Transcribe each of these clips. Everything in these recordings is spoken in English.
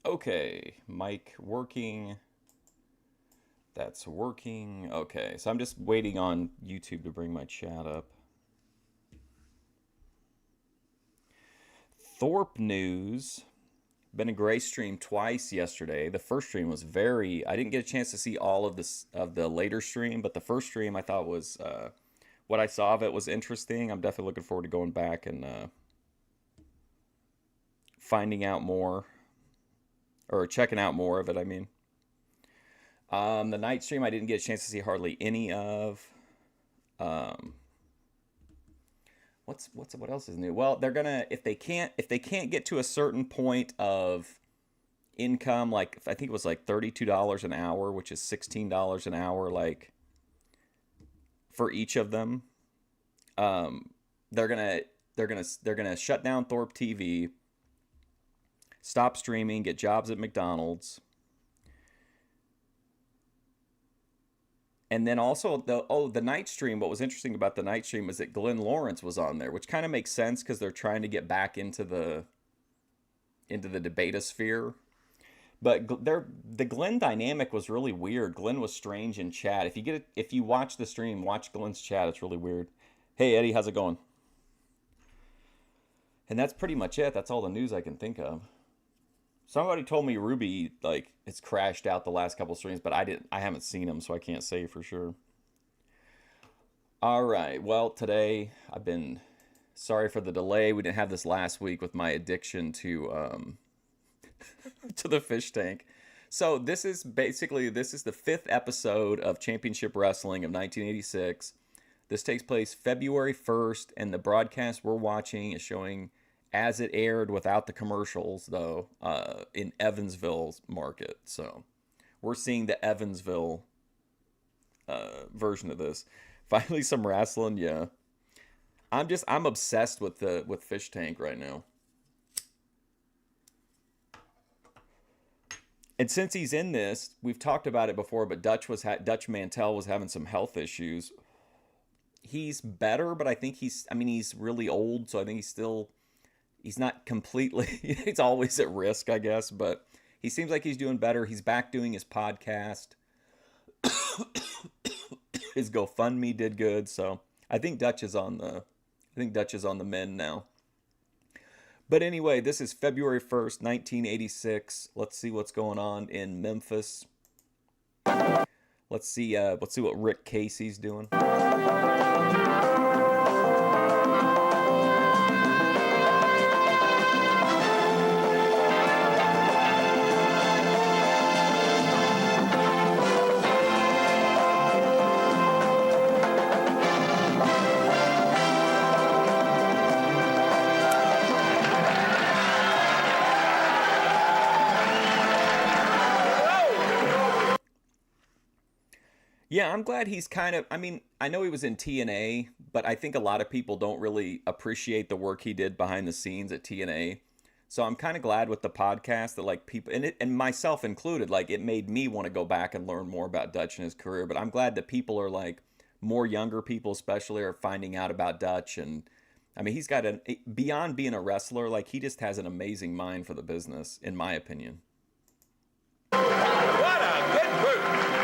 Okay, mic working. That's working. Okay, so I'm just waiting on YouTube to bring my chat up. Thorp news. Been a gray stream twice yesterday. The first stream was I didn't get a chance to see all of this of the later stream, but the first stream I thought was what I saw of it was interesting. I'm definitely looking forward to going back and finding out more, or checking out more of it, I mean. The night stream I didn't get a chance to see hardly any of. What else is new? Well, they're gonna if they can't get to a certain point of income, like I think it was like $32 an hour, which is $16 an hour, like for each of them. They're gonna shut down Thorp TV, stop streaming, get jobs at McDonald's. And then also the night stream. What was interesting about the night stream is that Glenn Lawrence was on there, which kind of makes sense because they're trying to get back into the debatosphere. But the Glenn dynamic was really weird. Glenn was strange in chat. If you watch the stream, watch Glenn's chat. It's really weird. Hey Eddie, how's it going? And that's pretty much it. That's all the news I can think of. Somebody told me Ruby, like, it's crashed out the last couple streams, but I haven't seen them, so I can't say for sure. All right, well, today sorry for the delay. We didn't have this last week with my addiction to to the fish tank. So this is the 5th episode of Championship Wrestling of 1986. This takes place February 1st, and the broadcast we're watching is showing as it aired without the commercials, though, in Evansville's market. So we're seeing the Evansville version of this. Finally, some wrestling, yeah. I'm obsessed with Fish Tank right now. And since he's in this, we've talked about it before, but Dutch Mantel was having some health issues. He's better, but I think he's really old, so I think he's not completely, he's always at risk, I guess, but he seems like he's doing better. He's back doing his podcast. His GoFundMe did good, so I think Dutch is on the mend now. But anyway, this is February 1st, 1986. Let's see what's going on in Memphis. Let's see what Rick Casey's doing. Yeah, I'm glad he's I know he was in TNA, but I think a lot of people don't really appreciate the work he did behind the scenes at TNA. So I'm kind of glad with the podcast that like people, and myself included, like it made me want to go back and learn more about Dutch and his career. But I'm glad that people are like, more younger people especially are finding out about Dutch. And I mean, he's got beyond being a wrestler, like he just has an amazing mind for the business, in my opinion. What a good group.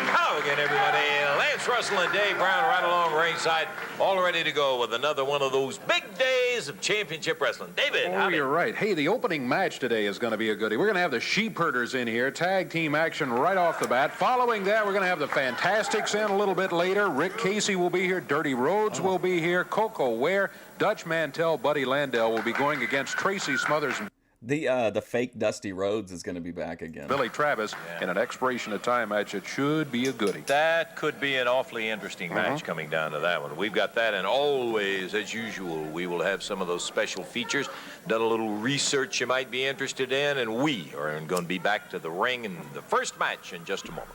How again, everybody? Lance Russell and Dave Brown right along ringside, all ready to go with another one of those big days of championship wrestling. David, oh, you're right. Hey, the opening match today is going to be a goodie. We're going to have the Sheep Herders in here, tag team action right off the bat. Following that, we're going to have the Fantastics in a little bit later. Rick Casey will be here. Dirty Rhodes will be here. Coco Ware, Dutch Mantel, Buddy Landell will be going against Tracy Smothers. The fake Dusty Rhodes is going to be back again. Billy Travis in an expiration of time match. It should be a goodie. That could be an awfully interesting match coming down to that one. We've got that, and always, as usual, we will have some of those special features. Done a little research you might be interested in, and we are going to be back to the ring in the first match in just a moment.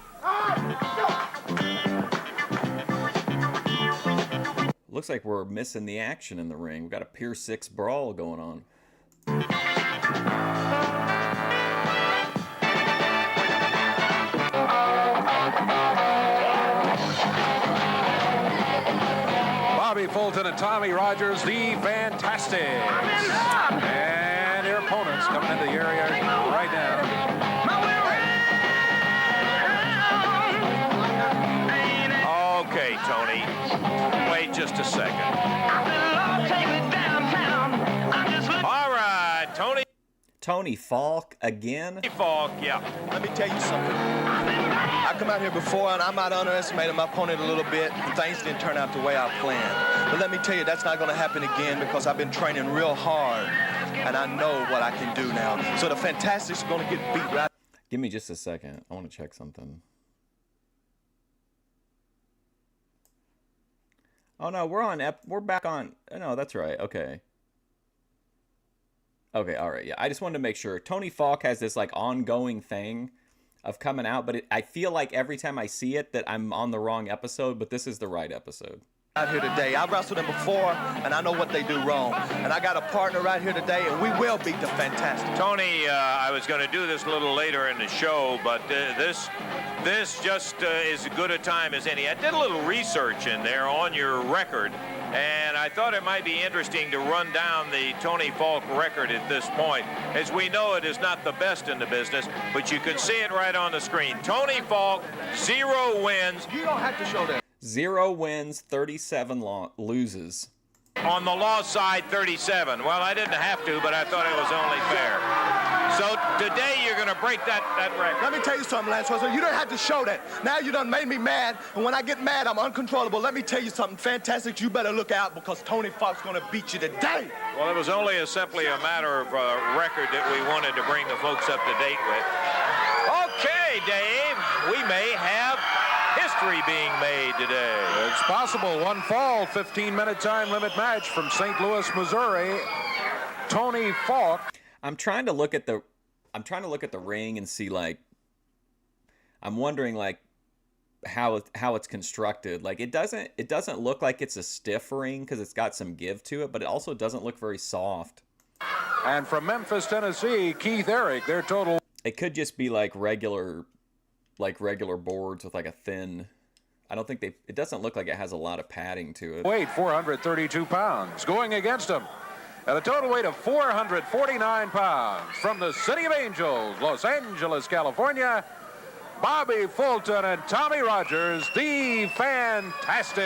Looks like we're missing the action in the ring. We've got a Pier 6 brawl going on. Bobby Fulton and Tommy Rogers, the Fantastics. And their opponents coming into the area right now. just a second. All right, Tony. Tony Faulk again? Faulk, yeah. Let me tell you something. I come out here before, and I might underestimate my opponent a little bit, and things didn't turn out the way I planned. But let me tell you, that's not going to happen again because I've been training real hard, and I know what I can do now. So the Fantastics are going to get beat right. Give me just a second. I want to check something. Oh, no, we're back on. Oh, no, that's right. Okay. Okay, all right, yeah. I just wanted to make sure. Tony Faulk has this, like, ongoing thing of coming out, but I feel like every time I see it that I'm on the wrong episode, but this is the right episode. Out here today. I wrestled them before, and I know what they do wrong. And I got a partner right here today, and we will beat the Fantastic. Tony, I was going to do this a little later in the show, but this just is as good a time as any. I did a little research in there on your record, and I thought it might be interesting to run down the Tony Faulk record at this point. As we know, it is not the best in the business, but you can see it right on the screen. Tony Faulk, 0 wins. You don't have to show that. 0 wins, 37 loses. On the loss side, 37. Well, I didn't have to, but I thought it was only fair. So today you're going to break that record. Let me tell you something, Lance Russell. You don't have to show that. Now you done made me mad, and when I get mad, I'm uncontrollable. Let me tell you something, Fantastic. You better look out because Tony Faulk's going to beat you today. Well, it was only simply a matter of a record that we wanted to bring the folks up to date with. Okay, Dave, we may have history being made today. It's possible. One fall, 15-minute time limit match from St. Louis, Missouri. Tony Faulk. I'm trying to look at the ring and see, like, I'm wondering, like, how it's constructed. Like, it doesn't look like it's a stiff ring because it's got some give to it, but it also doesn't look very soft. And from Memphis, Tennessee, Keith Eric, their total. It could just be like regular boards with like a thin. I don't think it doesn't look like it has a lot of padding to it. Weight 432 pounds. Going against him at a total weight of 449 pounds from the City of Angels, Los Angeles, California, Bobby Fulton and Tommy Rogers, the Fantastics.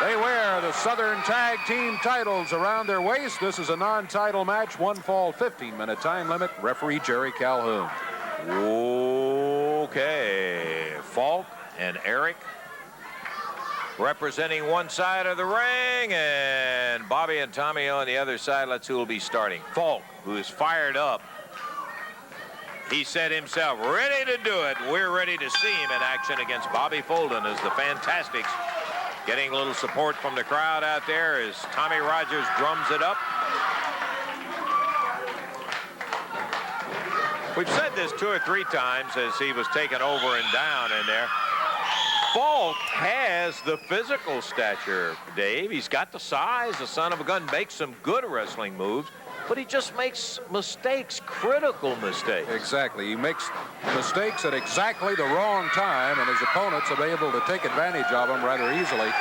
They wear the Southern Tag Team titles around their waist. This is a non-title match, one fall, 15-minute time limit. Referee Jerry Calhoun. Okay, Faulk and Eric representing one side of the ring, and Bobby and Tommy on the other side. Let's see who will be starting. Faulk, who is fired up. He said himself, ready to do it. We're ready to see him in action against Bobby Fulton as the Fantastics getting a little support from the crowd out there as Tommy Rogers drums it up. We've said this 2 or 3 times as he was taken over and down in there. Faulk has the physical stature, Dave. He's got the size, the son of a gun, makes some good wrestling moves, but he just makes mistakes, critical mistakes. Exactly. He makes mistakes at exactly the wrong time, and his opponents have been able to take advantage of him rather easily.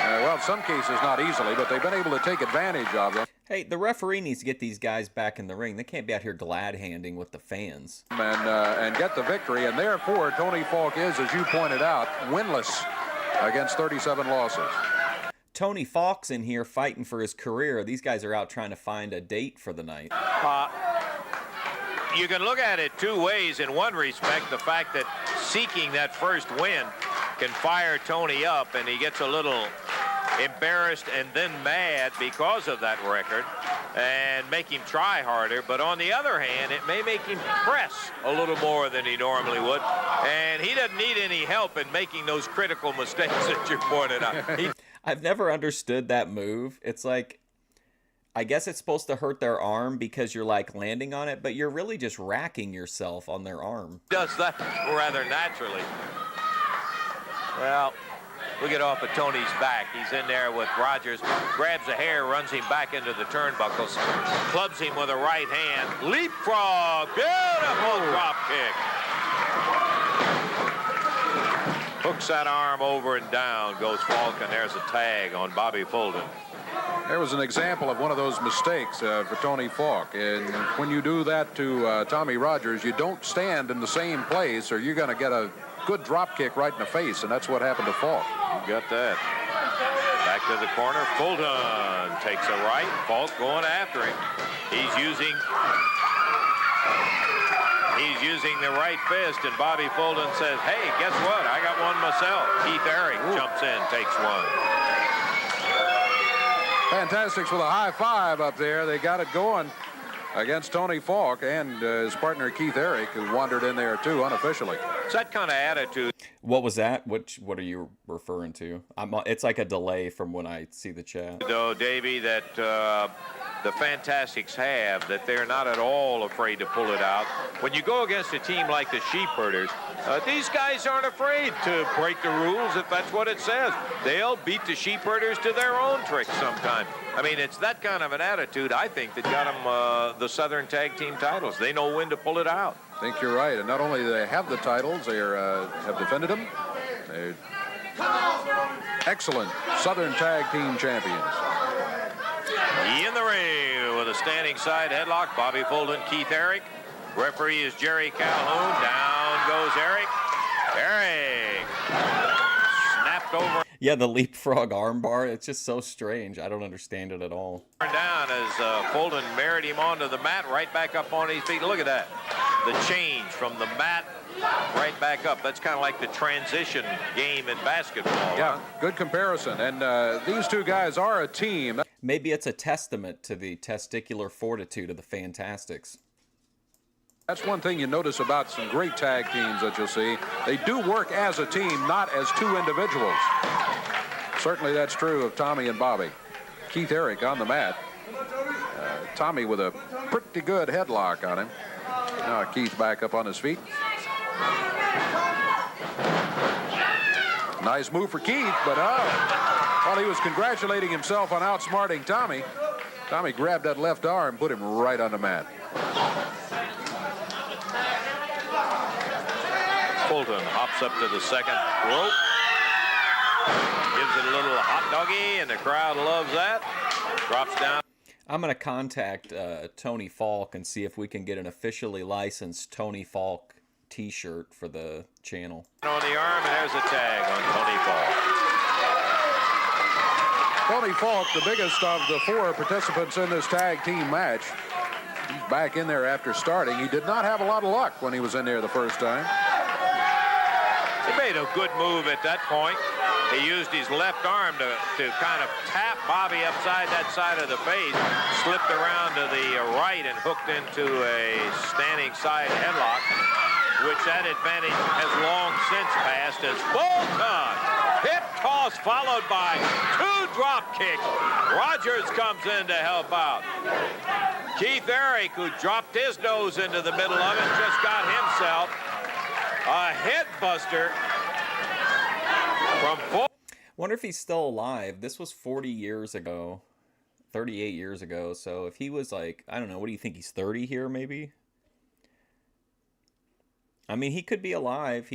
Well, in some cases not easily, but they've been able to take advantage of them. Hey, the referee needs to get these guys back in the ring. They can't be out here glad-handing with the fans. And get the victory, and therefore Tony Faulk is, as you pointed out, winless against 37 losses. Tony Faulk's in here fighting for his career. These guys are out trying to find a date for the night. You can look at it 2 ways. In one respect, the fact that seeking that first win can fire Tony up, and he gets a little embarrassed and then mad because of that record and make him try harder. But on the other hand, it may make him press a little more than he normally would, and he doesn't need any help in making those critical mistakes that you pointed out. I've never understood that move. It's like, I guess it's supposed to hurt their arm because you're like landing on it, but you're really just racking yourself on their arm. Does that rather naturally. Well, we get off of Tony's back. He's in there with Rogers, grabs the hair, runs him back into the turnbuckles, clubs him with a right hand, leapfrog, beautiful drop kick. Hooks that arm over and down, goes Faulk, and there's a tag on Bobby Fulton. There was an example of one of those mistakes for Tony Faulk. And when you do that to Tommy Rogers, you don't stand in the same place or you're going to get a good drop kick right in the face, and that's what happened to Faulk. You got that. to the corner. Fulton takes a right. Faulk going after him. He's using the right fist, and Bobby Fulton says, hey, guess what? I got one myself. Keith Eric jumps in, takes one. Fantastics with a high five up there. They got it going against Tony Faulk and his partner Keith Eric, who wandered in there too unofficially. It's that kind of attitude. What was that? What are you referring to? It's like a delay from when I see the chat. Though, Davey, that the Fantastics have, that they're not at all afraid to pull it out. When you go against a team like the Sheepherders, these guys aren't afraid to break the rules if that's what it says. They'll beat the Sheepherders to their own tricks sometime. I mean, it's that kind of an attitude, I think, that got them the Southern Tag Team titles. They know when to pull it out. I think you're right. And not only do they have the titles, they have defended them. They're excellent Southern Tag Team champions. In the ring with a standing side headlock. Bobby Fulton, Keith Eric. Referee is Jerry Calhoun. Down goes Eric. Eric snapped over. Yeah, the leapfrog armbar. It's just so strange. I don't understand it at all. Down as Fulton married him onto the mat, right back up on his feet. Look at that. The change from the mat right back up. That's kind of like the transition game in basketball. Yeah, good comparison. And these two guys are a team. Maybe it's a testament to the testicular fortitude of the Fantastics. That's one thing you notice about some great tag teams that you'll see. They do work as a team, not as two individuals. Certainly that's true of Tommy and Bobby. Keith Eric on the mat. Tommy with a pretty good headlock on him. Now Keith back up on his feet. Nice move for Keith, but while he was congratulating himself on outsmarting Tommy, Tommy grabbed that left arm, put him right on the mat. Fulton hops up to the second rope. Gives it a little hot doggy, and the crowd loves that. Drops down. I'm going to contact Tony Faulk and see if we can get an officially licensed Tony Faulk t-shirt for the channel. On the arm, and there's a tag on Tony Faulk. Tony Faulk, the biggest of the four participants in this tag team match. He's back in there after starting. He did not have a lot of luck when he was in there the first time. He made a good move at that point. He used his left arm to kind of tap Bobby upside that side of the face, slipped around to the right and hooked into a standing side headlock, which that advantage has long since passed as Fulton hip toss followed by two drop kicks. Rogers comes in to help out. Keith Eric, who dropped his nose into the middle of it, just got himself a head buster from Fulton. Wonder if he's still alive. This was 40 years ago, 38 years ago. So if he was like, I don't know, what do you think? He's 30 here, maybe? I mean, he could be alive.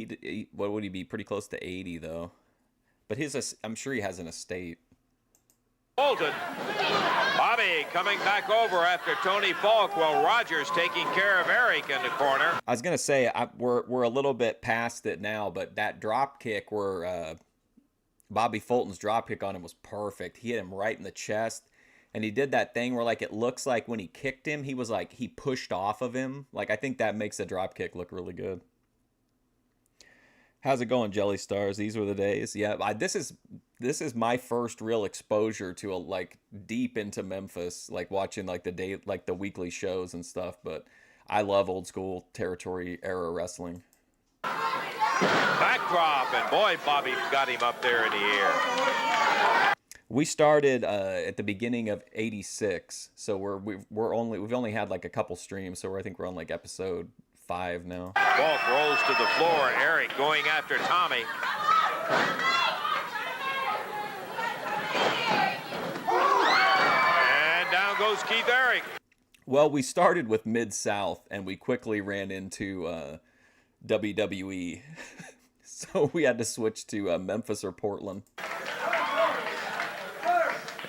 What would he be? Pretty close to 80, though. But I'm sure he has an estate. Fulton. Bobby coming back over after Tony Faulk, while Rogers taking care of Eric in the corner. I was gonna say we're a little bit past it now, but that drop kick where Bobby Fulton's drop kick on him was perfect. He hit him right in the chest, and he did that thing where like it looks like when he kicked him, he was like he pushed off of him. Like I think that makes the drop kick look really good. How's it going, Jelly Stars? These were the days. Yeah, this is my first real exposure to like deep into Memphis, like watching like the weekly shows and stuff. But I love old school territory era wrestling. Backdrop, and boy, Bobby got him up there in the air. We started at the beginning of '86, so we've only had like a couple streams, so I think we're on like episode 5 now. Faulk rolls to the floor. Eric going after Tommy. And down goes Keith Eric. Well, we started with Mid-South, and we quickly ran into WWE. So we had to switch to Memphis or Portland.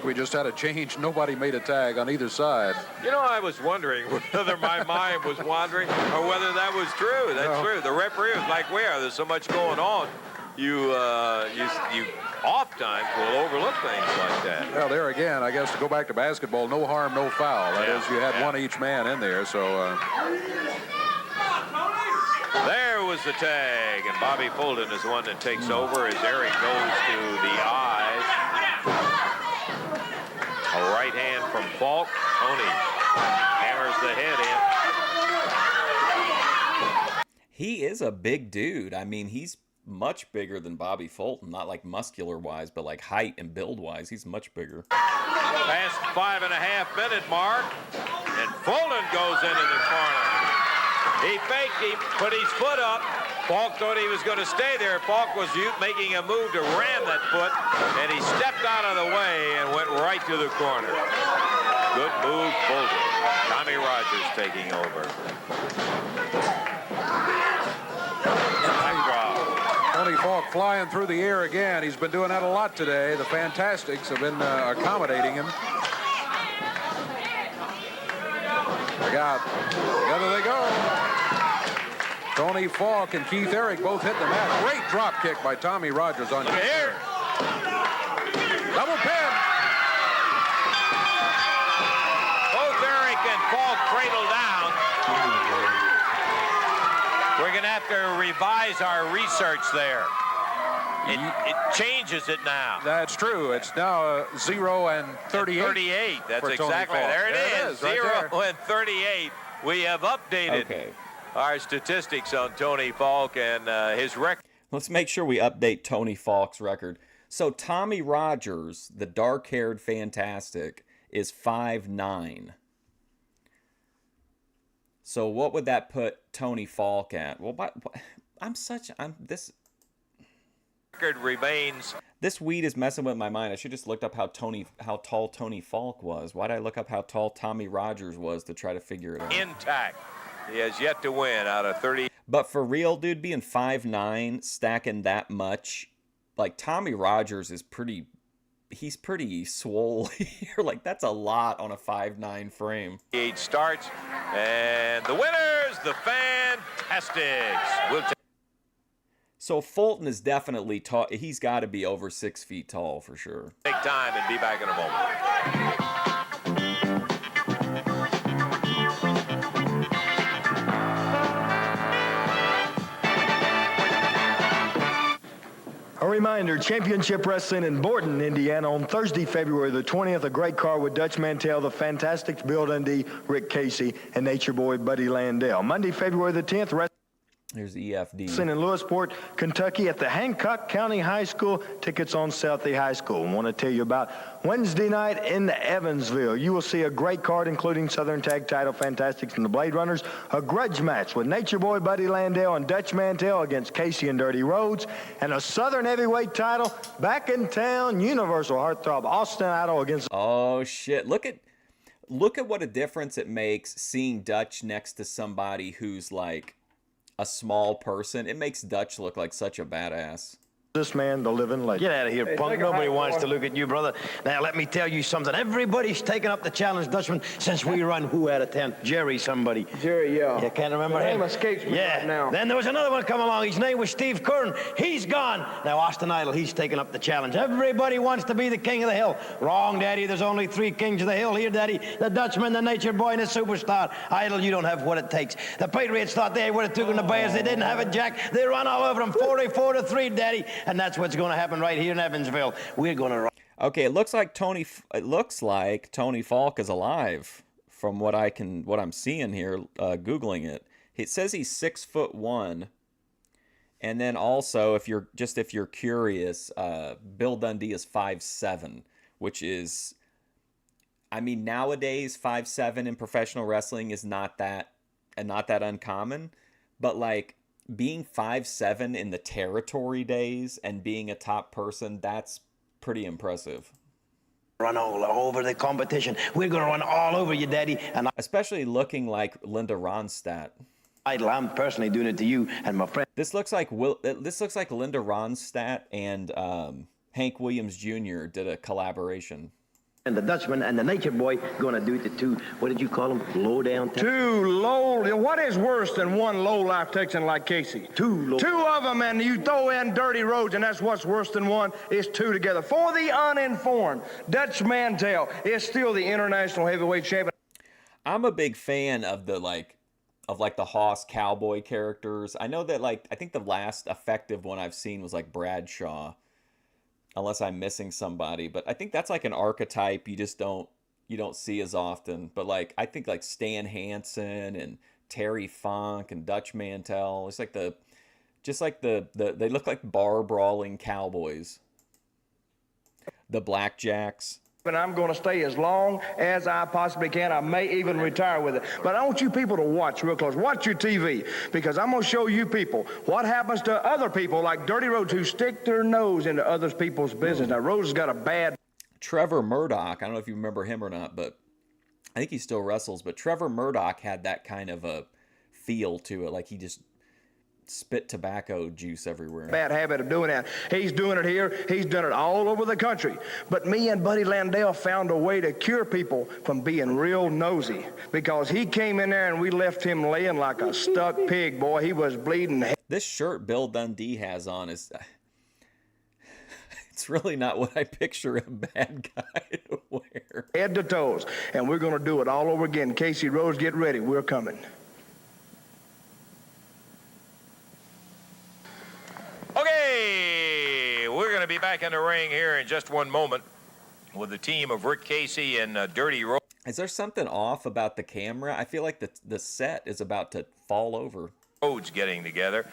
We just had a change. Nobody made a tag on either side. You know, I was wondering whether my mind was wandering or whether that was true. That's true. The referee was like, where? There's so much going on. you oftentimes will overlook things like that. Well, there again, I guess to go back to basketball, no harm, no foul. That is, you had one each man in there, so. There was the tag, and Bobby Fulton is the one that takes over as Eric goes to the eyes. A right hand from Faulk. Tony hammers the head in. He is a big dude. I mean, he's much bigger than Bobby Fulton. Not like muscular-wise, but like height and build-wise, he's much bigger. Past 5.5-minute mark, and Fulton goes into the corner. He faked, he put his foot up. Faulk thought he was going to stay there. Faulk was making a move to ram that foot, and he stepped out of the way and went right to the corner. Good move, Fulton. Tommy Rogers taking over. Tony Faulk flying through the air again. He's been doing that a lot today. The Fantastics have been accommodating him. Together they go. Tony Faulk and Keith Eric both hit the mat. Great drop kick by Tommy Rogers on here. Double pin. Both Eric and Faulk cradle down. We're going to have to revise our research there. It changes it now. That's true. It's now 0 and 38. 38. That's exactly. There it is. Right 0 there. and 38. We have updated our statistics on Tony Faulk and his record. Let's make sure we update Tony Faulk's record. So Tommy Rogers, the dark-haired Fantastic, is 5'9". So what would that put Tony Faulk at? Well, this Record remains. This weed is messing with my mind. I should just looked up how tall Tony Faulk was. Why'd I look up how tall Tommy Rogers was to try to figure it out? Intact. He has yet to win out of 30. But for real, dude, being 5'9", stacking that much, like Tommy Rogers is pretty. He's pretty swole here. Like that's a lot on a 5'9" frame. 8 starts, and the winners, the Fantastics. So Fulton is definitely tall. He's got to be over 6 feet tall for sure. Take time and be back in a moment. A reminder, Championship Wrestling in Borden, Indiana on Thursday, February the 20th. A great card with Dutch Mantel, the Fantastics, Bill Dundee, Rick Casey, and Nature Boy Buddy Landell. Monday, February the 10th, Here's EFD. in Lewisport, Kentucky at the Hancock County High School. Tickets on Southie High School. I want to tell you about Wednesday night in Evansville. You will see a great card including Southern Tag Title Fantastics and the Blade Runners. A grudge match with Nature Boy Buddy Landell and Dutch Mantel against Casey and Dirty Rhodes. And a Southern Heavyweight title back in town. Universal Heartthrob Austin Idol against... Oh, shit. Look at what a difference it makes seeing Dutch next to somebody who's like a small person. It makes Dutch look like such a badass. This man, the living legend. Get out of here, punk. Nobody wants to look at you, brother. Now, let me tell you something. Everybody's taken up the challenge, Dutchman, since we run who out of 10? Jerry somebody. Jerry, yeah. You can't remember The him? name escapes me right now. Then there was another one come along. His name was Steve Curran. He's gone. Now, Austin Idol, he's taken up the challenge. Everybody wants to be the king of the hill. Wrong, Daddy. There's only 3 kings of the hill here, Daddy. The Dutchman, the Nature Boy, and the Superstar. Idol, you don't have what it takes. The Patriots thought they would have taken the Bears. They didn't have it, Jack. They run all over them 44-3, Daddy. And that's what's going to happen right here in Evansville. We're going to run. Okay, it looks like Tony Faulk is alive from what I'm seeing here, googling it. It says he's 6'1", and then also if you're curious, Bill Dundee is 5'7", which is, I mean, nowadays 5'7" in professional wrestling is not that uncommon, but like being 5'7" in the territory days and being a top person, that's pretty impressive. Run all over the competition. We're going to run all over you, Daddy. And especially looking like Linda Ronstadt. Idol, I'm personally doing it to you and my friend. This looks like Linda Ronstadt and Hank Williams Jr. did a collaboration. And the Dutchman and the Nature Boy gonna do it to two, what did you call them? Low down? Two low. What is worse than one low-life Texan like Casey? Two of them, and you throw in Dirty Rhodes, and that's what's worse than one. It's two together. For the uninformed, Dutch Mantel is still the international heavyweight champion. I'm a big fan of the the Hoss cowboy characters. I know that I think the last effective one I've seen was like Bradshaw, unless I'm missing somebody. But I think that's like an archetype you don't see as often. But I think Stan Hansen and Terry Funk and Dutch Mantel. It's they look like bar brawling cowboys. The Blackjacks. And I'm going to stay as long as I possibly can. I may even retire with it. But I want you people to watch real close. Watch your TV, because I'm going to show you people what happens to other people like Dirty Rhodes who stick their nose into other people's business. Now, Rhodes has got a bad... Trevor Murdoch, I don't know if you remember him or not, but I think he still wrestles. But Trevor Murdoch had that kind of a feel to it. He just spit tobacco juice everywhere. Bad habit of doing that. He's doing it here. He's done it all over the country. But me and Buddy Landell found a way to cure people from being real nosy, because he came in there and we left him laying like a stuck pig, boy. He was bleeding. This shirt Bill Dundee has on is... It's really not what I picture a bad guy to wear. Head to toes. And we're going to do it all over again. Casey Rhodes, get ready. We're coming. Okay, we're going to be back in the ring here in just one moment with the team of Rick Casey and Dirty Rhodes. Is there something off about the camera? I feel like the set is about to fall over. Rhodes getting together.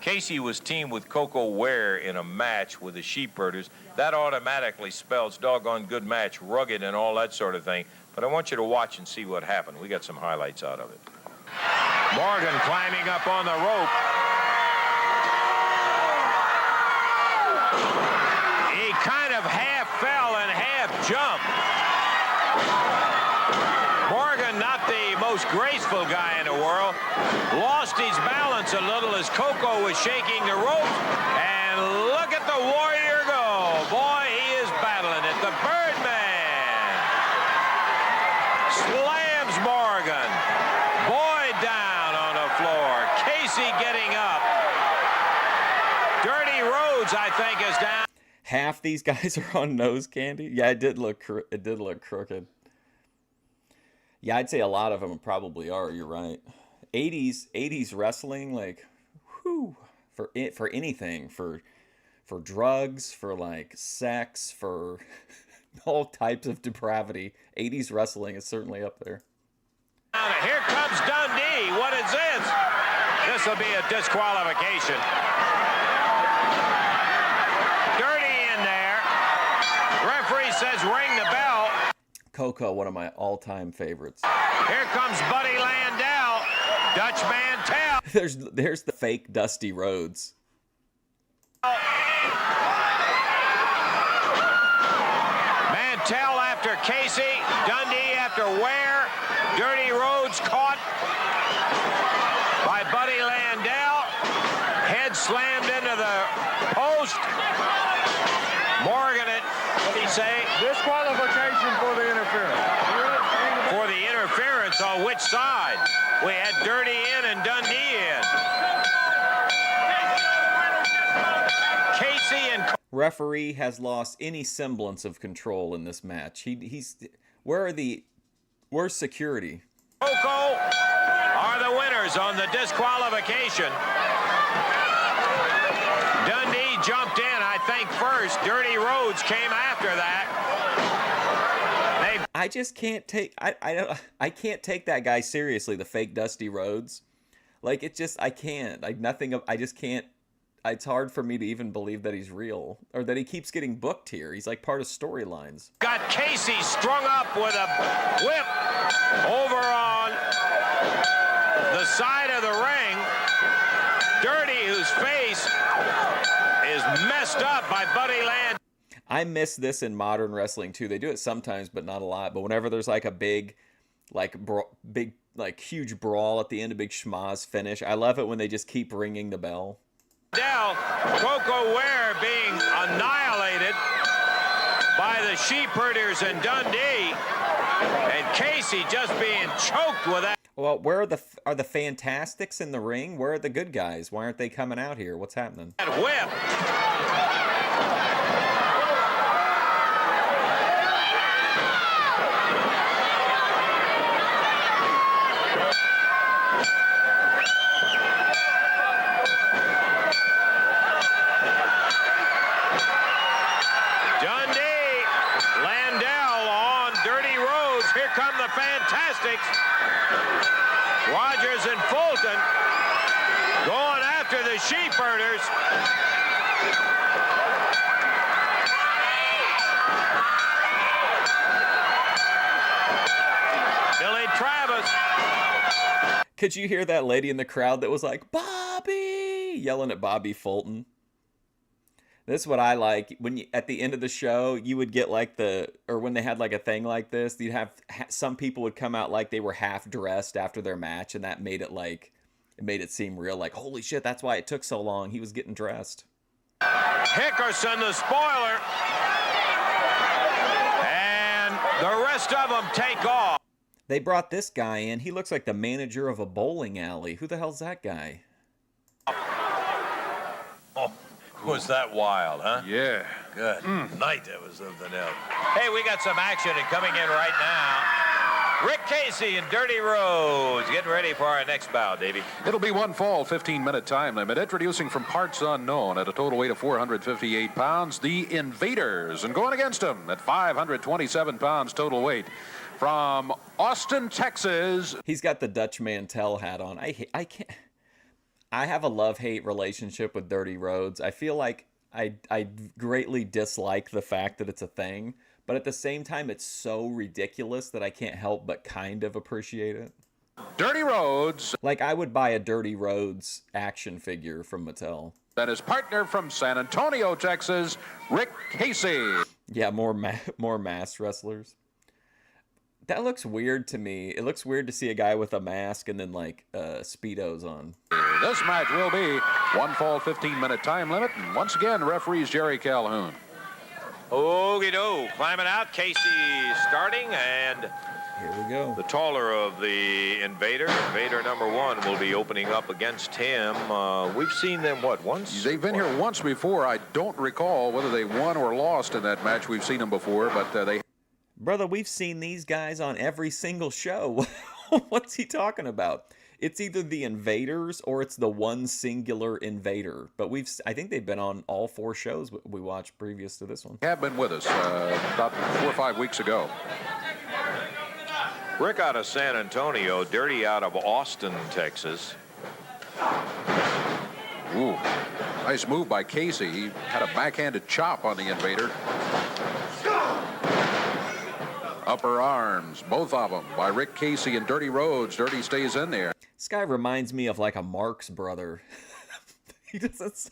Casey was teamed with Coco Ware in a match with the Sheepherders. That automatically spells doggone good match, rugged and all that sort of thing. But I want you to watch and see what happened. We got some highlights out of it. Morgan climbing up on the rope. He kind of half fell and half jumped. Morgan, not the most graceful guy in the world, lost his balance a little as Coco was shaking the rope. And look at the warrior go. Boy, he is battling it. The Birdman slams Morgan. Boyd down on the floor. Casey getting up. Dirty Rhodes, I think, is down. Half these guys are on nose candy. Yeah, it did look crooked. Yeah, I'd say a lot of them probably are. You're right. 80s wrestling, for anything, for drugs, for sex, for all types of depravity. 80s wrestling is certainly up there. Here comes Dundee. What is this? This will be a disqualification. Dirty in there. Referee says ring the bell. Coco, one of my all-time favorites. Here comes Buddy Landel. Dutch Mantel. There's the fake Dusty Rhodes. Mantel after Casey. Dundee after Ware. Dirty Rhodes caught by Buddy Landel. Head slammed into the post. Morgan, what did he say? Disqualification for the interference. For the interference on which side? We had Dirty in and Dundee in. Casey and... Referee has lost any semblance of control in this match. Where's security? Coco are the winners on the disqualification. Dundee jumped in, I think, first. Dirty Rhodes came after that. I just can't take I can't take that guy seriously, the fake Dusty Rhodes. I just can't. It's hard for me to even believe that he's real or that he keeps getting booked here. He's part of storylines. Got Casey strung up with a whip over on the side of the ring. Dirty, whose face is messed up by Buddy Land. I miss this in modern wrestling too. They do it sometimes, but not a lot. But whenever there's a big, huge brawl at the end, a big schmaz finish, I love it when they just keep ringing the bell. Coco Ware being annihilated. by the sheepherders in Dundee. And Casey just being choked with that. Well, where are the Fantastics in the ring? Where are the good guys? Why aren't they coming out here? What's happening? Whip. Dundee, Landel on dirty roads. Here come the Fantastics. Rogers and Fulton going after the sheepherders. Billy Travis. Could you hear that lady in the crowd that was like, Bobby, yelling at Bobby Fulton? This is what I like. When you, at the end of the show, you would get like or when they had like a thing like this, you'd have some people would come out like they were half dressed after their match, and that made it seem real. Like, holy shit, that's why it took so long. He was getting dressed. Hickerson, the spoiler. And the rest of them take off. They brought this guy in. He looks like the manager of a bowling alley. Who the hell's that guy? Oh, was that wild, huh? Yeah. Good night. That was something else. Hey, we got some action coming in right now. Rick Casey and Dirty Rose getting ready for our next bout, Davey. It'll be one fall, 15-minute time limit. Introducing from parts unknown at a total weight of 458 pounds, the Invaders. And going against them at 527 pounds total weight from Austin, Texas. He's got the Dutch Mantel hat on. I can't. I have a love-hate relationship with Dirty Rhodes. I feel like I greatly dislike the fact that it's a thing, but at the same time, it's so ridiculous that I can't help but kind of appreciate it. Dirty Rhodes. Like, I would buy a Dirty Rhodes action figure from Mattel. And his partner from San Antonio, Texas, Rick Casey. Yeah, more masked wrestlers. That looks weird to me. It looks weird to see a guy with a mask and then, like, Speedos on. This match will be one fall, 15-minute time limit. And once again, referees Jerry Calhoun. Okie-do. Climbing out. Casey starting, and Here we go. the taller of the Invader number one, will be opening up against him. We've seen them, what, once? They've been here once before. I don't recall whether they won or lost in that match. We've seen them before, but they... Brother, we've seen these guys on every single show. What's he talking about? It's either the Invaders or it's the one singular Invader. But I think they've been on all 4 shows we watched previous to this one. have been with us about 4 or 5 weeks ago. Rick out of San Antonio, Dirty out of Austin, Texas. Ooh, nice move by Casey. He had a backhanded chop on the Invader. Upper arms, both of them, by Rick Casey and Dirty Rhodes. Dirty stays in there. This guy reminds me of like a Marx brother. He doesn't.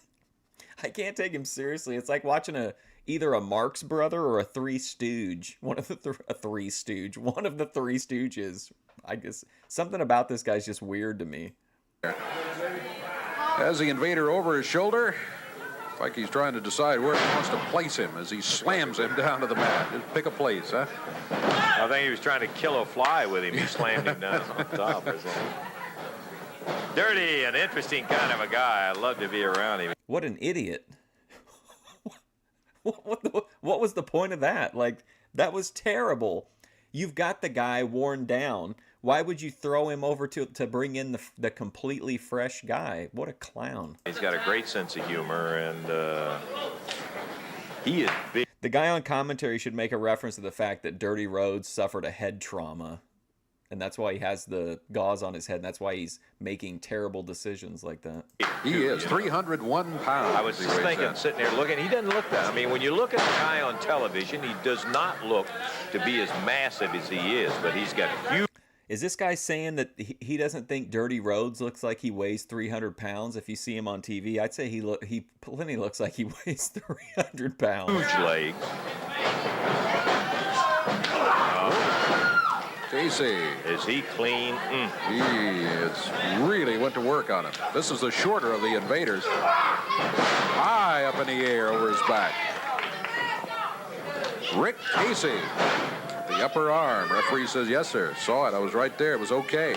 I can't take him seriously. It's like watching either a Marx brother or a Three Stooge. One of the Three Stooges. I guess something about this guy's just weird to me. Has the Invader over his shoulder. Like he's trying to decide where he wants to place him as he slams him down to the mat. Just pick a place, huh? I think he was trying to kill a fly with him. He slammed him down on top. Dirty, an interesting kind of a guy. I love to be around him. What an idiot. What was the point of that? Like, that was terrible. You've got the guy worn down. Why would you throw him over to bring in the completely fresh guy? What a clown. He's got a great sense of humor, and he is big. The guy on commentary should make a reference to the fact that Dirty Rhodes suffered a head trauma. And that's why he has the gauze on his head. And that's why he's making terrible decisions like that. He is 301 pounds. I was just thinking, sitting there looking, he doesn't look that. I mean, when you look at the guy on television, he does not look to be as massive as he is, but he's got huge. Is this guy saying that he doesn't think Dirty Rhodes looks like he weighs 300 pounds? If you see him on TV, I'd say he plenty looks like he weighs 300 pounds. Huge legs. Casey. Is he clean? He really went to work on him. This is the shorter of the Invaders. High up in the air over his back. Rick Casey. The upper arm. Referee says, yes, sir. Saw it. I was right there. It was okay.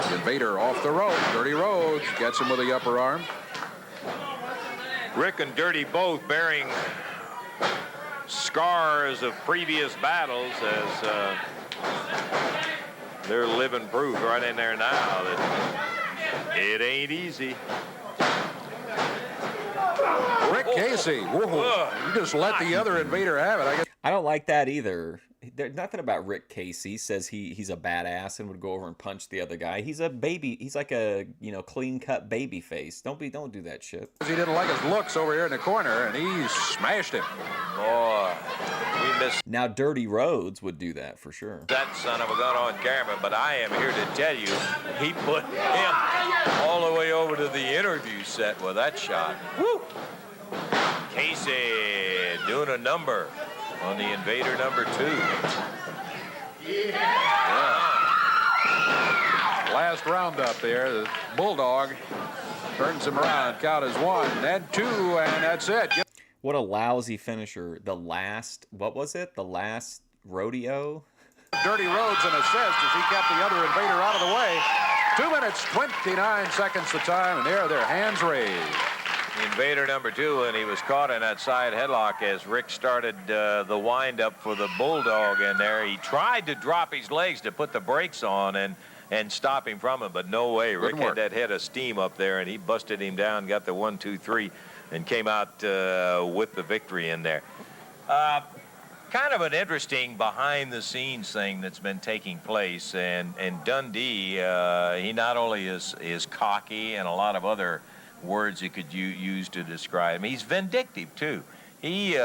The Invader off the rope. Dirty Rhodes gets him with the upper arm. Rick and Dirty both bearing scars of previous battles as they're living proof right in there now that it ain't easy. Rick Casey. Whoa. You just let the other Invader have it. I guess. I don't like that either. There's nothing about Rick Casey says he's a badass and would go over and punch the other guy. He's a baby. He's like a clean cut baby face. Don't do that shit. He didn't like his looks over here in the corner, and he smashed him. Boy, we missed Now Dirty Rhodes would do that for sure. that son of a gun on camera, but I am here to tell you, he put him all the way over to the interview set with that shot. Woo! Casey doing a number on the Invader number 2. Last roundup there. The Bulldog turns him around. Count is 1 and 2, and that's it. What a lousy finisher. What was it? The last rodeo? Dirty Rhodes an assist as he kept the other Invader out of the way. 2 minutes, 29 seconds the time, and there are their hands raised. Invader number 2, and he was caught in that side headlock as Rick started the wind-up for the Bulldog in there. He tried to drop his legs to put the brakes on and stop him from it, but no way. Rick had that head of steam up there, and he busted him down, got the 1, 2, 3, and came out with the victory in there. Kind of an interesting behind-the-scenes thing that's been taking place, and Dundee, he not only is cocky and a lot of other words you could use to describe him. He's vindictive too. He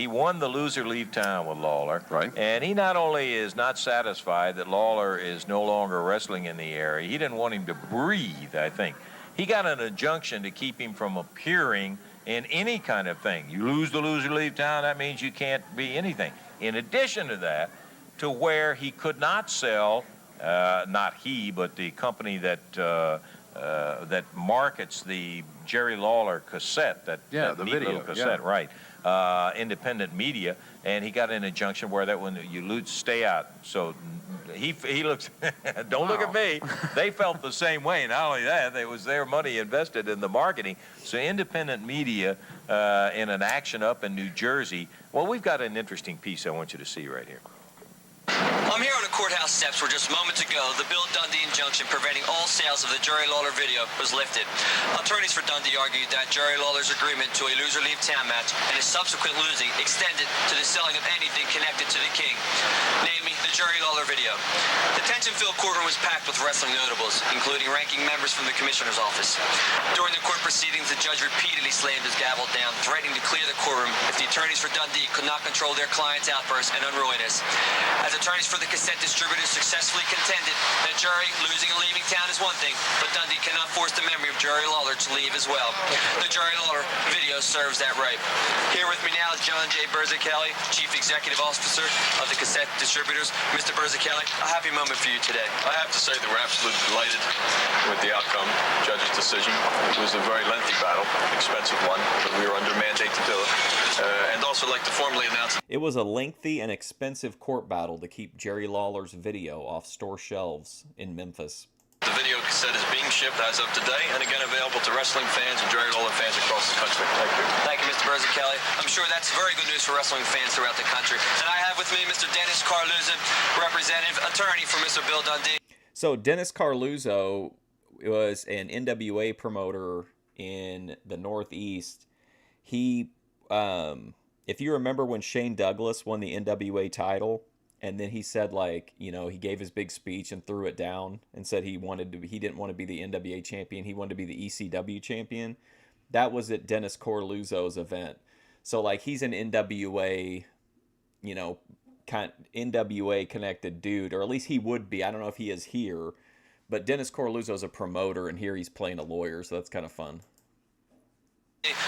won the loser leave town with Lawler, right? And he not only is not satisfied that Lawler is no longer wrestling in the area, he didn't want him to breathe. I think he got an injunction to keep him from appearing in any kind of thing. You lose the loser leave town, that means you can't be anything. In addition to that, to where he could not sell, not he, but the company that markets the Jerry Lawler cassette, that the neat video little cassette, right? Independent media, and he got an injunction where that when you lose, stay out. So he looks. Don't look at me. They felt the same way. Not only that, it was their money invested in the marketing. So independent media in an action up in New Jersey. Well, we've got an interesting piece I want you to see right here. I'm here on the courthouse steps where just moments ago, the Bill Dundee injunction preventing all sales of the Jerry Lawler video was lifted. Attorneys for Dundee argued that Jerry Lawler's agreement to a loser leave town match and his subsequent losing extended to the selling of anything connected to the king, namely the Jerry Lawler video. The tension-filled courtroom was packed with wrestling notables, including ranking members from the commissioner's office. During the court proceedings, the judge repeatedly slammed his gavel down, threatening to clear the courtroom if the attorneys for Dundee could not control their client's outbursts and unruliness. As attorneys for the cassette distributors successfully contended that Jerry losing and leaving town is one thing, but Dundee cannot force the memory of Jerry Lawler to leave as well. The Jerry Lawler video serves that right. Here with me now is John J. Berzachelli, Chief Executive Officer of the cassette distributors. Mr. Berzachelli, a happy moment for you today. I have to say that we're absolutely delighted with the outcome, judge's decision. It was a very lengthy battle, expensive one, but we were under mandate to do it. And also like to formally announce. It was a lengthy and expensive court battle to keep Jerry Lawler's video off store shelves in Memphis. The video cassette is being shipped as of today, and again available to wrestling fans and Jerry Lawler fans across the country. Thank you. Thank you, Mr. Berzachelli. I'm sure that's very good news for wrestling fans throughout the country. And I have with me Mr. Dennis Carluzzo, representative attorney for Mr. Bill Dundee. So Dennis Carluzzo was an NWA promoter in the Northeast. He, if you remember when Shane Douglas won the NWA title, and then he said, like, you know, he gave his big speech and threw it down and said he didn't want to be the NWA champion. He wanted to be the ECW champion. That was at Dennis Carluzzo's event. So, like, he's an NWA, you know, NWA connected dude, or at least he would be. I don't know if he is here, but Dennis Carluzzo's a promoter, and here he's playing a lawyer, so that's kind of fun.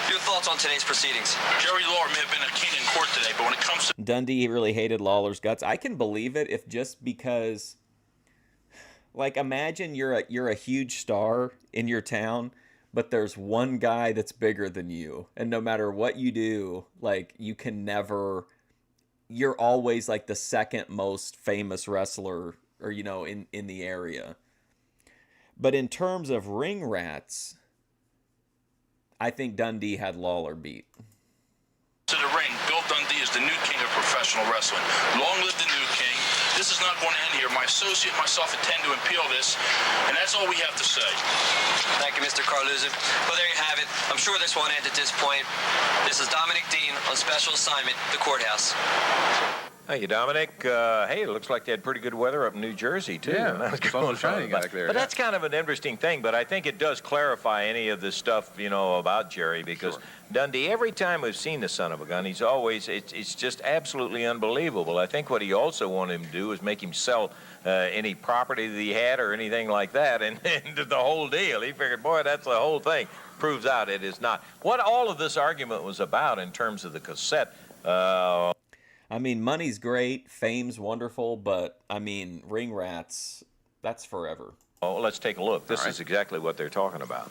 Your thoughts on today's proceedings? Jerry Lawler may have been a king in court today, but when it comes to Dundee really hated Lawler's guts. I can believe it if just because, like, imagine you're a huge star in your town, but there's one guy that's bigger than you. And no matter what you do, like, you can never, you're always like the second most famous wrestler, or, you know, in the area. But in terms of ring rats, I think Dundee had Lawler beat. To the ring, Bill Dundee is the new king of professional wrestling. Long live the new king. This is not going to end here. My associate and myself intend to impale this, and that's all we have to say. Thank you, Mr. Carluzzi. Well, there you have it. I'm sure this won't end at this point. This is Dominic Dean on special assignment, the courthouse. Thank you, Dominic. Hey, it looks like they had pretty good weather up in New Jersey, too. Yeah, That's the sun was shining back there. But that's kind of an interesting thing, but I think it does clarify any of this stuff, you know, about Jerry, because Dundee, every time we've seen the son of a gun, he's always, it's just absolutely unbelievable. I think what he also wanted him to do is make him sell any property that he had or anything like that, and the whole deal. He figured, boy, that's the whole thing. Proves out it is not. What all of this argument was about in terms of the cassette, I mean, money's great, fame's wonderful, but, I mean, ring rats, that's forever. oh, let's take a look. This is exactly what they're talking about.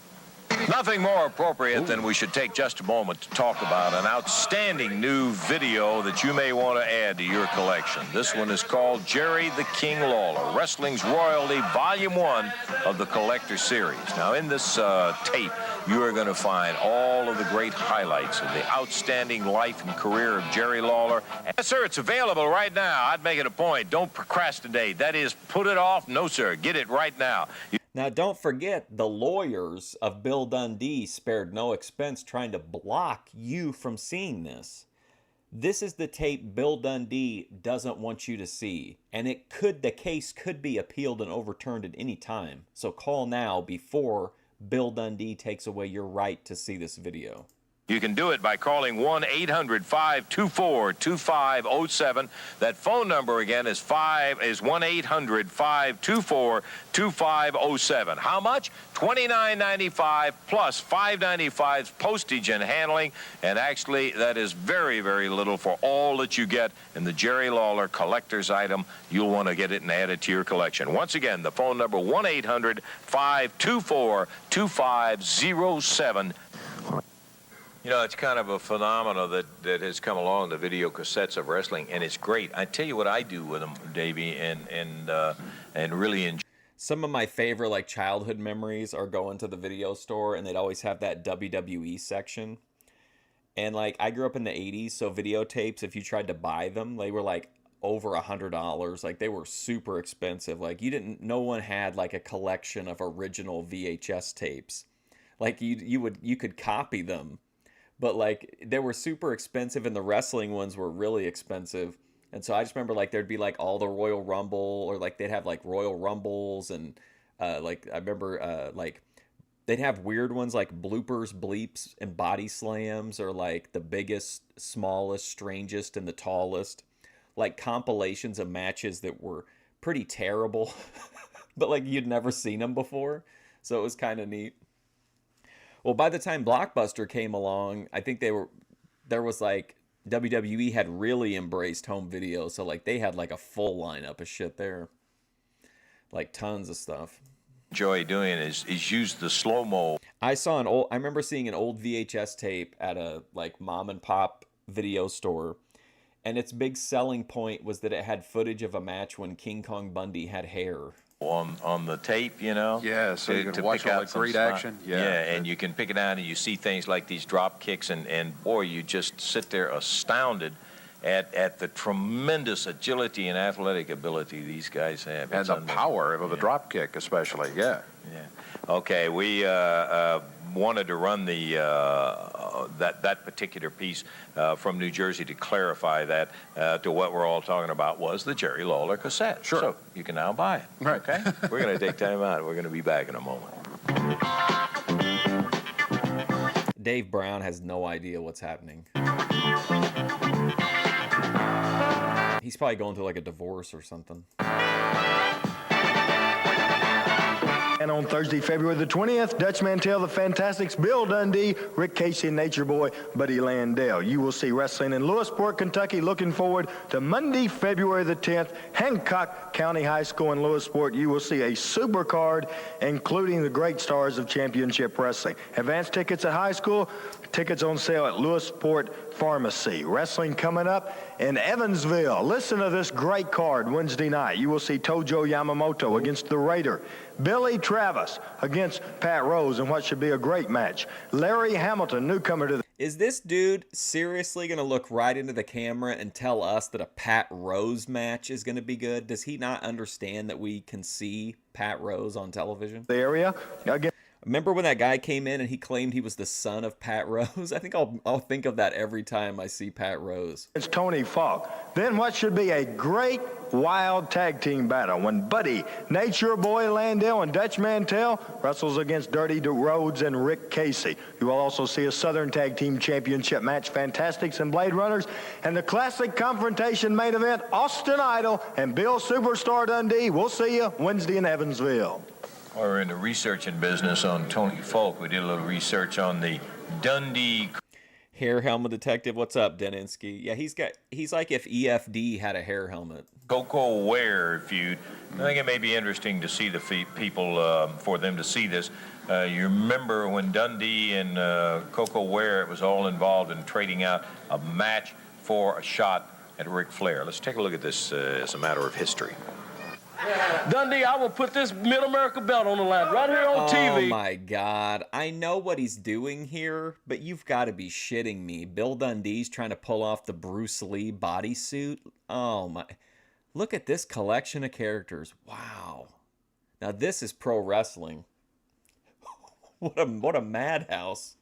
Nothing more appropriate than we should take just a moment to talk about an outstanding new video that you may want to add to your collection. This one is called Jerry the King Lawler, Wrestling's Royalty, Volume 1 of the Collector Series. Now, in this tape, you are going to find all of the great highlights of the outstanding life and career of Jerry Lawler. Yes, sir, it's available right now. I'd make it a point. Don't procrastinate. That is, put it off. No, sir, get it right now. Now, don't forget, the lawyers of Bill Dundee spared no expense trying to block you from seeing this. This is the tape Bill Dundee doesn't want you to see, and the case could be appealed and overturned at any time. So call now before Bill Dundee takes away your right to see this video. You can do it by calling 1-800-524-2507. That phone number again is 1-800-524-2507. How much? $29.95 plus $5.95 postage and handling. And actually, that is very, very little for all that you get in the Jerry Lawler collector's item. You'll want to get it and add it to your collection. Once again, the phone number 1-800-524-2507. You know, it's kind of a phenomenon that has come along, the video cassettes of wrestling, and it's great. I tell you what I do with them, Davey, and really enjoy. Some of my favorite, like, childhood memories are going to the video store, and they'd always have that WWE section. And, like, I grew up in the 80s, so videotapes, if you tried to buy them, they were, like, over $100. Like, they were super expensive. Like, no one had, like, a collection of original VHS tapes. Like, you could copy them. But, like, they were super expensive, and the wrestling ones were really expensive. And so I just remember, like, there'd be, like, all the Royal Rumble, or, like, they'd have, like, Royal Rumbles, and, like, I remember, like, they'd have weird ones, like bloopers, bleeps, and body slams, or, like, the biggest, smallest, strangest, and the tallest. Like, compilations of matches that were pretty terrible, but, like, you'd never seen them before. So it was kind of neat. Well, by the time Blockbuster came along, I think there was like, WWE had really embraced home video. So, like, they had, like, a full lineup of shit there. Like, tons of stuff. Enjoy doing is use the slow-mo. I remember seeing an old VHS tape at a, like, mom and pop video store. And its big selling point was that it had footage of a match when King Kong Bundy had hair. On the tape, you know? Yeah, so you can watch all the great action. Yeah, and you can pick it out and you see things like these drop kicks, and boy, you just sit there astounded at the tremendous agility and athletic ability these guys have. And the power of the drop kick, especially, yeah. Okay, we wanted to run the that particular piece from New Jersey to clarify that to what we're all talking about was the Jerry Lawler cassette. Sure. So you can now buy it. Right. Okay? We're going to take time out. We're going to be back in a moment. Dave Brown has no idea what's happening. He's probably going through, like, a divorce or something. And on Thursday, February the 20th, Dutch Mantel, the Fantastics, Bill Dundee, Rick Casey, and Nature Boy, Buddy Landell. You will see wrestling in Lewisport, Kentucky. Looking forward to Monday, February the 10th, Hancock County High School in Lewisport. You will see a super card, including the great stars of championship wrestling. Advance tickets at high school, tickets on sale at Lewisport Pharmacy. Wrestling coming up in Evansville. Listen to this great card Wednesday night. You will see Tojo Yamamoto against the Raider. Billy Travis against Pat Rose in what should be a great match. Larry Hamilton, newcomer to the... Is this dude seriously going to look right into the camera and tell us that a Pat Rose match is going to be good? Does he not understand that we can see Pat Rose on television? The area. Again. Remember when that guy came in and he claimed he was the son of Pat Rose? I think I'll think of that every time I see Pat Rose. It's Tony Faulk. Then what should be a great wild tag team battle when Buddy, Nature Boy Landell, and Dutch Mantel wrestles against Dirty Rhodes and Rick Casey. You will also see a Southern Tag Team Championship match, Fantastics and Blade Runners, and the classic confrontation main event, Austin Idol and Bill Superstar Dundee. We'll see you Wednesday in Evansville. While we're in the researching business on Tony Faulk, we did a little research on the Dundee Hair helmet detective. What's up, Deninsky? Yeah, he's like if EFD had a hair helmet. Coco Ware feud. I think it may be interesting to see the people, for them to see this. You remember when Dundee and Coco Ware, it was all involved in trading out a match for a shot at Ric Flair. Let's take a look at this as a matter of history. Dundee, I will put this Mid-America belt on the line right here on TV. Oh, my God. I know what he's doing here, but you've got to be shitting me. Bill Dundee's trying to pull off the Bruce Lee bodysuit. Oh, my. Look at this collection of characters. Wow. Now, this is pro wrestling. What a madhouse.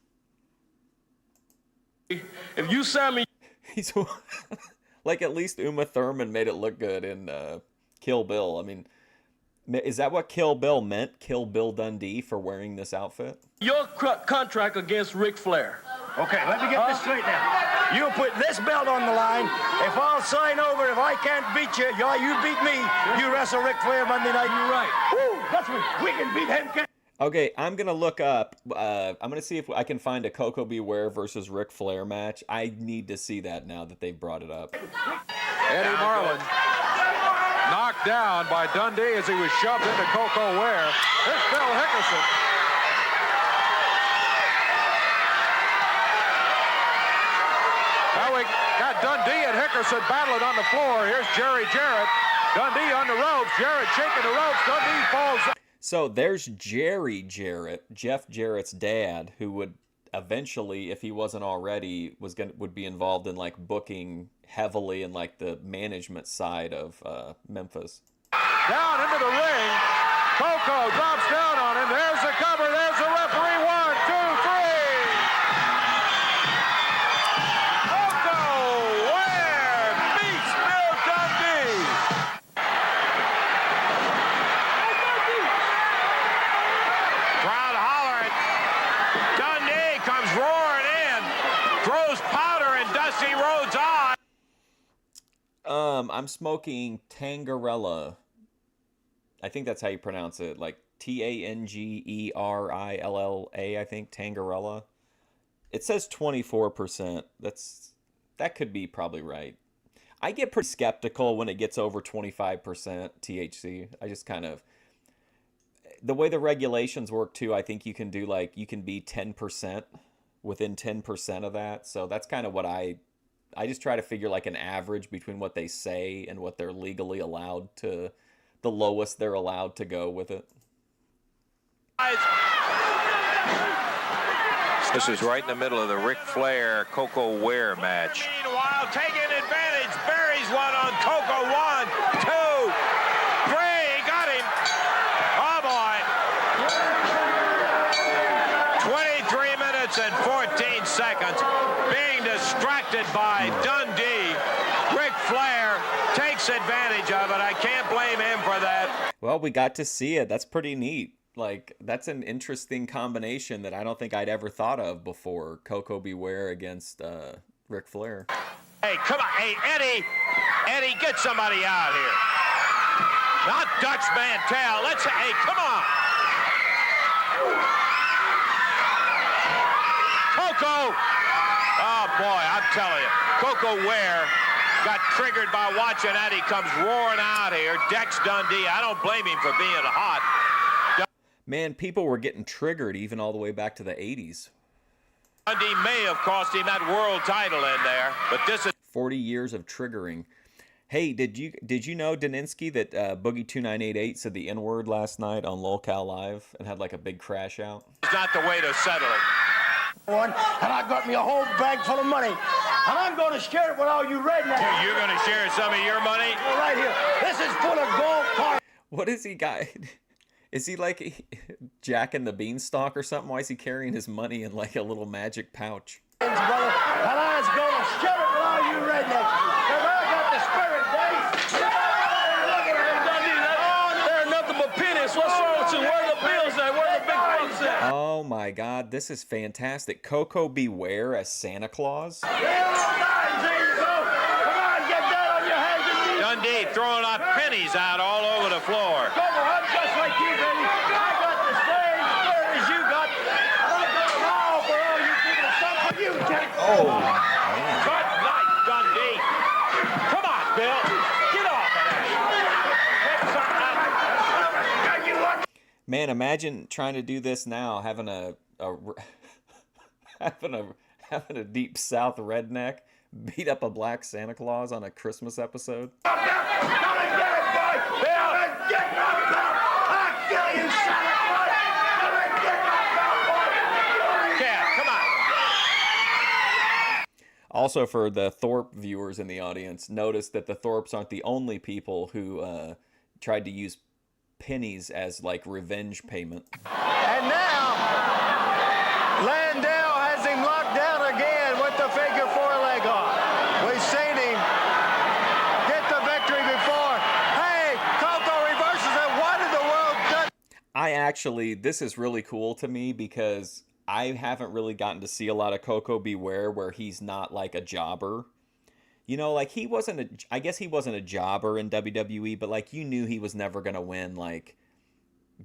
If you sign me... He's like, at least Uma Thurman made it look good in... Kill Bill. I mean, is that what Kill Bill meant? Kill Bill Dundee for wearing this outfit? Your contract against Ric Flair. Okay, let me get this straight now. You put this belt on the line. If I'll sign over, if I can't beat you, you beat me. You wrestle Ric Flair Monday night. You're right. Woo, that's me. We can beat him. Okay, I'm going to look up. I'm going to see if I can find a Coco Beware versus Ric Flair match. I need to see that now that they've brought it up. Eddie Marlin knocked down by Dundee as he was shoved into Coco Ware. Here's Phil Hickerson. Now we got Dundee and Hickerson battling on the floor. Here's Jerry Jarrett. Dundee on the ropes. Jarrett shaking the ropes. Dundee falls. So there's Jerry Jarrett, Jeff Jarrett's dad, who would eventually, if he wasn't already, would be involved in like booking heavily in like the management side of Memphis. Down into the ring. Coco drops down on him. There's the cover. There's the referee. 1, 2, 3. Coco Ware beats Bill Dundee. Crowd hollering. Dundee comes roaring in, throws powder in Dusty Rhodes' eye. I'm smoking Tangerella. I think that's how you pronounce it. Like Tangerilla, I think. Tangerella. It says 24%. That could be probably right. I get pretty skeptical when it gets over 25% THC. I just kind of... The way the regulations work, too, I think you can do, like, you can be 10%, within 10% of that. So that's kind of what I just try to figure, like, an average between what they say and what they're legally allowed to... The lowest they're allowed to go with it. This is right in the middle of the Ric Flair Coco Ware match. Meanwhile, taking advantage, buries one on Coco. 1, 2, 3. Got him. Oh boy. 23 minutes and 14 seconds. Being distracted by Dundee. Ric Flair takes advantage of it. I can't blame him for that. Well, we got to see it. That's pretty neat. Like, that's an interesting combination that I don't think I'd ever thought of before. Coco Beware against Ric Flair. Hey, come on. Hey, Eddie, get somebody out here. Not Dutch Mantel. Hey, come on. boy, I'm telling you, Coco Ware got triggered by watching that. He comes roaring out here. Decks Dundee. I don't blame him for being hot. Man, people were getting triggered even all the way back to the 80s. Dundee may have cost him that world title in there, but this is 40 years of triggering. Hey, did you know, Daninsky, that Boogie 2988 said the N-word last night on LolCal Live and had like a big crash out? not the way to settle it. And I got me a whole bag full of money. And I'm going to share it with all you rednecks. You're going to share some of your money? Right here. This is full of gold coins. What is he got? Is he like Jack and the Beanstalk or something? Why is he carrying his money in like a little magic pouch? Brother, and I was going to share it with all you rednecks. Because I got the spirit, Dave. Look at that, Dundee. There are nothing but pennies. What's wrong with you? Where are the bills at? Where are the big bucks at? Oh my God, this is fantastic. Coco Beware as Santa Claus. There you go. Come on, get that on your hands and knees. Dundee throwing out pennies out all over the floor. I'm just like you, baby. I got the same spirit as you got. I got them all for all you people. Some for you, Jack. Oh, man. Good night, Dundee. Come on, Bill. Get off of that. Take something out. Man, imagine trying to do this now, having having a deep South redneck beat up a black Santa Claus on a Christmas episode. Also, for the Thorp viewers in the audience, notice that the Thorps aren't the only people who tried to use pennies as like revenge payment. And now, Landell has him locked down again with the figure four leg off. We've seen him get the victory before. Hey, Coco reverses it. What in the world does... This is really cool to me because I haven't really gotten to see a lot of Coco Beware where he's not like a jobber. You know, like I guess he wasn't a jobber in WWE, but like you knew he was never going to win like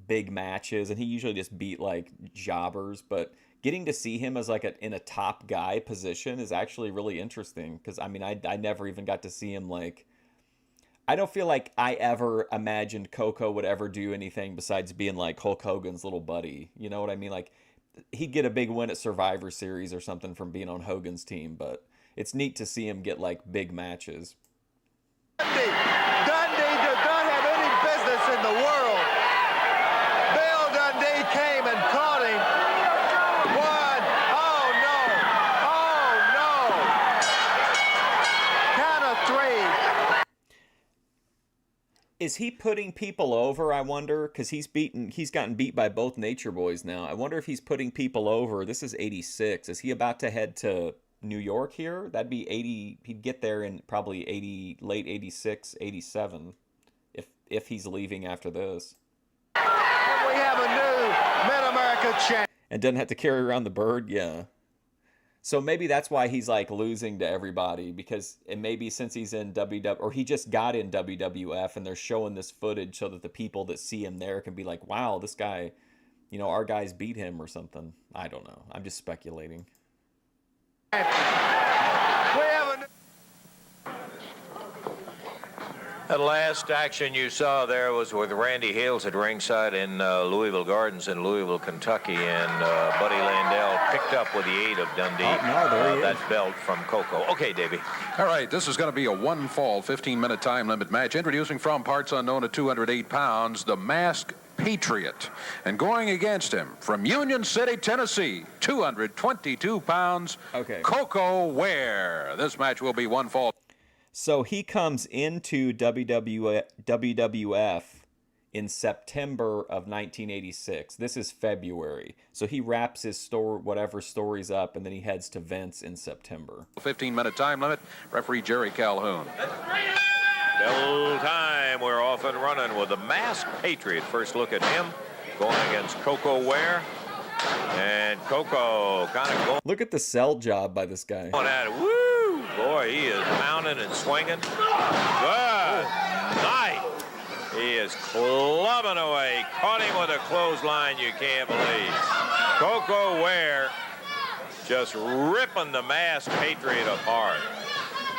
big matches and he usually just beat like jobbers, but getting to see him as like in a top guy position is actually really interesting because I mean, I never even got to see him like, I don't feel like I ever imagined Coco would ever do anything besides being like Hulk Hogan's little buddy. You know what I mean? Like he'd get a big win at Survivor Series or something from being on Hogan's team, but it's neat to see him get like big matches. Dundee does not have any business in the world. Bill Dundee came and caught him. One. Oh, no. Count of three. Is he putting people over, I wonder? Because he's gotten beat by both Nature Boys now. I wonder if he's putting people over. This is 86. Is he about to head to New York here? That'd be 80. He'd get there in probably 80, late 86, 87, if he's leaving after this. We have a new Mid-America champ. And doesn't have to carry around the bird? Yeah. So maybe that's why he's like losing to everybody, because it maybe since he's in WW, or he just got in WWF and they're showing this footage so that the people that see him there can be like, wow, this guy, you know, our guys beat him or something. I don't know. I'm just speculating. We have a new... The last action you saw there was with Randy Hales at ringside in Louisville Gardens in Louisville, Kentucky, and Buddy Landel picked up with the aid of Dundee that belt from Coco. Okay, Davey. All right, this is going to be a one-fall, 15-minute time limit match. Introducing from parts unknown at 208 pounds, the Masked Patriot. And going against him from Union City, Tennessee, 222 pounds, Coco Ware. This match will be one fall. So he comes into WWF in September of 1986. This is February. So he wraps his whatever stories up, and then he heads to Vince in September. 15-minute time limit. Referee Jerry Calhoun. Bell time. We're off and running with the Masked Patriot. First look at him going against Coco Ware. And Coco kind of going. Look at the sell job by this guy. Going at it. Woo! Boy, he is pounding and swinging. Good night. He is clubbing away. Caught him with a clothesline you can't believe. Coco Ware just ripping the masked Patriot apart.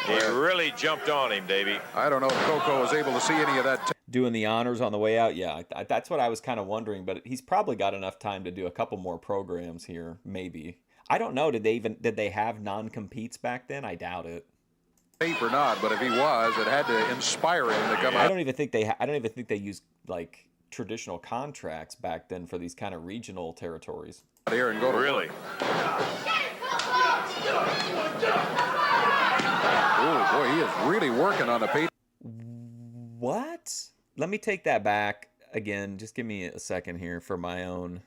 He really jumped on him, Davey. I don't know if Coco was able to see any of that. Doing the honors on the way out, yeah, that's what I was kind of wondering. But he's probably got enough time to do a couple more programs here, maybe. I don't know. Did they have non-competes back then? I doubt it. Tape or not, but if he was, it had to inspire him to come out. I don't even think they used like traditional contracts back then for these kind of regional territories. Here and go to really. Oh boy, he is really working on the Patriot. What? Let me take that back again. Just give me a second here for my own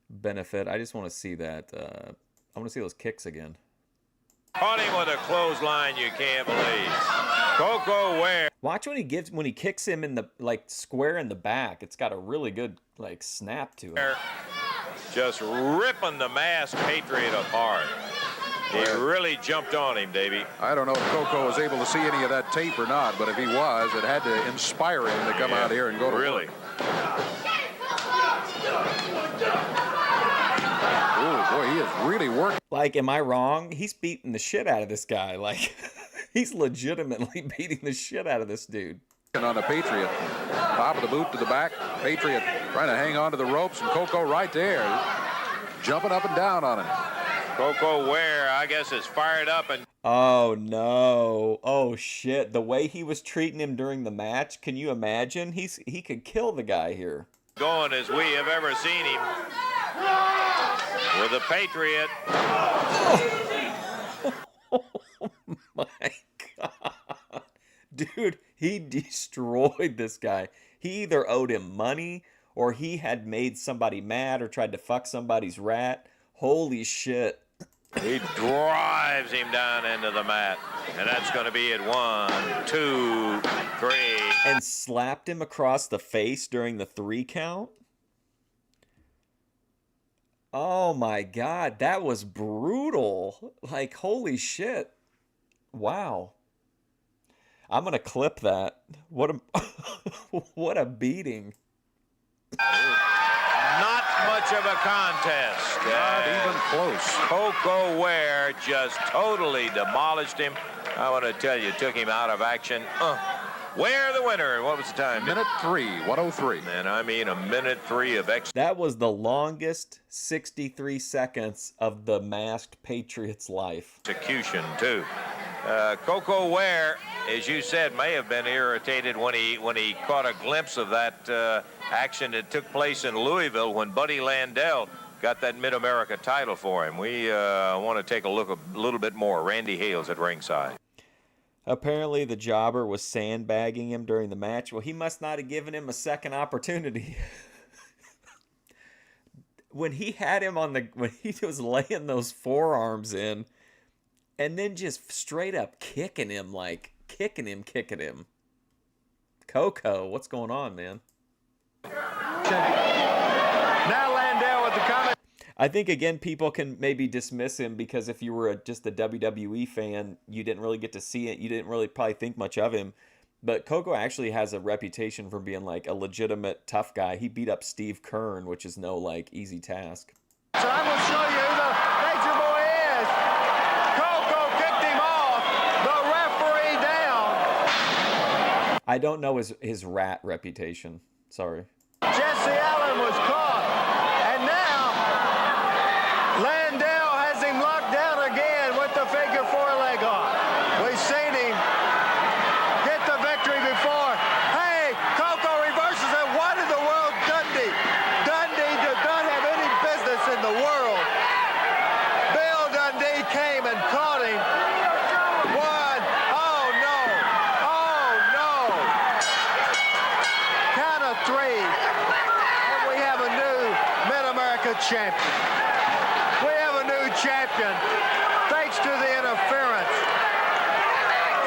benefit. I just want to see that. I want to see those kicks again. Caught him with a clothesline you can't believe. Coco Ware. Watch when he kicks him in the square in the back. It's got a really good snap to it. Just ripping the masked Patriot apart. He really jumped on him, Davey. I don't know if Coco was able to see any of that tape or not, but if he was, it had to inspire him to come out here and go to really. Work. Oh boy, he is really working. Am I wrong? He's beating the shit out of this guy. He's legitimately beating the shit out of this dude. On the Patriot, top of the boot to the back. Patriot trying to hang on to the ropes, and Coco right there, jumping up and down on him. Coco Ware, I guess, is fired up and. Oh no! Oh shit! The way he was treating him during the match, can you imagine? He could kill the guy here. Going as we have ever seen him. With the Patriot. Oh my god. Dude, he destroyed this guy. He either owed him money or he had made somebody mad or tried to fuck somebody's rat. Holy shit. He drives him down into the mat. And that's going to be it. 1, 2, 3. And slapped him across the face during the 3 count? Oh my god, that was brutal. Holy shit. Wow. I'm going to clip that. What a beating. Not much of a contest. Not even close. Coco Ware just totally demolished him. I want to tell you, took him out of action. Ware the winner. What was the time? Minute 3, 1:03. And I mean a minute 3 of extra. That was the longest 63 seconds of the masked Patriot's life. Execution, too. Coco Ware, as you said, may have been irritated when he caught a glimpse of that action that took place in Louisville when Buddy Landell got that Mid-America title for him. We want to take a look a little bit more. Randy Hales at ringside. Apparently the jobber was sandbagging him during the match. Well, he must not have given him a second opportunity. When he had him when he was laying those forearms in and then just straight up kicking him, kicking him. Coco, what's going on, man? Now Landell with the comment. I think, again, people can maybe dismiss him because if you were just a WWE fan, you didn't really get to see it. You didn't really probably think much of him. But Coco actually has a reputation for being a legitimate tough guy. He beat up Steve Kern, which is no easy task. So I'm going to show you who the Nature Boy is. Coco kicked him off. The referee down. I don't know his rat reputation. Sorry. Jesse Allen was caught. And now Landell has him locked down again with the figure 4 leg on. We've seen him get the victory before. Hey, Coco reverses it. What in the world, Dundee? Dundee did not have any business in the world. Bill Dundee came and caught him. 1. Oh, no. Oh, no. Count of 3. And we have a new Mid-America champion. We have a new champion thanks to the interference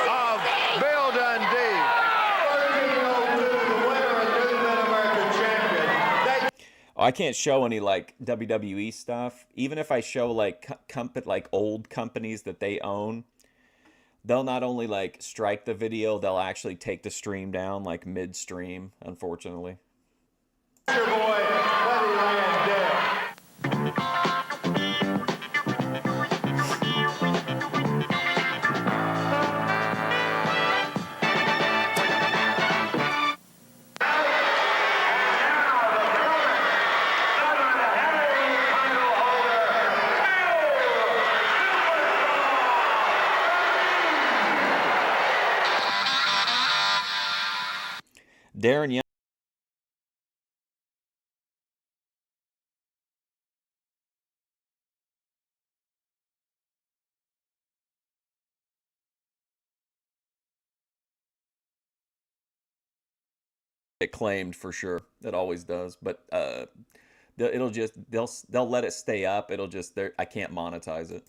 of Bill Dundee. I can't show any WWE stuff. Even if I show old companies that they own, they'll not only strike the video, they'll actually take the stream down midstream, unfortunately. Your boy, Buddy Landell. Darren Young. It claimed for sure. It always does, but it'll just they'll let it stay up. It'll just I can't monetize it.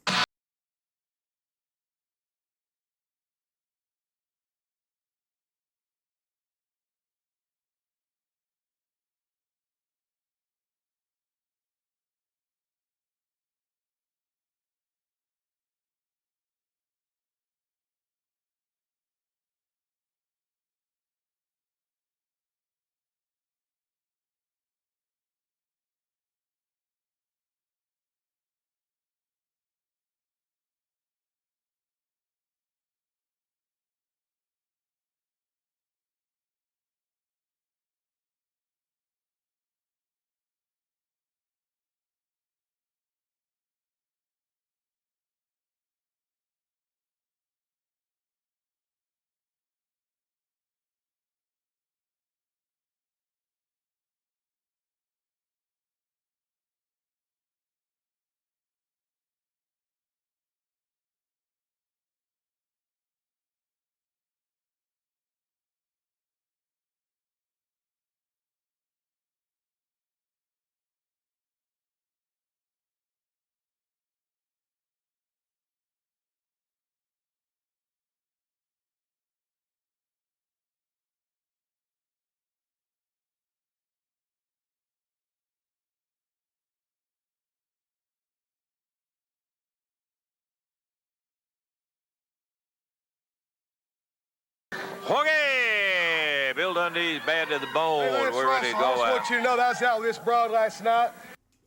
Okay, Bill Dundee's bad to the bone. We're ready to go out. I want you to know that I was out with this broad last night.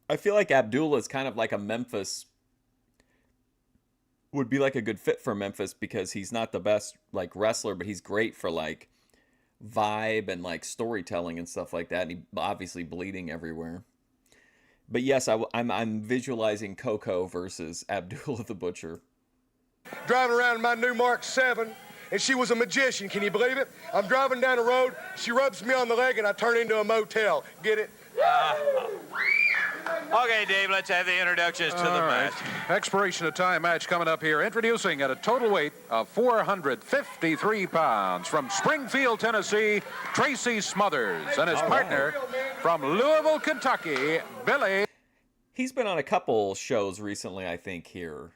I feel like Abdullah is kind of like a Memphis. Would be like a good fit for Memphis because he's not the best like wrestler, but he's great for like vibe and like storytelling and stuff like that. And he obviously bleeding everywhere. But yes, I'm visualizing Coco versus Abdullah the Butcher. Driving around in my new Mark 7, and she was a magician. Can you believe it? I'm driving down the road. She rubs me on the leg, and I turn into a motel. Get it? Okay, Dave, let's have the introductions to the match. Expiration of time match coming up here. Introducing at a total weight of 453 pounds from Springfield, Tennessee, Tracy Smothers, and his partner from Louisville, Kentucky, Billy. He's been on a couple shows recently, I think, here.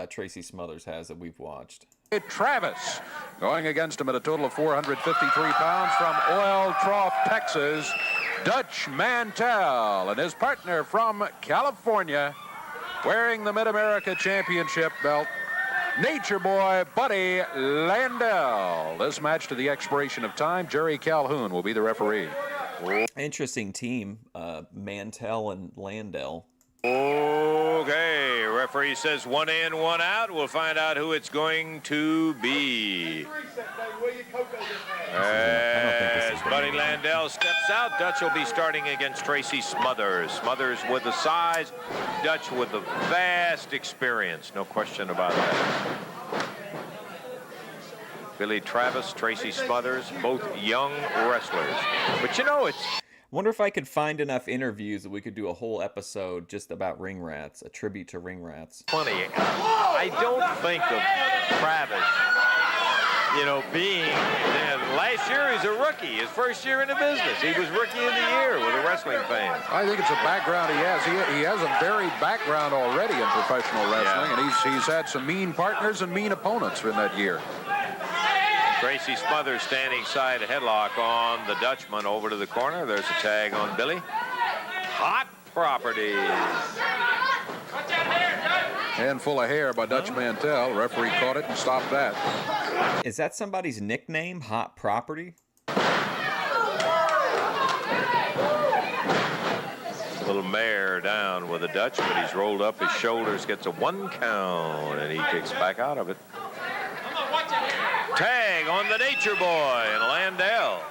Tracy Smothers has that we've watched. Travis going against him at a total of 453 pounds from Oil Trough, Texas, Dutch Mantel, and his partner from California, wearing the Mid-America Championship belt, Nature Boy Buddy Landell. This match to the expiration of time. Jerry Calhoun will be the referee. Interesting team, Mantel and Landel. Okay, referee says 1 in, 1 out. We'll find out who it's going to be. As Buddy Landell steps out, Dutch will be starting against Tracy Smothers. Smothers with the size, Dutch with the vast experience. No question about that. Billy Travis, Tracy Smothers, both young wrestlers. But you know, it's... Wonder if I could find enough interviews that we could do a whole episode just about ring rats, a tribute to ring rats. Funny. I don't think of Travis, you know, being... last year he's a rookie, his first year in the business. He was Rookie of the Year with the wrestling fans. I think it's a background he has. He has a varied background already in professional wrestling, and he's had some mean partners and mean opponents in that year. Tracy Smothers standing side headlock on the Dutchman over to the corner. There's a tag on Billy. Hot Property. Handful of hair by Dutch Mantel. Referee caught it and stopped that. Is that somebody's nickname, Hot Property? Little mare down with the Dutch, but he's rolled up his shoulders, gets a 1 count, and he kicks back out of it. Tag on the Nature Boy and Landell.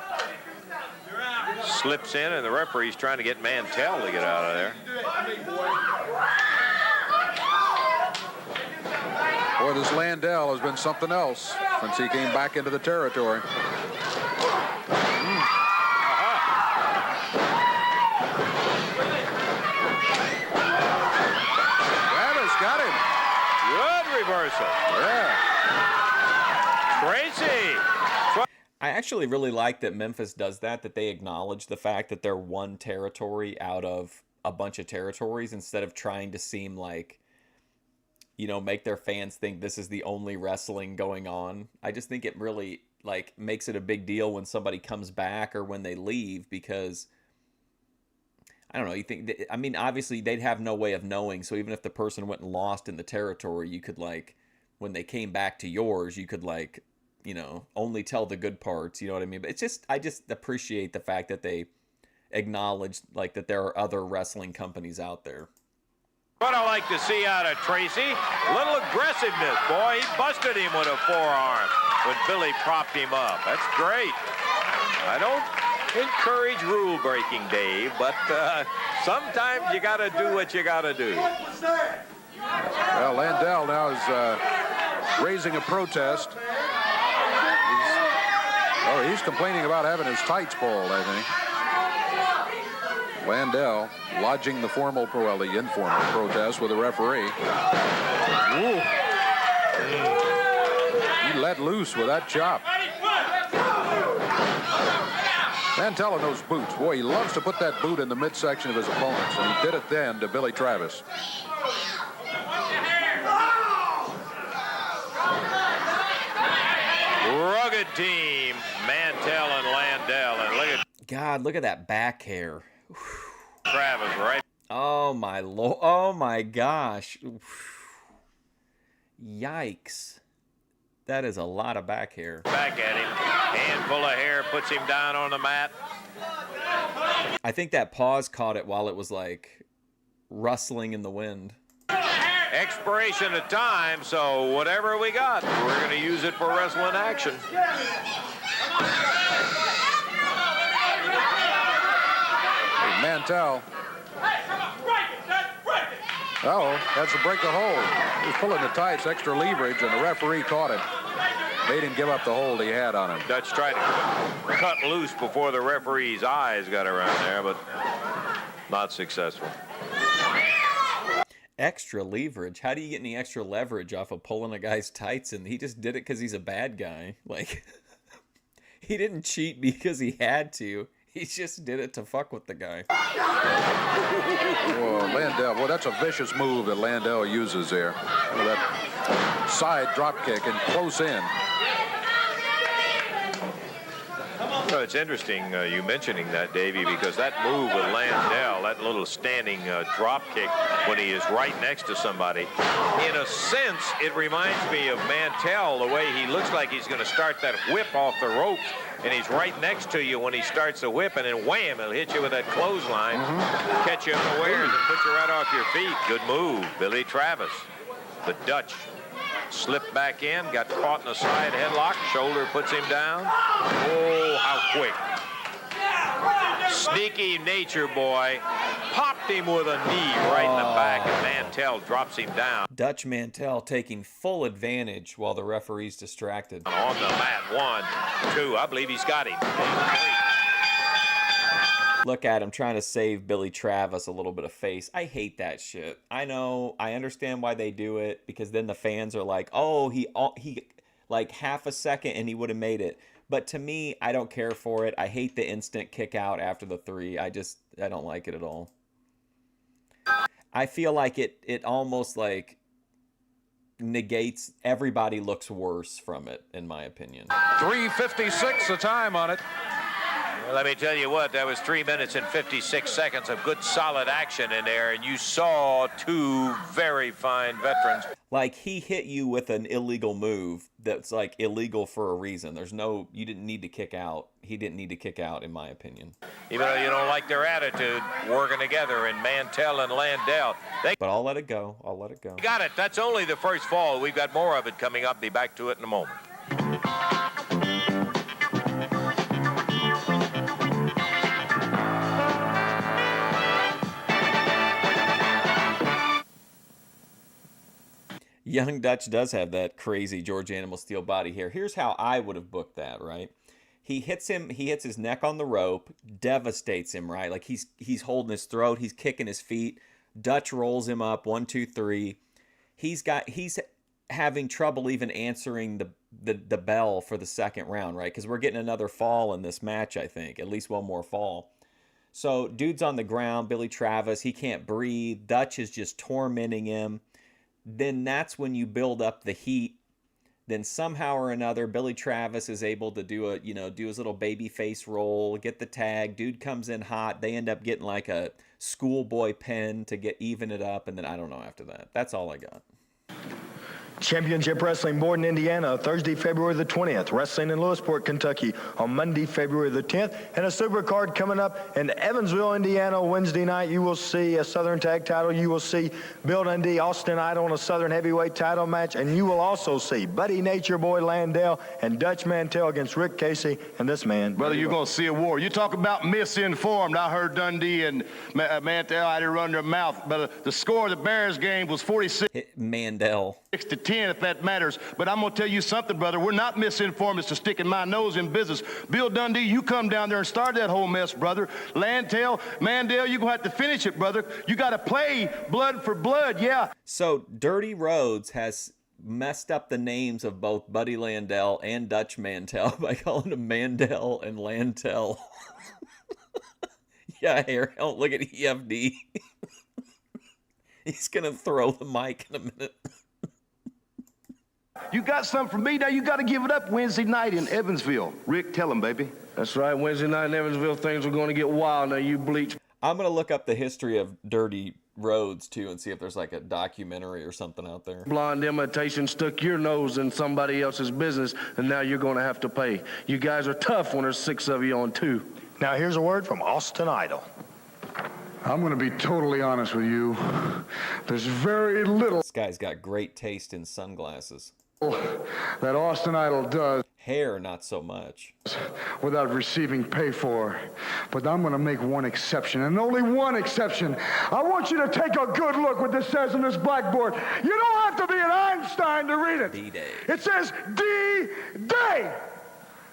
Slips in, and the referee's trying to get Mantel to get out of there. Boy, this Landell has been something else since he came back into the territory. reversal. Yeah. Tracy. I actually really like that Memphis does that they acknowledge the fact that they're one territory out of a bunch of territories instead of trying to seem like, make their fans think this is the only wrestling going on. I just think it really, makes it a big deal when somebody comes back or when they leave because, I don't know, you think, obviously they'd have no way of knowing, so even if the person went and lost in the territory, you could, when they came back to yours, you could, only tell the good parts, you know what I mean? But I just appreciate the fact that they acknowledge, that there are other wrestling companies out there. What I like to see out of Tracy, a little aggressiveness, boy. He busted him with a forearm when Billy propped him up. That's great. I don't encourage rule breaking, Dave, but sometimes you got to do what you got to do. Well, Landel now is raising a protest. He's complaining about having his tights pulled, I think. Landel lodging the the informal protest with the referee. Ooh. He let loose with that chop. Mantel in those boots. Boy, he loves to put that boot in the midsection of his opponents, and he did it then to Billy Travis. Rugged team, Mantel and Landel, and look at that back hair. Travis, right? Oh my lord! Oh my gosh! Yikes! That is a lot of back hair. Back at him, handful of hair, puts him down on the mat. I think that pause caught it while it was rustling in the wind. Expiration of time, so whatever we got, we're going to use it for wrestling action. Mantel. That's to break the hold. He was pulling the tights, extra leverage, and the referee caught him. Made him give up the hold he had on him. Dutch tried to cut loose before the referee's eyes got around there, but not successful. Extra leverage? How do you get any extra leverage off of pulling a guy's tights? And he just did it because he's a bad guy. He didn't cheat because he had to. He just did it to fuck with the guy. Oh, Landel. Well, that's a vicious move that Landel uses there. That side drop kick and close in. Well, it's interesting you mentioning that, Davey, because that move with Landel, that little standing drop kick when he is right next to somebody, in a sense, it reminds me of Mantel, the way he looks like he's going to start that whip off the ropes, and he's right next to you when he starts the whip, and then wham, he'll hit you with that clothesline, catch you unawares, and put you right off your feet. Good move, Billy Travis. The Dutch slipped back in, got caught in a side headlock, shoulder puts him down. Oh, how quick. Sneaky nature boy. Popped him with a knee right in the back, and Mantel drops him down. Dutch Mantel taking full advantage while the referee's distracted. On the mat, 1, 2, I believe he's got him. Look at him trying to save Billy Travis a little bit of face. I hate that shit. I know. I understand why they do it, because then the fans are like, oh, he like half a second and he would have made it. But to me, I don't care for it. I hate the instant kick out after the 3. I don't like it at all. I feel like it almost negates, everybody looks worse from it, in my opinion. 3:56 the time on it. Well, let me tell you what, that was 3 minutes and 56 seconds of good solid action in there, and you saw 2 very fine veterans. He hit you with an illegal move that's illegal for a reason. You didn't need to kick out. He didn't need to kick out, in my opinion. Even though you don't like their attitude, working together in Mantel and Landel. But I'll let it go. I'll let it go. You got it. That's only the first fall. We've got more of it coming up. Be back to it in a moment. Young Dutch does have that crazy George Animal Steel body hair. Here's how I would have booked that, right? He hits his neck on the rope, devastates him, right? He's holding his throat, he's kicking his feet. Dutch rolls him up, 1, 2, 3. having trouble even answering the bell for the second round, right? Because we're getting another fall in this match, I think. At least one more fall. So, dude's on the ground. Billy Travis, he can't breathe. Dutch is just tormenting him. Then that's when you build up the heat. Then somehow or another, Billy Travis is able to do his little baby face roll, get the tag. Dude comes in hot. They end up getting like a schoolboy pin to even it up. And then I don't know after that. That's all I got. Championship Wrestling Borden, Indiana, Thursday, February the 20th. Wrestling in Lewisport, Kentucky on Monday, February the 10th. And a super card coming up in Evansville, Indiana, Wednesday night. You will see a Southern Tag title. You will see Bill Dundee, Austin Idol in a Southern Heavyweight title match. And you will also see Buddy Nature Boy Landell and Dutch Mantel against Rick Casey and this man. Brother, you're going to see a war. You talk about misinformed. I heard Dundee and Mantel had to run their mouth. But the score of the Bears game was 46. Mandel. 6-10, if that matters. But I'm going to tell you something, brother. We're not misinformed as to sticking my nose in business. Bill Dundee, you come down there and start that whole mess, brother. Landell, Mandel, you're going to have to finish it, brother. You got to play blood for blood, yeah. So Dirty Rhodes has messed up the names of both Buddy Landell and Dutch Mantel by calling them Mandel and Landel. Yeah, here, look at EFD. He's going to throw the mic in a minute. You got something for me now. You got to give it up Wednesday night in Evansville. Rick, tell him, baby. That's right. Wednesday night in Evansville, things are going to get wild. Now, you bleach. I'm going to look up the history of Dirty Rhodes, too, and see if there's like a documentary or something out there. Blonde imitation stuck your nose in somebody else's business, and now you're going to have to pay. You guys are tough when there's 6 of you on 2. Now, here's a word from Austin Idol. I'm going to be totally honest with you. There's very little This guy's got great taste in sunglasses. that Austin Idol does Hair, not so much. without receiving pay for. But I'm going to make one exception, and only one exception. I want you to take a good look what this says on this blackboard. You don't have to be an Einstein to read it. D-Day. It says D-Day.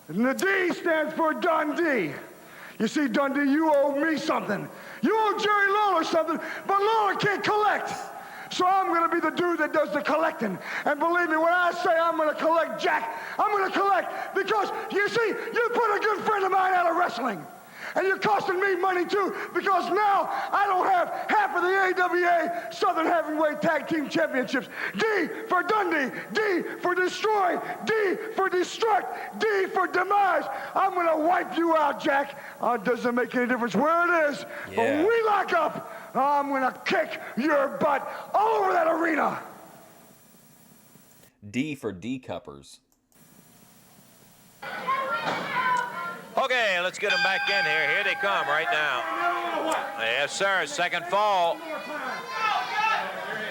And the D stands for Dundee. You see, Dundee, you owe me something. You owe Jerry Lawler something, but Lawler can't collect. So I'm going to be the dude that does the collecting. And believe me, when I say I'm going to collect, Jack, I'm going to collect because, you see, you put a good friend of mine out of wrestling. And you're costing me money, too, because now I don't have half of the AWA Southern Heavyweight Tag Team Championships. D for Dundee, D for destroy, D for destruct, D for demise. I'm going to wipe you out, Jack. Doesn't make any difference where it is. Yeah. But when we lock up, I'm going to kick your butt all over that arena. D for D-cuppers. Okay, let's get them back in here. Here they come right now. Yes, sir. Second fall.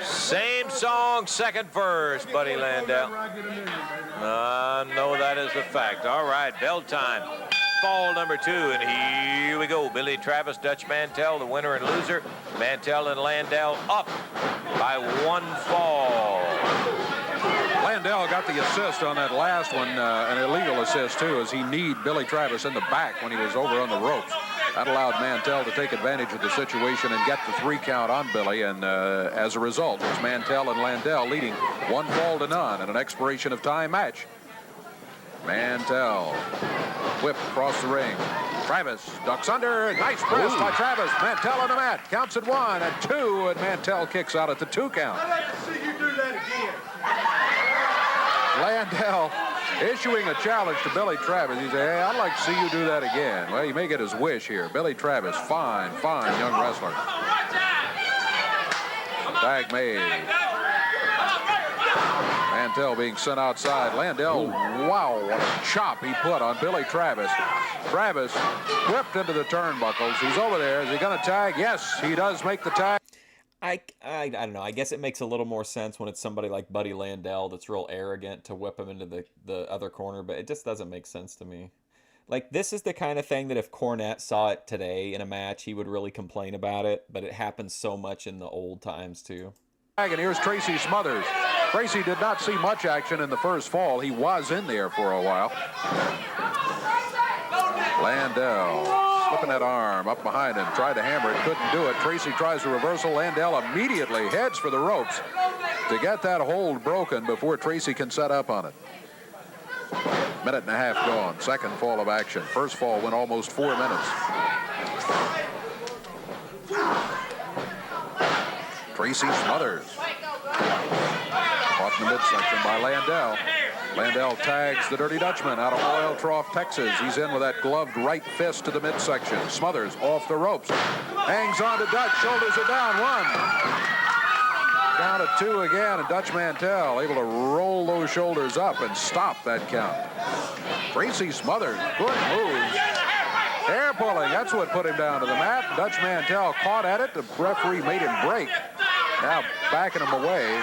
Same song, second verse, Buddy Landell. No, that is a fact. All right, bell time. Fall number 2, and here we go. Billy Travis, Dutch Mantel, the winner and loser. Mantel and Landel up by 1 fall. Landell got the assist on that last one, an illegal assist, too, as he kneed Billy Travis in the back when he was over on the ropes. That allowed Mantel to take advantage of the situation and get the 3 count on Billy, and as a result, it's Mantel and Landell leading 1 fall to none in an expiration of time match. Mantel, whip across the ring. Travis ducks under. Nice press by Travis. Mantel on the mat. Counts at 1 and 2, and Mantel kicks out at the 2 count. I'd like to see you do that again. Landell issuing a challenge to Billy Travis. He said, hey, I'd like to see you do that again. Well, you may get his wish here. Billy Travis, fine young wrestler. Tag made. Mantel being sent outside. Landell, wow, what a chop he put on Billy Travis. Travis whipped into the turnbuckles. He's over there. Is he going to tag? Yes, he does make the tag. I don't know. I guess it makes a little more sense when it's somebody like Buddy Landell that's real arrogant to whip him into the other corner, but it just doesn't make sense to me. Like, this is the kind of thing that if Cornette saw it today in a match, he would really complain about it, but it happens so much in the old times, too. And here's Tracy Smothers. Tracy did not see much action in the first fall. He was in there for a while. Landell flipping that arm up behind him. Tried to hammer it, couldn't do it. Tracy tries a reversal. Landel immediately heads for the ropes to get that hold broken before Tracy can set up on it. Minute and a half gone. Second fall of action. First fall went almost 4 minutes. Tracy Smothers. Caught in the midsection by Landel. Landel tags the Dirty Dutchman out of Oil Trough, Texas. He's in with that gloved right fist to the midsection. Smothers off the ropes. Hangs on to Dutch. Shoulders are down. 1. Down to 2 again. And Dutch Mantel able to roll those shoulders up and stop that count. Tracy Smothers. Good moves. Hair pulling. That's what put him down to the mat. Dutch Mantel caught at it. The referee made him break. Now backing him away.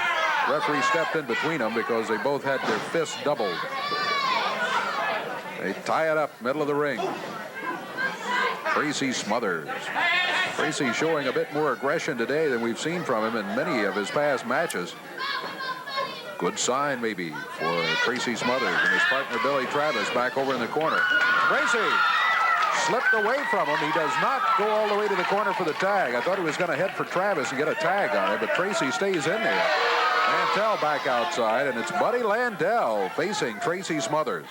Referee stepped in between them because they both had their fists doubled. They tie it up, middle of the ring. Tracy Smothers. Tracy showing a bit more aggression today than we've seen from him in many of his past matches. Good sign, maybe, for Tracy Smothers and his partner Billy Travis back over in the corner. Tracy slipped away from him. He does not go all the way to the corner for the tag. I thought he was going to head for Travis and get a tag on it, but Tracy stays in there. Mantel back outside, and it's Buddy Landel facing Tracy Smothers.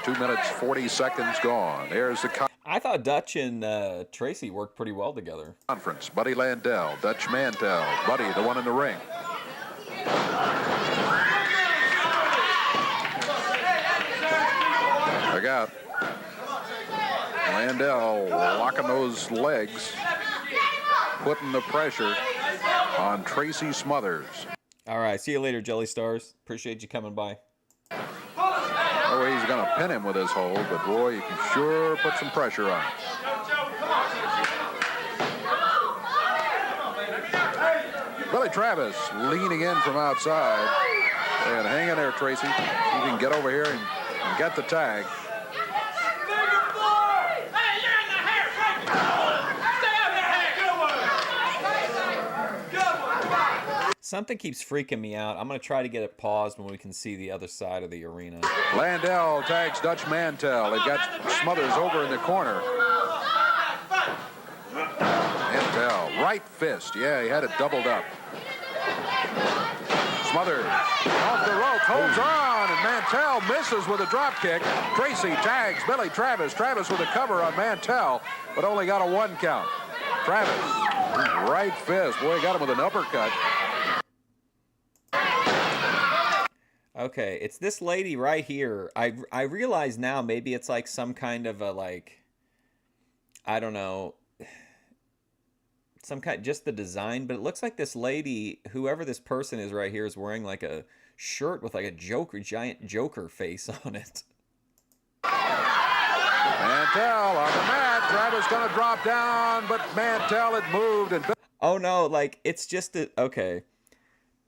2 minutes, 40 seconds gone. There's the I thought Dutch and Tracy worked pretty well together. Conference. Buddy Landel, Dutch Mantel. Buddy, the one in the ring. Look out. Landel locking those legs, putting the pressure on Tracy Smothers. All right, see you later, Jelly Stars. Appreciate you coming by. No way he's going to pin him with his hold, but boy, you can sure put some pressure on him. Billy Travis leaning in from outside. And hang in there, Tracy. You can get over here and get the tag. Something keeps freaking me out. I'm going to try to get it paused when we can see the other side of the arena. Landel tags Dutch Mantel. They've got Smothers over in the corner. Mantel, right fist. Yeah, he had it doubled up. Smothers off the ropes, holds on, and Mantel misses with a drop kick. Tracy tags Billy Travis. Travis with a cover on Mantel, but only got a 1 count. Travis, right fist. Boy, got him with an uppercut. Okay, it's this lady right here. I realize now maybe it's like some kind of a, like, I don't know, some kind, just the design, but it looks like this lady, whoever this person is right here, is wearing like a shirt with like a Joker, giant Joker face on it. Mantel on the mat. Travis gonna drop down, but Mantel had moved and. Oh no, like it's just a, okay.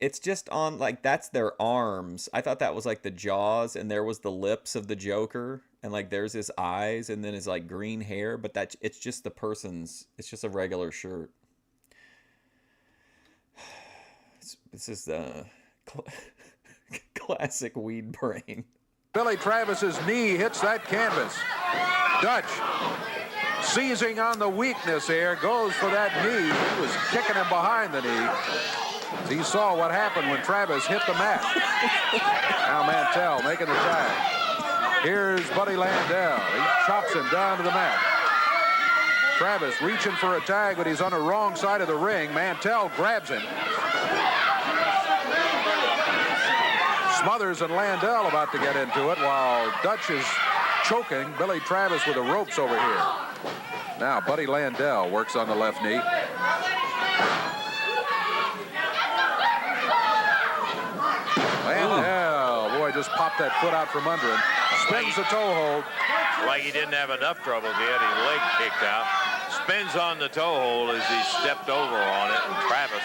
It's just on, like, that's their arms. I thought that was, like, the jaws, and there was the lips of the Joker, and, like, there's his eyes, and then his, like, green hair, but that it's just the person's, it's just a regular shirt. This is the classic weed brain. Billy Travis's knee hits that canvas. Dutch seizing on the weakness here, goes for that knee. He was kicking him behind the knee. He saw what happened when Travis hit the mat. Now Mantel making the tag. Here's Buddy Landel. He chops him down to the mat. Travis reaching for a tag, but he's on the wrong side of the ring. Mantel grabs him. Smothers and Landel about to get into it while Dutch is choking Billy Travis with the ropes over here. Now Buddy Landel works on the left knee. Landel, boy, just popped that foot out from under him. Spins the toe hold. Like he didn't have enough trouble. He had his leg kicked out. Spins on the toe hold as he stepped over on it. And Travis,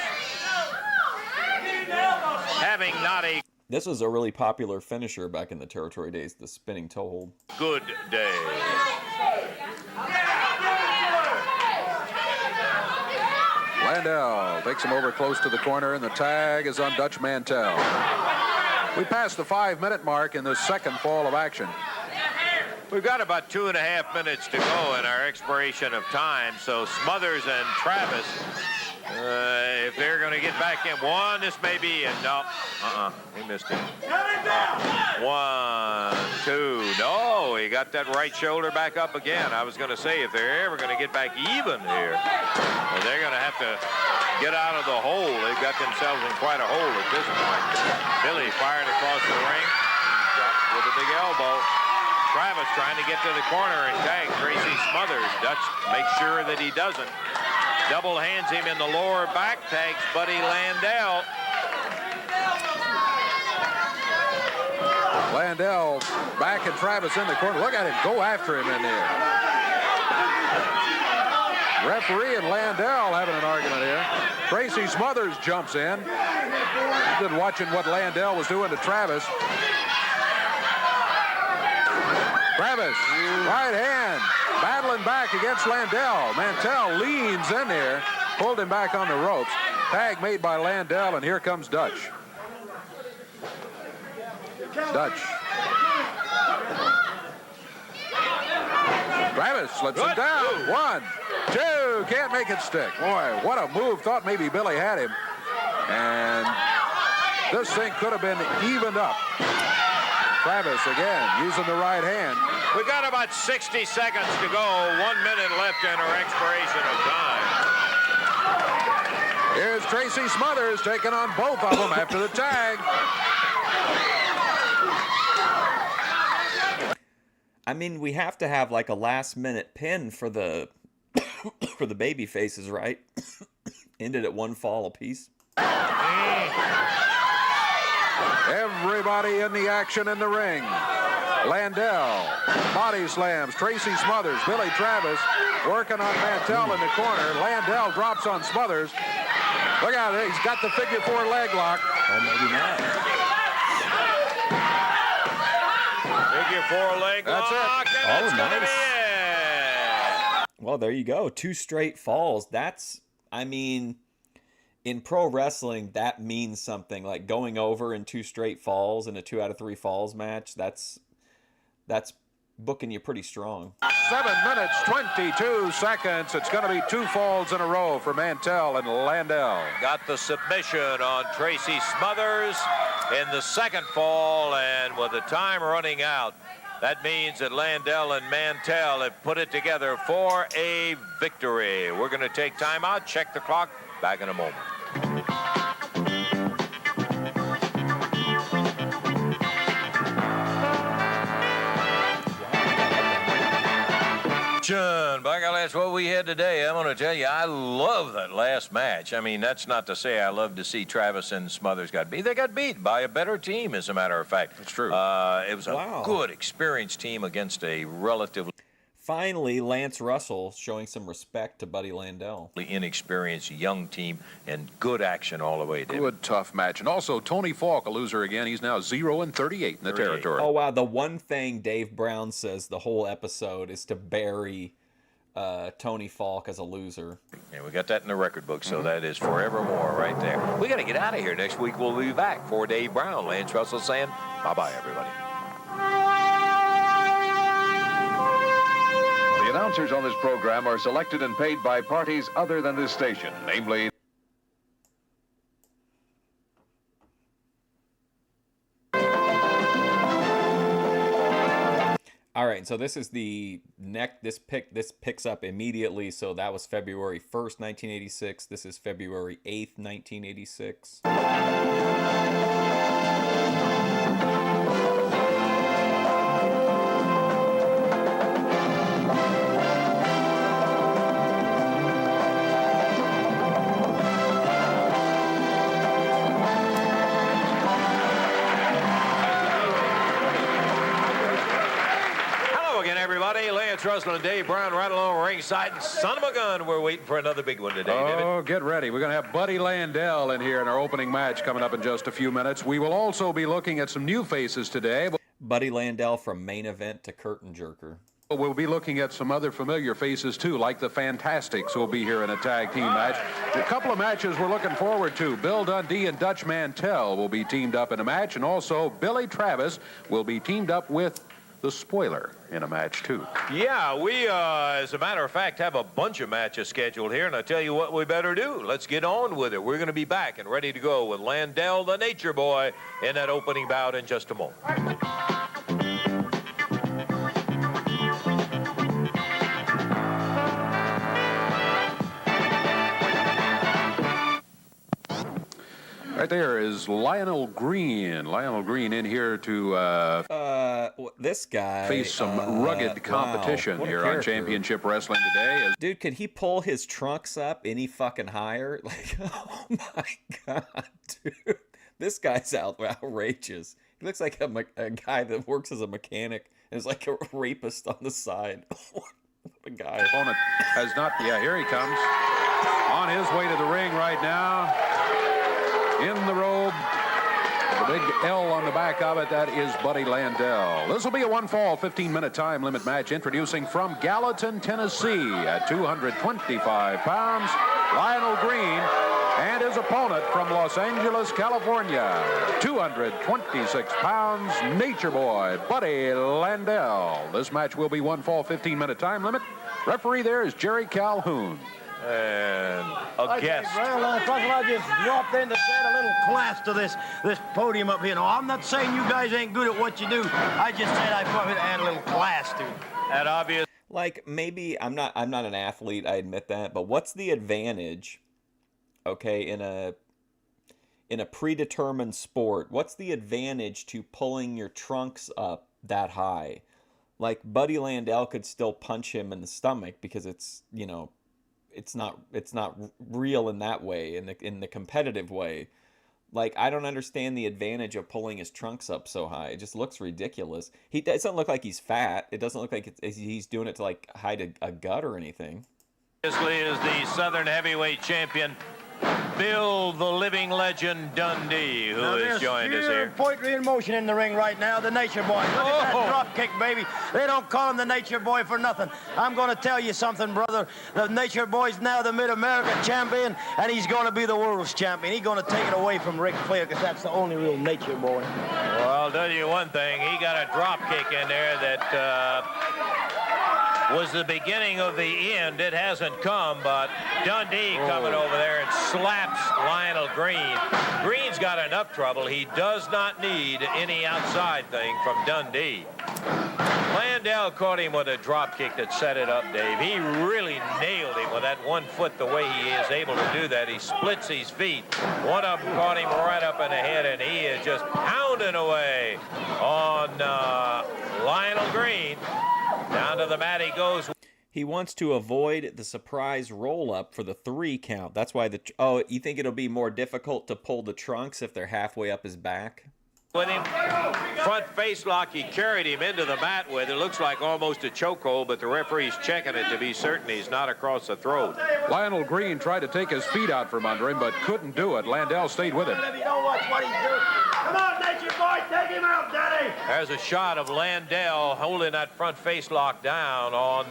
having not a This was a really popular finisher back in the territory days, the spinning toe hold. good day. Landel takes him over close to the corner, and the tag is on Dutch Mantel. We passed the 5-minute mark in the second fall of action. We've got about 2.5 minutes to go in our expiration of time, so Smothers and Travis, if they're going to get back in one, this may be it. No, he missed it. 1, 2, no, he got that right shoulder back up again. I was going to say, if they're ever going to get back even here, well, they're going to have to get out of the hole. They've got themselves in quite a hole at this point. Billy fired across the ring. He dropped with a big elbow. Travis trying to get to the corner and tag Tracy Smothers. Dutch makes sure that he doesn't. Double hands him in the lower back, tags Buddy Landel. Landel back and Travis in the corner. Look at him go after him in there. Referee and Landel having an argument here. Tracy Smothers jumps in. He's been watching what Landel was doing to Travis. Travis, right hand, battling back against Landel. Mantel leans in there, pulled him back on the ropes. Tag made by Landel, and here comes Dutch. Dutch. Travis slips him down. 1, 2, can't make it stick. Boy, what a move. Thought maybe Billy had him. And this thing could have been evened up. Travis again using the right hand. We've got about 60 seconds to go. 1 minute left in our expiration of time. Here's Tracy Smothers taking on both of them after the tag. I mean, we have to have like a last-minute pin for the for the baby faces, right? Ended at 1 fall apiece. Everybody in the action in the ring. Landel, body slams, Tracy Smothers, Billy Travis working on Mantel in the corner. Landel drops on Smothers. Look out, he's got the figure 4 leg lock. Oh, maybe not. Figure 4 leg That's lock. it. And Oh, it's gonna nice. be it. Well, there you go. 2 straight falls. That's, I mean, in pro wrestling, that means something. Like going over in 2 straight falls in a 2 out of 3 falls match, that's booking you pretty strong. 7 minutes, 22 seconds. It's going to be 2 falls in a row for Mantel and Landel. Got the submission on Tracy Smothers in the second fall, and with the time running out, that means that Landel and Mantel have put it together for a victory. We're going to take time out, check the clock, back in a moment. By God, that's what we had today. I'm going to tell you, I love that last match. I mean, that's not to say I love to see Travis and Smothers got beat. They got beat by a better team, as a matter of fact. That's true. It was a good, experienced team against a relatively Finally, Lance Russell showing some respect to Buddy Landel. inexperienced young team, and good action all the way, David. Good, tough match. And also, Tony Faulk, a loser again. He's now 0-38 in the territory. Oh, wow. The one thing Dave Brown says the whole episode is to bury Tony Faulk as a loser. Yeah, we got that in the record book, so that is forevermore right there. We got to get out of here. Next week we'll be back. For Dave Brown, Lance Russell saying bye-bye, everybody. The announcers on this program are selected and paid by parties other than this station, namely... All right, so this is the this picks up immediately. So that was February 1st, 1986. This is February 8th, 1986. Everybody, Lance Russell and Dave Brown right along ringside. And son of a gun, we're waiting for another big one today, David. Oh, get ready. We're going to have Buddy Landel in here in our opening match coming up in just a few minutes. We will also be looking at some new faces today. Buddy Landel from main event to curtain jerker. We'll be looking at some other familiar faces, too, like the Fantastics who will be here in a tag team match. A couple of matches we're looking forward to. Bill Dundee and Dutch Mantel will be teamed up in a match, and also Billy Travis will be teamed up with the spoiler in a match, too. Yeah, we, as a matter of fact, have a bunch of matches scheduled here, and I tell you what we better do. Let's get on with it. We're going to be back and ready to go with Landell, the Nature Boy, in that opening bout in just a moment. Right there is Lionel Green. Lionel Green in here to this guy face some rugged competition wow. here on Championship Wrestling today. Dude, could he pull his trunks up any fucking higher? Like, oh my god, dude. This guy's outrageous. He looks like a guy that works as a mechanic and is like a rapist on the side. What a guy. Opponent has not, yeah, here he comes. On his way to the ring right now. In the robe, the big L on the back of it, that is Buddy Landel. This will be a one-fall, 15-minute time limit match. Introducing from Gallatin, Tennessee, at 225 pounds, Lionel Green, and his opponent from Los Angeles, California, 226 pounds, Nature Boy, Buddy Landel. This match will be one-fall, 15-minute time limit. Referee there is Jerry Calhoun. And a guest. Well, I just dropped in to add a little class to this podium up here. No, I'm not saying you guys ain't good at what you do. I just said I thought I'd add a little class to it. That obvious. Like, maybe I'm not an athlete, I admit that, but what's the advantage, okay, in a predetermined sport? What's the advantage to pulling your trunks up that high? Like, Buddy Landel could still punch him in the stomach because it's, you know, it's not real in that way, in the competitive way. Like, I don't understand the advantage of pulling his trunks up so high. It just looks ridiculous. It doesn't look like he's fat. It doesn't look like he's doing it to like hide a gut or anything. Obviously is the Southern Heavyweight Champion, Bill the Living Legend Dundee, who has joined us here. Poetry in motion in the ring right now, the Nature Boy. Look at that drop kick, baby. They don't call him the Nature Boy for nothing. I'm going to tell you something, brother. The Nature Boy's now the Mid-America champion, and he's going to be the world's champion. He's going to take it away from Ric Flair, because that's the only real Nature Boy. Well, I'll tell you one thing. He got a drop kick in there that was the beginning of the end. It hasn't come, but Dundee coming over there and slaps Lionel Green. Green's got enough trouble. He does not need any outside thing from Dundee. Landel caught him with a drop kick that set it up, Dave. He really nailed him with that 1 foot, the way he is able to do that. He splits his feet. One of them caught him right up in the head, and he is just pounding away on Lionel Green. Down to the mat he goes. He wants to avoid the surprise roll-up for the 3 count. That's why you think it'll be more difficult to pull the trunks if they're halfway up his back? With him, front face lock, he carried him into the mat with it. Looks like almost a chokehold, but the referee's checking it to be certain he's not across the throat. Lionel Green tried to take his feet out from under him, but couldn't do it. Landel stayed with him. If you don't watch what he's doing, come on, Nature Boy, take him out, Daddy. There's a shot of Landel holding that front face lock down on,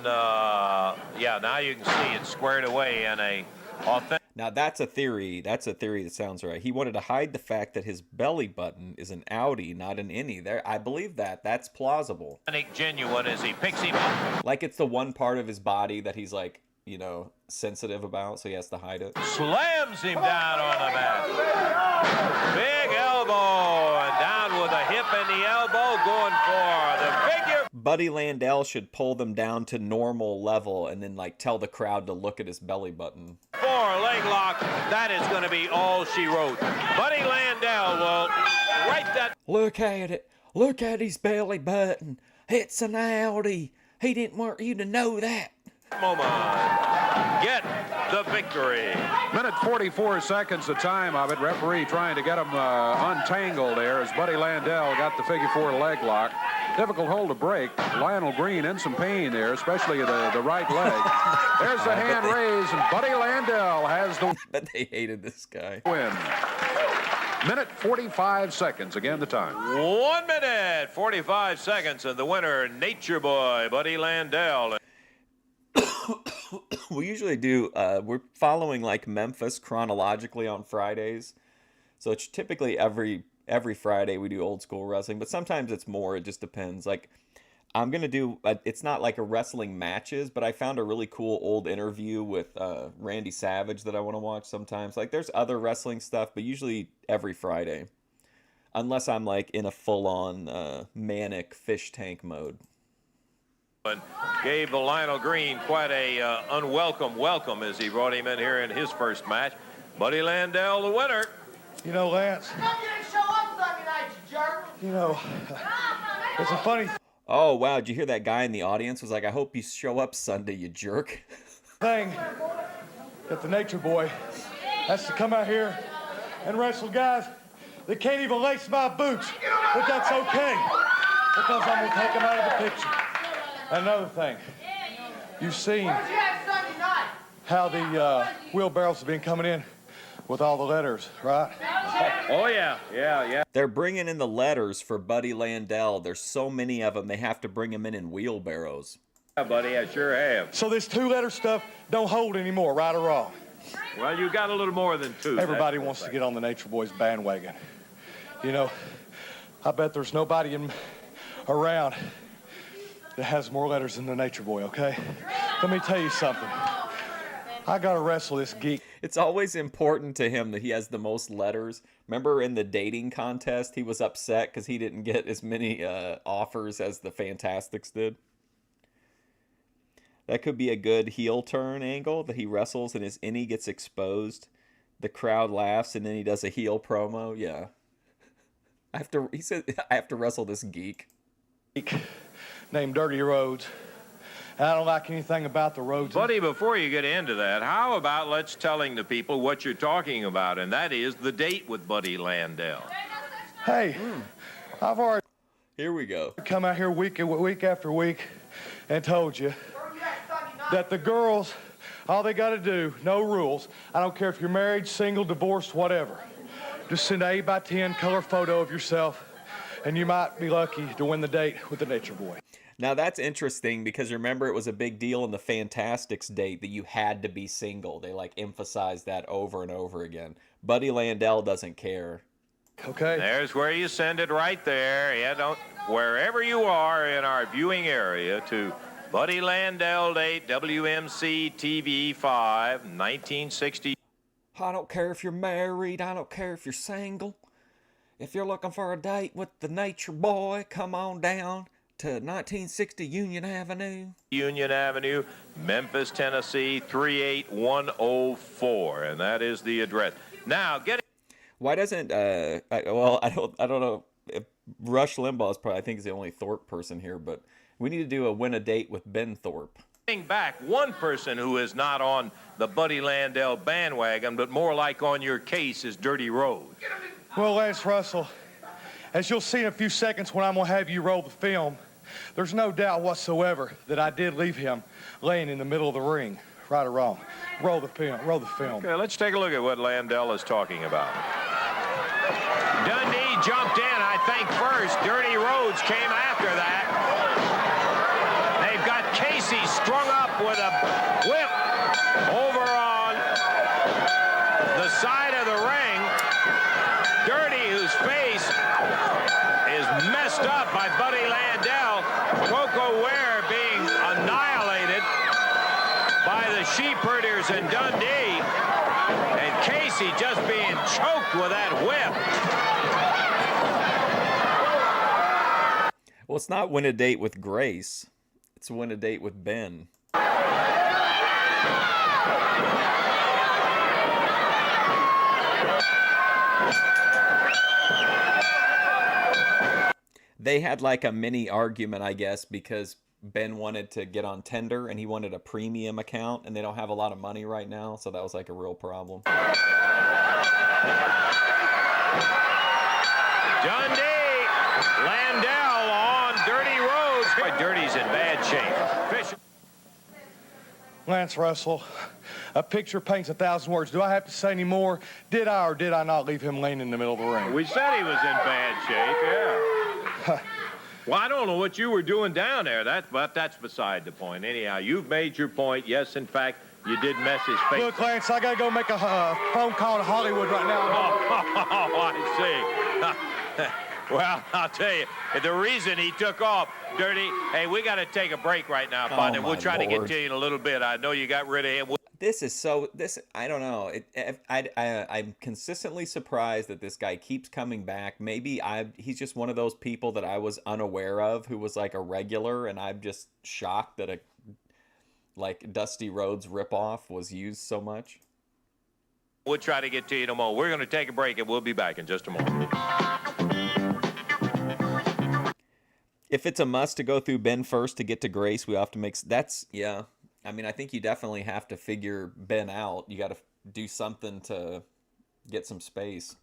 yeah, now you can see it squared away in a authentic. Now, that's a theory. That's a theory that sounds right. He wanted to hide the fact that his belly button is an outie, not an innie. There, I believe that. That's plausible. Genuine as he picks him up. Like it's the one part of his body that he's like, you know, sensitive about, so he has to hide it. Slams him down on the mat. Big elbow, and down with a hip and the elbow, going for the figure. Buddy Landel should pull them down to normal level and then like tell the crowd to look at his belly button. 4 leg lock. That is going to be all she wrote. Buddy Landel will write that. Look at it. Look at his belly button. It's an outie. He didn't want you to know that. Moment. Get the victory. Minute 44 seconds the time of it. Referee trying to get him untangled there as Buddy Landel got the figure 4 leg lock. Difficult hold to break. Lionel Green in some pain there, especially the right leg. There's the hand raised, and Buddy Landel has the But they hated this guy. win. Minute 45 seconds, again the time. 1 minute, 45 seconds, and the winner, Nature Boy, Buddy Landel. We usually do, we're following like Memphis chronologically on Fridays. So it's typically every Friday we do old school wrestling, but sometimes it's more, it just depends. Like, I'm gonna do. It's not like a wrestling matches, but I found a really cool old interview with Randy Savage that I want to watch sometimes. Like, there's other wrestling stuff, but usually every Friday, unless I'm like in a full-on manic fish tank mode. And gave the Lionel Green quite a unwelcome welcome as he brought him in here in his first match. Buddy Landel, the winner. You know, Lance. You know, it's a funny Oh, wow. Did you hear that guy in the audience was like, I hope you show up Sunday, you jerk. thing that the Nature Boy has to come out here and wrestle guys that can't even lace my boots. But that's okay, because I'm going to take them out of the picture. Another thing, you've seen how the wheelbarrows have been coming in with all the letters, right? Oh, yeah. They're bringing in the letters for Buddy Landel. There's so many of them, they have to bring them in wheelbarrows. Yeah, buddy, I sure have. So this two-letter stuff don't hold anymore, right or wrong? Well, you got a little more than two. Everybody wants to get on the Nature Boys bandwagon. You know, I bet there's nobody around that has more letters than the Nature Boy, okay? Let me tell you something. I gotta wrestle this geek. It's always important to him that he has the most letters. Remember in the dating contest, he was upset because he didn't get as many offers as the Fantastics did. That could be a good heel turn angle, that he wrestles and his innie gets exposed. The crowd laughs and then he does a heel promo. Yeah. He said, I have to wrestle this geek. Named Dirty Rhodes. And I don't like anything about the Rhodes. Buddy, before you get into that, how about let's telling the people what you're talking about, and that is the date with Buddy Landel. Hey, I've already Here we go. come out here week after week and told you that the girls, all they got to do, no rules. I don't care if you're married, single, divorced, whatever. Just send an 8x10 color photo of yourself, and you might be lucky to win the date with the Nature Boy. Now that's interesting because remember it was a big deal in the Fantastics date that you had to be single. They like emphasized that over and over again. Buddy Landel doesn't care. Okay. There's where you send it right there. Yeah, don't wherever you are in our viewing area to Buddy Landel date, WMC TV 5, 1960. I don't care if you're married. I don't care if you're single. If you're looking for a date with the Nature Boy, come on down to 1960 Union Avenue. Union Avenue, Memphis, Tennessee, 38104, and that is the address. Now, Why doesn't I don't know if Rush Limbaugh is probably, I think, is the only Thorp person here, but we need to do a win a date with Ben Thorp. getting back one person who is not on the Buddy Landel bandwagon, but more like on your case is Dirty Rhodes. Well, Lance Russell, as you'll see in a few seconds when I'm going to have you roll the film, there's no doubt whatsoever that I did leave him laying in the middle of the ring, right or wrong. Roll the film, roll the film. Okay, let's take a look at what Landel is talking about. Dundee jumped in, I think, first. Dirty Rhodes came after that. They've got Casey strung up with a whip over on the side of the ring. Dirty, whose face is messed up by Buddy Landel. Coco Ware being annihilated by the sheep herders in Dundee. And Casey just being choked with that whip. Well, it's not win a date with Grace. It's win a date with Ben. They had like a mini argument, I guess, because Ben wanted to get on Tinder and he wanted a premium account, and they don't have a lot of money right now, so that was like a real problem. Dundee, Landel on Dirty Rhodes. Dirty's in bad shape. Lance Russell, a picture paints 1,000 words. Do I have to say any more? Did I or did I not leave him laying in the middle of the ring? We said he was in bad shape, yeah. Well, I don't know what you were doing down there, but that's beside the point. Anyhow, you've made your point. Yes, in fact, you did mess his face. Look, Lance, I got to go make a phone call to Hollywood right now. Oh, I see. Well, I'll tell you, the reason he took off, Dirty, hey, we got to take a break right now, partner. We'll try to get to you in a little bit. I know you got rid of him. I don't know. I'm consistently surprised that this guy keeps coming back. Maybe he's just one of those people that I was unaware of who was like a regular, and I'm just shocked that like Dusty Rhodes ripoff was used so much. We'll try to get to you in a moment. We're going to take a break, and we'll be back in just a moment. If it's a must to go through Ben first to get to Grace, we have to make... Yeah. I mean, I think you definitely have to figure Ben out. You got to do something to get some space.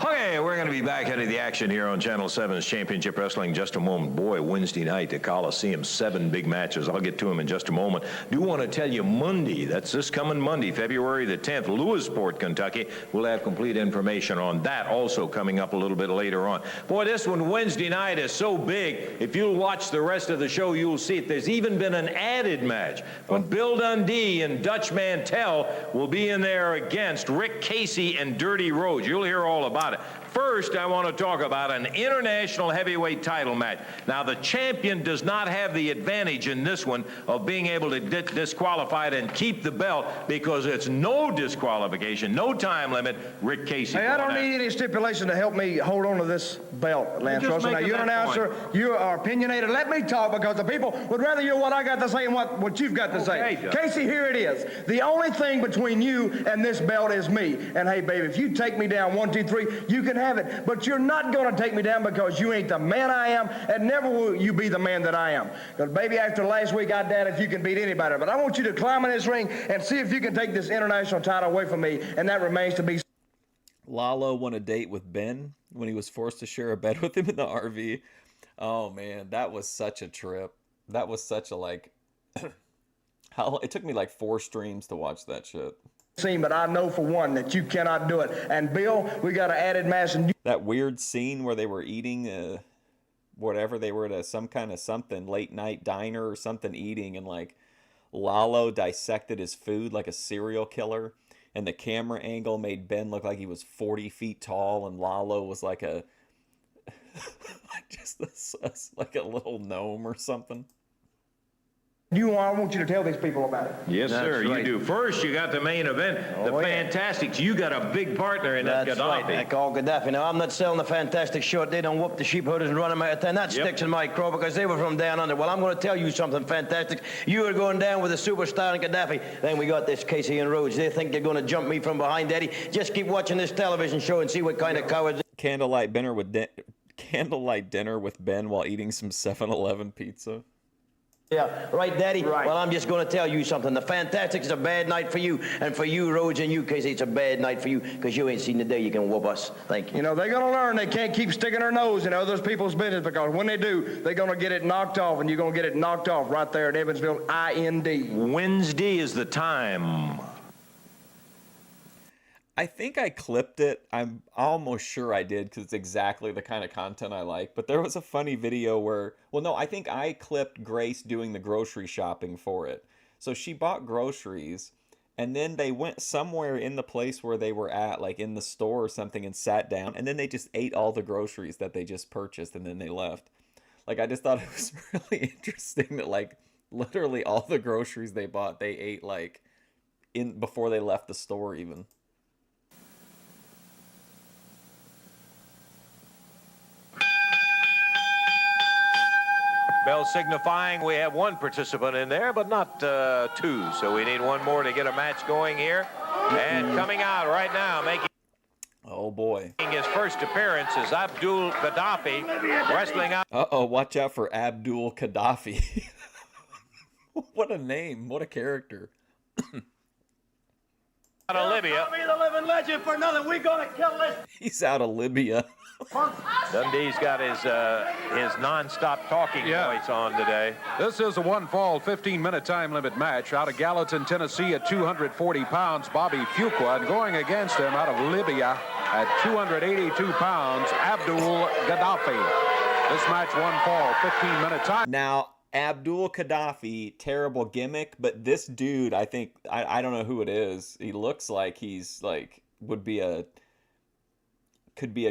Okay, we're going to be back into the action here on Channel 7's Championship Wrestling in just a moment. Boy, Wednesday night, the Coliseum, 7 big matches. I'll get to them in just a moment. Do want to tell you Monday, that's this coming Monday, February the 10th, Lewisport, Kentucky. We'll have complete information on that also coming up a little bit later on. Boy, this one Wednesday night is so big. If you'll watch the rest of the show, you'll see it. There's even been an added match when Bill Dundee and Dutch Mantel will be in there against Rick Casey and Dirty Rhodes. You'll hear all about it. First, I want to talk about an international heavyweight title match. Now, the champion does not have the advantage in this one of being able to get disqualified and keep the belt because it's no disqualification, no time limit. Rick Casey. Hey, I don't need any stipulation to help me hold on to this belt, Lance Russell. Now, you're an announcer. You are opinionated. Let me talk because the people would rather hear what I got to say and what you've got to say. Casey, here it is. The only thing between you and this belt is me. And, hey, baby, if you take me down 1, 2, 3, you can have it, but you're not going to take me down because you ain't the man I am, and never will you be the man that I am. Because, baby, after last week, I doubt if you can beat anybody. But I want you to climb in this ring and see if you can take this international title away from me, and that remains to be. Lalo won a date with Ben when he was forced to share a bed with him in the RV. Oh, man, that was such a trip. That was such a, like... it took me, like, 4 streams to watch that shit. But I know for one that you cannot do it. And Bill, we got an added mass. And that weird scene where they were eating whatever, they were at some kind of something late night diner or something eating, and like Lalo dissected his food like a serial killer, and the camera angle made Ben look like he was 40 feet tall, and Lalo was like a like a little gnome or something. I want you to tell these people about it. Yes, sir, you do. First, you got the main event, the Fantastics. You got a big partner in that Gaddafi. Right. They call Gaddafi. Now, I'm not selling the Fantastic short. They don't whoop the sheep herders and run them out of town. That sticks in my craw because they were from down under. Well, I'm going to tell you something, Fantastic. You are going down with a superstar in Gaddafi. Then we got this Casey and Rhodes. They think they're going to jump me from behind, Daddy. Just keep watching this television show and see what kind of cowards. Candlelight dinner with Ben while eating some 7-Eleven pizza. Yeah, right, Daddy? Right. Well, I'm just going to tell you something. The Fantastics is a bad night for you. And for you, Rhodes, and you, Casey, it's a bad night for you because you ain't seen the day you can whoop us. Thank you. You know, they're going to learn they can't keep sticking their nose in other people's business because when they do, they're going to get it knocked off, and you're going to get it knocked off right there at Evansville, IND. Wednesday is the time. I think I clipped it. I'm almost sure I did because it's exactly the kind of content I like. But there was a funny video where, well, no, I think I clipped Grace doing the grocery shopping for it. So she bought groceries, and then they went somewhere in the place where they were at, like in the store or something, and sat down. And then they just ate all the groceries that they just purchased, and then they left. Like, I just thought it was really interesting that, like, literally all the groceries they bought, they ate, like, before they left the store even. Bell signifying we have 1 participant in there, but not 2. So we need 1 more to get a match going here. And coming out right now, making his first appearance is Abdul Gaddafi, wrestling out. Uh-oh, watch out for Abdul Gaddafi. What a name. What a character. Out of Libya. Be the living legend for nothing. We're going to kill this. He's out of Libya. Dundee's got his non-stop talking points on today. This is a 1-fall, 15-minute time limit match out of Gallatin, Tennessee at 240 pounds, Bobby Fuqua, and going against him out of Libya at 282 pounds, Abdul Gaddafi. This match 1-fall, 15-minute time. Now, Abdul Gaddafi, terrible gimmick, but this dude, I think, I don't know who it is. He looks like he's like could be a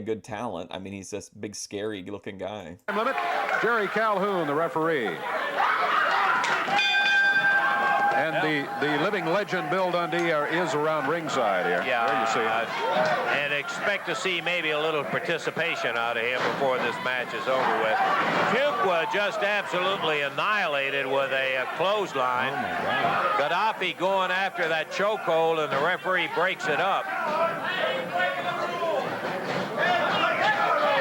good talent. I mean, he's this big, scary looking guy. Limit. Jerry Calhoun, the referee. And the living legend Bill Dundee is around ringside here. Yeah, there you see it. and expect to see maybe a little participation out of him before this match is over with. Fuqua just absolutely annihilated with a clothesline. Oh my God. Gaddafi going after that chokehold, and the referee breaks it up.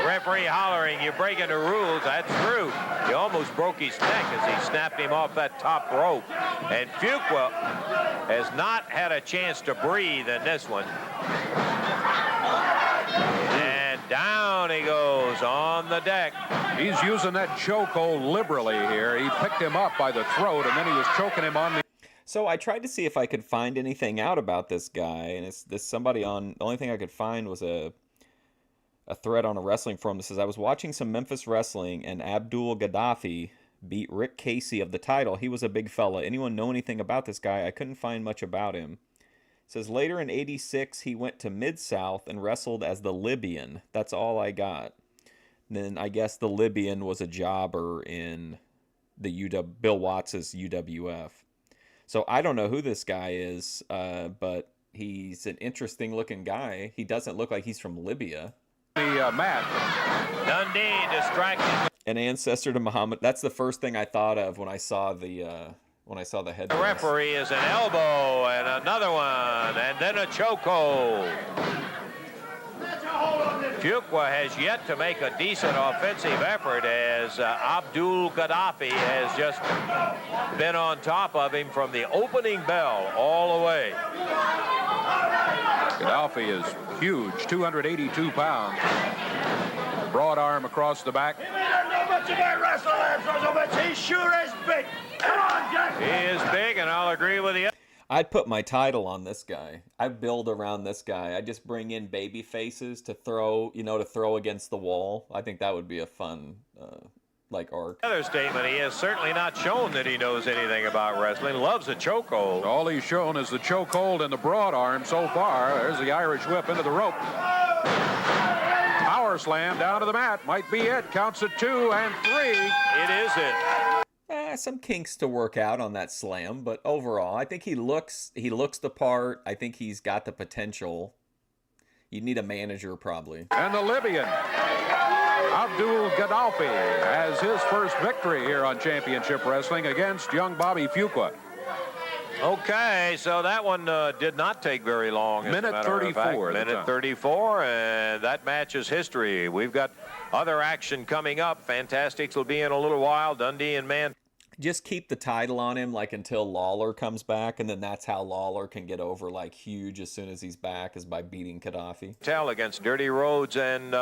Referee hollering, "You're breaking the rules." That's true. He almost broke his neck as he snapped him off that top rope. And Fuqua has not had a chance to breathe in this one. And down he goes on the deck. He's using that chokehold liberally here. He picked him up by the throat, and then he was choking him on the... So I tried to see if I could find anything out about this guy, and it's this somebody on... The only thing I could find was a thread on a wrestling forum that says, "I was watching some Memphis wrestling, and Abdul Gaddafi beat Rick Casey of the title. He was a big fella. Anyone know anything about this guy? I couldn't find much about him." It says later in '86 he went to Mid-South and wrestled as the Libyan. That's all I got. And then I guess the Libyan was a jobber in the Bill Watts' UWF. So I don't know who this guy is, but he's an interesting looking guy. He doesn't look like he's from Libya. The mat. Dundee distracted. An ancestor to Muhammad. That's the first thing I thought of when I saw the head. The referee is an elbow and another one, and then a chokehold. Fuqua has yet to make a decent offensive effort as Abdul Gaddafi has just been on top of him from the opening bell all the way. Gaddafi is huge, 282 pounds. Broad arm across the back. He sure is big. Come on, Jack. He is big, and I'll agree with you. I'd put my title on this guy. I build around this guy. I just bring in baby faces to throw against the wall. I think that would be a fun arc. Another statement, he has certainly not shown that he knows anything about wrestling. Loves a chokehold. All he's shown is the chokehold and the broad arm so far. There's the Irish whip into the rope. Power slam down to the mat. Might be it. Counts at 2 and 3. It is it. Some kinks to work out on that slam, but overall, I think he looks the part. I think he's got the potential. You need a manager probably. And the Libyan, Abdul Gaddafi, has his first victory here on Championship Wrestling against young Bobby Fuqua. Okay, so that one did not take very long. Minute 34. Minute 34, and that match is history. We've got other action coming up. Fantastics will be in a little while. Dundee and Mantel. Just keep the title on him until Lawler comes back, and then that's how Lawler can get over huge as soon as he's back, is by beating Gaddafi. Tell against Dirty Rhodes, and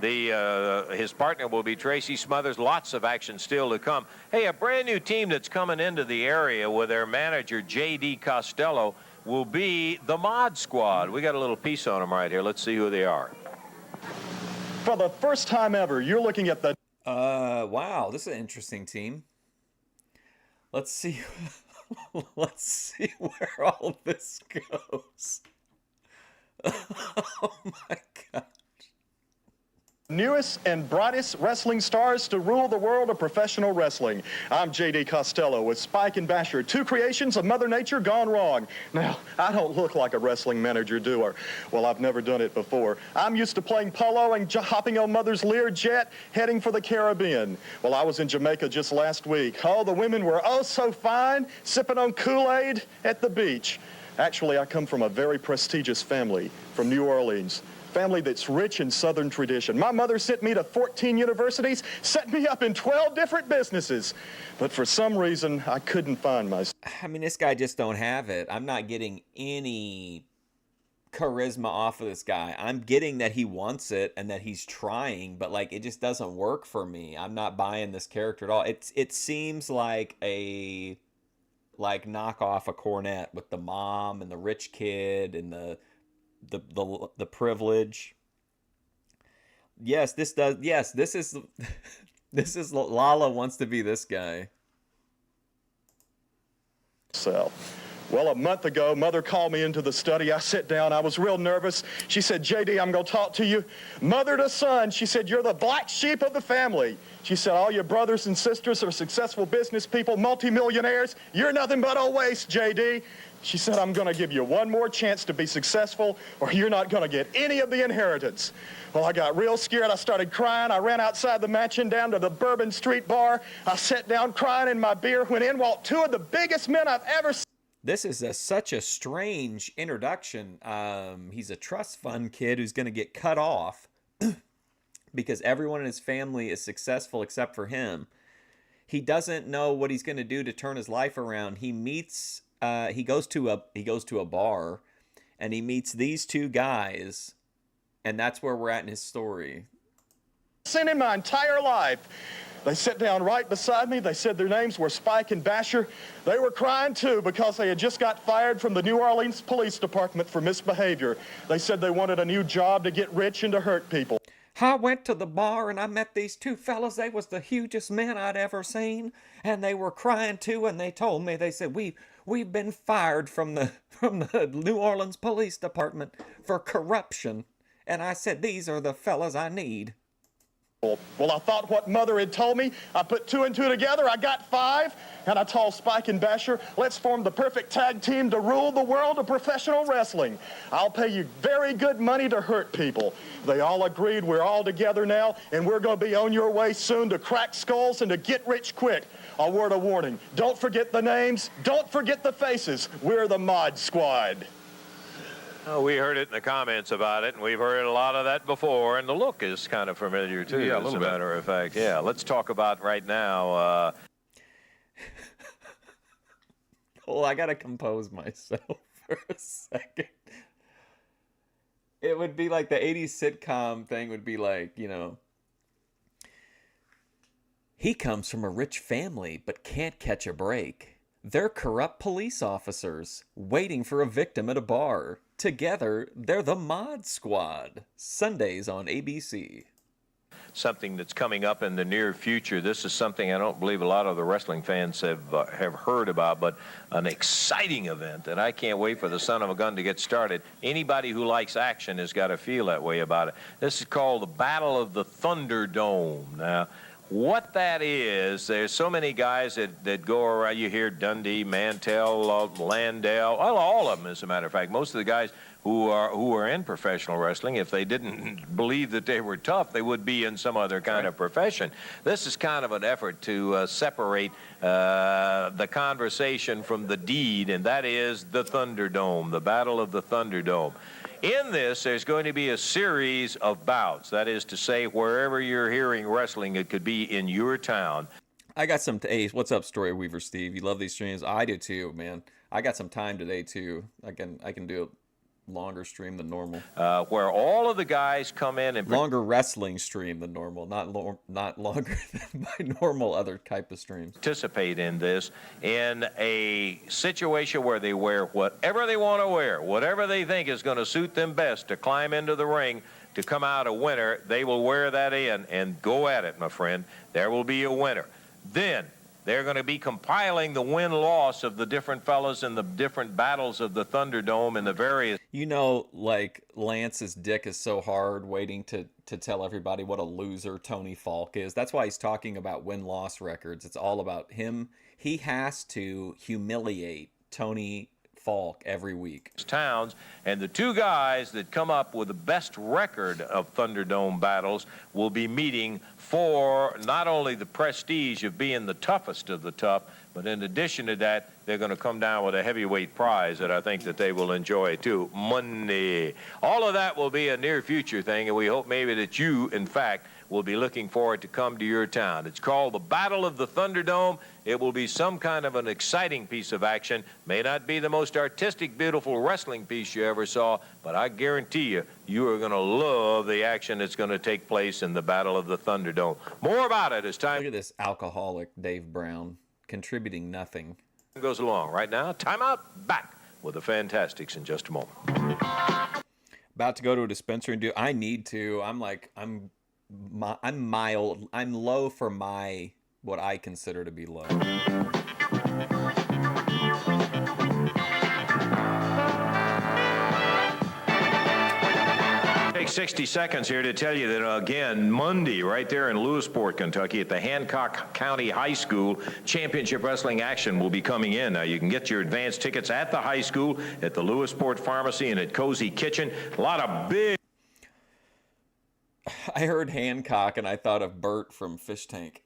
his partner will be Tracy Smothers. Lots of action still to come. Hey, a brand new team that's coming into the area with their manager J.D. Costello will be the Mod Squad. We got a little piece on them right here. Let's see who they are. For the first time ever, you're looking at the... Wow, this is an interesting team. Let's see. Let's see where all this goes. Oh my God. Newest and brightest wrestling stars to rule the world of professional wrestling. I'm J.D. Costello with Spike and Basher, two creations of Mother Nature gone wrong. Now, I don't look like a wrestling manager, do I? Well, I've never done it before. I'm used to playing polo and hopping on Mother's Lear jet, heading for the Caribbean. Well, I was in Jamaica just last week. Oh, the women were oh so fine, sipping on Kool-Aid at the beach. Actually, I come from a very prestigious family from New Orleans. Family that's rich in Southern tradition. My mother sent me to 14 universities, set me up in 12 different businesses. But for some reason, I couldn't find myself. I mean, this guy just don't have it. I'm not getting any charisma off of this guy. I'm getting that he wants it and that he's trying, but it just doesn't work for me. I'm not buying this character at all. It seems like a knockoff of Cornette with the mom and the rich kid and the privilege. Yes, this is This is Lala wants to be this guy. So, well, a month ago, Mother called me into the study. I sat down. I was real nervous. She said, JD, I'm going to talk to you. Mother to son, she said, you're the black sheep of the family. She said, all your brothers and sisters are successful business people, multimillionaires. You're nothing but a waste, JD. She said, I'm going to give you one more chance to be successful, or you're not going to get any of the inheritance. Well, I got real scared. I started crying. I ran outside the mansion down to the Bourbon Street bar. I sat down crying in my beer when in walked two of the biggest men I've ever seen. This is such a strange introduction. He's a trust fund kid who's going to get cut off because everyone in his family is successful except for him. He doesn't know what he's going to do to turn his life around. He meets, he goes to a bar, and he meets these two guys, and that's where we're at in his story. Seen in my entire life. They sat down right beside me. They said their names were Spike and Basher. They were crying, too, because they had just got fired from the New Orleans Police Department for misbehavior. They said they wanted a new job to get rich and to hurt people. I went to the bar and I met these two fellas. They was the hugest men I'd ever seen. And they were crying, too, and they told me, they said, we've been fired from the New Orleans Police Department for corruption. And I said, these are the fellas I need. Well, I thought what Mother had told me. I put two and two together. I got five. And I told Spike and Basher, let's form the perfect tag team to rule the world of professional wrestling. I'll pay you very good money to hurt people. They all agreed. We're all together now, and we're going to be on your way soon to crack skulls and to get rich quick. A word of warning. Don't forget the names. Don't forget the faces. We're the Mod Squad. Oh, we heard it in the comments about it, and we've heard a lot of that before, and the look is kind of familiar, too, Yeah, as a matter of fact. Yeah, let's talk about right now. Well, I got to compose myself for a second. It would be like the 80s sitcom thing would be like, you know, he comes from a rich family but can't catch a break. They're corrupt police officers waiting for a victim at a bar. Together, they're the Mod Squad. Sundays on ABC. Something that's coming up in the near future. This is something I don't believe a lot of the wrestling fans have heard about, but an exciting event that I can't wait for the son of a gun to get started. Anybody who likes action has got to feel that way about it. This is called the Battle of the Thunderdome. Now, what that is, there's so many guys that go around. You hear Dundee, Mantel, Landel, all of them, as a matter of fact. Most of the guys who are in professional wrestling, if they didn't believe that they were tough, they would be in some other kind of profession. This is kind of an effort to separate the conversation from the deed, and that is the Thunderdome, the Battle of the Thunderdome. In this, there's going to be a series of bouts. That is to say, wherever you're hearing wrestling, it could be in your town. I got some. Hey, what's up, Story Weaver Steve? You love these streams? I do too, man. I got some time today too. I can do a longer stream than normal. Where all of the guys come in and longer wrestling stream than normal, not longer than my normal other type of streams. Participate in this in a situation where they wear whatever they want to wear, whatever they think is going to suit them best to climb into the ring to come out a winner. They will wear that in and go at it, my friend. There will be a winner. Then they're going to be compiling the win-loss of the different fellas in the different battles of the Thunderdome and the various... You know, like, Lance's dick is so hard waiting to tell everybody what a loser Tony Faulk is. That's why he's talking about win-loss records. It's all about him. He has to humiliate Tony Faulk every week. Towns, and the two guys that come up with the best record of Thunderdome battles will be meeting for not only the prestige of being the toughest of the tough, but in addition to that, they're going to come down with a heavyweight prize that I think that they will enjoy too. Money. All of that will be a near future thing, and we hope maybe that you, in fact, will be looking forward to come to your town. It's called the Battle of the Thunderdome. It will be some kind of an exciting piece of action. May not be the most artistic, beautiful wrestling piece you ever saw, but I guarantee you, you are going to love the action that's going to take place in the Battle of the Thunderdome. More about it as time... Look at this alcoholic Dave Brown contributing nothing. Goes along. Right now, time out. Back with the Fantastics in just a moment. About to go to a dispensary and do... I need to. I'm I'm mild. I'm low for what I consider to be low. Take 60 seconds here to tell you that, again, Monday, right there in Lewisport, Kentucky, at the Hancock County High School, championship wrestling action will be coming in. Now, you can get your advance tickets at the high school, at the Lewisport Pharmacy, and at Cozy Kitchen. A lot of big... I heard Hancock, and I thought of Bert from Fish Tank.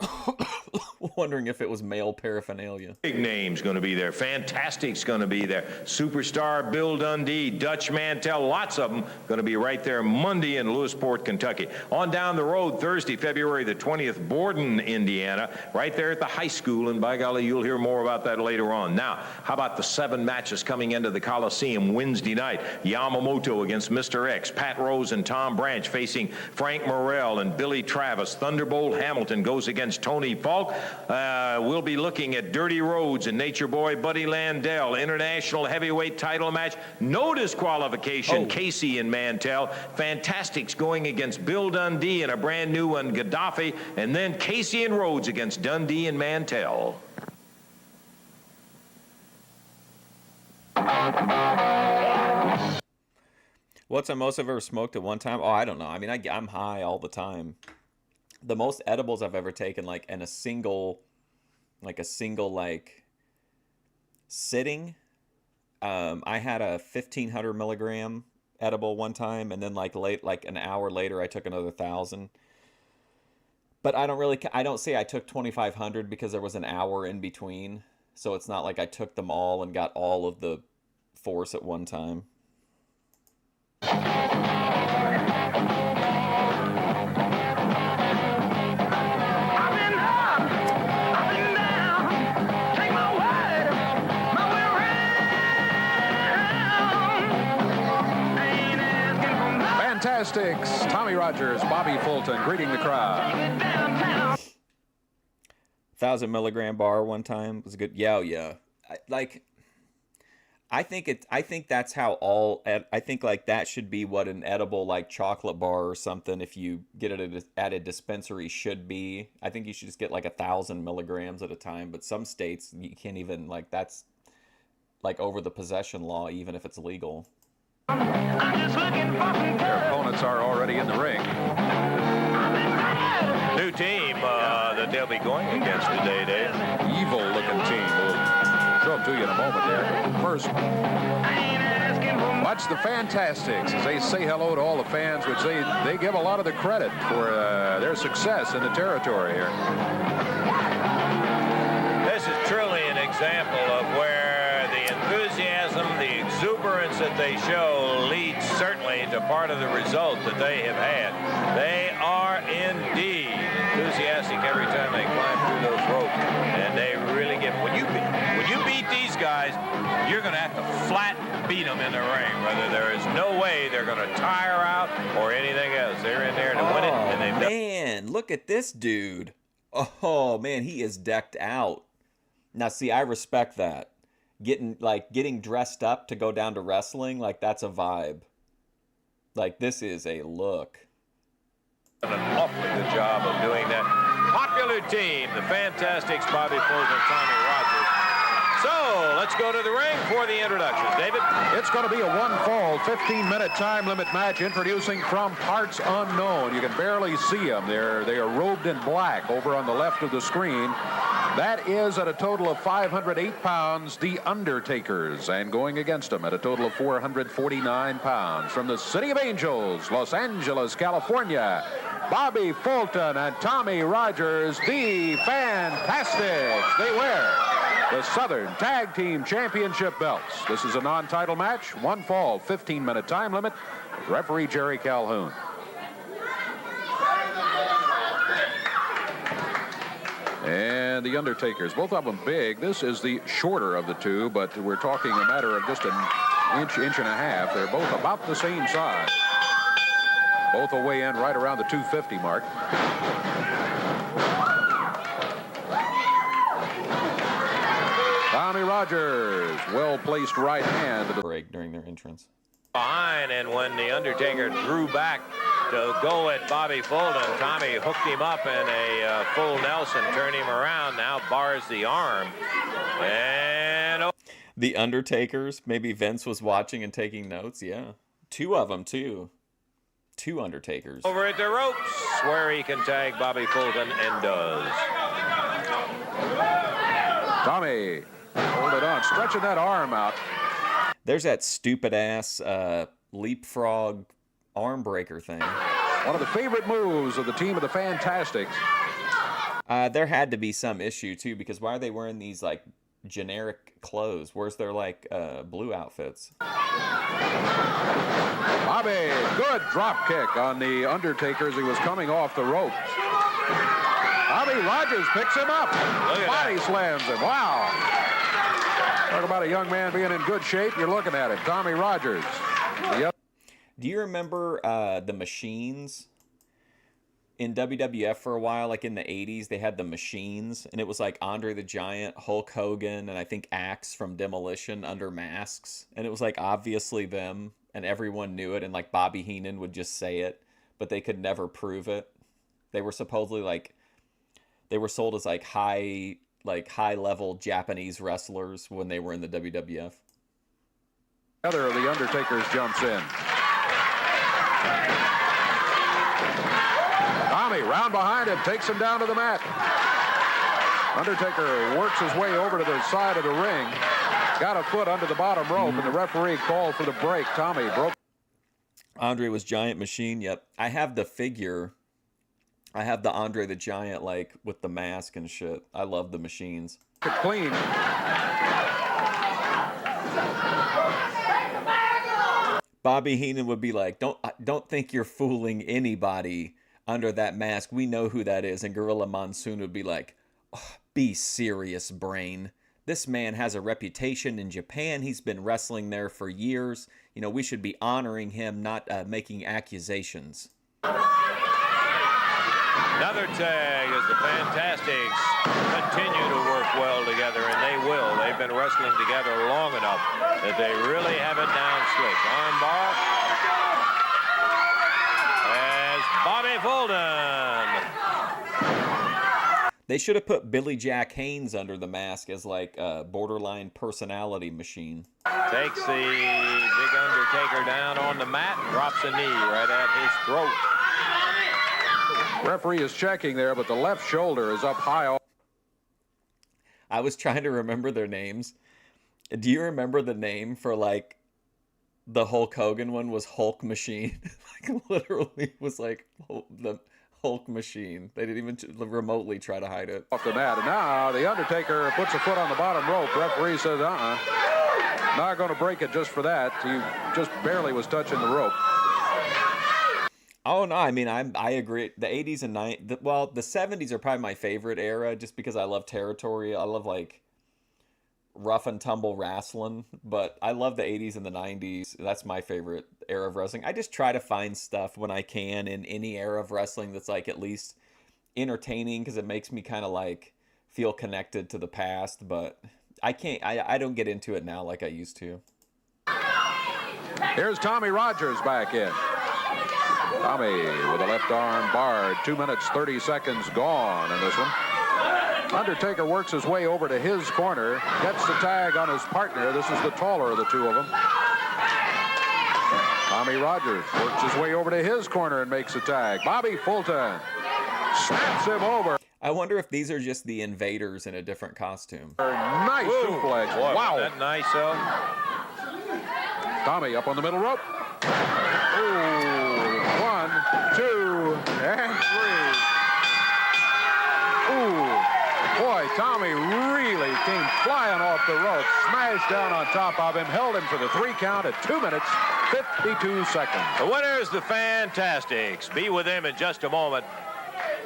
Wondering if it was male paraphernalia. Big names going to be there. Fantastic's going to be there. Superstar Bill Dundee, Dutch Mantel, lots of them going to be right there Monday in Lewisport, Kentucky. On down the road, Thursday, February the 20th, Borden, Indiana, right there at the high school. And by golly, you'll hear more about that later on. Now, how about the 7 matches coming into the Coliseum Wednesday night? Yamamoto against Mr. X. Pat Rose and Tom Branch facing Frank Morell and Billy Travis. Thunderbolt Hamilton goes against Tony Faulk. We'll be looking at Dirty Rhodes and Nature Boy Buddy Landell. International heavyweight title match. No disqualification. Casey and Mantel. Fantastics going against Bill Dundee and a brand new one, Gaddafi. And then Casey and Rhodes against Dundee and Mantel. What's the most I've ever smoked at one time? Oh, I don't know. I mean, I'm high all the time. The most edibles I've ever taken, like in a single sitting. I had a 1,500 milligram edible one time, and then like an hour later, I took another 1,000. But I don't say I took 2,500 because there was an hour in between, so it's not like I took them all and got all of the force at one time. Fantastics, Tommy Rogers, Bobby Fulton greeting the crowd. 1,000 milligram bar one time was good. Yeah. I think that's how I think like that should be what an edible like chocolate bar or something, if you get it at a dispensary, should be. I think you should just get like 1,000 milligrams at a time. But some states you can't even, like, that's like over the possession law, even if it's legal. Their opponents are already in the ring. New team that they'll be going against today, Dave. Evil-looking team. We'll show them to you in a moment there. First, watch the Fantastics as they say hello to all the fans, which they give a lot of the credit for their success in the territory here. This is truly an example of where the enthusiasm, the exuberance that they show leads certainly to part of the result that they have had. They are indeed enthusiastic every time they climb through those ropes, and they really give. When you beat these guys, you're going to have to flat beat them in the ring. Whether there is no way they're going to tire out or anything else. They're in there to win it, and they've done. Man, look at this dude. Oh man, he is decked out. Now, see, I respect that. Getting dressed up to go down to wrestling, like, that's a vibe. Like, this is a look. An awfully good job of doing that. Popular team, the Fantastics, Bobby Fulton and Tommy Rogers. So, let's go to the ring for the introductions. David? It's going to be a one-fall, 15-minute time limit match, introducing from parts unknown. You can barely see them. They are robed in black over on the left of the screen. That is, at a total of 508 pounds, the Undertakers. And going against them at a total of 449 pounds, from the City of Angels, Los Angeles, California, Bobby Fulton and Tommy Rogers, the Fantastics. They wear the Southern Tag Team Championship belts. This is a non-title match, one fall, 15-minute time limit. Referee Jerry Calhoun. And the Undertakers, both of them big. This is the shorter of the two, but we're talking a matter of just an inch and a half. They're both about the same size. Both will weigh in right around the 250 mark. Tommy Rogers, well-placed right hand. Break during their entrance. Behind, and when the Undertaker drew back to go at Bobby Fulton. Tommy hooked him up in a full Nelson, turned him around, now bars the arm. And the Undertakers, maybe Vince was watching and taking notes. Yeah, 2 of them too. 2 Undertakers. over at the ropes where he can tag Bobby Fulton and does. Tommy, hold it on, stretching that arm out. There's that stupid ass leapfrog arm breaker thing. One of the favorite moves of the team of the Fantastics. There had to be some issue too, because why are they wearing these like generic clothes? Where's their like blue outfits? Bobby, good drop kick on the Undertaker as he was coming off the ropes. Bobby Rogers picks him up. Body slams him. Wow. Talk about a young man being in good shape. You're looking at it. Tommy Rogers. Yep. Do you remember the Machines? In WWF for a while, like in the 80s, they had the Machines, and it was like Andre the Giant, Hulk Hogan, and I think Axe from Demolition under masks. And it was like obviously them, and everyone knew it, and like Bobby Heenan would just say it, but they could never prove it. They were supposedly like, they were sold as like high level Japanese wrestlers when they were in the WWF. Other of the Undertakers jumps in. Tommy, round behind him, takes him down to the mat. Undertaker works his way over to the side of the ring. Got a foot under the bottom rope, and the referee called for the break. Tommy broke. Andre was Giant Machine. Yep. I have the figure. I have the Andre the Giant, like, with the mask and shit. I love the Machines. Clean. Bobby Heenan would be like, don't think you're fooling anybody under that mask. We know who that is. And Gorilla Monsoon would be like, oh, be serious, brain. This man has a reputation in Japan. He's been wrestling there for years. You know, we should be honoring him, not making accusations. Another tag as the Fantastics continue to work well together, and they will. They've been wrestling together long enough that they really have it down slick. Armbar as Bobby Fulton. They should have put Billy Jack Haynes under the mask as like a borderline personality machine. Takes the big Undertaker down on the mat, drops a knee right at his throat. Referee is checking there, but the left shoulder is up high. I was trying to remember their names. Do you remember the name for like the Hulk Hogan one was Hulk Machine? Like literally was like the Hulk Machine. They didn't even remotely try to hide it. Off the mat, and now the Undertaker puts a foot on the bottom rope. Referee says, not going to break it just for that. He just barely was touching the rope. Oh no, I mean I agree. The 80s and 90s, well, the 70s are probably my favorite era, just because I love territory. I love like rough and tumble wrestling, but I love the 80s and the 90s. That's my favorite era of wrestling. I just try to find stuff when I can in any era of wrestling that's like at least entertaining, because it makes me kind of like feel connected to the past. But I don't get into it now like I used to. Here's Tommy Rogers back in. Tommy with a left arm barred. 2 minutes, 30 seconds gone in this one. Undertaker works his way over to his corner, gets the tag on his partner. This is the taller of the two of them. Tommy Rogers works his way over to his corner and makes a tag. Bobby Fulton snaps him over. I wonder if these are just the Invaders in a different costume. Nice suplex. Boy, wow. That nice, though. Tommy up on the middle rope. Ooh, 1, 2, and 3. Ooh, boy, Tommy really came flying off the rope, smashed down on top of him, held him for the 3 count at 2 minutes, 52 seconds. The winners, the Fantastics. Be with them in just a moment.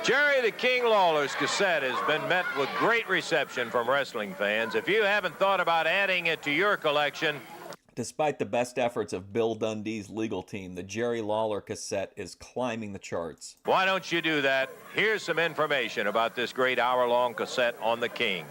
Jerry the King Lawler's cassette has been met with great reception from wrestling fans. If you haven't thought about adding it to your collection, despite the best efforts of Bill Dundee's legal team, the Jerry Lawler cassette is climbing the charts. why don't you do that? Here's some information about this great hour-long cassette on the King.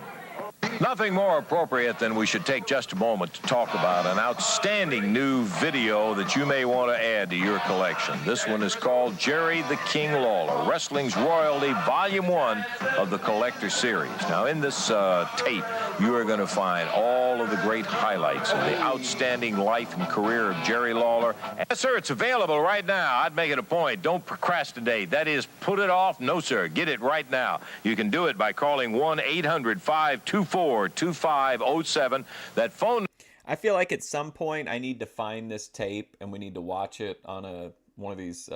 Nothing more appropriate than we should take just a moment to talk about an outstanding new video that you may want to add to your collection. This one is called Jerry the King Lawler, Wrestling's Royalty, Volume 1 of the Collector Series. Now, in this tape, you are going to find all of the great highlights of the outstanding life and career of Jerry Lawler. Yes, sir, it's available right now. I'd make it a point. Don't procrastinate. That is, put it off. No, sir. Get it right now. You can do it by calling 1-800-524-2507. That phone. I feel like at some point I need to find this tape and we need to watch it on one of these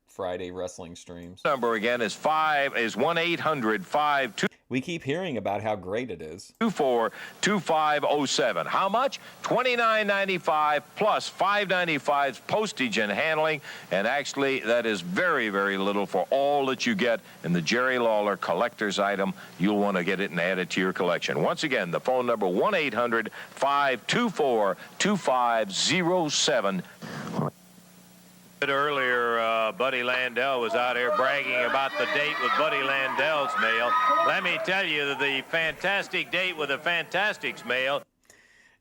Friday wrestling streams. Number again is 1-800-52. We keep hearing about how great it is. 24-2507. How much? $29.95 plus $5.95 postage and handling. And actually, that is very, very little for all that you get in the Jerry Lawler collector's item. You'll want to get it and add it to your collection. Once again, the phone number 1-800-524-2507. Earlier, Buddy Landel was out here bragging about the date with Buddy Landel's mail. Let me tell you, the fantastic date with the Fantastics mail.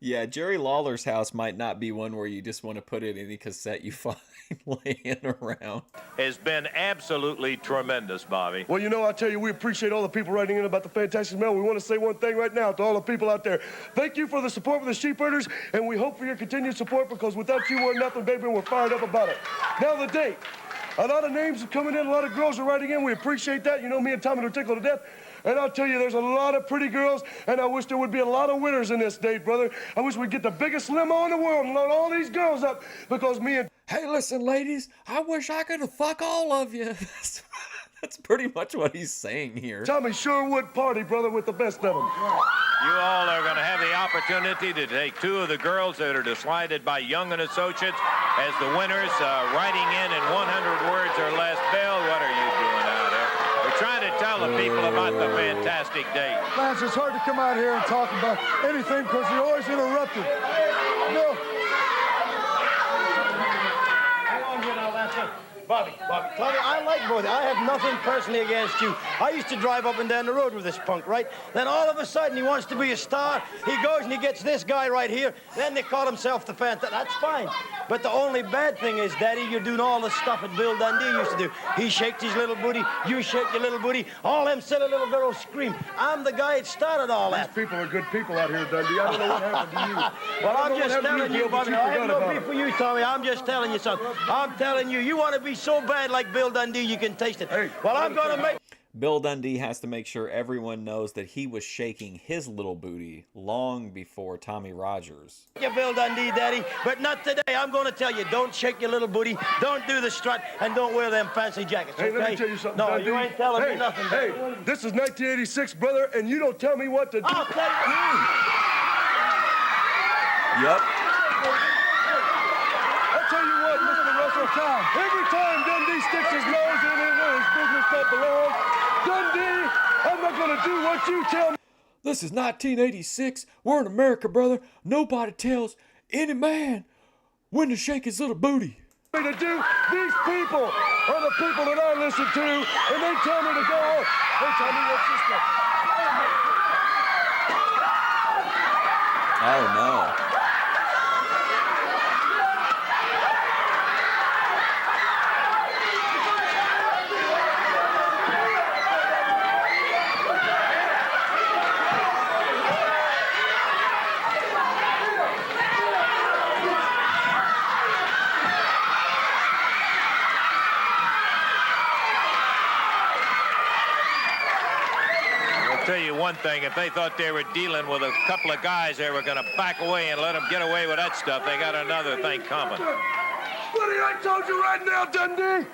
Yeah, Jerry Lawler's house might not be one where you just want to put in any cassette you find laying around. Has been absolutely tremendous, Bobby. Well, you know, I tell you, we appreciate all the people writing in about the Fantastic Mail. We want to say one thing right now to all the people out there. Thank you for the support for the sheep herders, and we hope for your continued support, because without you, we're nothing, baby, and we're fired up about it. Now the date. A lot of names are coming in. A lot of girls are writing in. We appreciate that. You know, me and Tommy are tickled to death. And I'll tell you, there's a lot of pretty girls, and I wish there would be a lot of winners in this date, brother. I wish we'd get the biggest limo in the world and load all these girls up, because me and... Hey, listen, ladies, I wish I could have fucked all of you. That's pretty much what he's saying here. Tommy sure would party, brother, with the best of them. You all are going to have the opportunity to take two of the girls that are decided by Young and Associates as the winners, writing in 100 words or less. Bill, what are you doing out there? We're trying to tell the people about the fantastic date. Lance, it's hard to come out here and talk about anything because you're always interrupted. No. Bobby, Tommy, I like both. I have nothing personally against you. I used to drive up and down the road with this punk, right? Then all of a sudden he wants to be a star. He goes and he gets this guy right here. Then they call himself the Fantastic. That's fine. But the only bad thing is, Daddy, you're doing all the stuff that Bill Dundee used to do. He shakes his little booty, you shake your little booty, all them silly little girls scream. I'm the guy that started all that. These people are good people out here, Dundee. I don't know what happened to you. Well, I'm just telling you, Bobby. I have no beef for you, Tommy. I'm just telling you something. I'm telling you, you want to be so bad like Bill Dundee, you can taste it. Hey, well, I'm going to make... Bill Dundee has to make sure everyone knows that he was shaking his little booty long before Tommy Rogers. You, Bill Dundee, Daddy, but not today. I'm going to tell you, don't shake your little booty, don't do the strut, and don't wear them fancy jackets, okay? Hey, let me tell you something, No, Dundee. you ain't telling me nothing. Hey, this is 1986, brother, and you don't tell me what to do. I'll tell you. Yep. I'll tell you what, Mr. Russell, every time Dundee sticks his nose in it where his business don't belong, Dundee, I'm not going to do what you tell me. This is 1986. We're in America, brother. Nobody tells any man when to shake his little booty. To do. These people are the people that I listen to, and they tell me to go on. They tell me what's this stuff. Oh, no. Tell you one thing, if they thought they were dealing with a couple of guys they were going to back away and let them get away with that stuff, they got another thing coming. Buddy, I told you right now, Dundee,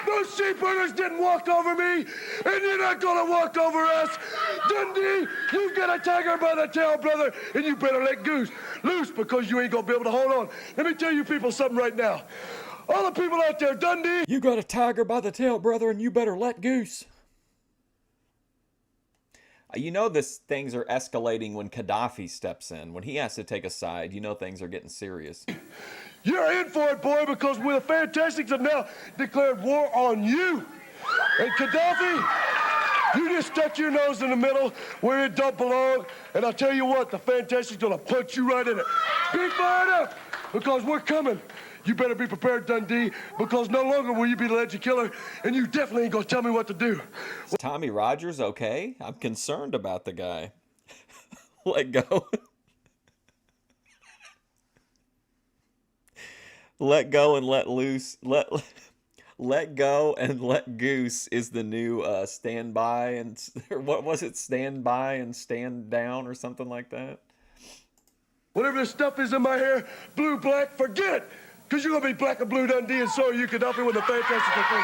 those sheep herders didn't walk over me, and you're not going to walk over us. Dundee, you've got a tiger by the tail, brother, and you better let loose because you ain't going to be able to hold on. Let me tell you people something right now. All the people out there, Dundee. You got a tiger by the tail, brother, and you better let goose. You know things are escalating when Gaddafi steps in. When he has to take a side, you know things are getting serious. You're in for it, boy, because we the Fantastics have now declared war on you. And Gaddafi, You just stuck your nose in the middle where it don't belong, and I'll tell you what, the Fantastic's gonna punch you right in it. Be fired up, because we're coming. You better be prepared, Dundee, because no longer will you be the legend killer, and you definitely ain't gonna tell me what to do. Is Tommy Rogers okay? I'm concerned about the guy. Let go. Let go and let loose. Let go and let goose is the new stand by and what was it? Stand by and stand down or something like that. Whatever this stuff is in my hair, blue, black, forget it. Because you're going to be black and blue Dundee, and so are you, Gaddafi, with the Fantastic thing.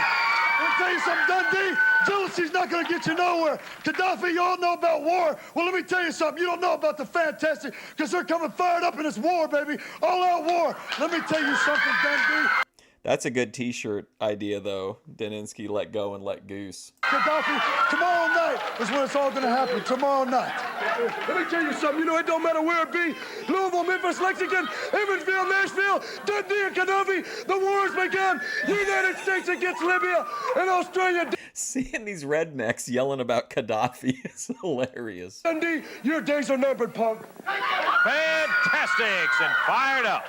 I'll tell you something, Dundee. Jealousy's not going to get you nowhere. Gaddafi, you all know about war. Well, let me tell you something. You don't know about the Fantastic, because they're coming fired up in this war, baby. All-out war. Let me tell you something, Dundee. That's a good T-shirt idea, though. Deninsky, let go and let goose. Gaddafi, tomorrow night is when it's all going to happen. Tomorrow night. Let me tell you something. You know, it don't matter where it be. Louisville, Memphis, Lexington, Evansville, Nashville, Dundee and Gaddafi. The war's begun. United States against Libya and Australia. Seeing these rednecks yelling about Gaddafi is hilarious. Dundee, your days are numbered, punk. Fantastics and fired up.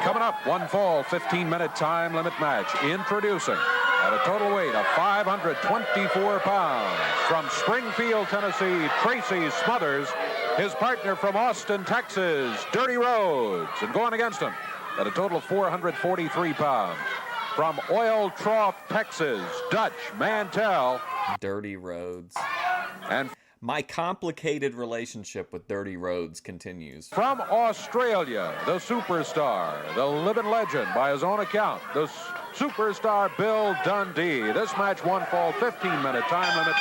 Coming up, one fall, 15-minute time limit match. Introducing, at a total weight of 524 pounds, from Springfield, Tennessee, Tracy Smothers, his partner from Austin, Texas, Dirty Rhodes, and going against him, at a total of 443 pounds, from Oil Trough, Texas, Dutch Mantel. Dirty Rhodes. And my complicated relationship with Dirty Rhodes continues. from Australia, the superstar, the living legend by his own account, the superstar Bill Dundee. This match, one fall, 15-minute time limit.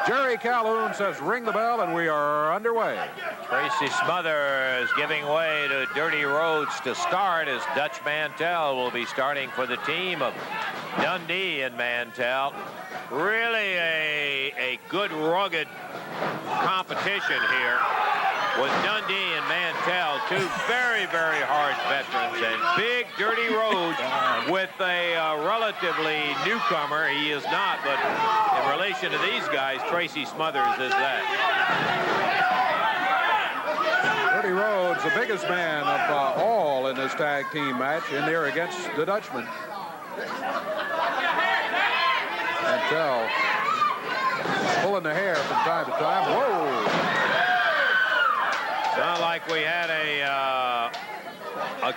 Jerry Calhoun says ring the bell, and we are underway. Tracy Smothers giving way to Dirty Rhodes to start, as Dutch Mantel will be starting for the team of Dundee and Mantel. Really a good, rugged competition here with Dundee and Mantel, two very, very hard veterans, and big Dirty Rhodes with a relatively newcomer. He is not, but in relation to these guys, Tracy Smothers is that. Dirty Rhodes, the biggest man of all in this tag team match, in there against the Dutchman. Mantel pulling the hair from time to time. Whoa! Sound like we had a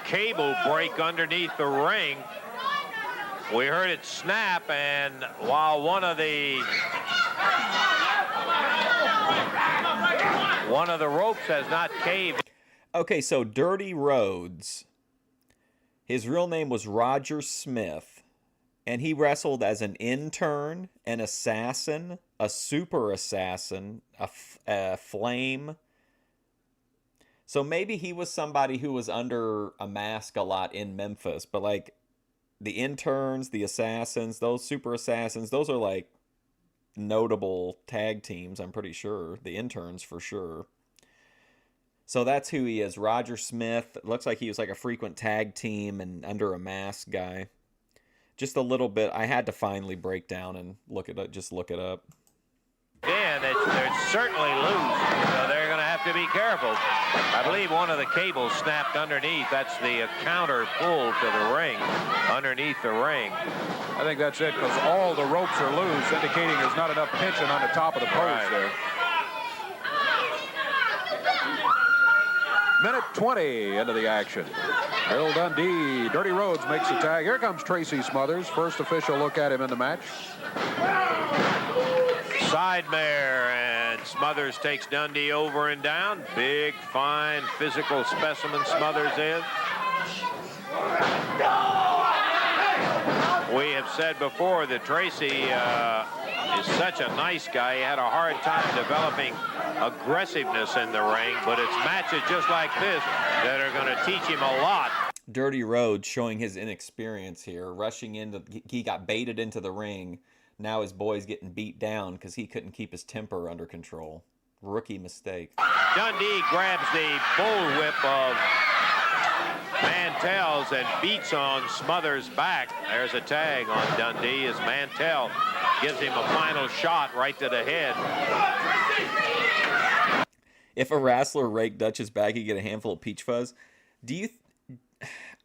cable break underneath the ring. We heard it snap, and while one of the ropes has not caved. Okay, so Dirty Rhodes, his real name was Roger Smith, and he wrestled as an intern, an assassin, a super assassin, a flame. So maybe he was somebody who was under a mask a lot in Memphis, but like the interns, the assassins, those super assassins, those are like notable tag teams, I'm pretty sure. The interns for sure. So that's who he is, Roger Smith. It looks like he was like a frequent tag team and under a mask guy. Just a little bit. I had to finally break down and look it up. Just look it up. Yeah, they're certainly loose, so they're going to have to be careful. I believe one of the cables snapped underneath. That's the counter pull to the ring, underneath the ring. I think that's it, because all the ropes are loose, indicating there's not enough pinching on the top of the post there. Minute 20 into the action. Bill Dundee, Dirty Rhodes makes the tag. Here comes Tracy Smothers. First official look at him in the match. Sidemare, and Smothers takes Dundee over and down. Big, fine, physical specimen Smothers is. We have said before that Tracy is such a nice guy. He had a hard time developing aggressiveness in the ring, but it's matches just like this that are going to teach him a lot. Dirty Rhodes showing his inexperience here, rushing into, he got baited into the ring. Now his boy's getting beat down because he couldn't keep his temper under control. Rookie mistake. Dundee grabs the bullwhip of Mantel's and beats on Smothers' back. There's a tag on Dundee as Mantel gives him a final shot right to the head. If a wrestler raked Dutch's back, he'd get a handful of peach fuzz.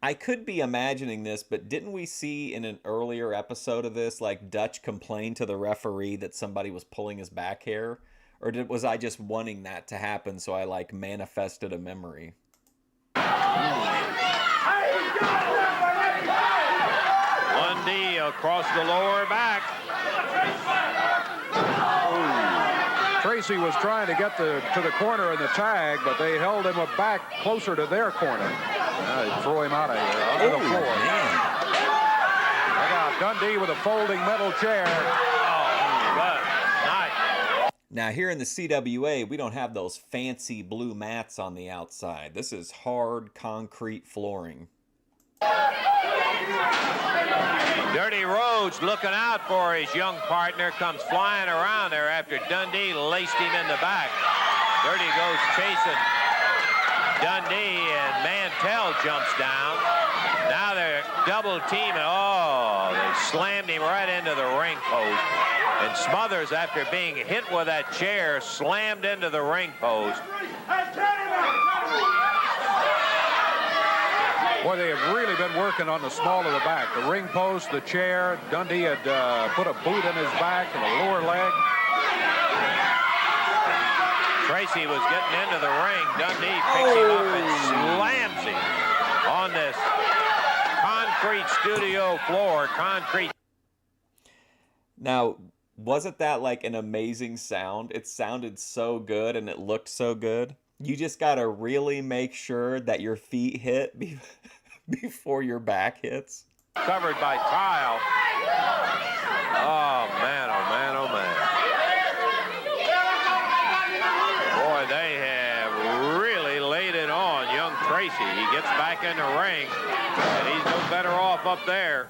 I could be imagining this, but didn't we see in an earlier episode of this, like Dutch complained to the referee that somebody was pulling his back hair? Or was I just wanting that to happen, so I like manifested a memory? Dundee across the lower back. Tracy was trying to get to the corner in the tag, but they held him back closer to their corner. They throw him out of here, onto the floor. Man. Look out, Dundee with a folding metal chair. Now, here in the CWA, we don't have those fancy blue mats on the outside. This is hard concrete flooring. Dirty Rhodes looking out for his young partner, comes flying around there after Dundee laced him in the back. Dirty goes chasing Dundee, and Mantel jumps down. Now they're double teaming. Oh, they slammed him right into the ring post. And Smothers, after being hit with that chair, slammed into the ring post. Boy, they have really been working on the small of the back. The ring post, the chair. Dundee had put a boot in his back and a lower leg. Tracy was getting into the ring. Dundee picks him up and slams him on this concrete studio floor. Concrete. Now, wasn't that like an amazing sound? It sounded so good and it looked so good. You just got to really make sure that your feet hit before your back hits. Covered by tile. Oh, man, oh, man, oh, man. Boy, they have really laid it on young Tracy. He gets back in the ring, and he's no better off up there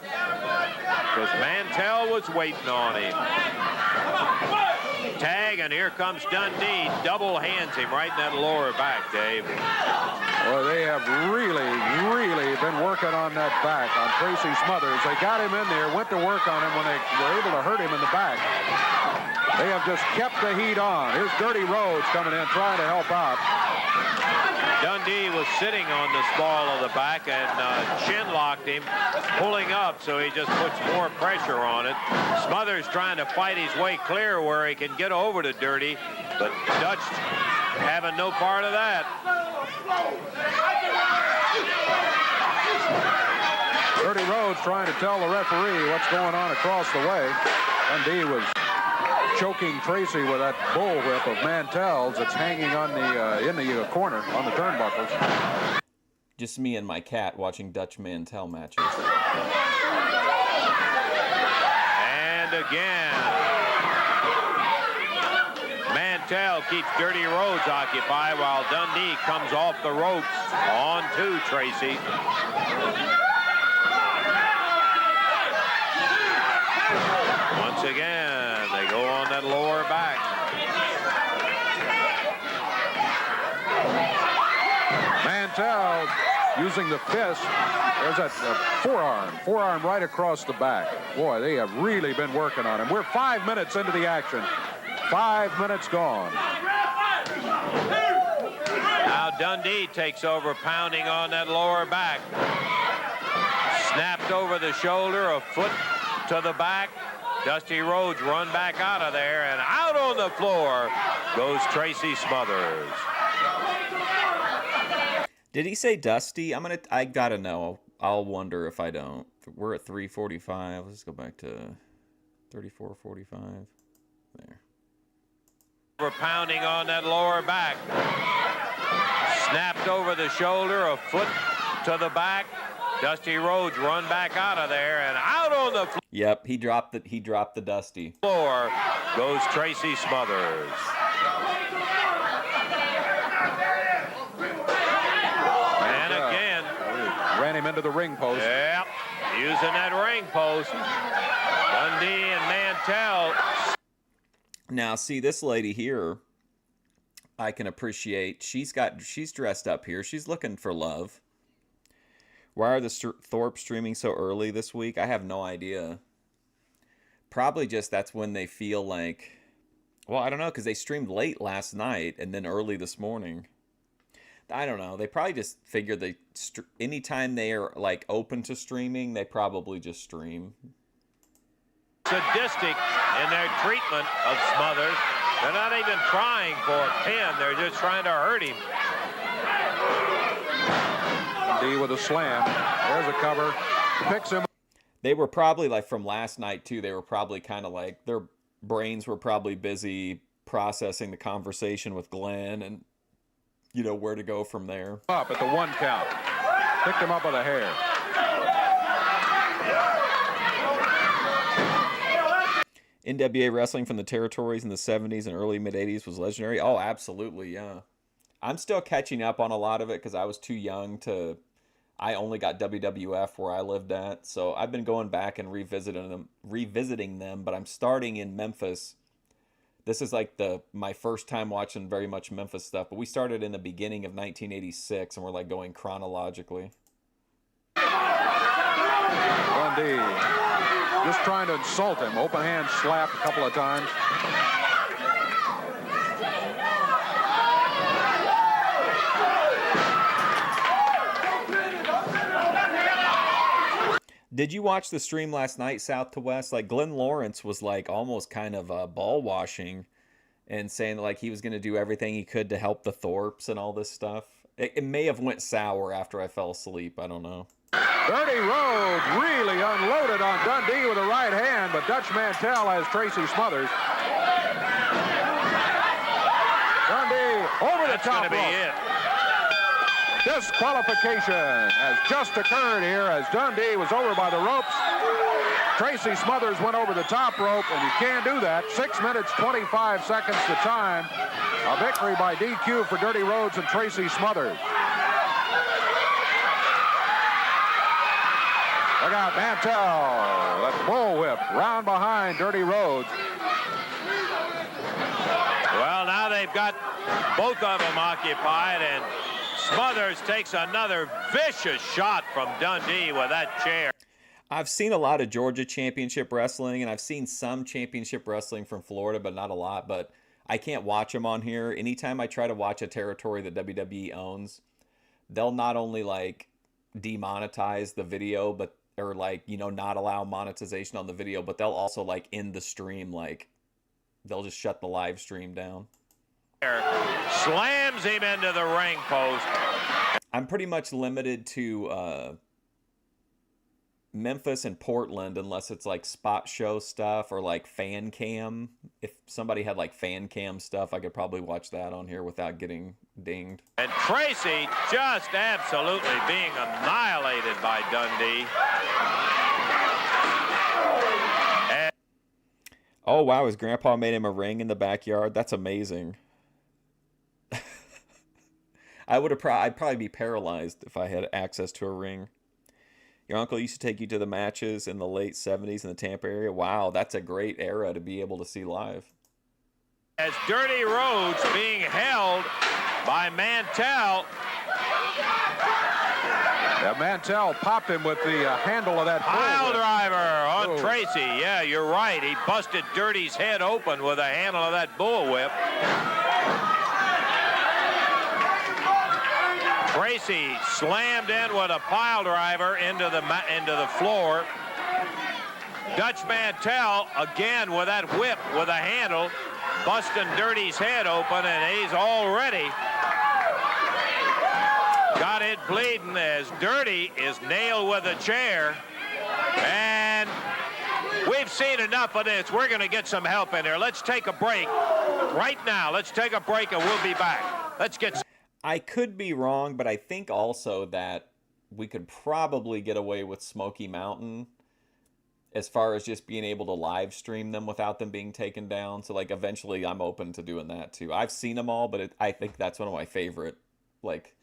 because Mantel was waiting on him. Tag, and here comes Dundee. Double hands him right in that lower back, Dave. Well, they have really been working on that back on Tracy Smothers. They got him in there, went to work on him when they were able to hurt him in the back. They have just kept the heat on. Here's Dirty Rhodes coming in, trying to help out. Dundee was sitting on the small of the back and chin locked him, pulling up, so he just puts more pressure on it. Smothers trying to fight his way clear where he can get over to Dirty, but Dutch having no part of that. Dirty Rhodes trying to tell the referee what's going on across the way. Dundee was choking Tracy with that bullwhip of Mantel's that's hanging on the in the corner on the turnbuckles. Just me and my cat watching Dutch Mantel matches. And again, Mantel keeps Dirty Rhodes occupied while Dundee comes off the ropes onto Tracy. Once again, they go on that lower back. Mantel using the fist. There's that forearm right across the back. Boy, they have really been working on him. We're 5 minutes into the action. 5 minutes gone. Now Dundee takes over, pounding on that lower back. Snapped over the shoulder, a foot to the back. Dusty Rhodes run back out of there, and out on the floor goes Tracy Smothers. Did he say Dusty? I gotta know. I'll wonder if I don't. We're at 3:45. Let's go back to 34:45. There. We're pounding on that lower back. Snapped over the shoulder, a foot to the back. Dusty Rhodes run back out of there, and out on the floor. Yep, he dropped the Dusty. Floor goes Tracy Smothers. And again, ran him into the ring post. Yep, using that ring post. Dundee and Mantel. Now, see this lady here. I can appreciate. She's dressed up here. She's looking for love. Why are the Thorp streaming so early this week? I have no idea. Probably just that's when they feel like, well, I don't know, because they streamed late last night and then early this morning. I don't know. They probably just figure anytime they are like open to streaming, they probably just stream. Sadistic in their treatment of Smothers. They're not even trying for a pin. They're just trying to hurt him. Dundee with a slam. There's a cover. Picks him. They were probably like from last night too. They were probably kind of like their brains were probably busy processing the conversation with Glenn and where to go from there. Up at the 1 count. Picked him up by the hair. NWA wrestling from the territories in the 70s and early mid-80s was legendary. Oh, absolutely, yeah. I'm still catching up on a lot of it because I was too young to... I only got WWF where I lived at, so I've been going back and revisiting them, but I'm starting in Memphis. This is like my first time watching very much Memphis stuff, but we started in the beginning of 1986, and we're like going chronologically. Dundee just trying to insult him. Open hand slap a couple of times. Did you watch the stream last night, South to West? Like Glenn Lawrence was like almost kind of ball washing and saying like he was going to do everything he could to help the Thorps and all this stuff. It may have went sour after I fell asleep. I don't know. Dirty Rhodes really unloaded on Dundee with a right hand, but Dutch Mantel has Tracy Smothers. Dundee over the top rope. That's going to be it. Disqualification has just occurred here as Dundee was over by the ropes. Tracy Smothers went over the top rope, and you can't do that. 6 minutes, 25 seconds the time. A victory by DQ for Dirty Rhodes and Tracy Smothers. Look out, Mantel. That bullwhip round behind Dirty Rhodes. Well, now they've got both of them occupied, and Smothers takes another vicious shot from Dundee with that chair. I've seen a lot of Georgia Championship Wrestling, and I've seen some Championship Wrestling from Florida, but not a lot. But I can't watch them on here. Anytime I try to watch a territory that WWE owns, they'll not only like demonetize the video, or not allow monetization on the video, but they'll also like end the stream. Like they'll just shut the live stream down. Slams him into the ring post. I'm pretty much limited to Memphis and Portland unless it's like spot show stuff or like fan cam. If somebody had like fan cam stuff, I could probably watch that on here without getting dinged. And Tracy just absolutely being annihilated by Dundee. Oh wow, his grandpa made him a ring in the backyard. That's amazing. I'd probably be paralyzed if I had access to a ring. Your uncle used to take you to the matches in the late 70s in the Tampa area. Wow, that's a great era to be able to see live. As Dirty Rhodes being held by Mantel. Yeah, Mantel popped him with the handle of that pile driver on Tracy. Yeah, you're right. He busted Dirty's head open with the handle of that bullwhip. Tracy slammed in with a pile driver into the floor. Dutch Mantel again with that whip with a handle, busting Dirty's head open, and he's already got it bleeding as Dirty is nailed with a chair. And we've seen enough of this. We're going to get some help in here. Let's take a break right now. Let's take a break and we'll be back. Let's get. I could be wrong, but I think also that we could probably get away with Smoky Mountain as far as just being able to live stream them without them being taken down. So like eventually I'm open to doing that too. I've seen them all, but I think that's one of my favorite. Like,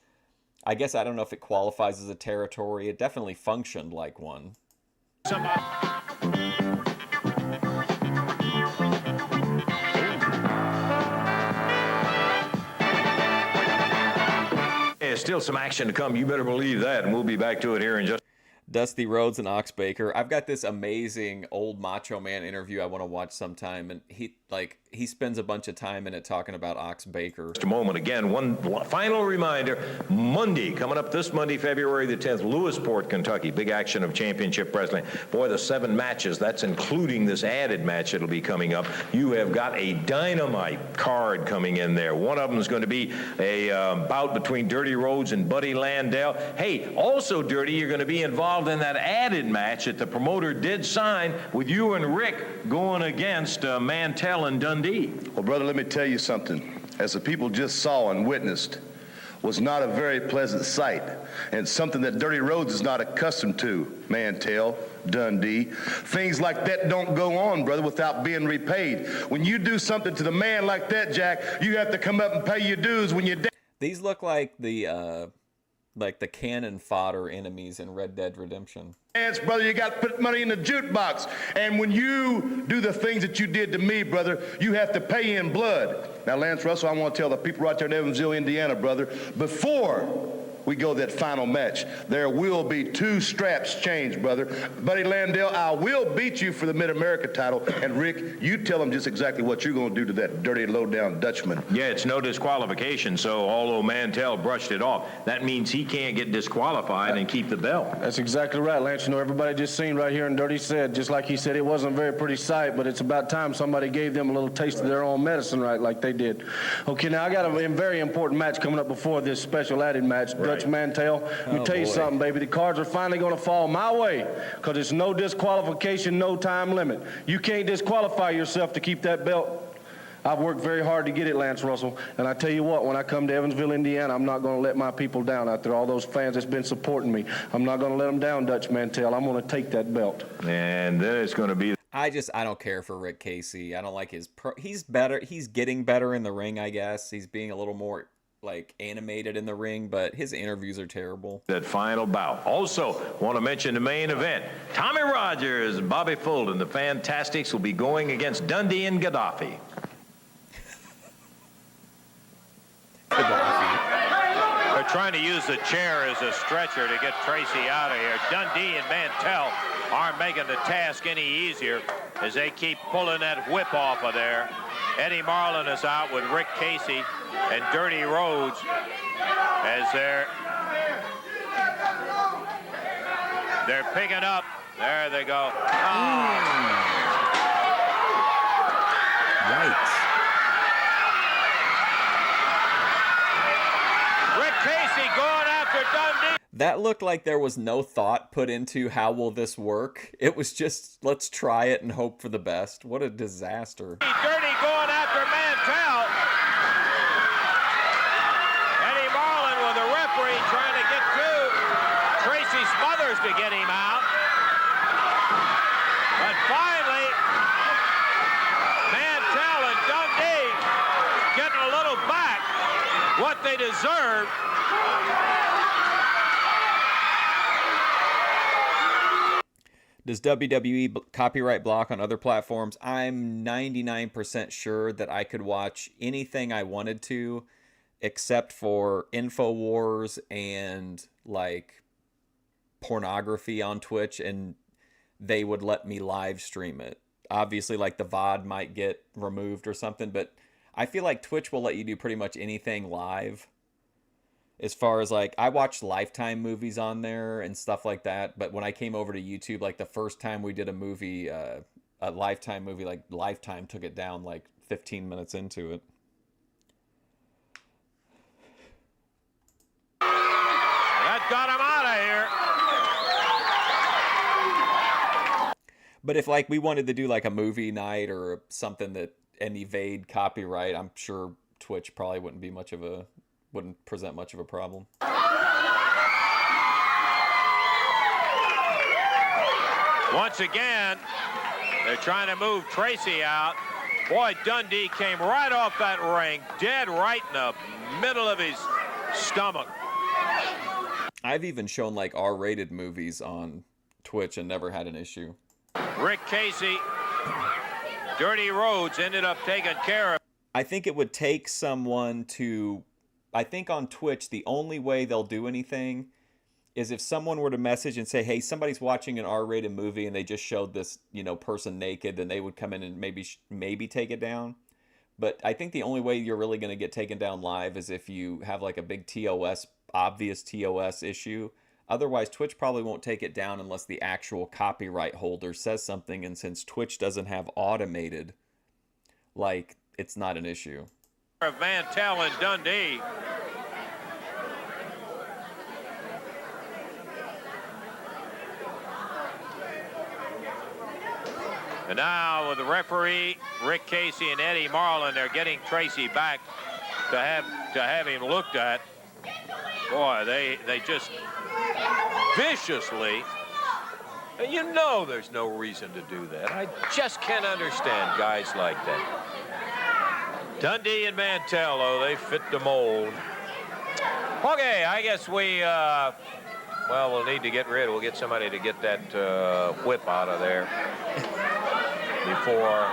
I guess I don't know if it qualifies as a territory. It definitely functioned like one. still some action to come. You better believe that, and we'll be back to it here in just... Dusty Rhodes and Ox Baker. I've got this amazing old Macho Man interview I want to watch sometime, and he spends a bunch of time in it talking about Ox Baker. Just a moment. Again, one final reminder. Monday, coming up this Monday, February the 10th, Lewisport, Kentucky. Big action of championship wrestling. Boy, the 7 matches, that's including this added match that'll be coming up. You have got a dynamite card coming in there. One of them is going to be a bout between Dirty Rhodes and Buddy Landell. Hey, also, Dirty, you're going to be involved in that added match that the promoter did sign with you and Rick going against Mantel and Dundee. Well, brother, let me tell you something. As the people just saw and witnessed, was not a very pleasant sight, and something that Dirty Rhodes is not accustomed to. Mantel, Dundee, things like that don't go on, brother, without being repaid. When you do something to the man like that, Jack, you have to come up and pay your dues when you're dead. These look like the cannon fodder enemies in Red Dead Redemption. Yes, brother, you got to put money in the jukebox. And when you do the things that you did to me, brother, you have to pay in blood. Now, Lance Russell, I want to tell the people right there in Evansville, Indiana, brother, before we go that final match, there will be 2 straps changed, brother. Buddy Landell, I will beat you for the Mid-America title. And Rick, you tell them just exactly what you're going to do to that dirty, low-down Dutchman. Yeah, it's no disqualification, so although Mantel brushed it off, that means he can't get disqualified and keep the belt. That's exactly right, Lance. You know, everybody just seen right here, and Dirty said, just like he said, it wasn't a very pretty sight, but it's about time somebody gave them a little taste of their own medicine, right, like they did. Okay, now I got a very important match coming up before this special added match. Right. Dutch Mantel. Let me tell you something, baby. The cards are finally going to fall my way because it's no disqualification, no time limit. You can't disqualify yourself to keep that belt. I've worked very hard to get it, Lance Russell. And I tell you what, when I come to Evansville, Indiana, I'm not going to let my people down out there. All those fans that's been supporting me. I'm not going to let them down, Dutch Mantel. I'm going to take that belt. And then it's going to be... I don't care for Rick Casey. I don't like his... He's better. He's getting better in the ring, I guess. He's being a little more... animated in the ring, but his interviews are terrible. That final bout. Also, want to mention the main event. Tommy Rogers and Bobby Fulton, the Fantastics, will be going against Dundee and Gaddafi. They're trying to use the chair as a stretcher to get Tracy out of here. Dundee and Mantel aren't making the task any easier as they keep pulling that whip off of there. Eddie Marlin is out with Rick Casey and Dirty Rhodes as they're picking up. There they go. Yikes. Rick Casey going after Dundee. That looked like there was no thought put into how will this work. It was just, let's try it and hope for the best. What a disaster. Dirty going after Mantel. Eddie Marlin with the referee trying to get to Tracy Smothers to get him out. But finally, Mantel and Dundee getting a little back what they deserve. Does WWE copyright block on other platforms? I'm 99% sure that I could watch anything I wanted to, except for InfoWars and pornography on Twitch, and they would let me live stream it. Obviously, the VOD might get removed or something, but I feel like Twitch will let you do pretty much anything live. As far as I watched Lifetime movies on there and stuff like that. But when I came over to YouTube, the first time we did a movie, a Lifetime movie, Lifetime took it down 15 minutes into it. That got him out of here. But if we wanted to do a movie night or something and evade copyright, I'm sure Twitch probably wouldn't present much of a problem. Once again, they're trying to move Tracy out. Boy, Dundee came right off that ring, dead right in the middle of his stomach. I've even shown R-rated movies on Twitch and never had an issue. Rick Casey, Dirty Rhodes ended up taking care of. I think it would take someone to I think on Twitch, the only way they'll do anything is if someone were to message and say, hey, somebody's watching an R-rated movie and they just showed this, person naked, then they would come in and maybe take it down. But I think the only way you're really going to get taken down live is if you have like a big obvious TOS issue. Otherwise, Twitch probably won't take it down unless the actual copyright holder says something. And since Twitch doesn't have automated, it's not an issue. Mantel and Dundee. And now with the referee, Rick Casey and Eddie Marlin, they're getting Tracy back to have him looked at. Boy, they just viciously, there's no reason to do that. I just can't understand guys like that. Dundee and Mantel, they fit the mold. Okay, I guess we'll need to we'll get somebody to get that whip out of there before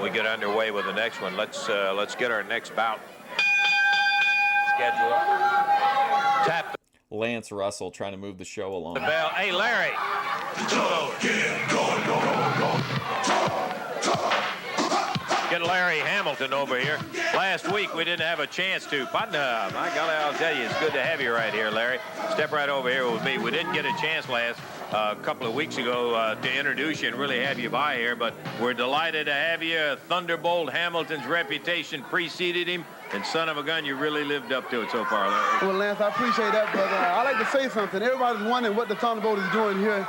we get underway with the next one. Let's get our next bout schedule. Tap Lance Russell trying to move the show along. the bell. Hey, Larry. Get Larry Hamilton over here. Last week we didn't have a chance to. Partner, my golly, I'll tell you, it's good to have you right here, Larry. Step right over here with me. We didn't get a chance last couple of weeks ago to introduce you and really have you by here, but we're delighted to have you. Thunderbolt Hamilton's reputation preceded him, and son of a gun, you really lived up to it so far, Larry. Well, Lance, I appreciate that, brother. I like to say something. Everybody's wondering what the Thunderbolt is doing here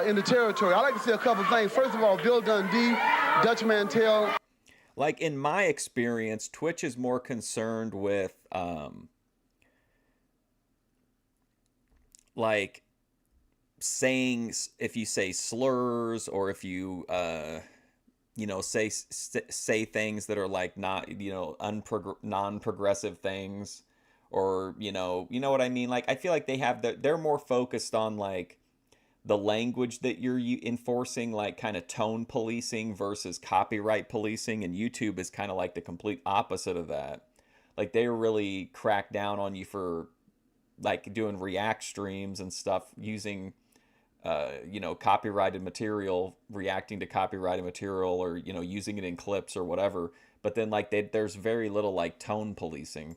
in the territory. I like to say a couple things. First of all, Bill Dundee, Dutch Mantel. Like, in my experience, Twitch is more concerned with, saying, if you say slurs or if you, say things that are like not, non-progressive things, or, you know what I mean? Like, I feel like they're more focused on like the language that you're enforcing, like kind of tone policing versus copyright policing, and YouTube is kind of like the complete opposite of that. Like, they really crack down on you for like doing react streams and stuff using copyrighted material, reacting to copyrighted material, or using it in clips or whatever. But then like there's very little like tone policing.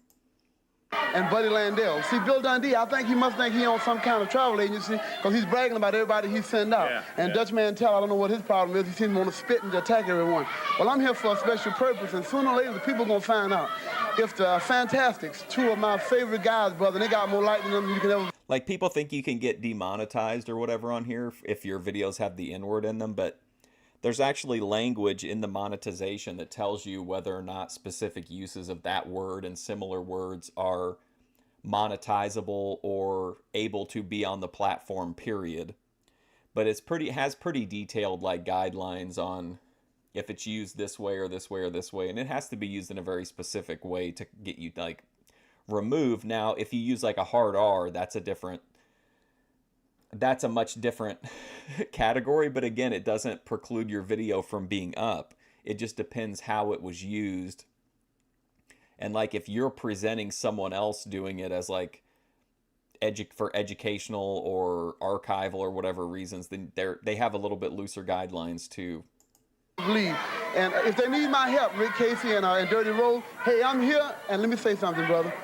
And Buddy Landell. See, Bill Dundee, I think he must think he on some kind of travel agency because he's bragging about everybody he sent out. Dutch Mantel, I don't know what his problem is. He seems to want to spit and attack everyone. Well, I'm here for a special purpose, and sooner or later the people are going to find out. If the Fantastics, two of my favorite guys, brother, they got more light than them you can ever... Like, people think you can get demonetized or whatever on here if your videos have the N-word in them, but there's actually language in the monetization that tells you whether or not specific uses of that word and similar words are monetizable or able to be on the platform, period. But it has pretty detailed like guidelines on if it's used this way or this way or this way, and it has to be used in a very specific way to get you like removed. Now, if you use like a hard R, that's a much different category, but again, it doesn't preclude your video from being up. It just depends how it was used. And like, if you're presenting someone else doing it as like for educational or archival or whatever reasons, then they have a little bit looser guidelines too. And if they need my help, Rick Casey and Dirty Road, hey, I'm here, and let me say something, brother.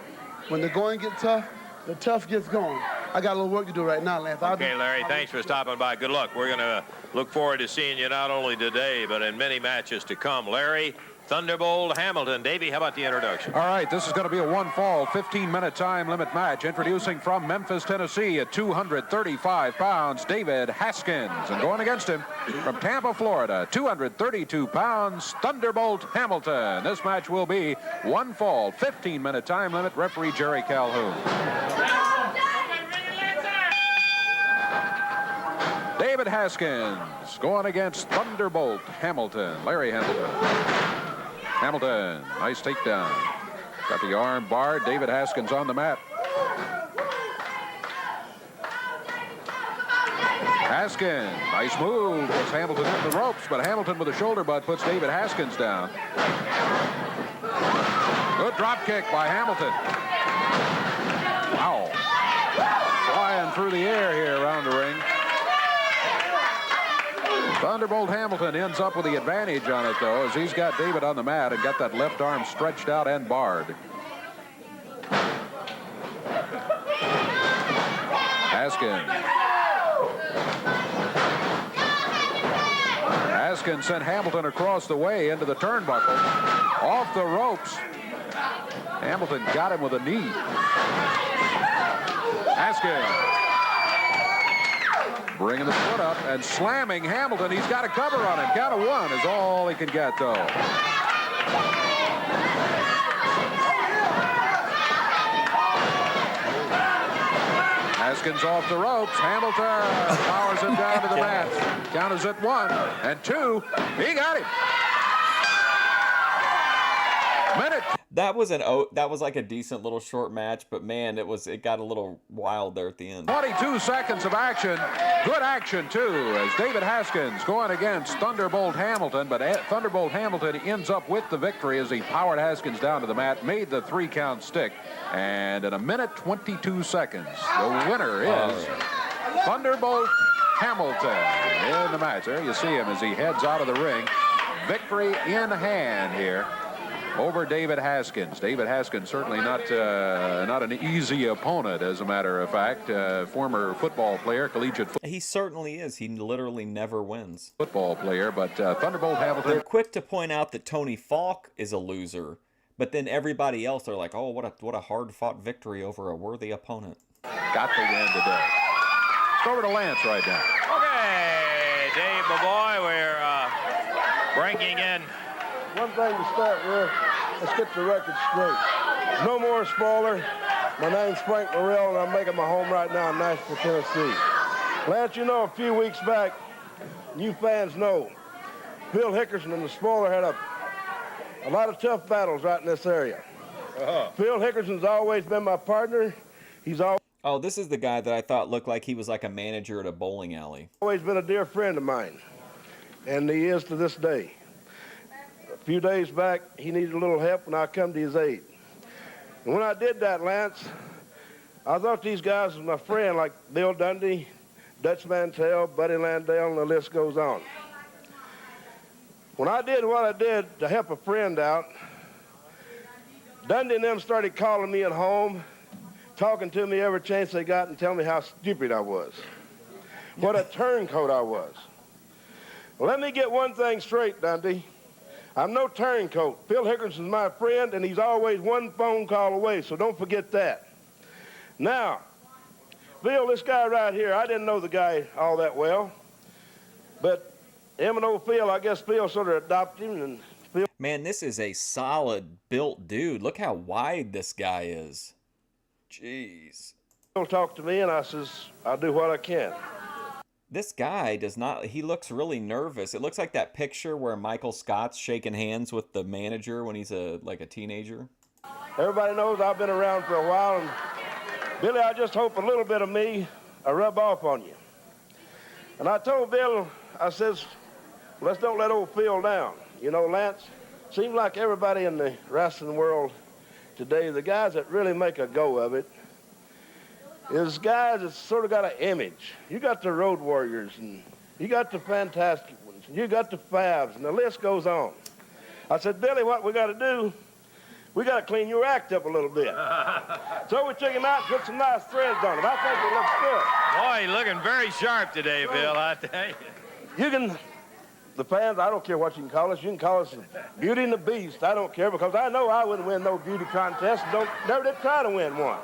When the going gets tough, the tough gets going. I got a little work to do right now, Lance. Okay, Larry, thanks for stopping by. Good luck. We're going to look forward to seeing you not only today, but in many matches to come. Larry Thunderbolt Hamilton. Davey, how about the introduction? All right, this is going to be a one-fall, 15-minute time limit match. Introducing from Memphis, Tennessee, at 235 pounds, David Haskins. And going against him from Tampa, Florida, 232 pounds, Thunderbolt Hamilton. This match will be one fall, 15-minute time limit. Referee Jerry Calhoun. David Haskins going against Thunderbolt Hamilton. Larry Hamilton. Hamilton, nice takedown. Got the arm bar. David Haskins on the mat. Haskins, nice move. Puts Hamilton in the ropes, but Hamilton with a shoulder butt puts David Haskins down. Good drop kick by Hamilton. through the air here around the ring. Thunderbolt Hamilton ends up with the advantage on it, though, as he's got David on the mat and got that left arm stretched out and barred. Haskins sent Hamilton across the way into the turnbuckle. Off the ropes. Hamilton got him with a knee. Haskins bringing the foot up and slamming Hamilton. He's got a cover on him. Count of one is all he can get, though. Haskins off the ropes. Hamilton powers him down to the mat. Count is at 1 and 2. He got him. Minute. That was like a decent little short match, but man, it got a little wild there at the end. 22 seconds of action. Good action too, as David Haskins going against Thunderbolt Hamilton, but Thunderbolt Hamilton ends up with the victory as he powered Haskins down to the mat, made the 3 count stick, and in a minute 22 seconds, the winner is Thunderbolt Hamilton in the match. There you see him as he heads out of the ring. Victory in hand here over David Haskins. David Haskins certainly not an easy opponent, as a matter of fact. Former football player, collegiate football. He certainly is. He literally never wins. Football player, but Thunderbolt Hamilton. They're quick to point out that Tony Faulk is a loser, but then everybody else are like, oh, what a hard-fought victory over a worthy opponent. Got the win today. Let's go over to Lance right now. Okay, Dave, my boy, we're bringing in. One thing to start with, let's get the record straight. No more spoiler. My name's Frank Morell, and I'm making my home right now in Nashville, Tennessee. Lance, you know, a few weeks back, you fans know, Bill Hickerson and the spoiler had a lot of tough battles right in this area. Phil Hickerson's always been my partner. He's always... Oh, this is the guy that I thought looked like he was like a manager at a bowling alley. Always been a dear friend of mine, and he is to this day. A few days back, he needed a little help, and I come to his aid. And when I did that, Lance, I thought these guys was my friend, like Bill Dundee, Dutch Mantel, Buddy Landell, and the list goes on. When I did what I did to help a friend out, Dundee and them started calling me at home, talking to me every chance they got and telling me how stupid I was, what a turncoat I was. Well, let me get one thing straight, Dundee. I'm no turncoat. Phil Hickerson's my friend, and he's always one phone call away, so don't forget that. Now, Phil, this guy right here, I didn't know the guy all that well, but him and old Phil, I guess Phil sort of adopted him. And Phil... Man, this is a solid built dude. Look how wide this guy is. Jeez. Phil talked to me, and I says, I'll do what I can. This guy does not, he looks really nervous. It looks like that picture where Michael Scott's shaking hands with the manager when he's like a teenager. Everybody knows I've been around for a while, and Billy, I just hope a little bit of me will rub off on you. And I told Bill, I says, let's don't let old Phil down. You know, Lance, seems like everybody in the wrestling world today, the guys that really make a go of it, is guys that sort of got an image. You got the Road Warriors, and you got the Fantastic Ones, and you got the Fabs, and the list goes on. I said, Billy, what we got to do, we got to clean your act up a little bit. So we took him out and put some nice threads on him. I think it looks good. Boy, you're looking very sharp today, Bill, I tell you. You can, the fans, I don't care what you can call us. You can call us Beauty and the Beast. I don't care, because I know I wouldn't win no beauty contest. Never did try to win one.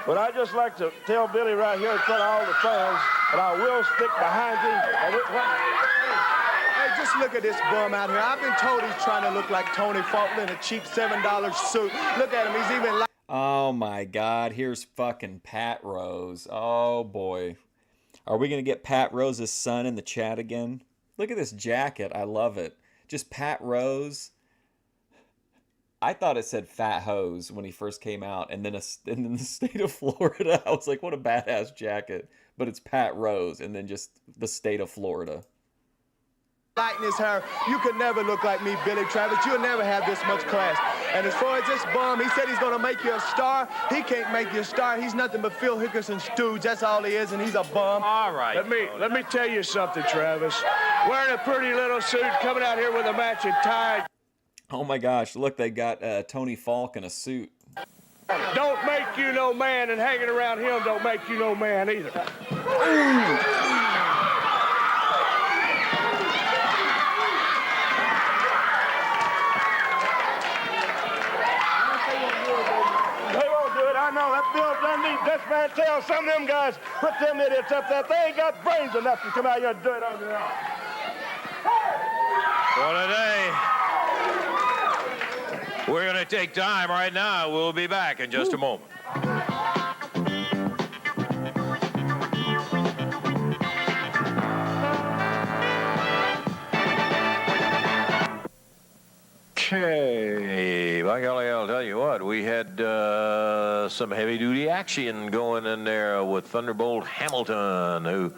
But I just like to tell Billy right here in front of all the fans that I will stick behind him. Hey, just look at this bum out here. I've been told he's trying to look like Tony Faulk in a cheap $7 suit. Look at him. He's even like... Oh, my God. Here's fucking Pat Rose. Oh, boy. Are we going to get Pat Rose's son in the chat again? Look at this jacket. I love it. Just Pat Rose. I thought it said Fat Hose when he first came out, and then in the state of Florida, I was like, what a badass jacket. But it's Pat Rose, and then just the state of Florida. lighting his hair. You could never look like me, Billy Travis. You'll never have this much class. And as far as this bum, he said he's going to make you a star. He can't make you a star. He's nothing but Phil Hickerson stooge. That's all he is, and he's a bum. All right. Let me tell you something, Travis. Wearing a pretty little suit, coming out here with a matching tie. Oh my gosh, look, they got Tony Faulk in a suit. Don't make you no man, and hanging around him don't make you no man either. They won't do it. I know. That Bill Dundee, Dutch Mantel, some of them guys put them idiots up there. They ain't got brains enough to come out here and do it on their own. For today, we're going to take time right now. We'll be back in just a moment. Okay, by golly, I'll tell you what, we had some heavy-duty action going in there with Thunderbolt Hamilton, who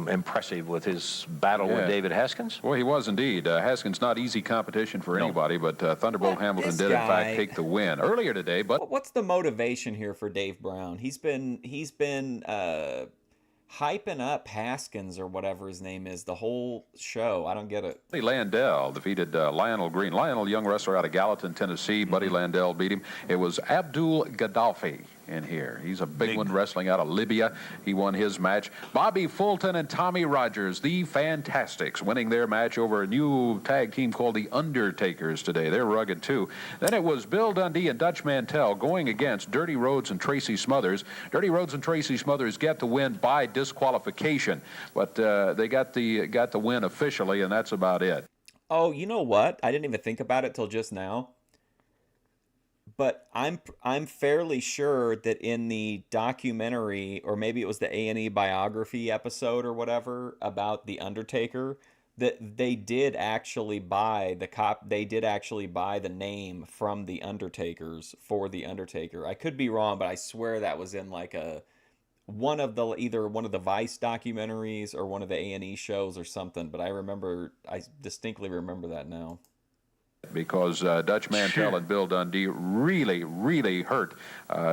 impressive with his battle with David Haskins. Well, he was indeed. Haskins not easy competition for anybody, but Thunderbolt Hamilton did in fact take the win earlier today. But what's the motivation here for Dave Brown? He's been hyping up Haskins or whatever his name is the whole show. I don't get it. Buddy Landel defeated Lionel Green. Lionel, young wrestler out of Gallatin, Tennessee. Buddy Landel beat him. It was Abdul Gaddafi in here. He's a big one wrestling out of Libya. He won his match. Bobby Fulton and Tommy Rogers, the Fantastics, winning their match over a new tag team called the Undertakers today. They're rugged too. Then it was Bill Dundee and Dutch Mantel going against Dirty Rhodes and Tracy Smothers. Dirty Rhodes and Tracy Smothers get the win by disqualification, but they got the win officially, and that's about it. Oh, you know what? I didn't even think about it till just now. But I'm fairly sure that in the documentary, or maybe it was the A&E biography episode or whatever about the Undertaker, that they did actually buy the name from the Undertakers for the Undertaker. I could be wrong, but I swear that was in like either one of the Vice documentaries or one of the A&E shows or something. But I distinctly remember that now. Because Dutch Mantel and Bill Dundee really hurt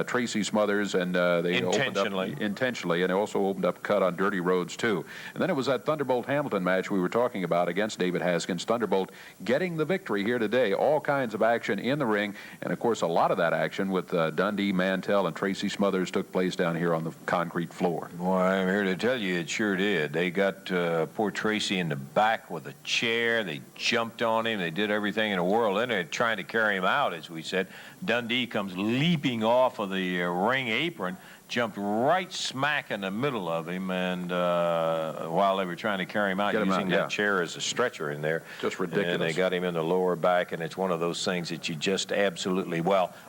Tracy Smothers, and they intentionally, and they also opened up a cut on Dirty Rhodes too. And then it was that Thunderbolt Hamilton match we were talking about against David Haskins. Thunderbolt getting the victory here today. All kinds of action in the ring, and of course a lot of that action with Dundee, Mantel, and Tracy Smothers took place down here on the concrete floor. Boy, I'm here to tell you, it sure did. They got poor Tracy in the back with a chair. They jumped on him. They did everything in the world in it, trying to carry him out, as we said. Dundee comes leaping off of the ring apron, jumped right smack in the middle of him, and while they were trying to carry him out, using that chair as a stretcher in there. Just ridiculous. And they got him in the lower back, and it's one of those things that you just absolutely,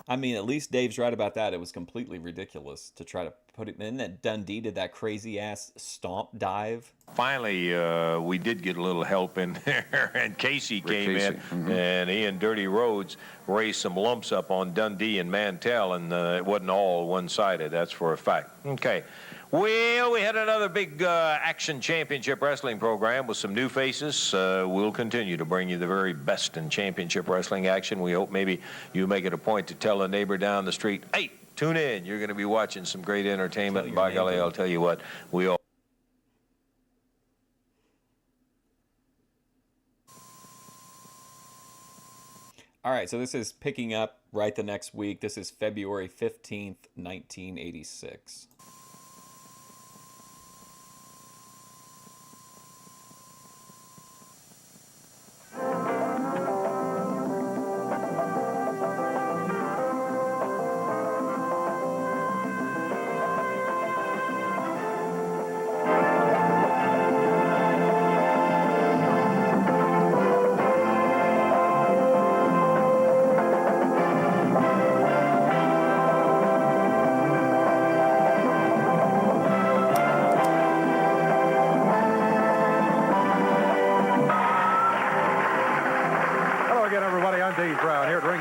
I mean, at least Dave's right about that. It was completely ridiculous to try to put it in. That Dundee did that crazy-ass stomp dive. Finally, we did get a little help in there, and Casey came in, and he and Dirty Rhodes raised some lumps up on Dundee and Mantel, and it wasn't all one-sided, that's for a fact. Okay. Well, we had another big action championship wrestling program with some new faces. We'll continue to bring you the very best in championship wrestling action. We hope maybe you make it a point to tell a neighbor down the street, hey, tune in. You're going to be watching some great entertainment. And by golly, I'll tell you what, we all... All right, so this is picking up right the next week. This is February 15th, 1986.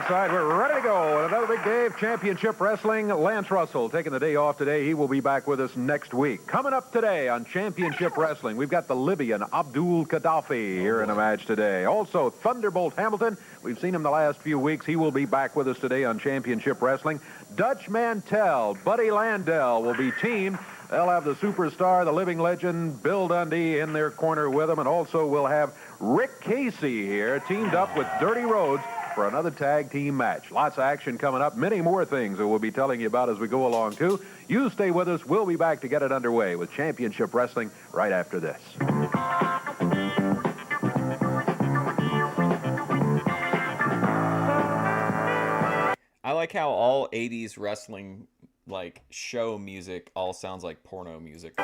We're ready to go with another big Big Dave, Championship Wrestling. Lance Russell taking the day off today. He will be back with us next week. Coming up today on Championship Wrestling, we've got the Libyan Abdul Gaddafi here in a match today. Also, Thunderbolt Hamilton. We've seen him the last few weeks. He will be back with us today on Championship Wrestling. Dutch Mantel, Buddy Landell will be teamed. They'll have the superstar, the living legend, Bill Dundee in their corner with them. And also we'll have Rick Casey here teamed up with Dirty Rhodes for another tag team match. Lots of action coming up. Many more things that we'll be telling you about as we go along, too. You stay with us. We'll be back to get it underway with Championship Wrestling right after this. I like how all 80s wrestling, like, show music all sounds like porno music.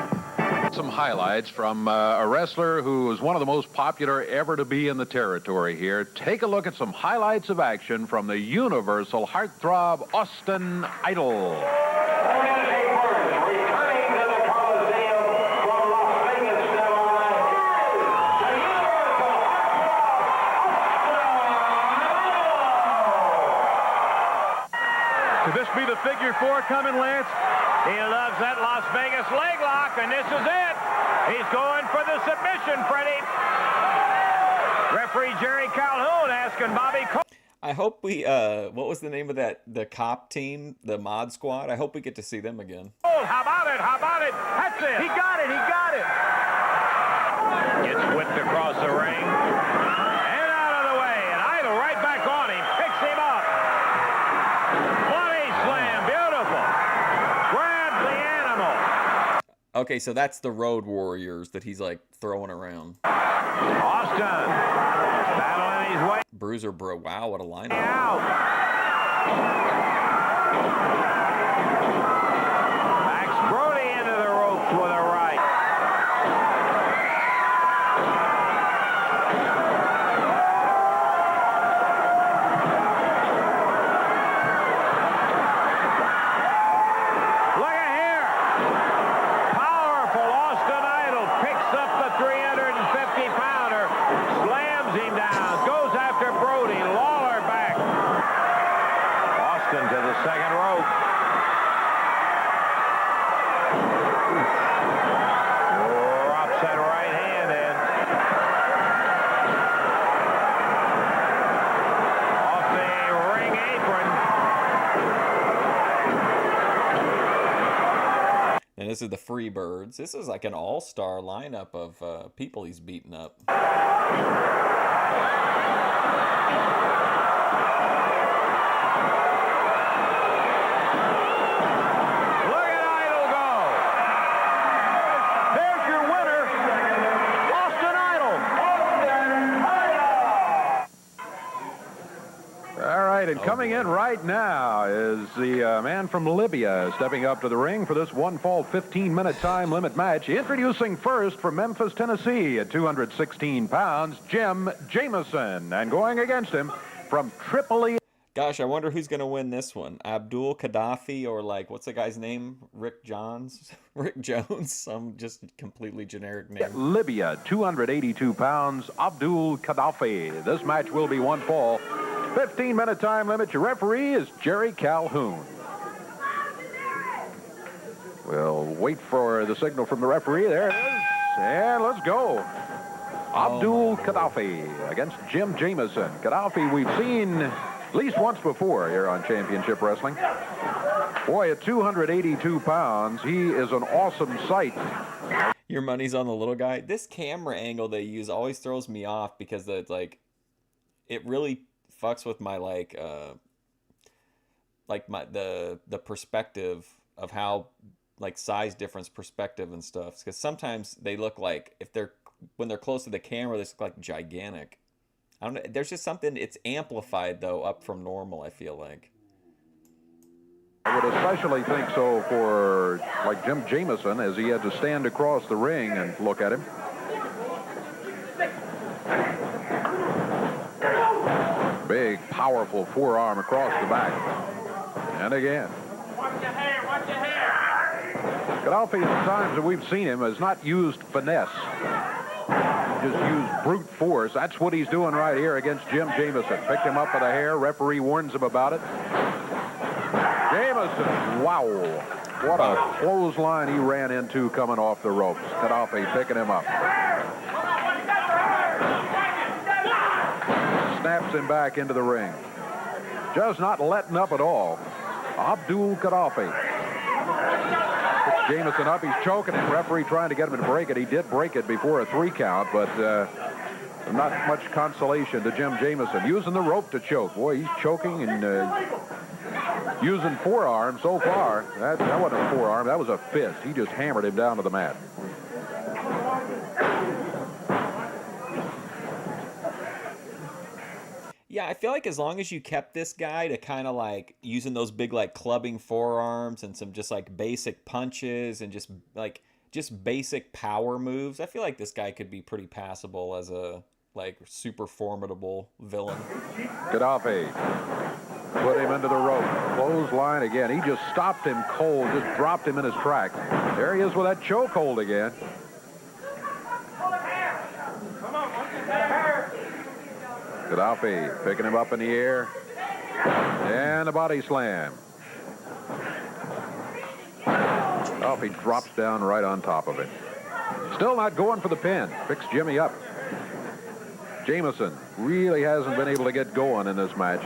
Some highlights from a wrestler who is one of the most popular ever to be in the territory here. Take a look at some highlights of action from the Universal Heartthrob Austin Idol. Could this be the figure four coming, Lance? He loves that Las Vegas leg lock, and this is it. He's going for the submission, Freddie. Referee Jerry Calhoun asking Bobby Cole. I hope we, what was the name of the cop team, the mod squad? I hope we get to see them again. Oh, how about it? How about it? That's it. He got it. He got it. Gets whipped across the ring. And out of the way. And Idol right back on him. Picks him up. Body slam. Beautiful. Grabs the animal. Okay, so that's the Road Warriors that he's, like, throwing around. Austin. Battling his way. Bruiser Bro. Wow, what a lineup. Out. Max Brody into the ropes with a right. Look at here. Powerful Austin Idol picks up the 350-pounder, slams him down, goes after Brody. Lawler back. Austin to the second rope. Drops that right hand in. Off the ring apron. And this is the Freebirds. This is like an all-star lineup of people he's beaten up. Look at Idol go. There's your winner, Austin Idol. All right, and coming in right now is the man from Libya stepping up to the ring for this one-fall 15-minute time limit match. Introducing first from Memphis, Tennessee at 216 pounds, Jim Jameson. And going against him from Tripoli. Gosh, I wonder who's going to win this one. Abdul Gaddafi or, like, what's the guy's name? Rick Jones? Rick Jones? Some just completely generic name. Libya, 282 pounds, Abdul Gaddafi. This match will be one fall. 15-minute time limit. Your referee is Jerry Calhoun. We'll wait for the signal from the referee. There it is. And let's go. Abdul Gaddafi against Jim Jameson. Gaddafi we've seen at least once before here on Championship Wrestling. Boy, at 282 pounds, he is an awesome sight. Your money's on the little guy. This camera angle they use always throws me off because it's like, it really fucks with my the perspective of how, like, size difference perspective and stuff. Because sometimes they look like, when they're close to the camera, they look like gigantic. I don't know. There's just something, it's amplified though up from normal, I feel like. I would especially think so for, like, Jim Jameson, as he had to stand across the ring and look at him. Big, powerful forearm across the back. And again. Watch your hair, watch your hair. Gaddafi, at the times that we've seen him, has not used finesse. Just used brute force. That's what he's doing right here against Jim Jameson. Picked him up by the hair. Referee warns him about it. Jameson. Wow. What a clothesline he ran into coming off the ropes. Gaddafi picking him up. Snaps him back into the ring. Just not letting up at all. Abdul Gaddafi. Picks Jameson up. He's choking him. Referee trying to get him to break it. He did break it before a 3 count, but not much consolation to Jim Jameson. Using the rope to choke. Boy, he's choking and using forearm so far. That wasn't a forearm. That was a fist. He just hammered him down to the mat. Yeah, I feel like as long as you kept this guy to kind of like using those big like clubbing forearms and some just like basic punches and just basic power moves, I feel like this guy could be pretty passable as a like super formidable villain. Gaddafi put him into the rope. Clothesline again. He just stopped him cold, just dropped him in his tracks. There he is with that chokehold again. Gaddafi picking him up in the air. And a body slam. Gaddafi drops down right on top of it. Still not going for the pin. Picks Jimmy up. Jameson really hasn't been able to get going in this match.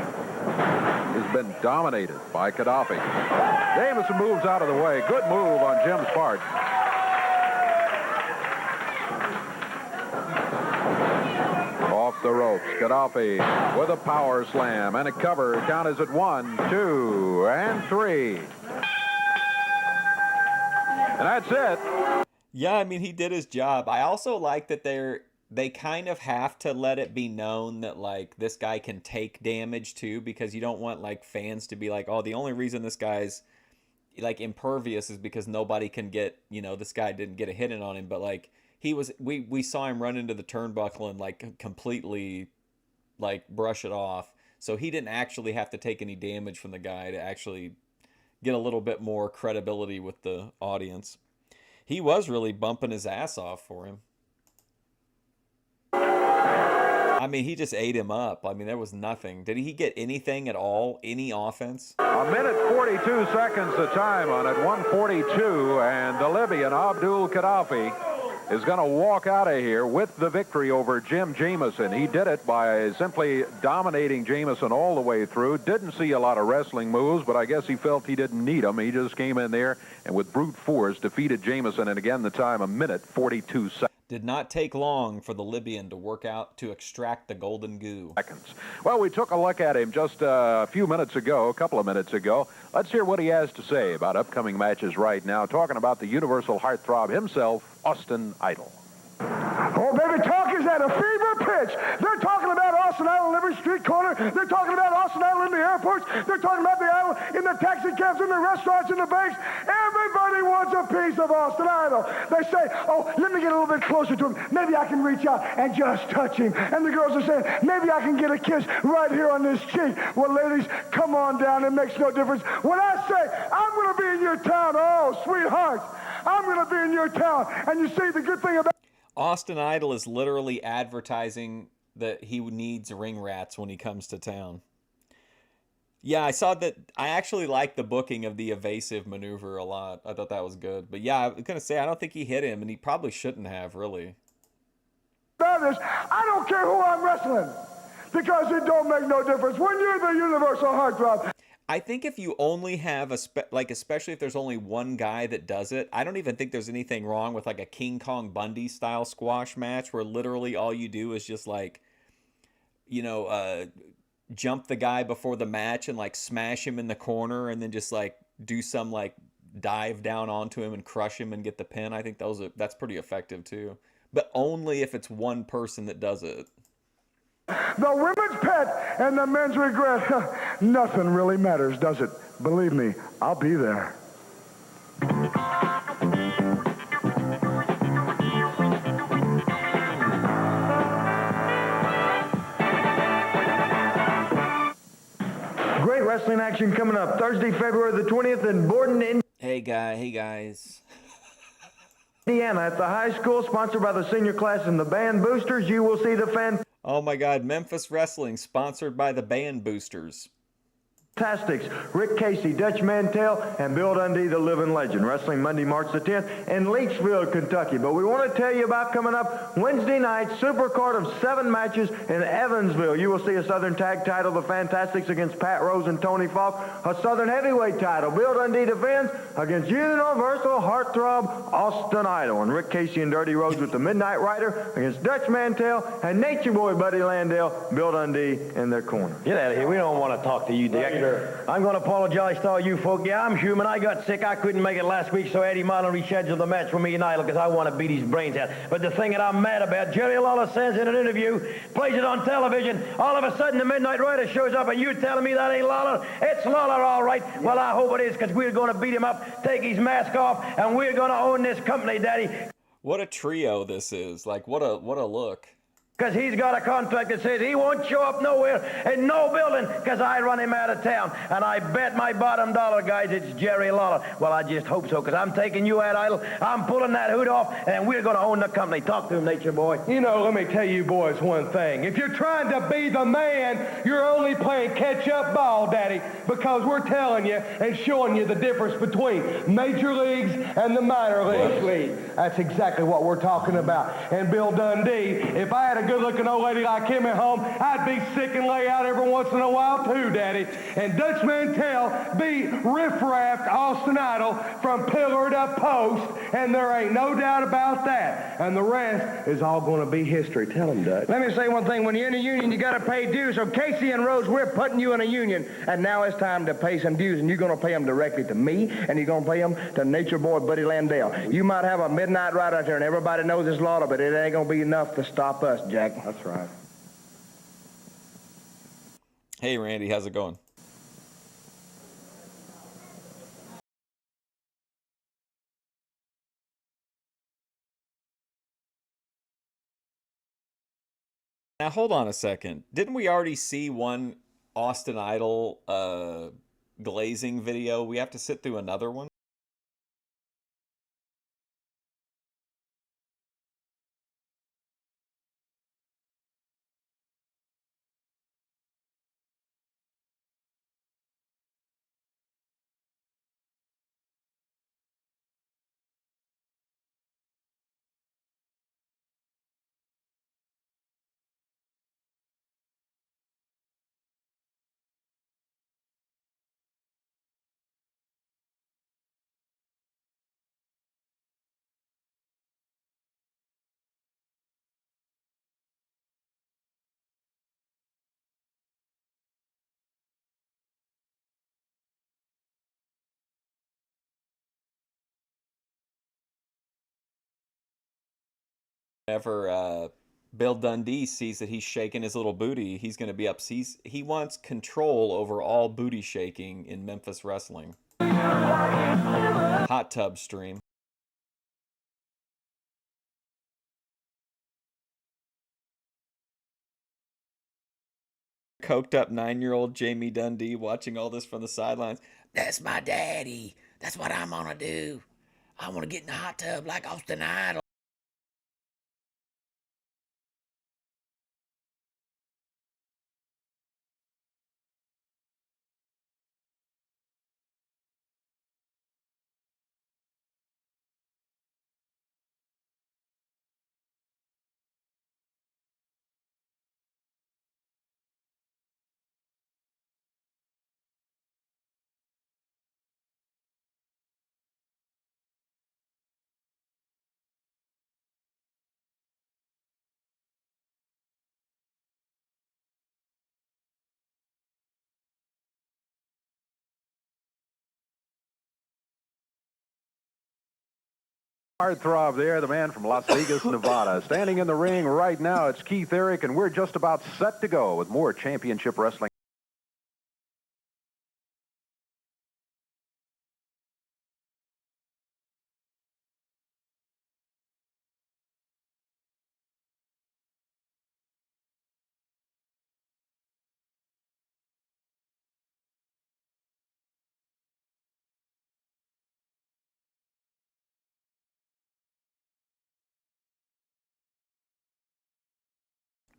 He's been dominated by Gaddafi. Jameson moves out of the way. Good move on Jim's part. Off the ropes. Gaddafi with a power slam and a cover. Count is at 1, 2, and 3. And that's it. Yeah, I mean, he did his job. I also like that they kind of have to let it be known that like this guy can take damage too, because you don't want like fans to be like, oh, the only reason this guy's like impervious is because nobody can get, this guy didn't get a hit in on him. But like we saw him run into the turnbuckle and like completely like brush it off. So he didn't actually have to take any damage from the guy to actually get a little bit more credibility with the audience. He was really bumping his ass off for him. I mean, he just ate him up. I mean, there was nothing. Did he get anything at all? Any offense? A minute 42 seconds the time on it. 1:42, and the Libyan Abdul Gaddafi is going to walk out of here with the victory over Jim Jameson. He did it by simply dominating Jameson all the way through. Didn't see a lot of wrestling moves, but I guess he felt he didn't need them. He just came in there and with brute force defeated Jameson, and again the time a minute 42 seconds. Did not take long for the Libyan to work out to extract the golden goo. Well, we took a look at him just a couple of minutes ago. Let's hear what he has to say about upcoming matches right now, talking about the universal heartthrob himself, Austin Idol. Oh, baby, talk is at a fever pitch. They're talking about Austin Idol in every street corner. They're talking about Austin Idol in the airports. They're talking about the Idol in the taxi cabs, in the restaurants, in the banks. Everybody wants a piece of Austin Idol. They say, oh, let me get a little bit closer to him. Maybe I can reach out and just touch him. And the girls are saying, maybe I can get a kiss right here on this cheek. Well, ladies, come on down. It makes no difference. When I say, I'm going to be in your town, oh, sweethearts, I'm going to be in your town. And you see, the good thing about Austin Idol is literally advertising that he needs ring rats when he comes to town. Yeah, I saw that. I actually like the booking of the evasive maneuver a lot. I thought that was good. But yeah, I was going to say, I don't think he hit him, and he probably shouldn't have, really. I don't care who I'm wrestling, because it don't make no difference. When you're the universal heartthrob. I think if you only have especially if there's only one guy that does it, I don't even think there's anything wrong with like a King Kong Bundy style squash match where literally all you do is just like, jump the guy before the match and like smash him in the corner and then just like do some like dive down onto him and crush him and get the pin. I think that's pretty effective too, but only if it's one person that does it. The women's pet and the men's regret. Nothing really matters, does it? Believe me, I'll be there. Great wrestling action coming up Thursday, February the 20th in Borden, Hey guys. Indiana at the high school, sponsored by the senior class and the band boosters. You will see the Oh my God, Memphis Wrestling, sponsored by the Band Boosters. Fantastics, Rick Casey, Dutch Mantel, and Bill Dundee, the living legend. Wrestling Monday, March the 10th in Leachfield, Kentucky. But we want to tell you about coming up Wednesday night, supercard of 7 matches in Evansville. You will see a Southern Tag title, the Fantastics against Pat Rose and Tony Faulk. A Southern Heavyweight title, Bill Dundee defends against Universal Heartthrob Austin Idol. And Rick Casey and Dirty Rhodes with the Midnight Rider against Dutch Mantel and Nature Boy Buddy Landell, Bill Dundee in their corner. Get out of here. We don't want to talk to you, Dick. I'm going to apologize to all you folk. Yeah, I'm human. I got sick. I couldn't make it last week, so Eddie Marlin rescheduled the match for me and Idol because I want to beat his brains out. But the thing that I'm mad about, Jerry Lawler says in an interview, plays it on television, all of a sudden the Midnight Rider shows up and you're telling me that ain't Lawler? It's Lawler, all right. Well, I hope it is because we're going to beat him up, take his mask off, and we're going to own this company, Daddy. What a trio this is. Like, what a look. Because he's got a contract that says he won't show up nowhere in no building because I run him out of town. And I bet my bottom dollar, guys, it's Jerry Lawler. Well, I just hope so because I'm taking you out, Idol. I'm pulling that hood off, and we're going to own the company. Talk to him, Nature Boy. You know, let me tell you boys one thing. If you're trying to be the man, you're only playing catch-up ball, Daddy, because we're telling you and showing you the difference between major leagues and the minor leagues. That's exactly what we're talking about. And Bill Dundee, if I had a good-looking old lady like him at home, I'd be sick and lay out every once in a while too, Daddy. And Dutch Mantel beat riff-raffed Austin Idol from pillar to post, and there ain't no doubt about that. And the rest is all going to be history. Tell him, Dutch. Let me say one thing. When you're in a union, you got to pay dues. So Casey and Rose, we're putting you in a union, and now it's time to pay some dues, and you're going to pay them directly to me, and you're going to pay them to Nature Boy Buddy Landell. You might have a midnight ride out there, and everybody knows it's Lawler, but it ain't going to be enough to stop us, Jack. That's right. Hey, Randy, how's it going? Now, hold on a second. Didn't we already see one Austin Idol glazing video? We have to sit through another one? Whenever Bill Dundee sees that he's shaking his little booty, he's going to be up. He wants control over all booty shaking in Memphis wrestling. Hot tub stream. Coked up 9-year-old Jamie Dundee watching all this from the sidelines. That's my daddy. That's what I'm going to do. I want to get in the hot tub like Austin Idol. Heartthrob there, the man from Las Vegas, Nevada. Standing in the ring right now, it's Keith Eric, and we're just about set to go with more championship wrestling.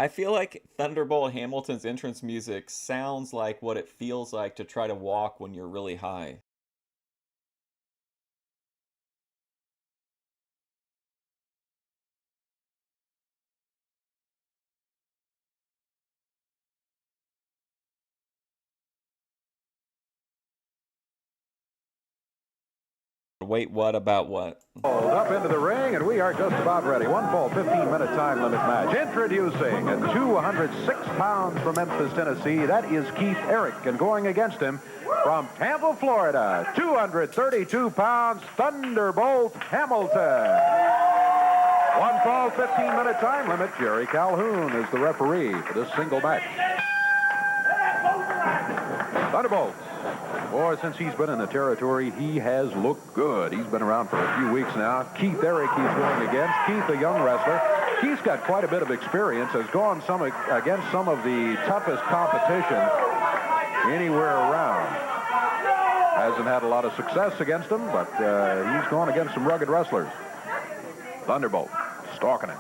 I feel like Thunderbolt Hamilton's entrance music sounds like what it feels like to try to walk when you're really high. Wait, what about what? Up into the ring, and we are just about ready. One fall, 15-minute time limit match. Introducing at 206 pounds from Memphis, Tennessee, that is Keith Eric, and going against him from Tampa, Florida, 232 pounds, Thunderbolt Hamilton. One fall, 15-minute time limit. Jerry Calhoun is the referee for this single match. Thunderbolt. Boy, since he's been in the territory, he has looked good. He's been around for a few weeks now. Keith Eric he's going against. Keith, a young wrestler. Keith's got quite a bit of experience, has gone against some of the toughest competition anywhere around. Hasn't had a lot of success against them, but he's gone against some rugged wrestlers. Thunderbolt stalking him.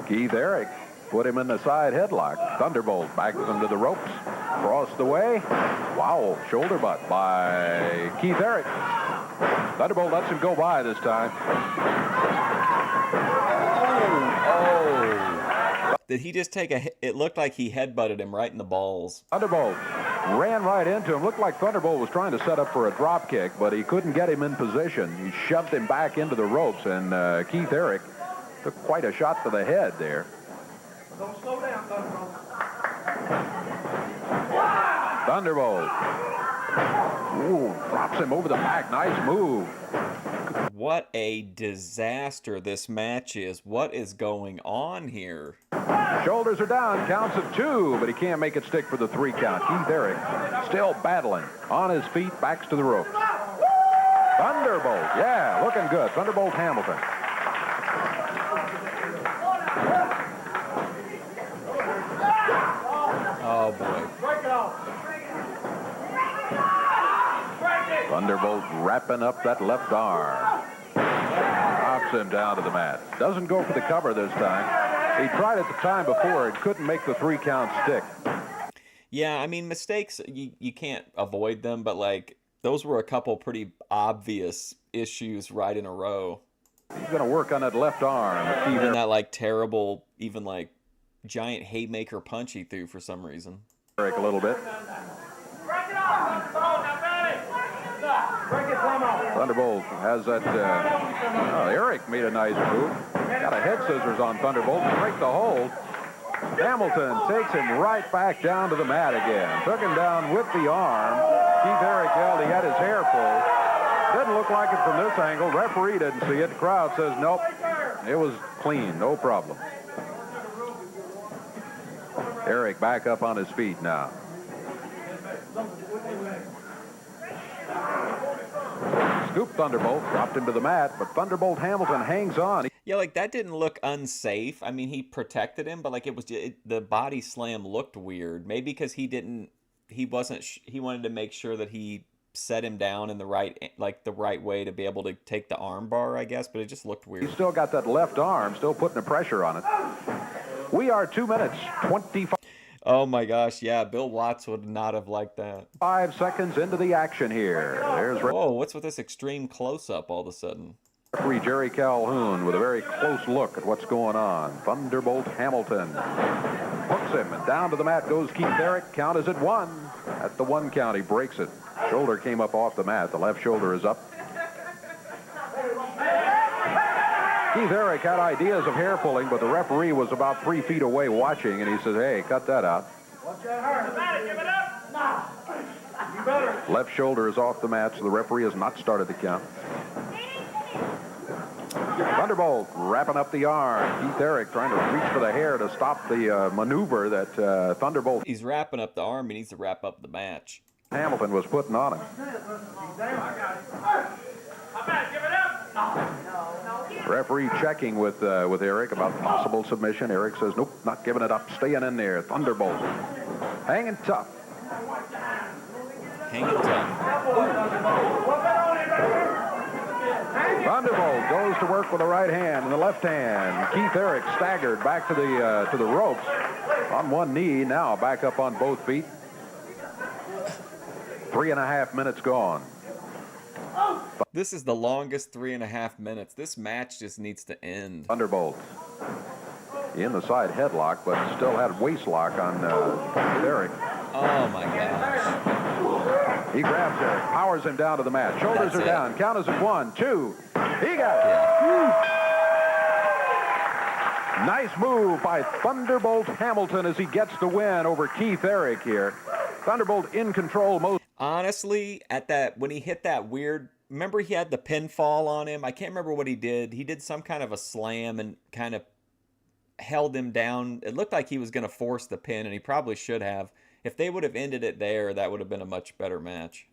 Keith Eric put him in the side headlock. Thunderbolt backs him to the ropes. Across the way. Wow, shoulder butt by Keith Eric. Thunderbolt lets him go by this time. Oh. Did he just take a hit? It looked like he headbutted him right in the balls. Thunderbolt ran right into him. Looked like Thunderbolt was trying to set up for a drop kick, but he couldn't get him in position. He shoved him back into the ropes, and Keith Eric took quite a shot to the head there. Don't slow down, Thunderbolt. Thunderbolt. Ooh, drops him over the back. Nice move. What a disaster this match is. What is going on here? Shoulders are down. Counts at 2, but he can't make it stick for the 3 count. Keith Eric still battling. On his feet, backs to the ropes. Thunderbolt. Yeah, looking good. Thunderbolt Hamilton. Oh, boy. Thunderbolt wrapping up that left arm. Drops him down to the mat. Doesn't go for the cover this time. He tried it the time before and couldn't make the 3 count stick. Yeah, I mean, mistakes, you can't avoid them, but, like, those were a couple pretty obvious issues right in a row. He's going to work on that left arm. And that, like, terrible, even, like, giant haymaker punch he threw for some reason. Break a little bit. Thunderbolt has that. Eric made a nice move. Got a head scissors on Thunderbolt to break the hold. Hamilton takes him right back down to the mat again. Took him down with the arm. Keith Eric yelled he had his hair pulled. Didn't look like it from this angle. Referee didn't see it. The crowd says nope. It was clean. No problem. Eric back up on his feet now. Scoop Thunderbolt, dropped him to the mat, but Thunderbolt Hamilton hangs on. Yeah, like that didn't look unsafe. I mean, he protected him, but like the body slam looked weird. Maybe because he wanted to make sure that he set him down in the right way to be able to take the arm bar, I guess, but it just looked weird. He's still got that left arm, still putting the pressure on it. We are 2 minutes, 25. Oh my gosh, yeah, Bill Watts would not have liked that. 5 seconds into the action here. Whoa, what's with this extreme close-up all of a sudden? Referee Jerry Calhoun with a very close look at what's going on. Thunderbolt Hamilton hooks him, and down to the mat goes Keith Eric. Count is at 1. At the 1 count, he breaks it. Shoulder came up off the mat. The left shoulder is up. Keith Eric had ideas of hair pulling, but the referee was about 3 feet away watching, and he says, hey, cut that out. Left shoulder is off the mat, so the referee has not started the count. Thunderbolt wrapping up the arm. Keith Eric trying to reach for the hair to stop the maneuver that Thunderbolt... He's wrapping up the arm. He needs to wrap up the match. Hamilton was putting on him. Referee checking with Eric about possible submission. Eric says, nope, not giving it up. Staying in there. Thunderbolt. Hanging tough. Thunderbolt goes to work with the right hand and the left hand. Keith Eric staggered back to the ropes on one knee. Now back up on both feet. 3.5 minutes gone. This is the longest 3.5 minutes. This match just needs to end. Thunderbolt in the side headlock, but still had waist lock on Keith Eric. Oh my gosh. He grabs Eric, powers him down to the mat. Shoulders That's are it. down. Count is at 1, 2. He got it. Nice move by Thunderbolt Hamilton as he gets the win over Keith Eric here. Thunderbolt in control most. Honestly, when he hit that weird, remember he had the pinfall on him? I can't remember what he did. He did some kind of a slam and kind of held him down. It looked like he was going to force the pin, and he probably should have. If they would have ended it there, that would have been a much better match.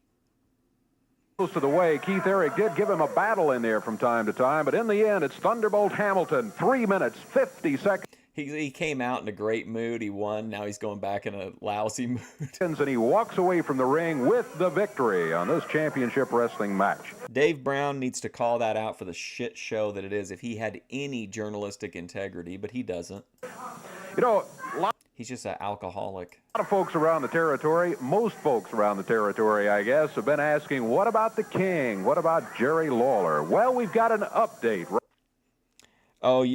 Most of the way, Keith Eric did give him a battle in there from time to time, but in the end, it's Thunderbolt Hamilton, 3 minutes, 50 seconds. He came out in a great mood. He won. Now he's going back in a lousy mood. And he walks away from the ring with the victory on this championship wrestling match. Dave Brown needs to call that out for the shit show that it is if he had any journalistic integrity, but he doesn't. You know, he's just an alcoholic. A lot of folks around the territory, most folks around the territory, I guess, have been asking, what about the King? What about Jerry Lawler? Well, we've got an update. Oh,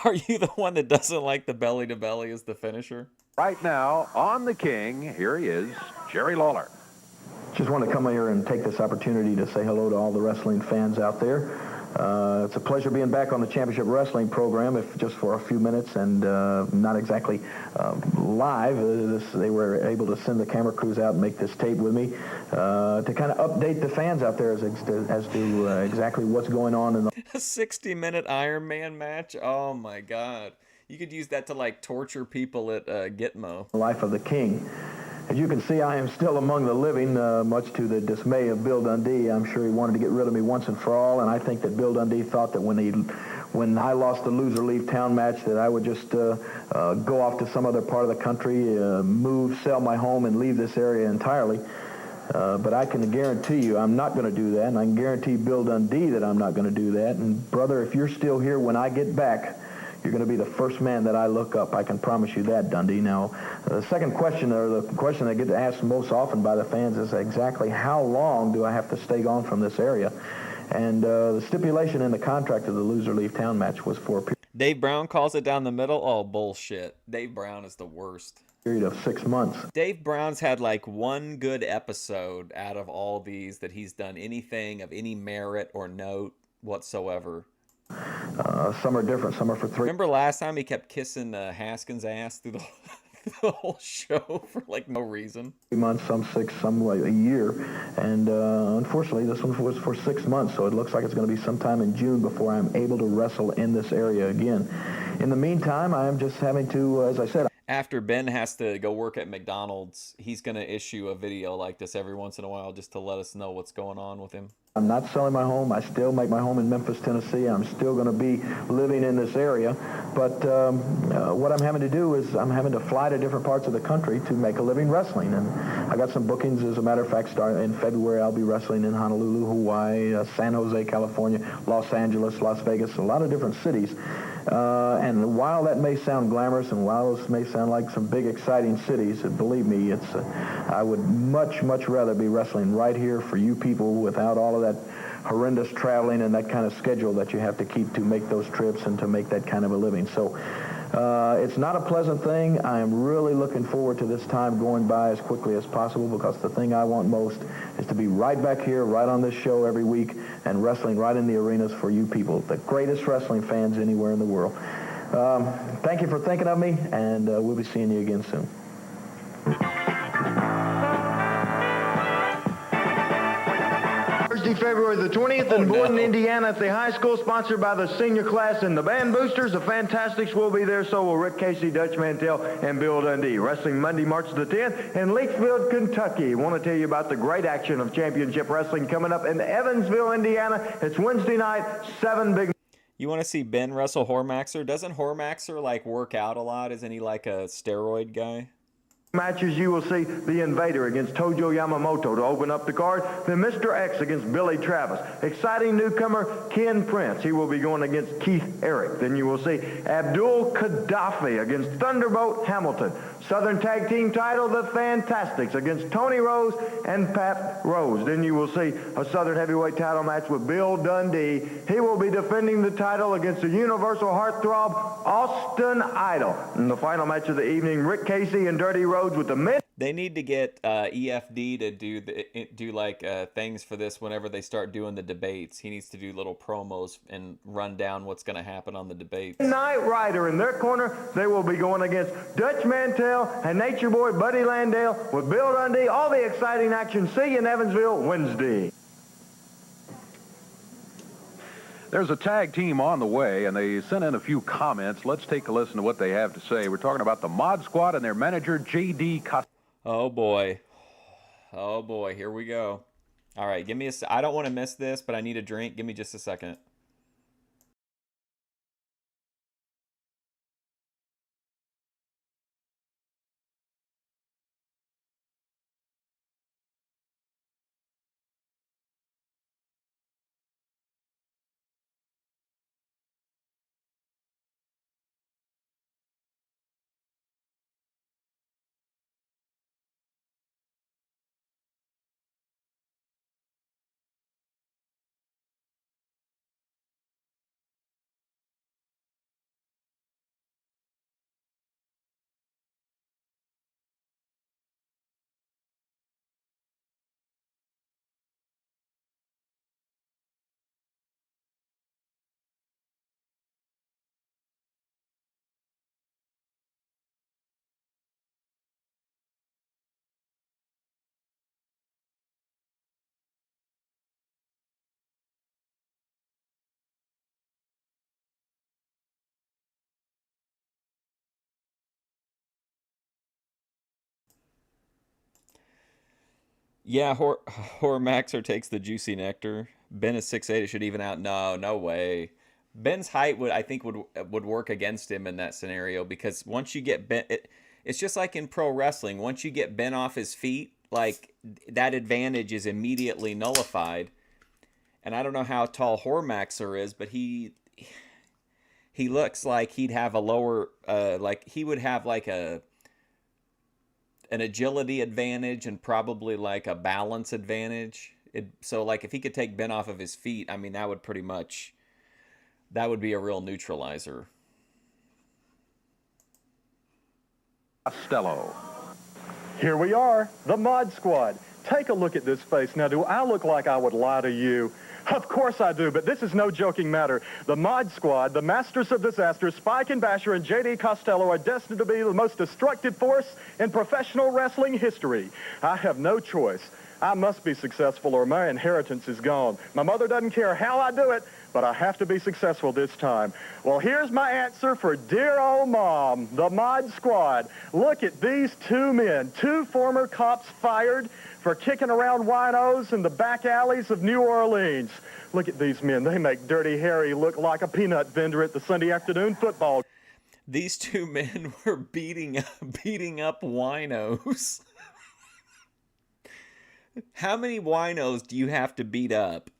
are you the one that doesn't like the belly-to-belly as the finisher? Right now, on the King, here he is, Jerry Lawler. Just want to come here and take this opportunity to say hello to all the wrestling fans out there. It's a pleasure being back on the Championship Wrestling program, if just for a few minutes, and not exactly live. They were able to send the camera crews out and make this tape with me to kind of update the fans out there as to exactly what's going on in the A 60-minute Iron Man match? Oh my God. You could use that to like torture people at Gitmo. life of the King. As you can see, I am still among the living, much to the dismay of Bill Dundee. I'm sure he wanted to get rid of me once and for all, and I think that Bill Dundee thought that when I lost the loser leave town match that I would just go off to some other part of the country, move, sell my home, and leave this area entirely. But I can guarantee you I'm not going to do that, and I can guarantee Bill Dundee that I'm not going to do that. And, brother, if you're still here when I get back, you're going to be the first man that I look up. I can promise you that, Dundee. Now, the second question, or the question I get asked most often by the fans, is exactly how long do I have to stay gone from this area? And the stipulation in the contract of the loser leave town match was for a Dave Brown calls it down the middle? Oh, bullshit. Dave Brown is the worst. period of 6 months. Dave Brown's had like one good episode out of all these that he's done anything of any merit or note whatsoever. Some are different. Some are for 3. Remember last time he kept kissing Haskins' ass through the whole show for like no reason? 3 months, some 6, some like a year. And unfortunately, this one was for 6 months, so it looks like it's going to be sometime in June before I'm able to wrestle in this area again. In the meantime, I am just having to, as I said... After Ben has to go work at McDonald's, he's going to issue a video like this every once in a while just to let us know what's going on with him. I'm not selling my home. I still make my home in Memphis, Tennessee. I'm still going to be living in this area. But what I'm having to do is I'm having to fly to different parts of the country to make a living wrestling. And I got some bookings, as a matter of fact, starting in February. I'll be wrestling in Honolulu, Hawaii, San Jose, California, Los Angeles, Las Vegas, a lot of different cities. And while that may sound glamorous and while this may sound like some big, exciting cities, believe me, I would much, much rather be wrestling right here for you people without all of that horrendous traveling and that kind of schedule that you have to keep to make those trips and to make that kind of a living. So it's not a pleasant thing. I am really looking forward to this time going by as quickly as possible, because the thing I want most is to be right back here, right on this show every week, and wrestling right in the arenas for you people, the greatest wrestling fans anywhere in the world. Thank you for thinking of me, and we'll be seeing you again soon. Thursday, February the 20th in Boynton, Indiana at the high school, sponsored by the senior class and the band boosters. The Fantastics will be there, so will Rick Casey, Dutch Mantel, and Bill Dundee. Wrestling Monday, March the 10th in Leakesville, Kentucky. Want to tell you about the great action of championship wrestling coming up in Evansville, Indiana. It's Wednesday night, 7 big... You want to see Ben wrestle Hormaxer? Doesn't Hormaxer like work out a lot? Isn't he like a steroid guy? Matches, you will see the Invader against Tojo Yamamoto to open up the card. Then Mr. X against Billy Travis. Exciting newcomer Ken Prince. He will be going against Keith Eric. Then you will see Abdul Gaddafi against Thunderbolt Hamilton. Southern Tag Team title, the Fantastics against Tony Rose and Pat Rose. Then you will see a Southern Heavyweight title match with Bill Dundee. He will be defending the title against the Universal Heartthrob Austin Idol. In the final match of the evening, Rick Casey and Dirty Rhodes with the men. They need to get EFD to do like things for this whenever they start doing the debates. He needs to do little promos and run down what's going to happen on the debates. Knight Rider in their corner. They will be going against Dutch Mantel and Nature Boy Buddy Landell with Bill Dundee. All the exciting action. See you in Evansville Wednesday. There's a tag team on the way, and they sent in a few comments. Let's take a listen to what they have to say. We're talking about the Mod Squad and their manager, J.D. Costello. Oh, boy. Oh, boy. Here we go. All right. Give me I don't want to miss this, but I need a drink. Give me just a second. Yeah, Hormaxer takes the juicy nectar. Ben is 6'8". It should even out. No way. Ben's height I think would work against him in that scenario, because once you get Ben, it's just like in pro wrestling. Once you get Ben off his feet, like that advantage is immediately nullified. And I don't know how tall Hormaxer is, but he looks like he'd have a lower, like he would have like an agility advantage and probably like a balance advantage. So like if he could take Ben off of his feet, I mean, that would be a real neutralizer. Costello. Here we are, the Mod Squad. Take a look at this face. Now, do I look like I would lie to you? Of course I do, but this is no joking matter. The Mod Squad, the Masters of Disaster, Spike and Basher, and J.D. Costello are destined to be the most destructive force in professional wrestling history. I have no choice. I must be successful or my inheritance is gone. My mother doesn't care how I do it, but I have to be successful this time. Well, here's my answer for dear old Mom, the Mod Squad. Look at these two men, two former cops fired for kicking around winos in the back alleys of New Orleans. Look at these men. They make Dirty Harry look like a peanut vendor at the Sunday afternoon football. These two men were beating up winos. How many winos do you have to beat up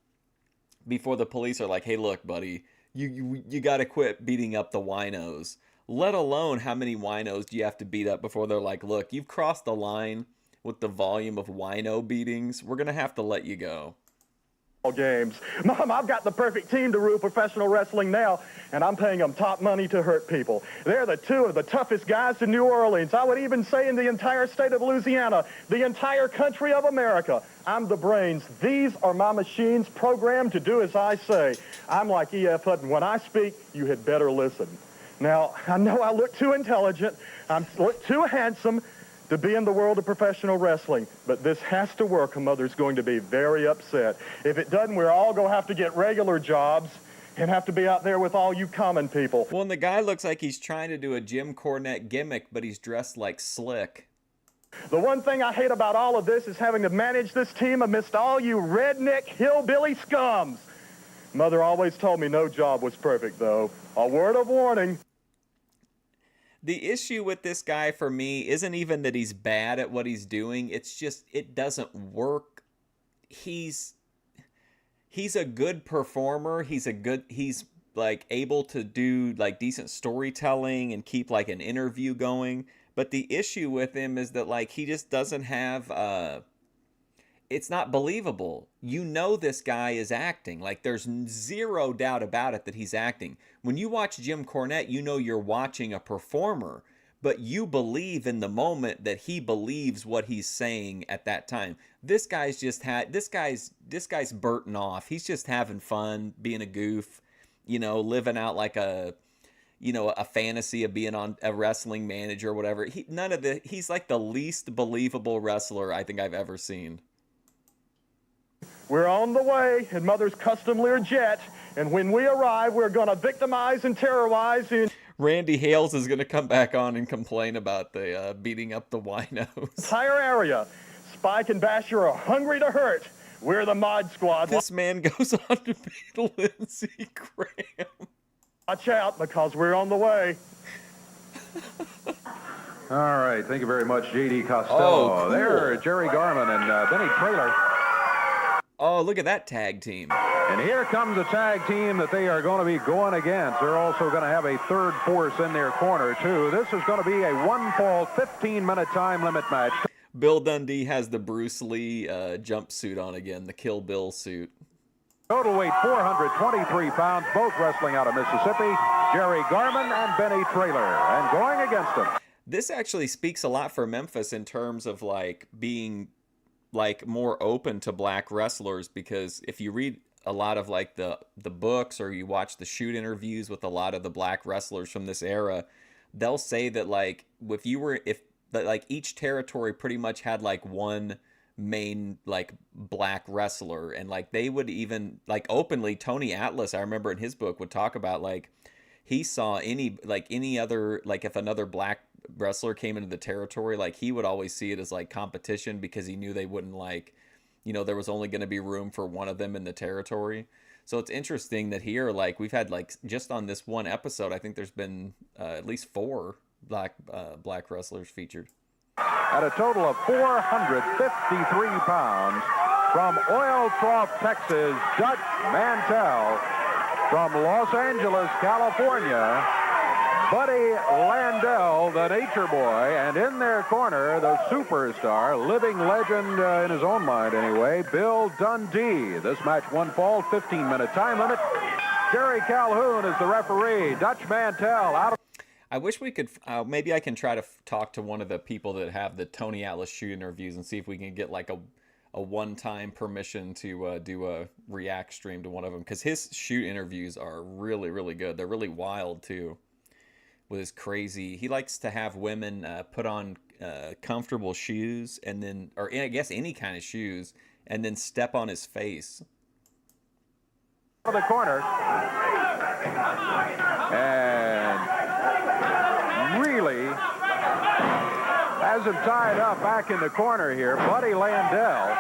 before the police are like, hey, look, buddy, you got to quit beating up the winos? Let alone how many winos do you have to beat up before they're like, look, you've crossed the line with the volume of wino beatings. We're going to have to let you go. Games. Mom, I've got the perfect team to rule professional wrestling now, and I'm paying them top money to hurt people. They're the two of the toughest guys in New Orleans. I would even say in the entire state of Louisiana, the entire country of America. I'm the brains. These are my machines programmed to do as I say. I'm like E.F. Hutton. When I speak, you had better listen. Now, I know I look too intelligent. I look too handsome to be in the world of professional wrestling, but this has to work. A mother's going to be very upset. If it doesn't, we're all going to have to get regular jobs and have to be out there with all you common people. Well, and the guy looks like he's trying to do a Jim Cornette gimmick, but he's dressed like Slick. The one thing I hate about all of this is having to manage this team amidst all you redneck hillbilly scums. Mother always told me no job was perfect, though. A word of warning. The issue with this guy for me isn't even that he's bad at what he's doing. It's just it doesn't work. He's a good performer. He's like able to do like decent storytelling and keep like an interview going. But the issue with him is that like he just doesn't have it's not believable. You know this guy is acting. Like there's zero doubt about it that he's acting. When you watch Jim Cornette, you know you're watching a performer, but you believe in the moment that he believes what he's saying at that time. This guy's Burton off. He's just having fun, being a goof, living out like a fantasy of being on a wrestling manager or whatever. He's like the least believable wrestler I think I've ever seen. We're on the way in Mother's custom Learjet, and when we arrive, we're going to victimize and terrorize the Randy Hales is going to come back on and complain about the beating up the winos. entire area. Spike and Basher are hungry to hurt. We're the Mod Squad. This man goes on to beat Lindsey Graham. Watch out, because we're on the way. All right, thank you very much, J.D. Costello. Oh, cool. There, Jerry Garman and Benny Traylor. Oh, look at that tag team. And here comes the tag team that they are going to be going against. They're also going to have a third force in their corner, too. This is going to be a one-fall, 15-minute time limit match. Bill Dundee has the Bruce Lee jumpsuit on again, the Kill Bill suit. Total weight 423 pounds, both wrestling out of Mississippi. Jerry Garman and Benny Traylor. And going against them. This actually speaks a lot for Memphis in terms of like being like more open to black wrestlers, because if you read a lot of like the books or you watch the shoot interviews with a lot of the black wrestlers from this era, they'll say that like like each territory pretty much had like one main like black wrestler, and like they would even like openly, Tony Atlas, I remember in his book, would talk about like he saw any other, like if another black wrestler came into the territory, like he would always see it as like competition, because he knew they wouldn't like, there was only going to be room for one of them in the territory. So it's interesting that here, like we've had like just on this one episode, I think there's been at least 4 black wrestlers featured. At a total of 453 pounds, from Oiltrough, Texas, Dutch Mantel. From Los Angeles, California, Buddy Landell, the Nature Boy, and in their corner, the superstar, living legend in his own mind anyway, Bill Dundee. This match one fall, 15-minute time limit. Jerry Calhoun is the referee. Dutch Mantel out of... I wish we could, maybe I can try to talk to one of the people that have the Tony Atlas shoot interviews and see if we can get like a one-time permission to do a react stream to one of them, because his shoot interviews are really, really good. They're really wild too, with his crazy. He likes to have women put on comfortable shoes, and then, or I guess any kind of shoes, and then step on his face. The corner, and really has him tied up back in the corner here. Buddy Landell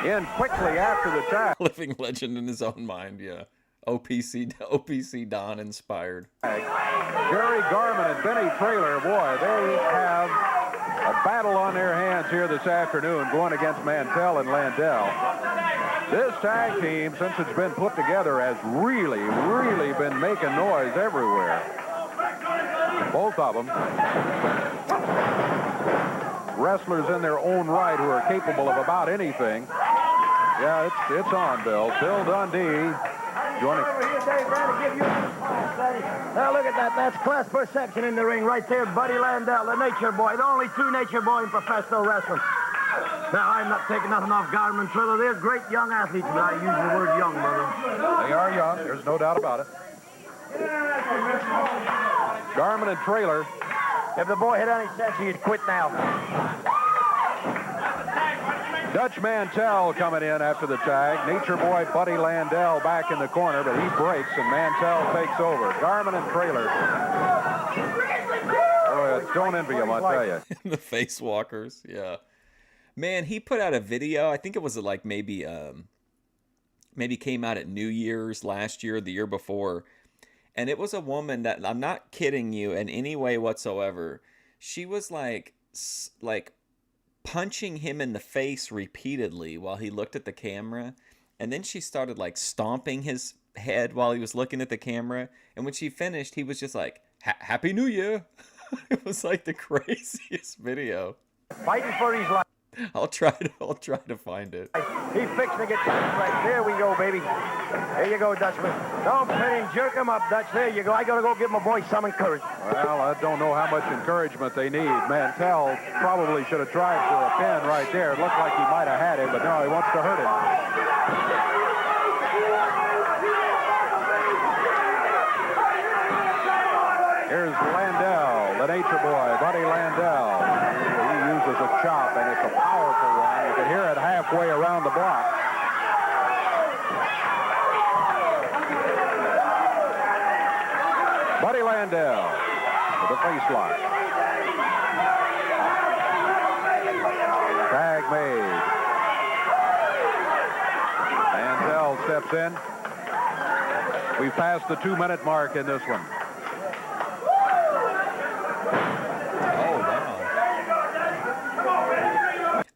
in quickly after the tag. Living legend in his own mind, yeah. OPC Don inspired. Jerry Garman and Benny Traylor, boy, they have a battle on their hands here this afternoon going against Mantel and Landel. This tag team, since it's been put together, has really, really been making noise everywhere. Both of them wrestlers in their own right who are capable of about anything. Yeah, it's on, Bill. Bill Dundee joining. Over here, Dave, trying to give you a now look at that. That's class perception in the ring right there. Buddy Landell, the Nature Boy, the only true Nature Boy in professional wrestling. Now, I'm not taking nothing off Garman Triller. They're great young athletes, and I use the word young, brother. They are young. There's no doubt about it. Garman and Traylor. If the boy had any sense, he'd quit now. Dutch Mantel coming in after the tag. Nature Boy Buddy Landell back in the corner, but he breaks and Mantel takes over. Garman and Traylor. Oh, don't envy him, I tell you. The face walkers, yeah. Man, he put out a video. I think it was like maybe came out at New Year's last year, the year before. And it was a woman that, I'm not kidding you in any way whatsoever. She was like punching him in the face repeatedly while he looked at the camera. And then she started like stomping his head while he was looking at the camera. And when she finished, he was just like, Happy New Year. It was like the craziest video. Fighting for his life. I'll try to find it. He's fixing to get right. There we go, baby. There you go, Dutchman. Don't pin him, jerk him up, Dutch. There you go. I gotta go give my boy some encouragement. Well, I don't know how much encouragement they need. Mantel probably should have tried for a pin right there. It looked like he might have had it, but no, he wants to hurt him. Here's Landel, the nature boy, Buddy Landel. He uses a chop, and it's a powerful one. You can hear it halfway around the block. Buddy Landel with a face lock. Tag made. Landel steps in. We've passed the 2-minute mark in this one.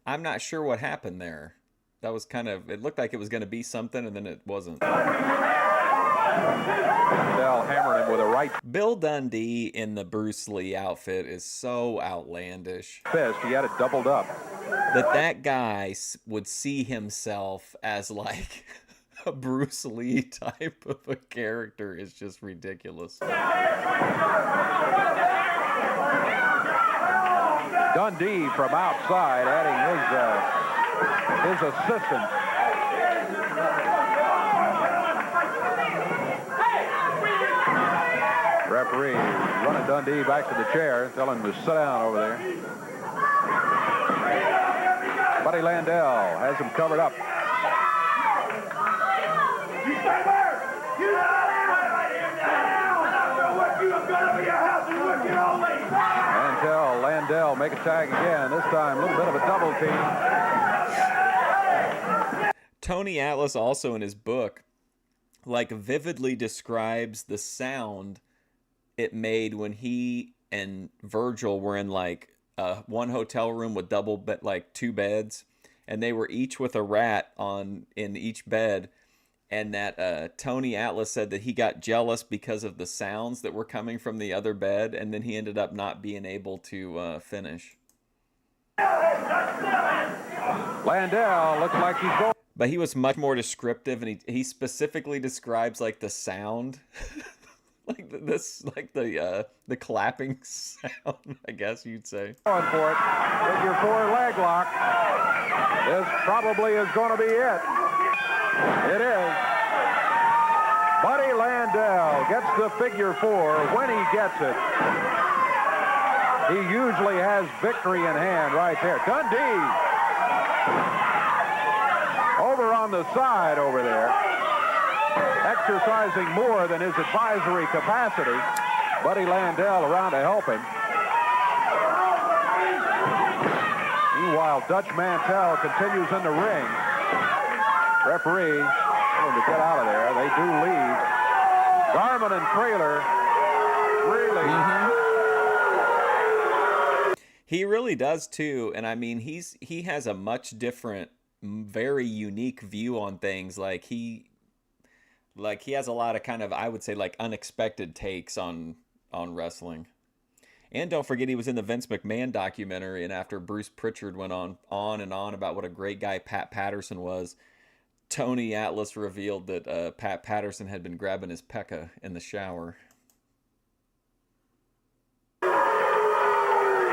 I'm not sure what happened there. That was kind of, it looked like it was going to be something, and then it wasn't. Landel hammered him with a right Bill Dundee in the Bruce Lee outfit is so outlandish. fist. He had it doubled up. That guy would see himself as like a Bruce Lee type of a character is just ridiculous. Dundee from outside adding his assistant. Referee running Dundee back to the chair, telling him to sit down over there. Buddy Landel has him covered up. You stay there! You Mantel, Landel make a tag again. This time a little bit of a double team. Tony Atlas also in his book like vividly describes the sound it made when he and Virgil were in like one hotel room with like 2 beds, and they were each with a rat in each bed. And that Tony Atlas said that he got jealous because of the sounds that were coming from the other bed, and then he ended up not being able to finish. Landel looks like he's going. But he was much more descriptive, and he specifically describes like the sound, like the clapping sound, I guess you'd say. Going for it. Figure 4 leg lock. This probably is going to be it. It is. Buddy Landel gets the figure 4 when he gets it. He usually has victory in hand right there. Dundee over on the side over there, exercising more than his advisory capacity. Buddy Landel around to help him. Meanwhile, Dutch Mantel continues in the ring. Referee telling to get out of there. They do leave. Garman and Trailer really. He really does too, and I mean he has a much different, very unique view on things. Like he has a lot of kind of, I would say, like unexpected takes on wrestling. And don't forget, he was in the Vince McMahon documentary, and after Bruce Pritchard went on and on about what a great guy Pat Patterson was, Tony Atlas revealed that Pat Patterson had been grabbing his pekka in the shower.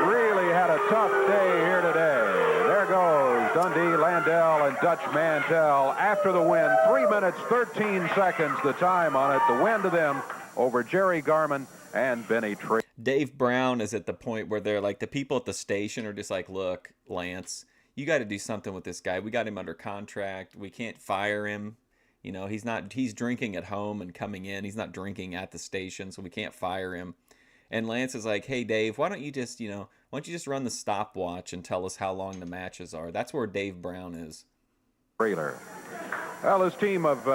Really had a tough day here today. There goes Dundee, Landel, and Dutch Mantel after the win. 3 minutes, 13 seconds, the time on it. The win to them over Jerry Garman and Benny Tree. Dave Brown is at the point where they're like, the people at the station are just like, look, Lance, you got to do something with this guy. We got him under contract. We can't fire him. You know, he's drinking at home and coming in. He's not drinking at the station, so we can't fire him. And Lance is like, hey, Dave, why don't you just run the stopwatch and tell us how long the matches are? That's where Dave Brown is. Trailer. Well, this team of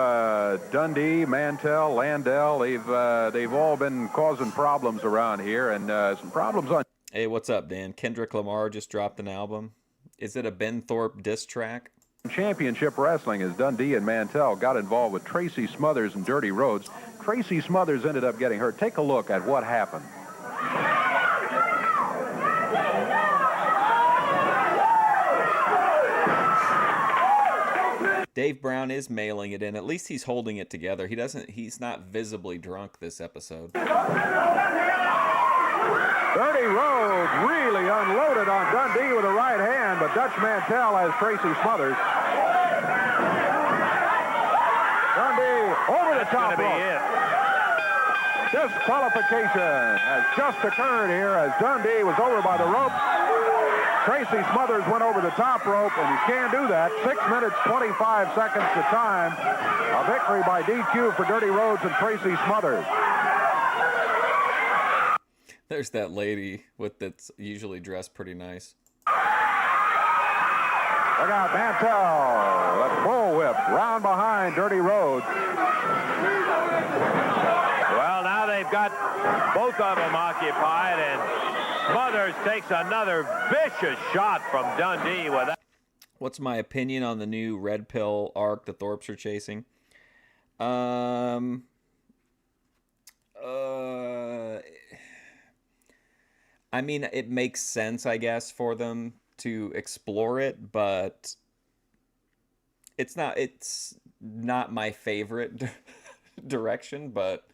Dundee, Mantel, Landel, they've all been causing problems around here, and some problems on. Hey, what's up, Dan? Kendrick Lamar just dropped an album. Is it a Ben Thorp diss track? Championship Wrestling as Dundee and Mantel got involved with Tracy Smothers and Dirty Rhodes. Tracy Smothers ended up getting hurt. Take a look at what happened. Dave Brown is mailing it in. At least he's holding it together. He's not visibly drunk this episode. Dirty Rhodes really unloaded on Dundee with a right hand, but Dutch Mantel has Tracy Smothers. Dundee over the top rope. Disqualification has just occurred here as Dundee was over by the rope. Tracy Smothers went over the top rope, and you can't do that. 6 minutes, 25 seconds to time. A victory by DQ for Dirty Rhodes and Tracy Smothers. There's that lady that's usually dressed pretty nice. Look out, Mantel. That bullwhip round behind Dirty Rhodes. Well, now they've got both of them occupied, and Smothers takes another vicious shot from Dundee with that. What's my opinion on the new red pill arc the Thorps are chasing? I mean, it makes sense, I guess, for them to explore it, but it's not my favorite direction. But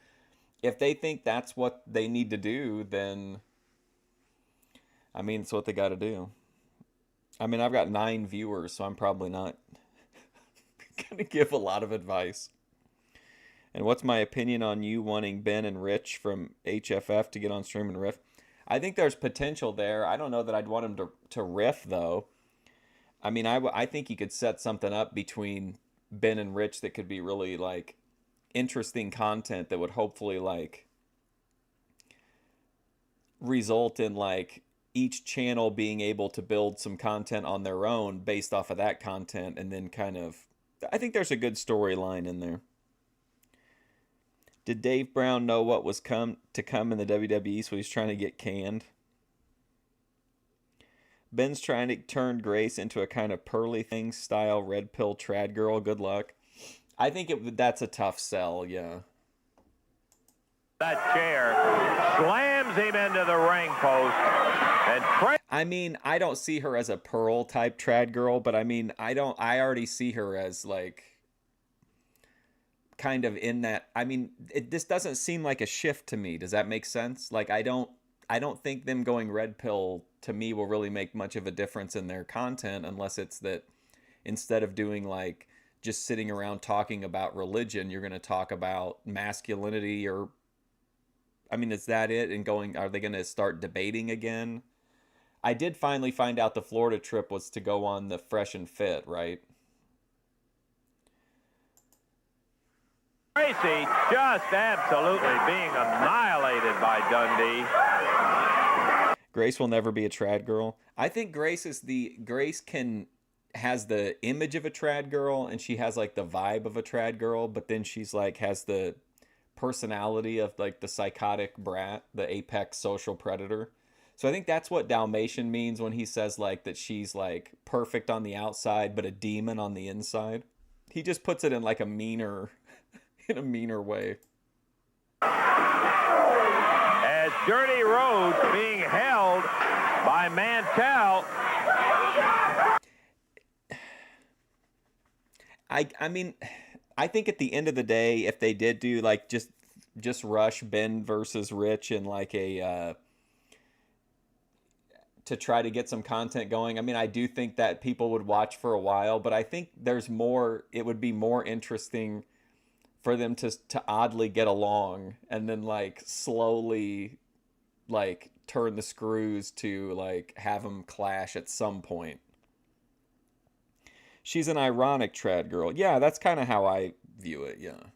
if they think that's what they need to do, then I mean, it's what they got to do. I mean, I've got 9 viewers, so I'm probably not going to give a lot of advice. And what's my opinion on you wanting Ben and Rich from HFF to get on stream and riff? I think there's potential there. I don't know that I'd want them to riff, though. I mean, I think you could set something up between Ben and Rich that could be really, like, interesting content that would hopefully, like, result in, like, each channel being able to build some content on their own based off of that content, and then kind of, I think there's a good storyline in there. Did Dave Brown know what was to come in the WWE, so he's trying to get canned? Ben's trying to turn Grace into a kind of pearly thing style red pill trad girl. Good luck. I think that's a tough sell, yeah. That chair slams him into the ring post. And I mean, I don't see her as a pearl type trad girl, but I mean, I already see her as like kind of in that. I mean, this doesn't seem like a shift to me. Does that make sense? Like, I don't think them going red pill to me will really make much of a difference in their content, unless it's that instead of doing like just sitting around talking about religion, you're going to talk about masculinity, or I mean, is that it? And are they going to start debating again? I did finally find out the Florida trip was to go on the Fresh and Fit, right? Gracie just absolutely being annihilated by Dundee. Grace will never be a trad girl. I think Grace has the image of a trad girl, and she has like the vibe of a trad girl, but then she's like has the personality of like the psychotic brat, the apex social predator. So I think that's what Dalmatian means when he says like that she's like perfect on the outside but a demon on the inside. He just puts it in like a meaner way. As Dirty Rhodes being held by Mantel. I mean, I think at the end of the day, if they did do like just rush Ben versus Rich and like a to try to get some content going, I mean, I do think that people would watch for a while, but I think there's more. It would be more interesting for them to oddly get along and then like slowly like turn the screws to like have them clash at some point. She's an ironic trad girl. Yeah, that's kind of how I view it, yeah.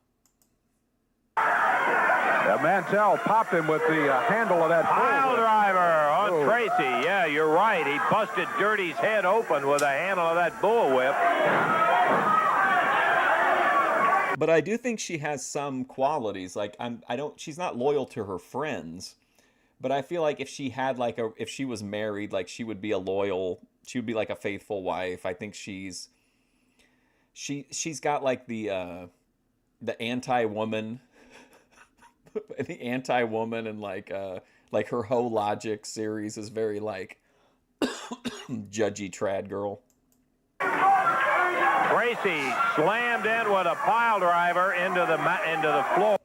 Mantel popped him with the handle of that pile driver on Tracy. Yeah, you're right. He busted Dirty's head open with the handle of that bullwhip. But I do think she has some qualities. Like she's not loyal to her friends, but I feel like if she had if she was married, like she would be like a faithful wife. I think she's got like the anti-woman, the anti-woman, and like her whole Logic series is very like judgy trad girl. Gracie slammed in with a pile driver into the floor.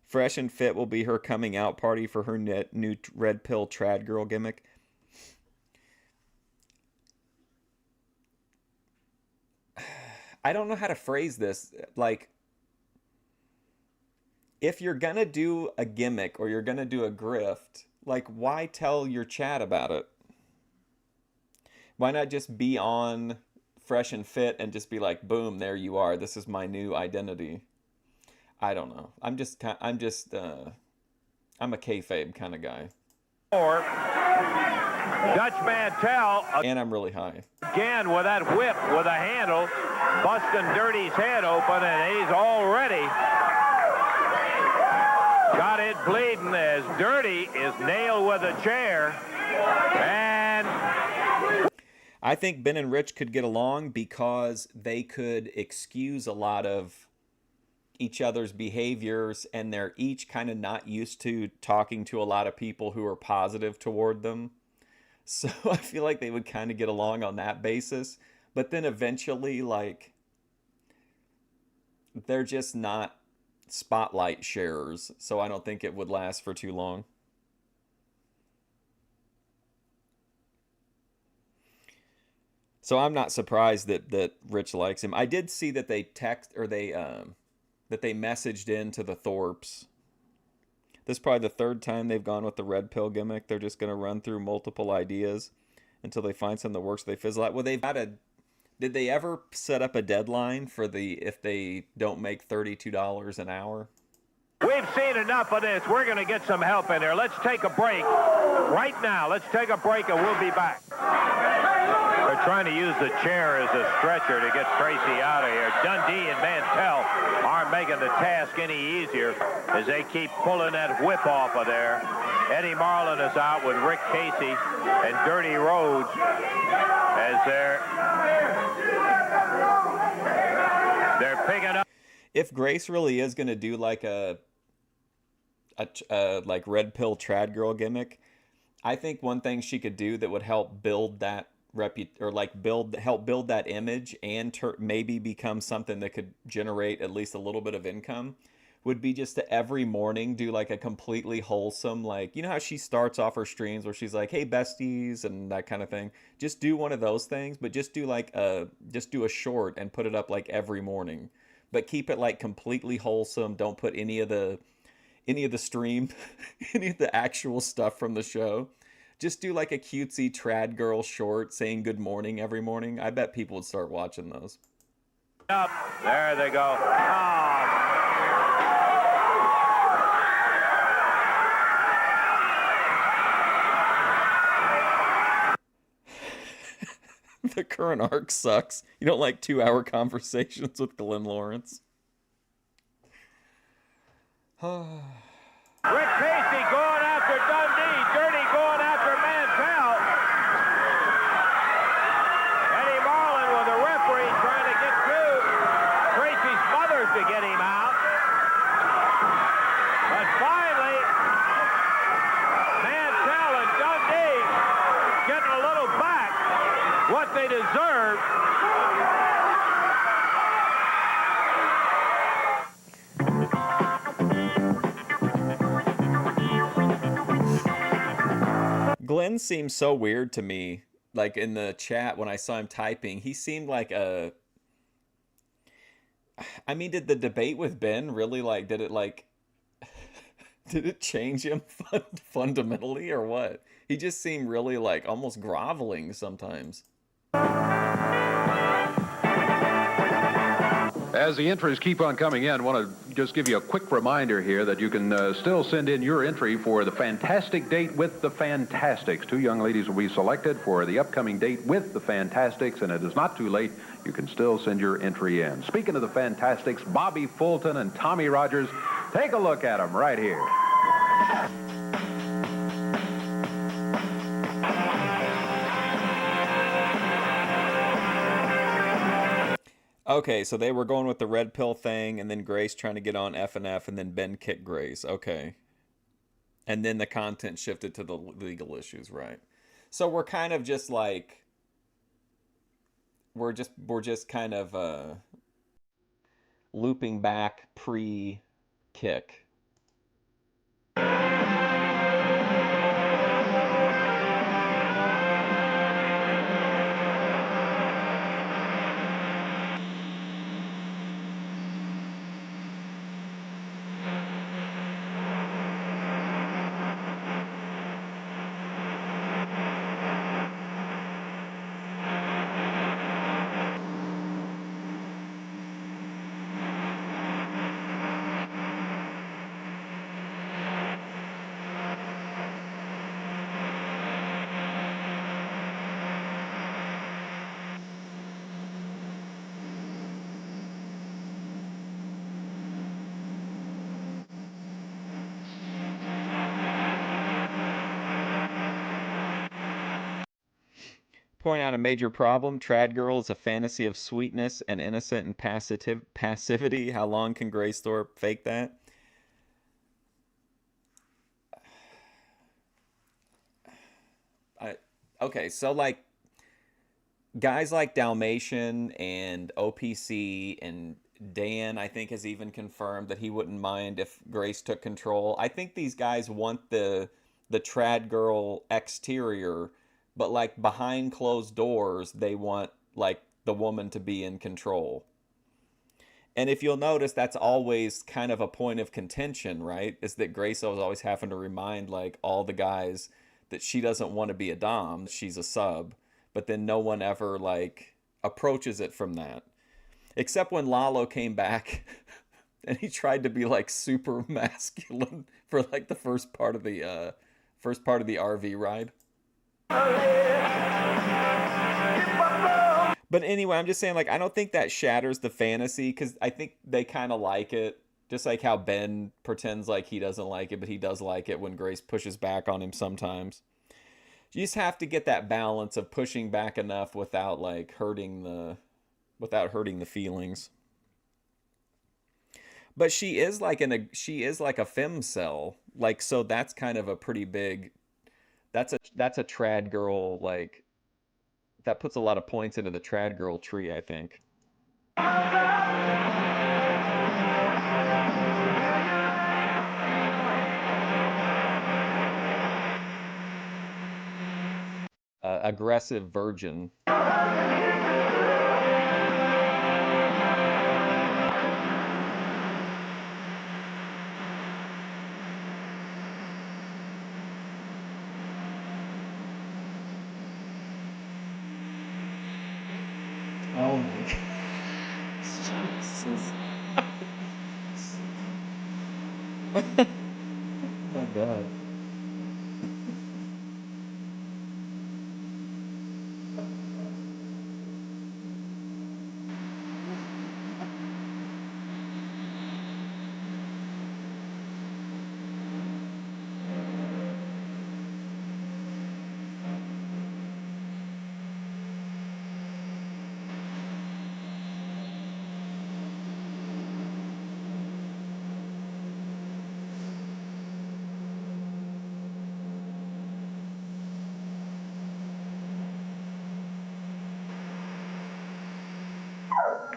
Fresh and Fit will be her coming out party for her new red pill trad girl gimmick. I don't know how to phrase this. Like, if you're gonna do a gimmick or you're gonna do a grift, like, why tell your chat about it? Why not just be on Fresh and Fit and just be like, boom, there you are. This is my new identity. I don't know. I'm a kayfabe kind of guy. Or Dutch Mantel. And I'm really high. Again with that whip with a handle, busting Dirty's head open, and he's already got it bleeding as Dirty is nailed with a chair. And I think Ben and Rich could get along because they could excuse a lot of each other's behaviors, and they're each kind of not used to talking to a lot of people who are positive toward them. So I feel like they would kind of get along on that basis. But then eventually, like, they're just not spotlight sharers. So I don't think it would last for too long. So I'm not surprised that Rich likes him. I did see that they that they messaged in to the Thorps. This is probably the third time they've gone with the red pill gimmick. They're just going to run through multiple ideas until they find something that works. They fizzle out. Well, did they ever set up a deadline for if they don't make $32 an hour? we've seen enough of this. We're going to get some help in there. Let's take a break right now. Let's take a break and we'll be back. They're trying to use the chair as a stretcher to get Tracy out of here. Dundee and Mantel aren't making the task any easier as they keep pulling that whip off of there. Eddie Marlin is out with Rick Casey and Dirty Rhodes as they're picking up. If Grace really is going to do like a like red pill trad girl gimmick, I think one thing she could do that would help build that help build that image and maybe become something that could generate at least a little bit of income would be just to every morning do like a completely wholesome, like, you know how she starts off her streams where she's like, hey besties and that kind of thing. Just do one of those things, but just do like just do a short and put it up like every morning, but keep it like completely wholesome. Don't put any of the stream any of the actual stuff from the show. Just do like a cutesy trad girl short saying good morning every morning. I bet people would start watching those. Up. There they go. Oh. The current arc sucks. You don't like 2-hour conversations with Glenn Lawrence. Rick Casey going after Dundee. Dirty going after Mantel. Eddie Marlin with the referee trying to get through Tracy Smothers to get him out. But finally, Mantel and Dundee getting a little back what they deserve. Glenn seems so weird to me. Like in the chat when I saw him typing, he seemed like a... I mean, did the debate with Ben really did it change him fundamentally or what? He just seemed really like almost groveling sometimes. As the entries keep on coming in, I want to just give you a quick reminder here that you can still send in your entry for the Fantastic Date with the Fantastics. 2 young ladies will be selected for the upcoming date with the Fantastics, and it is not too late. You can still send your entry in. Speaking of the Fantastics, Bobby Fulton and Tommy Rogers, take a look at them right here. Okay, so they were going with the red pill thing, and then Grace trying to get on F&F, and then Ben kicked Grace. Okay. And then the content shifted to the legal issues, right? So we're kind of just like, we're just kind of looping back pre-kick. Point out a major problem. Trad Girl is a fantasy of sweetness and innocent and passivity. How long can Grace Thorp fake that? Okay, so like guys like Dalmatian and OPC and Dan, I think, has even confirmed that he wouldn't mind if Grace took control. I think these guys want the Trad Girl exterior, but like behind closed doors, they want like the woman to be in control. And if you'll notice, that's always kind of a point of contention, right? Is that Grace was always having to remind like all the guys that she doesn't want to be a dom, she's a sub. But then no one ever like approaches it from that. Except when Lalo came back and he tried to be like super masculine for like the first part of the RV ride. But anyway, I'm just saying, like, I don't think that shatters the fantasy, because I think they kind of like it. Just like how Ben pretends like he doesn't like it, but he does like it when Grace pushes back on him sometimes. You just have to get that balance of pushing back enough without like hurting the feelings. But she is like a femcel, like, so that's kind of a pretty big. That's a trad girl, like, that puts a lot of points into the trad girl tree, I think. Aggressive virgin. Oh my God. Jesus. Oh my God.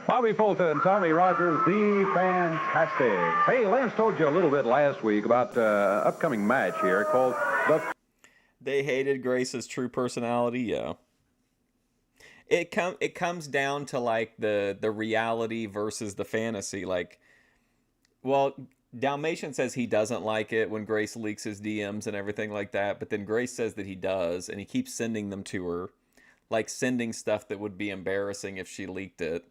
Bobby Fulton, Tommy Rogers, the Fantastic. Hey, Lance told you a little bit last week about upcoming match here called the... They hated Grace's true personality, yeah. It comes down to like the reality versus the fantasy. Like, well, Dalmatian says he doesn't like it when Grace leaks his DMs and everything like that, but then Grace says that he does, and he keeps sending them to her, like sending stuff that would be embarrassing if she leaked it.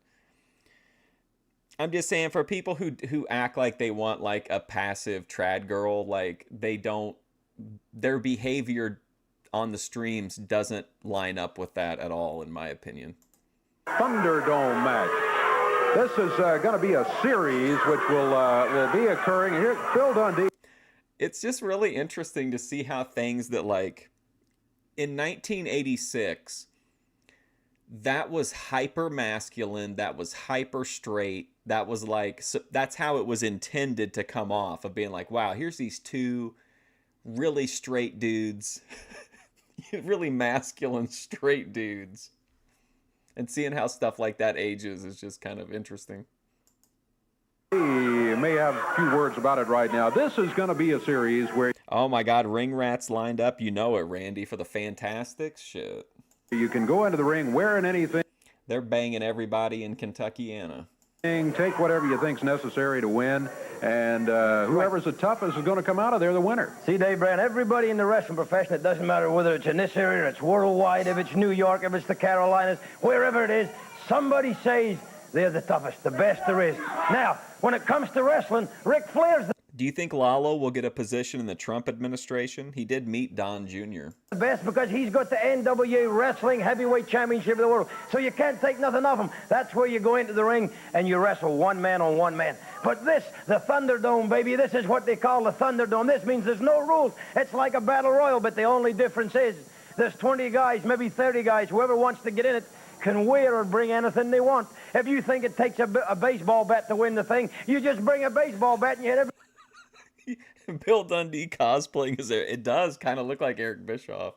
I'm just saying, for people who act like they want like a passive trad girl, like they don't, their behavior on the streams doesn't line up with that at all, in my opinion. Thunderdome match. This is going to be a series which will be occurring here. Bill Dundee. It's just really interesting to see how things that, like, in 1986, that was hyper masculine, that was hyper straight, that was like, so that's how it was intended to come off, of being like, wow, here's these two really straight dudes, really masculine straight dudes. And seeing how stuff like that ages is just kind of interesting. We may have a few words about it right now. This is going to be a series where... Oh my God, ring rats lined up. You know it, Randy, for the Fantastics. Shit. You can go into the ring wearing anything. They're banging everybody in Kentuckiana. Take whatever you think's necessary to win, and whoever's the toughest is going to come out of there the winner. See, Dave Brown, everybody in the wrestling profession, it doesn't matter whether it's in this area or it's worldwide, if it's New York, if it's the Carolinas, wherever it is, somebody says they're the toughest, the best there is. Now, when it comes to wrestling, Ric Flair's Do you think Lawler will get a position in the Trump administration? He did meet Don Jr. the best because he's got the NWA Wrestling Heavyweight Championship of the world. So you can't take nothing off him. That's where you go into the ring and you wrestle one man on one man. But this, the Thunderdome, baby, this is what they call the Thunderdome. This means there's no rules. It's like a battle royal, but the only difference is there's 20 guys, maybe 30 guys. Whoever wants to get in it can wear or bring anything they want. If you think it takes a baseball bat to win the thing, you just bring a baseball bat and you hit every... Bill Dundee cosplaying as there. It does kind of look like Eric Bischoff.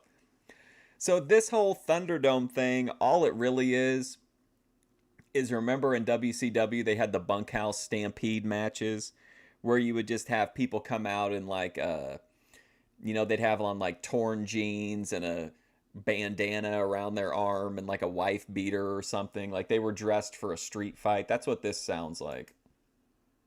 So this whole Thunderdome thing, all it really is remember in WCW they had the bunkhouse stampede matches where you would just have people come out in like they'd have on like torn jeans and a bandana around their arm and like a wife beater or something. Like they were dressed for a street fight. That's what this sounds like.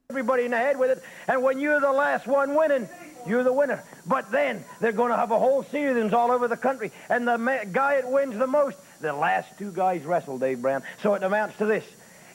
Everybody in the head with it, and when you're the last one winning, you're the winner. But then they're going to have a whole series all over the country, and the guy that wins the most, the last two guys wrestle, Dave Brown. So it amounts to this.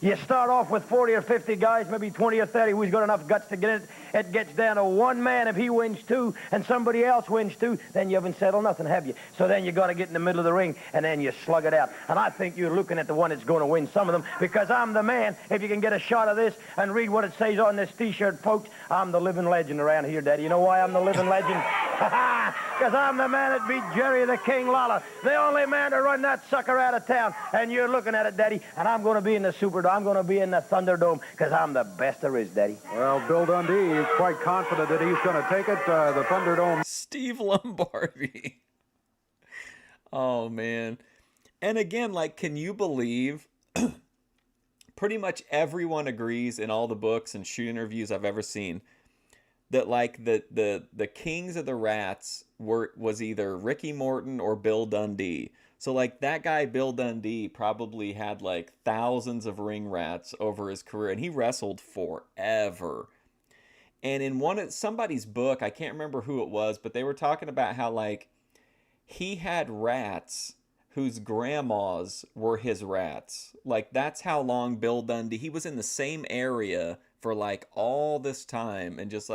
You start off with 40 or 50 guys, maybe 20 or 30, who's got enough guts to get it. It gets down to one man. If he wins two and somebody else wins two, then you haven't settled nothing, have you? So then you got to get in the middle of the ring, and then you slug it out. And I think you're looking at the one that's going to win some of them, because I'm the man. If you can get a shot of this and read what it says on this T-shirt, folks, I'm the living legend around here, Daddy. You know why I'm the living legend? Because I'm the man that beat Jerry the King Lawler, the only man to run that sucker out of town. And you're looking at it, Daddy, and I'm going to be in the Superdome. I'm going to be in the Thunderdome because I'm the best there is, Daddy. Well, Bill Dundee is quite confident that he's going to take it, the Thunderdome. Steve Lombardi. Oh, man. And again, like, can you believe pretty much everyone agrees in all the books and shoot interviews I've ever seen that like the kings of the rats was either Ricky Morton or Bill Dundee. So like that guy Bill Dundee probably had like thousands of ring rats over his career, and he wrestled forever. And in somebody's book, I can't remember who it was, but they were talking about how like he had rats whose grandmas were his rats. Like that's how long Bill Dundee, he was in the same area for like all this time and just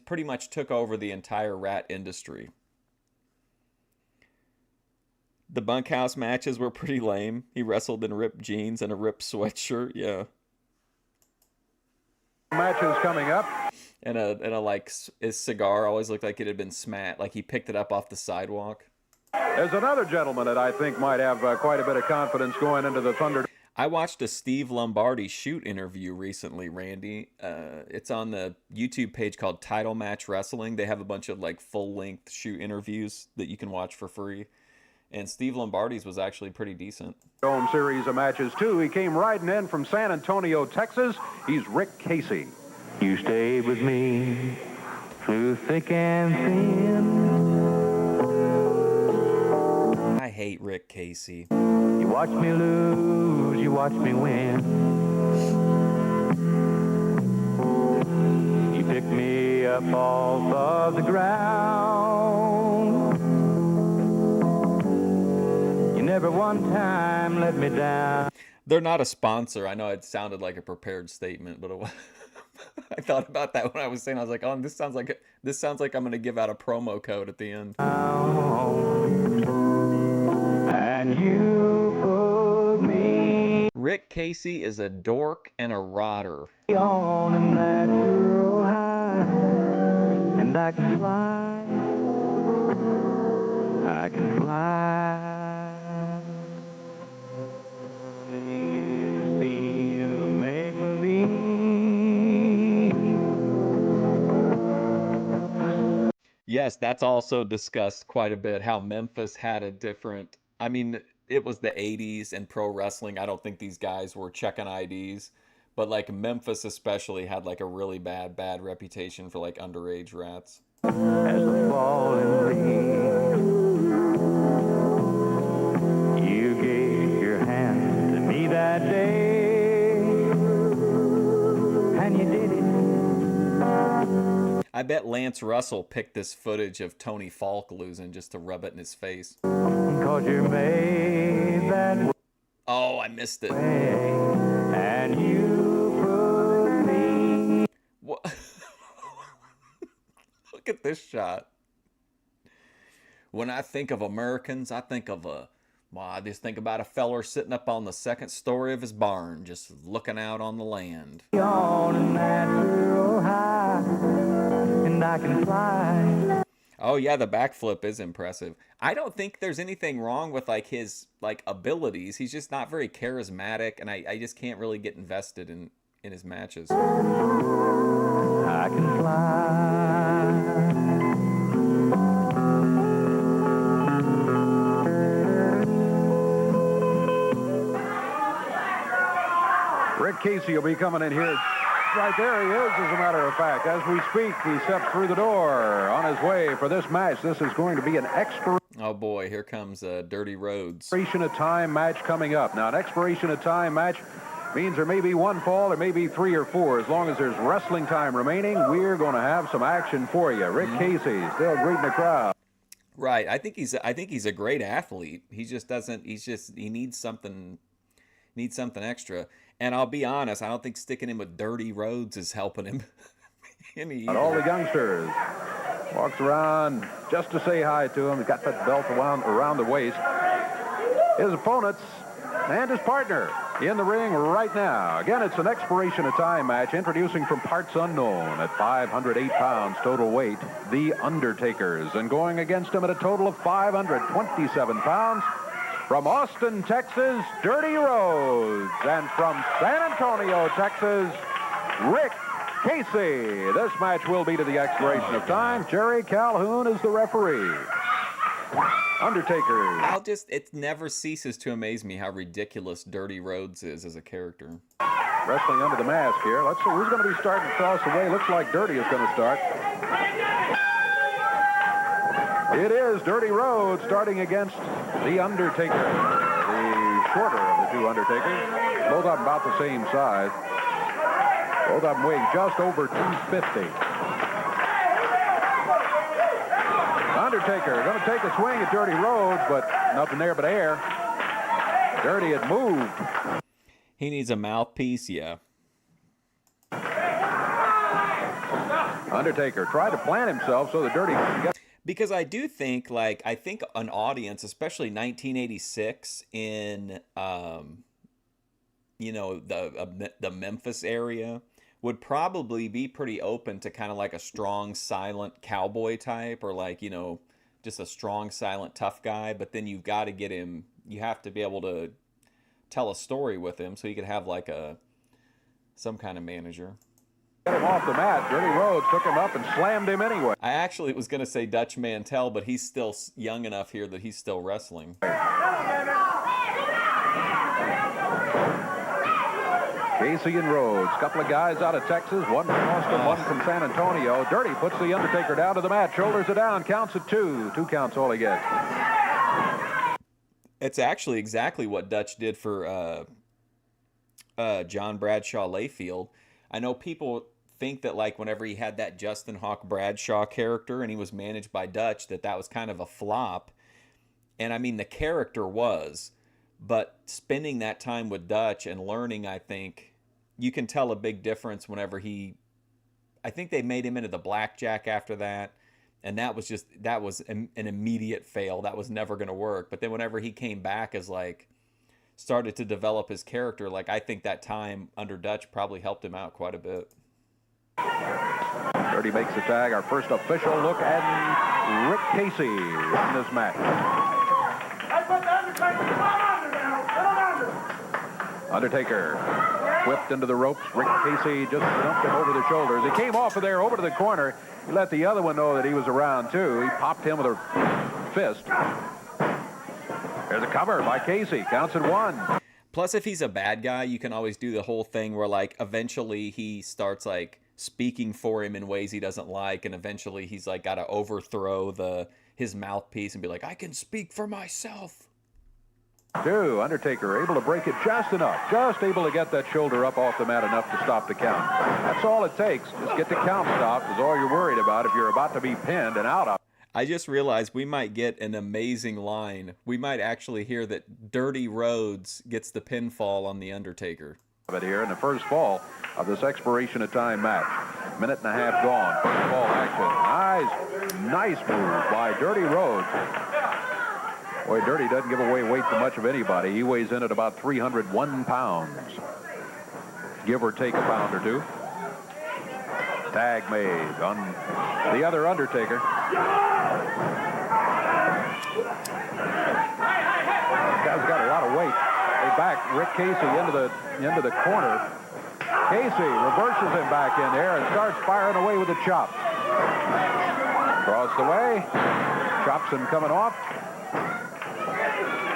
pretty much took over the entire rat industry. The bunkhouse matches were pretty lame. He wrestled in ripped jeans and a ripped sweatshirt. Yeah. Matches coming up. And his cigar always looked like it had been smashed. Like he picked it up off the sidewalk. There's another gentleman that I think might have quite a bit of confidence going into the Thunder. I watched a Steve Lombardi shoot interview recently, Randy. It's on the YouTube page called Title Match Wrestling. They have a bunch of like full-length shoot interviews that you can watch for free. And Steve Lombardi's was actually pretty decent. Dome series of matches, too. He came riding in from San Antonio, Texas. He's Rick Casey. You stayed with me through thick and thin. I hate Rick Casey. You watch me lose, you watch me win. You pick me up off of the ground. You never one time let me down. They're not a sponsor. I know it sounded like a prepared statement, but it was, I thought about that when I was saying. I was like, "Oh, this sounds like I'm going to give out a promo code at the end." And you put me Rick Casey is a dork and a rotter. on a natural high, and I can fly. I can fly. See you make believe. Yes, that's also discussed quite a bit, how Memphis had a different, I mean, it was the 80s and pro wrestling. I don't think these guys were checking IDs, but like Memphis especially had like a really bad reputation for like underage rats. As a falling leaf, you gave your hand to me that day, and you did it. I bet Lance Russell picked this footage of Tony Faulk losing just to rub it in his face. 'Cause you made that Oh, I missed it. way, and you put me. What? Look at this shot. When I think of Americans, I think of I just think about a feller sitting up on the second story of his barn, just looking out on the land. On a natural high, and I can fly. Oh yeah, the backflip is impressive. I don't think there's anything wrong with like his like abilities. He's just not very charismatic, and I just can't really get invested in his matches. I can fly. Rick Casey will be coming in here. Right there he is, as a matter of fact. As we speak, he steps through the door on his way for this match. This is going to be an Oh boy, here comes Dirty Rhodes. expiration of time match coming up. Now, an expiration of time match means there may be one fall, there may be 3 or 4. As long as there's wrestling time remaining, we're going to have some action for you. Rick Casey still greeting the crowd. Right. I think he's a great athlete. He needs something extra. And I'll be honest, I don't think sticking him with Dirty Rhodes is helping him any. But all the youngsters walks around just to say hi to him. He's got that belt around the waist. His opponents and his partner in the ring right now. Again, it's an expiration of time match, introducing from parts unknown at 508 pounds total weight, the Undertakers, and going against him at a total of 527 pounds, from Austin, Texas, Dirty Rhodes, and from San Antonio, Texas, Rick Casey. This match will be to the expiration of time. Jerry Calhoun is the referee. Undertakers. It never ceases to amaze me how ridiculous Dirty Rhodes is as a character. Wrestling under the mask here. Let's see who's going to be starting across the way. Looks like Dirty is going to start. It is Dirty Rhodes starting against the Undertaker, the shorter of the two Undertakers. Both of them about the same size. Both of them weighing just over 250. Undertaker going to take a swing at Dirty Rhodes, but nothing there but air. Dirty had moved. He needs a mouthpiece, yeah. Undertaker tried to plant himself so the Dirty wouldn't get. Because I do think, I think an audience, especially 1986 in, the Memphis area, would probably be pretty open to kind of like a strong, silent cowboy type, or just a strong, silent, tough guy. But then you've got to get him, you have to be able to tell a story with him, so you could have some kind of manager. Get him off the mat. Dirty Rhodes took him up and slammed him anyway. I actually was going to say Dutch Mantel, but he's still young enough here that he's still wrestling. Casey and Rhodes, couple of guys out of Texas, one from Austin, one from San Antonio. Dirty puts the Undertaker down to the mat, shoulders it down, counts at 2. 2 counts all he gets. It's actually exactly what Dutch did for John Bradshaw Layfield. I know people think that whenever he had that Justin Hawk Bradshaw character and he was managed by Dutch, that was kind of a flop. And I mean, the character was, But spending that time with Dutch and learning, I think you can tell a big difference whenever I think they made him into the blackjack after that. And that was an immediate fail. That was never going to work. But then whenever he came back as like, started to develop his character, like I think that time under Dutch probably helped him out quite a bit. Dirty makes the tag. Our first official look at Rick Casey in this match. Undertaker whipped into the ropes. Rick Casey just dumped him over the shoulders. He came off of there over to the corner. He let the other one know that he was around too. He popped him with a fist. There's a cover by Casey. Counts at 1. Plus, if he's a bad guy, you can always do the whole thing where like eventually he starts like speaking for him in ways he doesn't like, and eventually he's like got to overthrow his mouthpiece and be like, I can speak for myself. 2. Undertaker able to break it just enough. Just able to get that shoulder up off the mat enough to stop the count. That's all it takes. Just get the count stopped is all you're worried about if you're about to be pinned and out of. I just realized we might get an amazing line. We might actually hear that Dirty Rhodes gets the pinfall on The Undertaker. Here in the first fall of this expiration of time match. Minute and a half gone. First fall action. Nice move by Dirty Rhodes. Boy, Dirty doesn't give away weight to much of anybody. He weighs in at about 301 pounds. Give or take a pound or two. Tag made on the other Undertaker. This guy's got a lot of weight. They back Rick Casey into the corner. Casey reverses him back in there and starts firing away with a chop. Across the way. Chops him coming off.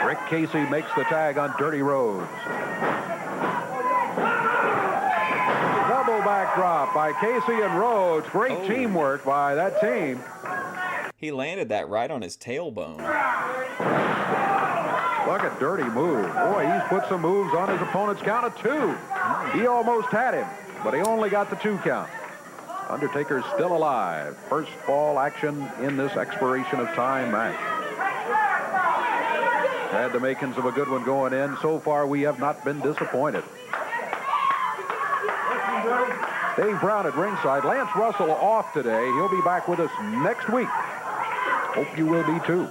Rick Casey makes the tag on Dirty Rhodes. Double backdrop by Casey and Rhodes. Great teamwork by that team. He landed that right on his tailbone. Look at Dirty move. Boy, he's put some moves on his opponent's count of 2. He almost had him, but he only got the 2 count. Undertaker's still alive. First fall action in this expiration of time match. Had the makings of a good one going in. So far, we have not been disappointed. Dave Brown at ringside. Lance Russell off today. He'll be back with us next week. Hope you will be too.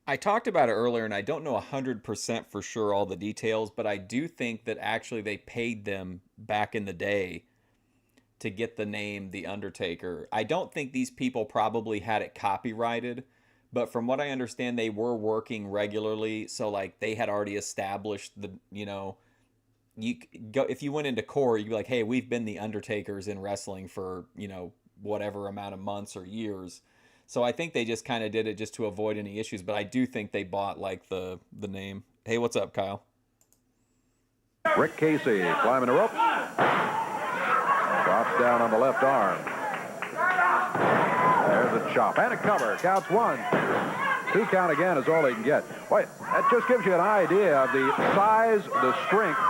I talked about it earlier, and I don't know 100% for sure all the details, but I do think that actually they paid them back in the day to get the name The Undertaker. I don't think these people probably had it copyrighted, but from what I understand, they were working regularly, so like they had already established the, you go, if you went into court, you'd be like, hey, we've been the Undertakers in wrestling for, whatever amount of months or years. So I think they just kind of did it just to avoid any issues, but I do think they bought like the name. Hey, what's up, Kyle? Rick Casey climbing the rope. Drops down on the left arm. There's a chop and a cover. Counts 1. 2 count again is all they can get. Boy, that just gives you an idea of the size, the strength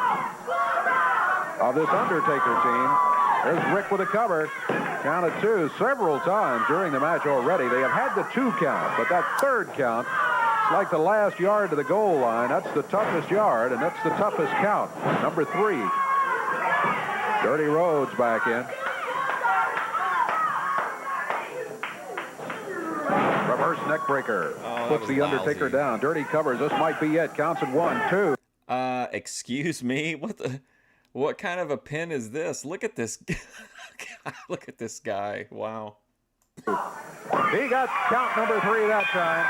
of this Undertaker team. There's Rick with a cover. Count of 2 several times during the match already. They have had the 2 count, but that 3rd count, it's like the last yard to the goal line. That's the toughest yard, and that's the toughest count. Number 3. Dirty Rhodes back in. Reverse neck breaker. Puts the Undertaker down. Dirty covers. This might be it. Counts at 1, 2. Excuse me? What kind of a pin is this? Look at this. Look at this guy. Wow. He got count number 3 that time.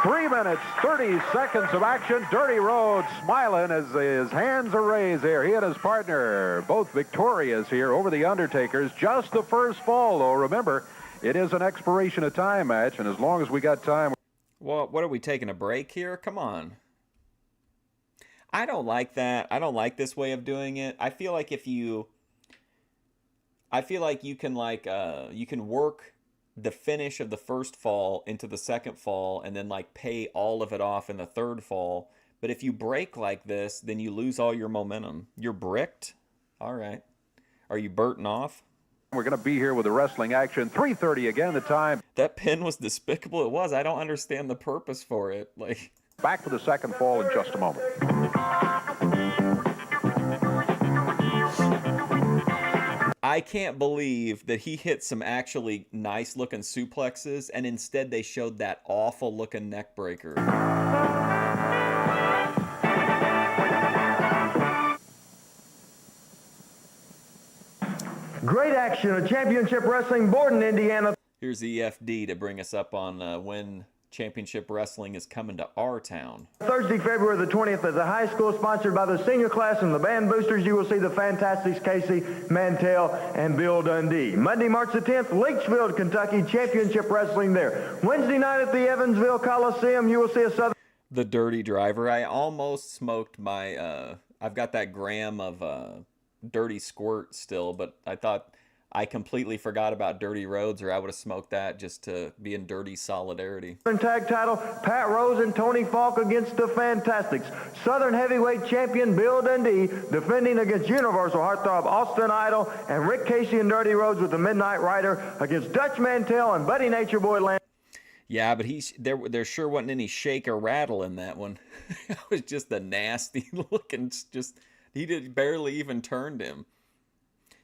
3 minutes, 30 seconds of action. Dirty Rhodes smiling as his hands are raised there. He and his partner both victorious here over the Undertakers. Just the first fall, though. Remember, it is an expiration of time match, and as long as we got time... Well, what are we taking a break here? Come on. I don't like that. I don't like this way of doing it. I feel like you can work the finish of the first fall into the second fall and then like pay all of it off in the third fall. But if you break like this, then you lose all your momentum. You're bricked? All right. Are you burnt off? We're going to be here with the wrestling action. 3:30 again, the time. That pin was despicable. It was. I don't understand the purpose for it. Like, back for the second fall in just a moment. I can't believe that he hit some actually nice-looking suplexes, and instead they showed that awful-looking neck breaker. Great action of championship wrestling, Borden, Indiana. Here's the EFD to bring us up on when championship wrestling is coming to our town. Thursday, February the 20th at the high school, sponsored by the senior class and the band boosters. You will see the Fantastics Casey, Mantel, and Bill Dundee. Monday, March the 10th, Leachfield, Kentucky, championship wrestling there. Wednesday night at the Evansville Coliseum, you will see a Southern... The Dirty Driver. I almost smoked my, I've got that gram of Dirty Squirt still, but I thought I completely forgot about Dirty Roads, or I would have smoked that just to be in dirty solidarity. Tag title, Pat Rose and Tony Faulk against the Fantastics. Southern heavyweight champion Bill Dundee defending against Universal Heartthrob Austin Idol, and Rick Casey and Dirty Roads with the Midnight Rider against Dutch Mantel and Buddy Nature Boy Landell. Yeah, but there sure wasn't any shake or rattle in that one. It was just a nasty looking, he barely even turned him.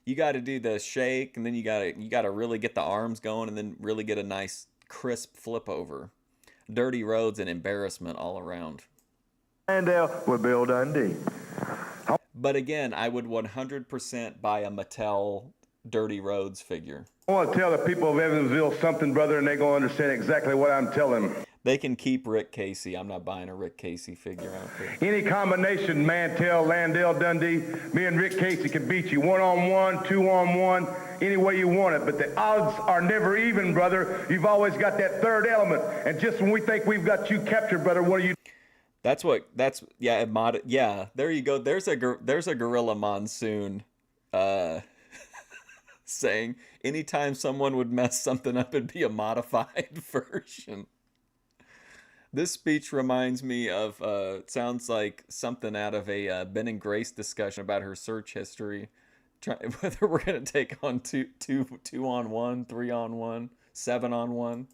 You got to do the shake, and then you got to really get the arms going, and then really get a nice crisp flip over. Dirty Roads and embarrassment all around. Landell with Bill Dundee. But again, I would 100% buy a Mattel Dirty Roads figure. I want to tell the people of Evansville something, brother, and they're going to understand exactly what I'm telling them. They can keep Rick Casey. I'm not buying a Rick Casey figure out there. Any combination, Mantel, Landell, Dundee, me and Rick Casey can beat you 1-on-1, 2-on-1, any way you want it. But the odds are never even, brother. You've always got that third element. And just when we think we've got you captured, brother, what are you... Yeah, there you go. There's a Gorilla Monsoon saying anytime someone would mess something up, it'd be a modified version. This speech reminds me of, sounds like something out of a Ben and Grace discussion about her search history. Whether we're going to take on 2-on-1, 3-on-1, 7-on-1.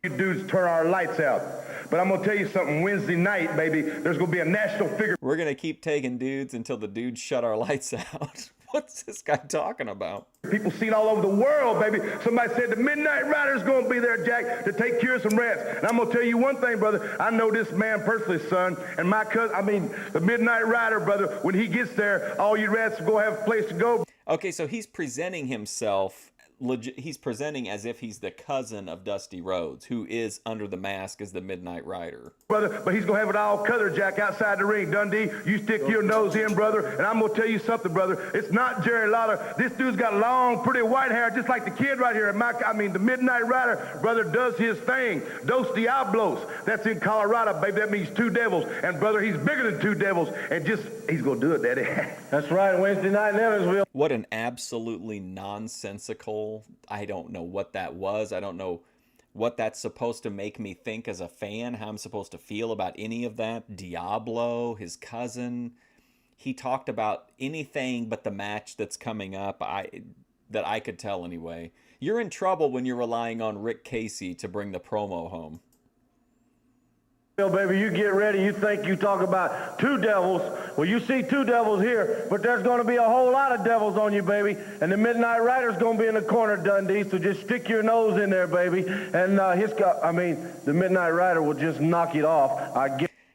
You dudes turn our lights out. But I'm going to tell you something. Wednesday night, baby, there's going to be a national figure. We're going to keep taking dudes until the dudes shut our lights out. What's this guy talking about? People seen all over the world, baby. Somebody said the Midnight Rider's going to be there, Jack, to take care of some rats. And I'm going to tell you one thing, brother. I know this man personally, son. And my cousin, the Midnight Rider, brother, when he gets there, all you rats will go have a place to go. Okay, so he's presenting himself... He's presenting as if he's the cousin of Dusty Rhodes, who is under the mask as the Midnight Rider. Brother, but he's going to have it all covered, Jack, outside the ring. Dundee, you stick your nose in, brother, and I'm going to tell you something, brother. It's not Jerry Lawler. This dude's got long, pretty white hair, just like the kid right here. The Midnight Rider, brother, does his thing. Dos Diablos. That's in Colorado, baby. That means two devils. And, brother, he's bigger than two devils. And he's going to do it, Daddy. That's right, Wednesday night in Evansville. What an absolutely nonsensical, I don't know what that was. I don't know what that's supposed to make me think as a fan, how I'm supposed to feel about any of that. Diablo, his cousin. He talked about anything but the match that's coming up, that I could tell anyway. You're in trouble when you're relying on Rick Casey to bring the promo home. Baby, you get ready. You think you talk about two devils. Well, you see two devils here, but there's going to be a whole lot of devils on you, baby. And the Midnight Rider's going to be in the corner, Dundee, so just stick your nose in there, baby. And the Midnight Rider will just knock it off.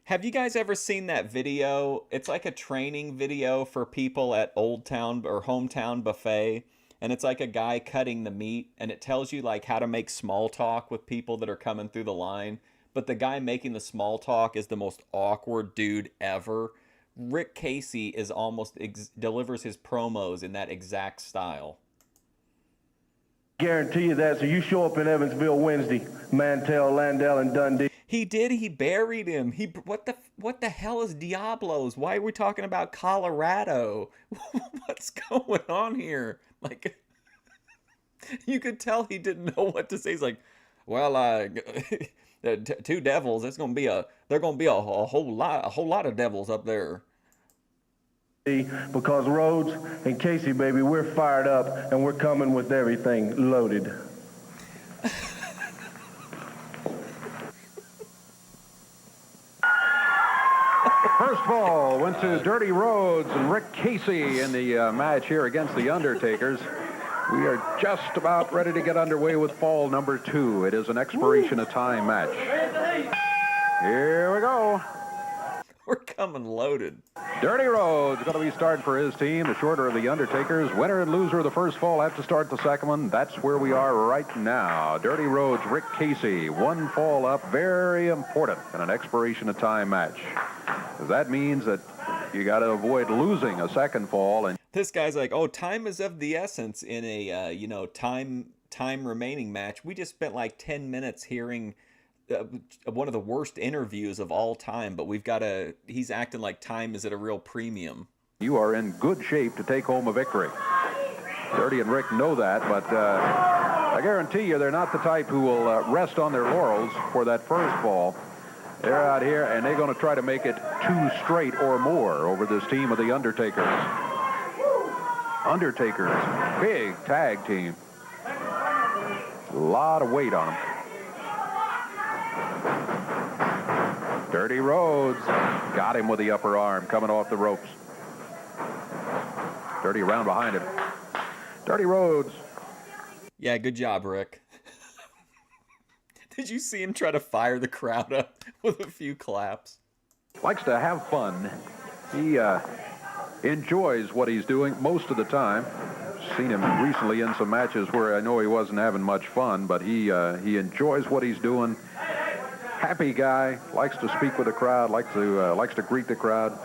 Have you guys ever seen that video? It's like a training video for people at Old Town or Hometown Buffet. And it's like a guy cutting the meat, and it tells you like how to make small talk with people that are coming through the line. But the guy making the small talk is the most awkward dude ever. Rick Casey is delivers his promos in that exact style. Guarantee you that. So you show up in Evansville Wednesday, Mantel, Landell, and Dundee. He did. He buried him. What the hell is Diablos? Why are we talking about Colorado? What's going on here? Like, you could tell he didn't know what to say. He's like, well, two devils. They're gonna be a whole lot of devils up there. Because Rhodes and Casey, baby, we're fired up and we're coming with everything loaded. First ball went to Dirty Rhodes and Rick Casey in the match here against the Undertakers. We are just about ready to get underway with fall number 2. It is an expiration of time match. Here we go. We're coming loaded. Dirty Rhodes going to be starting for his team, the shorter of the Undertakers. Winner and loser of the first fall have to start the second one. That's where we are right now. Dirty Rhodes, Rick Casey, 1 fall up, very important in an expiration of time match. That means that you got to avoid losing a second fall. And this guy's like, oh, time is of the essence in a, time remaining match. We just spent like 10 minutes hearing one of the worst interviews of all time, but he's acting like time is at a real premium. You are in good shape to take home a victory. Dirty and Rick know that, but I guarantee you they're not the type who will rest on their laurels for that first fall. They're out here, and they're going to try to make it 2 straight or more over this team of the Undertakers. Undertakers, big tag team. A lot of weight on them. Dirty Rhodes got him with the upper arm coming off the ropes. Dirty around behind him. Dirty Rhodes. Yeah, good job, Rick. Did you see him try to fire the crowd up with a few claps? Likes to have fun. He enjoys what he's doing most of the time. Seen him recently in some matches where I know he wasn't having much fun, but he enjoys what he's doing. Happy guy, likes to speak with the crowd, likes to greet the crowd.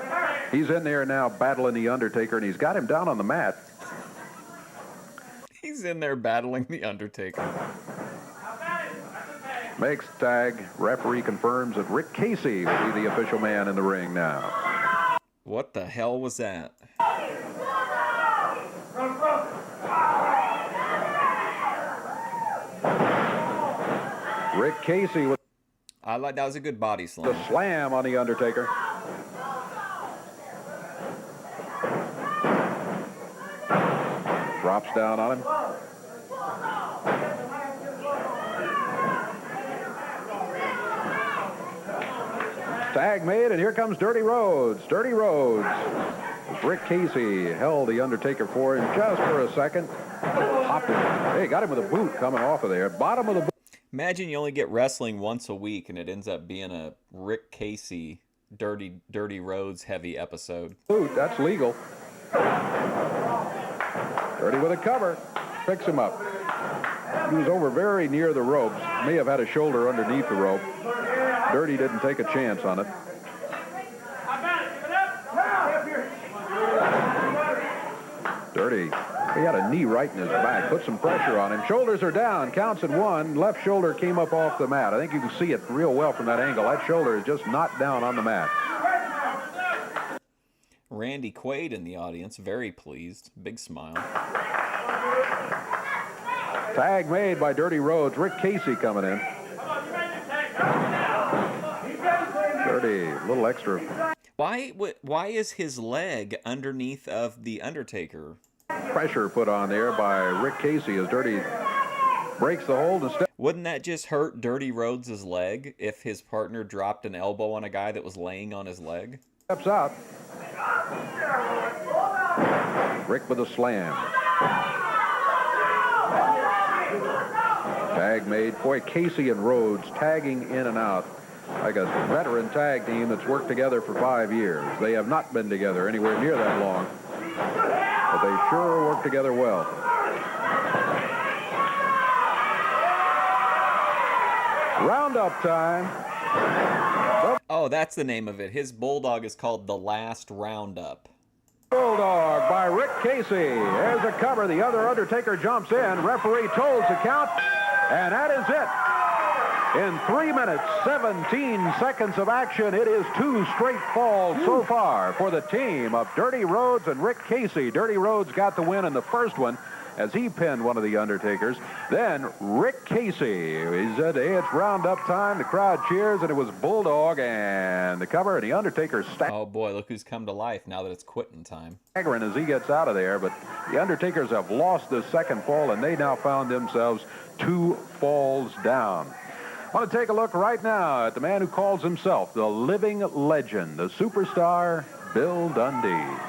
He's in there now battling the Undertaker, and he's got him down on the mat. He's in there battling the Undertaker. Makes tag. Referee confirms that Rick Casey will be the official man in the ring now. What the hell was that? Rick Casey with that was a good body slam. The slam on the Undertaker. Drops down on him. Tag made, and here comes Dirty Rhodes. Dirty Rhodes. Rick Casey held the Undertaker for him just for a second. Hopped him. Hey, got him with a boot coming off of there. Bottom of the boot. Imagine you only get wrestling once a week, and it ends up being a Rick Casey, Dirty Rhodes heavy episode. Boot, that's legal. Dirty with a cover. Picks him up. He was over very near the ropes. May have had a shoulder underneath the rope. Dirty didn't take a chance on it. Dirty. He had a knee right in his back. Put some pressure on him. Shoulders are down. Counts at 1. Left shoulder came up off the mat. I think you can see it real well from that angle. That shoulder is just not down on the mat. Randy Quaid in the audience. Very pleased. Big smile. Tag made by Dirty Rhodes. Rick Casey coming in. Dirty, a little extra. Why is his leg underneath of the Undertaker? Pressure put on there by Rick Casey as Dirty breaks the hold and steps. Wouldn't that just hurt Dirty Rhodes' leg if his partner dropped an elbow on a guy that was laying on his leg? Steps out. Rick with a slam. Tag made. Boy, Casey and Rhodes tagging in and out like a veteran tag team that's worked together for 5 years. They have not been together anywhere near that long, but they sure work together well. Roundup time. Oh, that's the name of it. His bulldog is called The Last Roundup. Bulldog by Rick Casey. There's a cover. The other Undertaker jumps in. Referee tolls the count, and that is it. In 3 minutes, 17 seconds of action, it is 2 straight falls so far for the team of Dirty Rhodes and Rick Casey. Dirty Rhodes got the win in the first one. as he pinned one of the Undertakers. Then Rick Casey, he said, hey, it's roundup time. The crowd cheers, and it was Bulldog and the cover, and the Undertaker Oh boy, look who's come to life now that it's quitting time. staggering as he gets out of there, but the Undertakers have lost the second fall, and they now found themselves 2 falls down. I want to take a look right now at the man who calls himself the living legend, the superstar, Bill Dundee.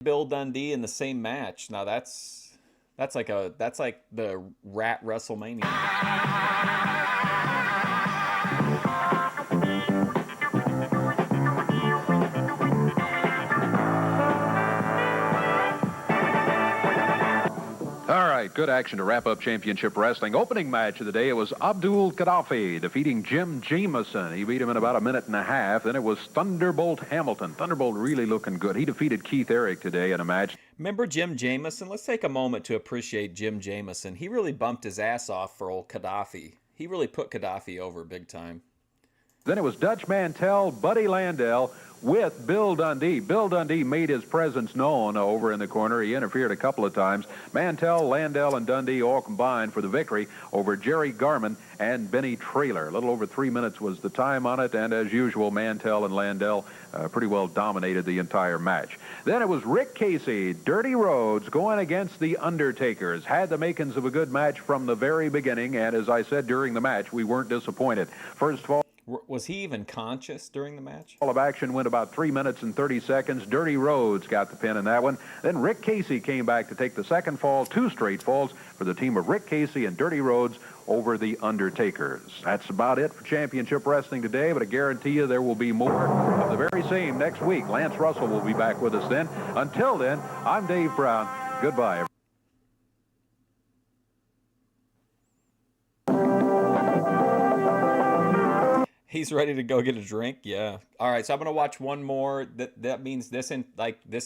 Bill Dundee in the same match. Now that's like the Rat WrestleMania. All right, good action to wrap up championship wrestling. Opening match of the day, it was Abdul Gaddafi defeating Jim Jameson. He beat him in about a minute and a half. Then it was Thunderbolt Hamilton. Thunderbolt really looking good. He defeated Keith Eric today in a match. Remember Jim Jameson? Let's take a moment to appreciate Jim Jameson. He really bumped his ass off for old Gaddafi. He really put Gaddafi over big time. Then it was Dutch Mantel, Buddy Landel with Bill Dundee. Bill Dundee made his presence known over in the corner. He interfered a couple of times. Mantel, Landell, and Dundee all combined for the victory over Jerry Garman and Benny Traylor. A little over 3 minutes was the time on it, and as usual, Mantel and Landell pretty well dominated the entire match. Then it was Rick Casey, Dirty Rhodes, going against the Undertakers. Had the makings of a good match from the very beginning, and as I said during the match, we weren't disappointed. First of all, was he even conscious during the match? All of action went about 3 minutes and 30 seconds. Dirty Rhodes got the pin in that one. Then Rick Casey came back to take the second fall, 2 straight falls for the team of Rick Casey and Dirty Rhodes over the Undertakers. That's about it for championship wrestling today, but I guarantee you there will be more of the very same next week. Lance Russell will be back with us then. Until then, I'm Dave Brown. Goodbye. He's ready to go get a drink. Yeah. All right. So I'm gonna watch one more. That means this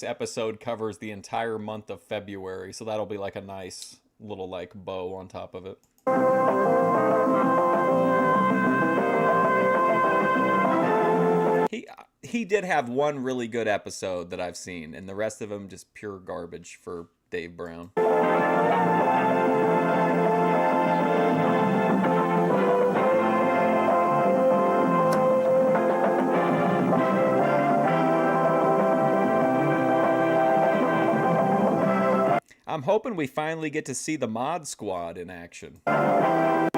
episode covers the entire month of February. So that'll be like a nice little like bow on top of it. He did have one really good episode that I've seen, and the rest of them just pure garbage for Dave Brown. I'm hoping we finally get to see the Mod Squad in action. Hello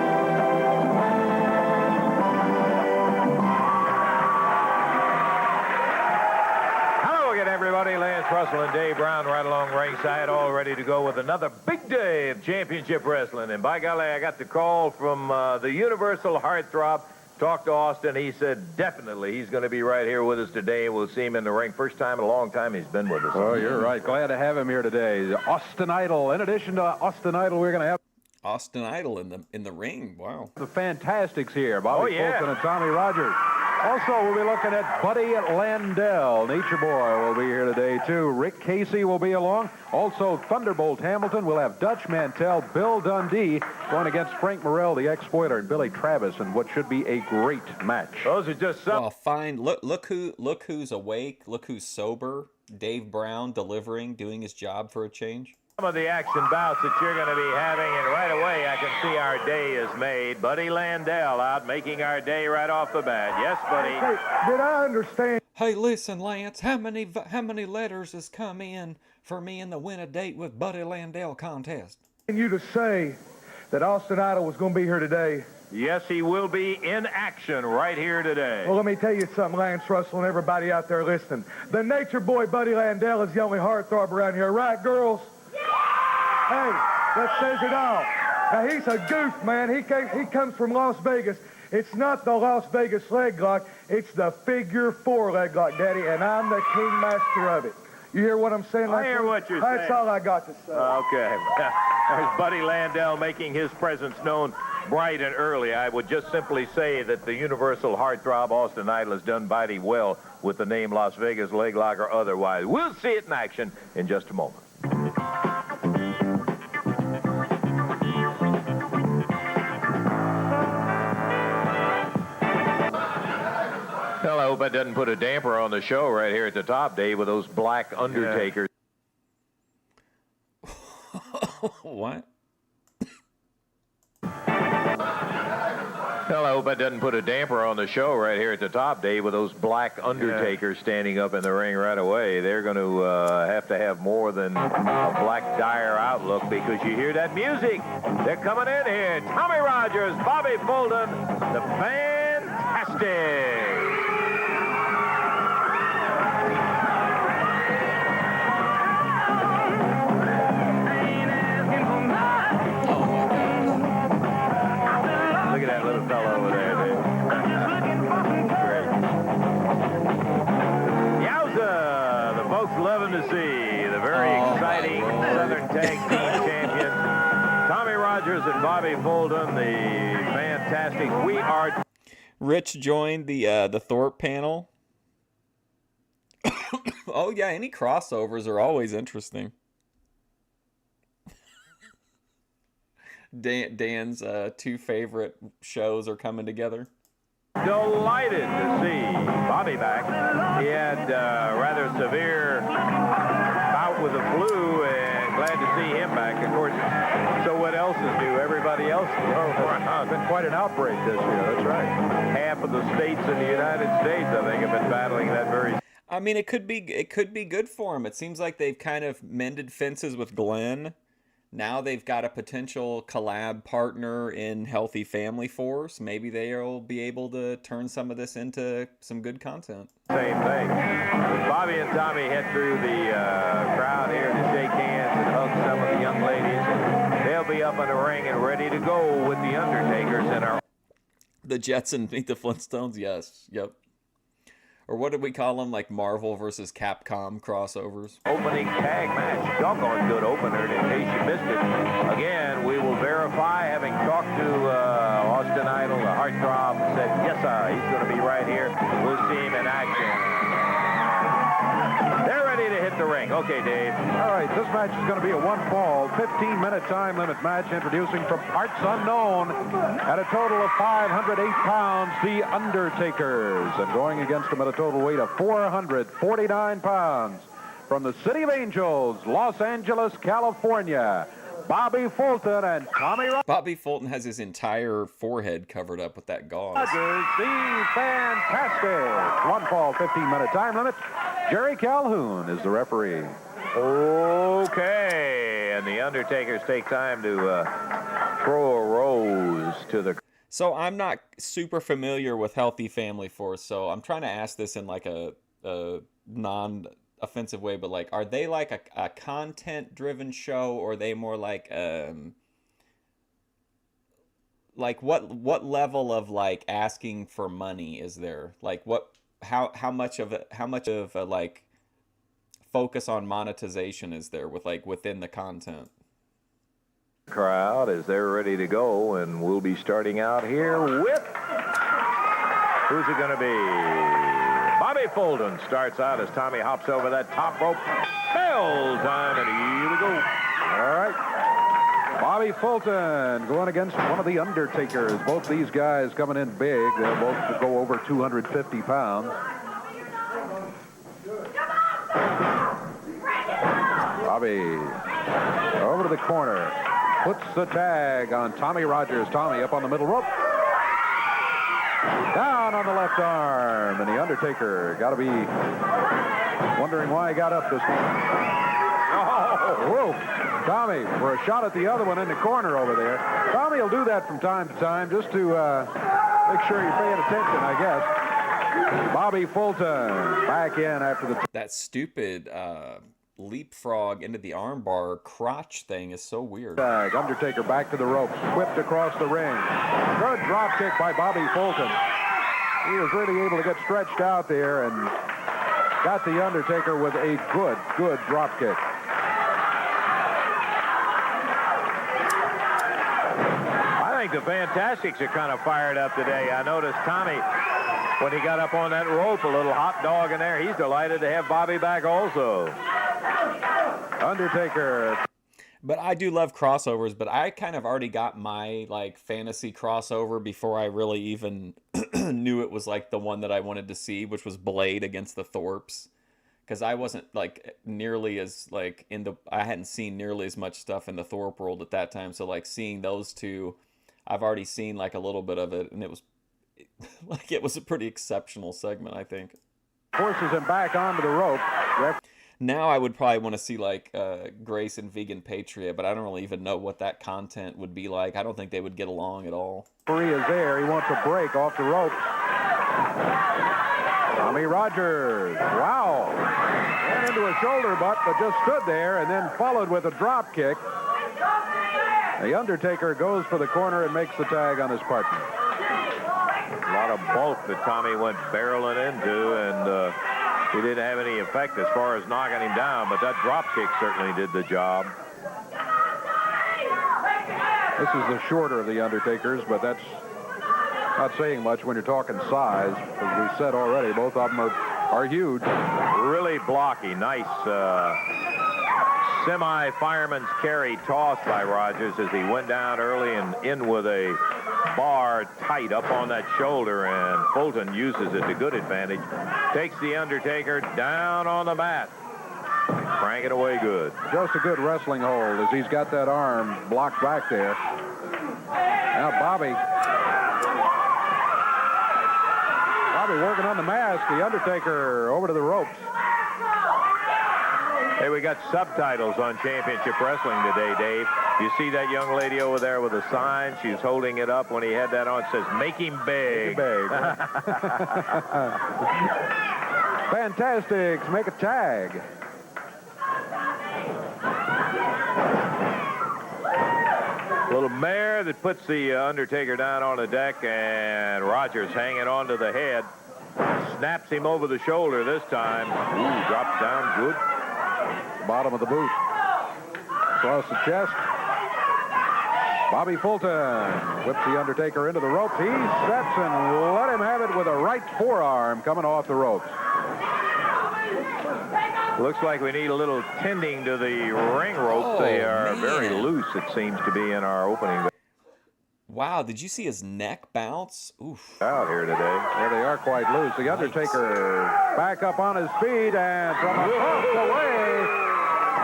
again, everybody. Lance Russell and Dave Brown right along ringside, all ready to go with another big day of championship wrestling. And by golly, I got the call from the Universal Heartthrob. Talked to Austin. He said definitely he's going to be right here with us today. We'll see him in the ring. First time in a long time he's been with us. Oh, you're right. Glad to have him here today. Austin Idol. In addition to Austin Idol, we're going to have Austin Idol in the ring. Wow. the Fantastics here. Bobby Oh, yeah. Fulton and Tommy Rogers. Also, we'll be looking at Buddy Landel. Nature Boy will be here today, too. Rick Casey will be along. Also, Thunderbolt Hamilton. We'll have Dutch Mantel, Bill Dundee going against Frank Morell, the ex-spoiler, and Billy Travis in what should be a great match. Those are just some. Well, fine. Look who's awake. Look who's sober. Dave Brown delivering, doing his job for a change. Some of the action bouts that you're going to be having, and right away I can see our day is made. Buddy Landel out making our day right off the bat. Yes, buddy. Hey, did I understand? Hey, listen, Lance. How many letters has come in for me in the win a date with Buddy Landel contest? You to say that Austin Idol was going to be here today. Yes, he will be in action right here today. Well, let me tell you something, Lance Russell and everybody out there listening. The nature boy Buddy Landel is the only heartthrob around here, right, girls? Hey, that says it all. Now, he's a goof, man. He comes from Las Vegas. It's not the Las Vegas leg lock. It's the figure 4 leg lock, Daddy, and I'm the king master of it. You hear what I'm saying? I hear what you're saying. That's all I got to say. Okay. There's Buddy Landel making his presence known bright and early. I would just simply say that the Universal Heartthrob Austin Idol has done mighty well with the name Las Vegas leg lock or otherwise. We'll see it in action in just a moment. Well, I hope that doesn't put a damper on the show right here at the top, Dave, with those black Undertakers. What? Well, I hope that doesn't put a damper on the show right here at the top, Dave, with those black Undertakers standing up in the ring right away. They're going to have more than a black dire outlook because you hear that music. They're coming in here. Tommy Rogers, Bobby Fulton, the Fantastic. Look at that little fellow over there, dude. Great. Yowza! The folks loving to see the very exciting Southern Tag Team champion, Tommy Rogers and Bobby Fulton, the Fantastic. We are. Rich joined the Thorp panel. Oh yeah, any crossovers are always interesting. Dan's two favorite shows are coming together. Delighted to see Bobby back. He had a rather severe bout with the flu, and glad to see him back. Of course, so what else is new? Everybody else is It's been quite an outbreak this year. That's right. half of the states in the United States, I think, have been battling that very. I mean, it could be good for him. It seems like they've kind of mended fences with Glenn. Now they've got a potential collab partner in Healthy Family Force. Maybe they'll be able to turn some of this into some good content. Same thing. Bobby and Tommy head through the crowd here to shake hands and hug some of the young ladies. They'll be up in the ring and ready to go with the Undertakers and our. The Jetsons meet the Flintstones? Yes. Yep. Or what did we call them? Like Marvel versus Capcom crossovers? Opening tag match. Doggone good opener in case you missed it. Again, we will verify, having talked to Austin Idol, the heartthrob, said, yes, sir, he's going to be right here. We'll see him in action. They're ready to hit the ring. Okay, Dave. All right, this match is going to be a one-fall, 15-minute time limit match, introducing from parts unknown at a total of 508 pounds, the Undertakers, and going against them at a total weight of 449 pounds from the City of Angels, Los Angeles, California, Bobby Fulton and Tommy Rogers. Bobby Fulton has his entire forehead covered up with that gauze. The Fantastic. One fall, 15-minute time limit. Jerry Calhoun is the referee. Okay, and the Undertakers take time to throw a rose to the. So I'm not super familiar with Healthy Family Force, so I'm trying to ask this in like a non offensive way, but like, are they like a content-driven show, or are they more like what level of like asking for money is there? Like how much of a like focus on monetization is there with like within the content? Crowd as they're ready to go, and we'll be starting out here with who's it going to be? Bobby Fulton starts out as Tommy hops over that top rope. Bell time, and here we go. All right. Bobby Fulton going against one of the Undertakers. Both these guys coming in big. They'll both go over 250 pounds. Bobby over to the corner. Puts the tag on Tommy Rogers. Tommy up on the middle rope. Down on the left arm. And the Undertaker got to be wondering why he got up this morning. Oh, whoa. Tommy for a shot at the other one in the corner over there. Tommy will do that from time to time just to make sure you're paying attention, I guess. Bobby Fulton back in after the... That stupid leapfrog into the armbar crotch thing is so weird. Undertaker back to the ropes, whipped across the ring. Good drop kick by Bobby Fulton. He was really able to get stretched out there and got the Undertaker with a good drop kick. I think the Fantastics are kind of fired up today. I noticed Tommy, when he got up on that rope, a little hot dog in there. He's delighted to have Bobby back also. Undertaker. But I do love crossovers, but I kind of already got my like fantasy crossover before I really even knew it was like the one that I wanted to see, which was Blade against the Thorps. Because I wasn't like nearly as like I hadn't seen nearly as much stuff in the Thorp world at that time. So like seeing those two, I've already seen like a little bit of it, and it was like it was a pretty exceptional segment, I think. Forces him back onto the rope. Now I would probably want to see like Grace and Vegan Patriot, but I don't really even know what that content would be like. I don't think they would get along at all. Free is there. He wants a break off the rope. Tommy Rogers. Wow. Went into a shoulder butt, but just stood there and then followed with a drop kick. The Undertaker goes for the corner and makes the tag on his partner. A lot of bulk that Tommy went barreling into, and he didn't have any effect as far as knocking him down, but that drop kick certainly did the job. This is the shorter of the Undertakers, but that's not saying much when you're talking size. As we said already, both of them are huge. Really blocky. Nice semi-fireman's carry toss by Rogers as he went down early and in with a bar tight up on that shoulder, and Fulton uses it to good advantage. Takes the Undertaker down on the mat. Crank it away good. Just a good wrestling hold as he's got that arm blocked back there. Now Bobby working on the mask. The Undertaker over to the ropes. Hey, we got subtitles on Championship Wrestling today, Dave. You see that young lady over there with a sign? She's holding it up when he had that on. It says, "Make him big." Fantastics make a tag. Little mare that puts the Undertaker down on the deck, and Rogers hanging on to the head. Snaps him over the shoulder this time. Ooh, drops down good. Bottom of the boot. Across the chest. Bobby Fulton whips the Undertaker into the ropes. He steps and let him have it with a right forearm coming off the ropes. Looks like we need a little tending to the ring ropes. They are very loose, it seems to be, in our opening. Wow, did you see his neck bounce? Oof. Out here today. Yeah, they are quite loose. The Undertaker back up on his feet, and from across the way,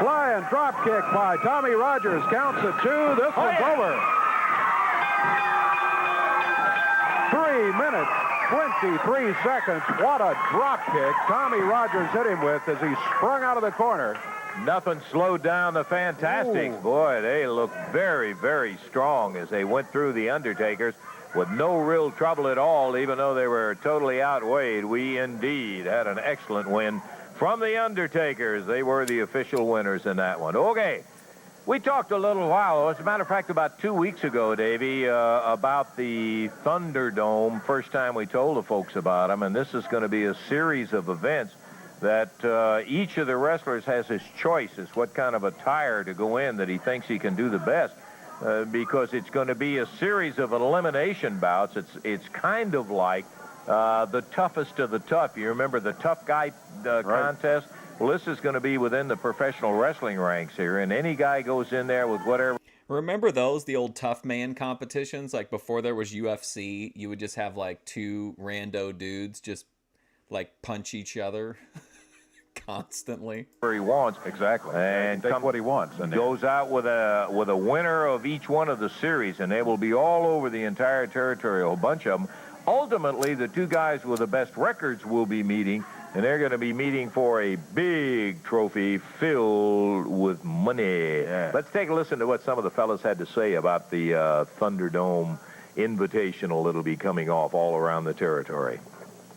flying drop kick by Tommy Rogers. Counts at 2. This one's over. 3 minutes, 23 seconds. What a drop kick Tommy Rogers hit him with as he sprung out of the corner. Nothing slowed down the Fantastics. Boy, they looked very, very strong as they went through the Undertakers with no real trouble at all, even though they were totally outweighed. We indeed had an excellent win from the Undertakers. They were the official winners in that one. Okay. We talked a little while, as a matter of fact, about 2 weeks ago, Davey, about the Thunderdome. First time we told the folks about them, and this is going to be a series of events that each of the wrestlers has his choice as what kind of attire to go in that he thinks he can do the best, because it's going to be a series of elimination bouts. It's kind of like the toughest of the tough. You remember the tough guy contest? Well, this is going to be within the professional wrestling ranks here, and any guy goes in there with whatever. Remember those, the old tough man competitions? Like before there was UFC, you would just have like two rando dudes just like punch each other constantly. Where he wants, exactly, and take what he wants, and goes out with a winner of each one of the series, and they will be all over the entire territory, a whole bunch of them. Ultimately, the two guys with the best records will be meeting. And they're going to be meeting for a big trophy filled with money. Yeah. Let's take a listen to what some of the fellas had to say about the Thunderdome Invitational that'll be coming off all around the territory.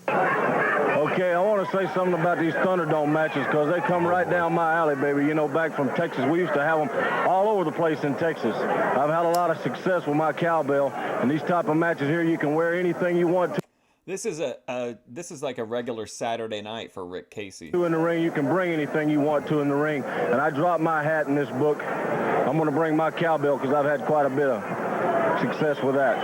Okay, I want to say something about these Thunderdome matches because they come right down my alley, baby. You know, back from Texas, we used to have them all over the place in Texas. I've had a lot of success with my cowbell, and these type of matches here, you can wear anything you want to. This is like a regular Saturday night for Rick Casey. In the ring, you can bring anything you want to in the ring. And I dropped my hat in this book. I'm going to bring my cowbell because I've had quite a bit of success with that.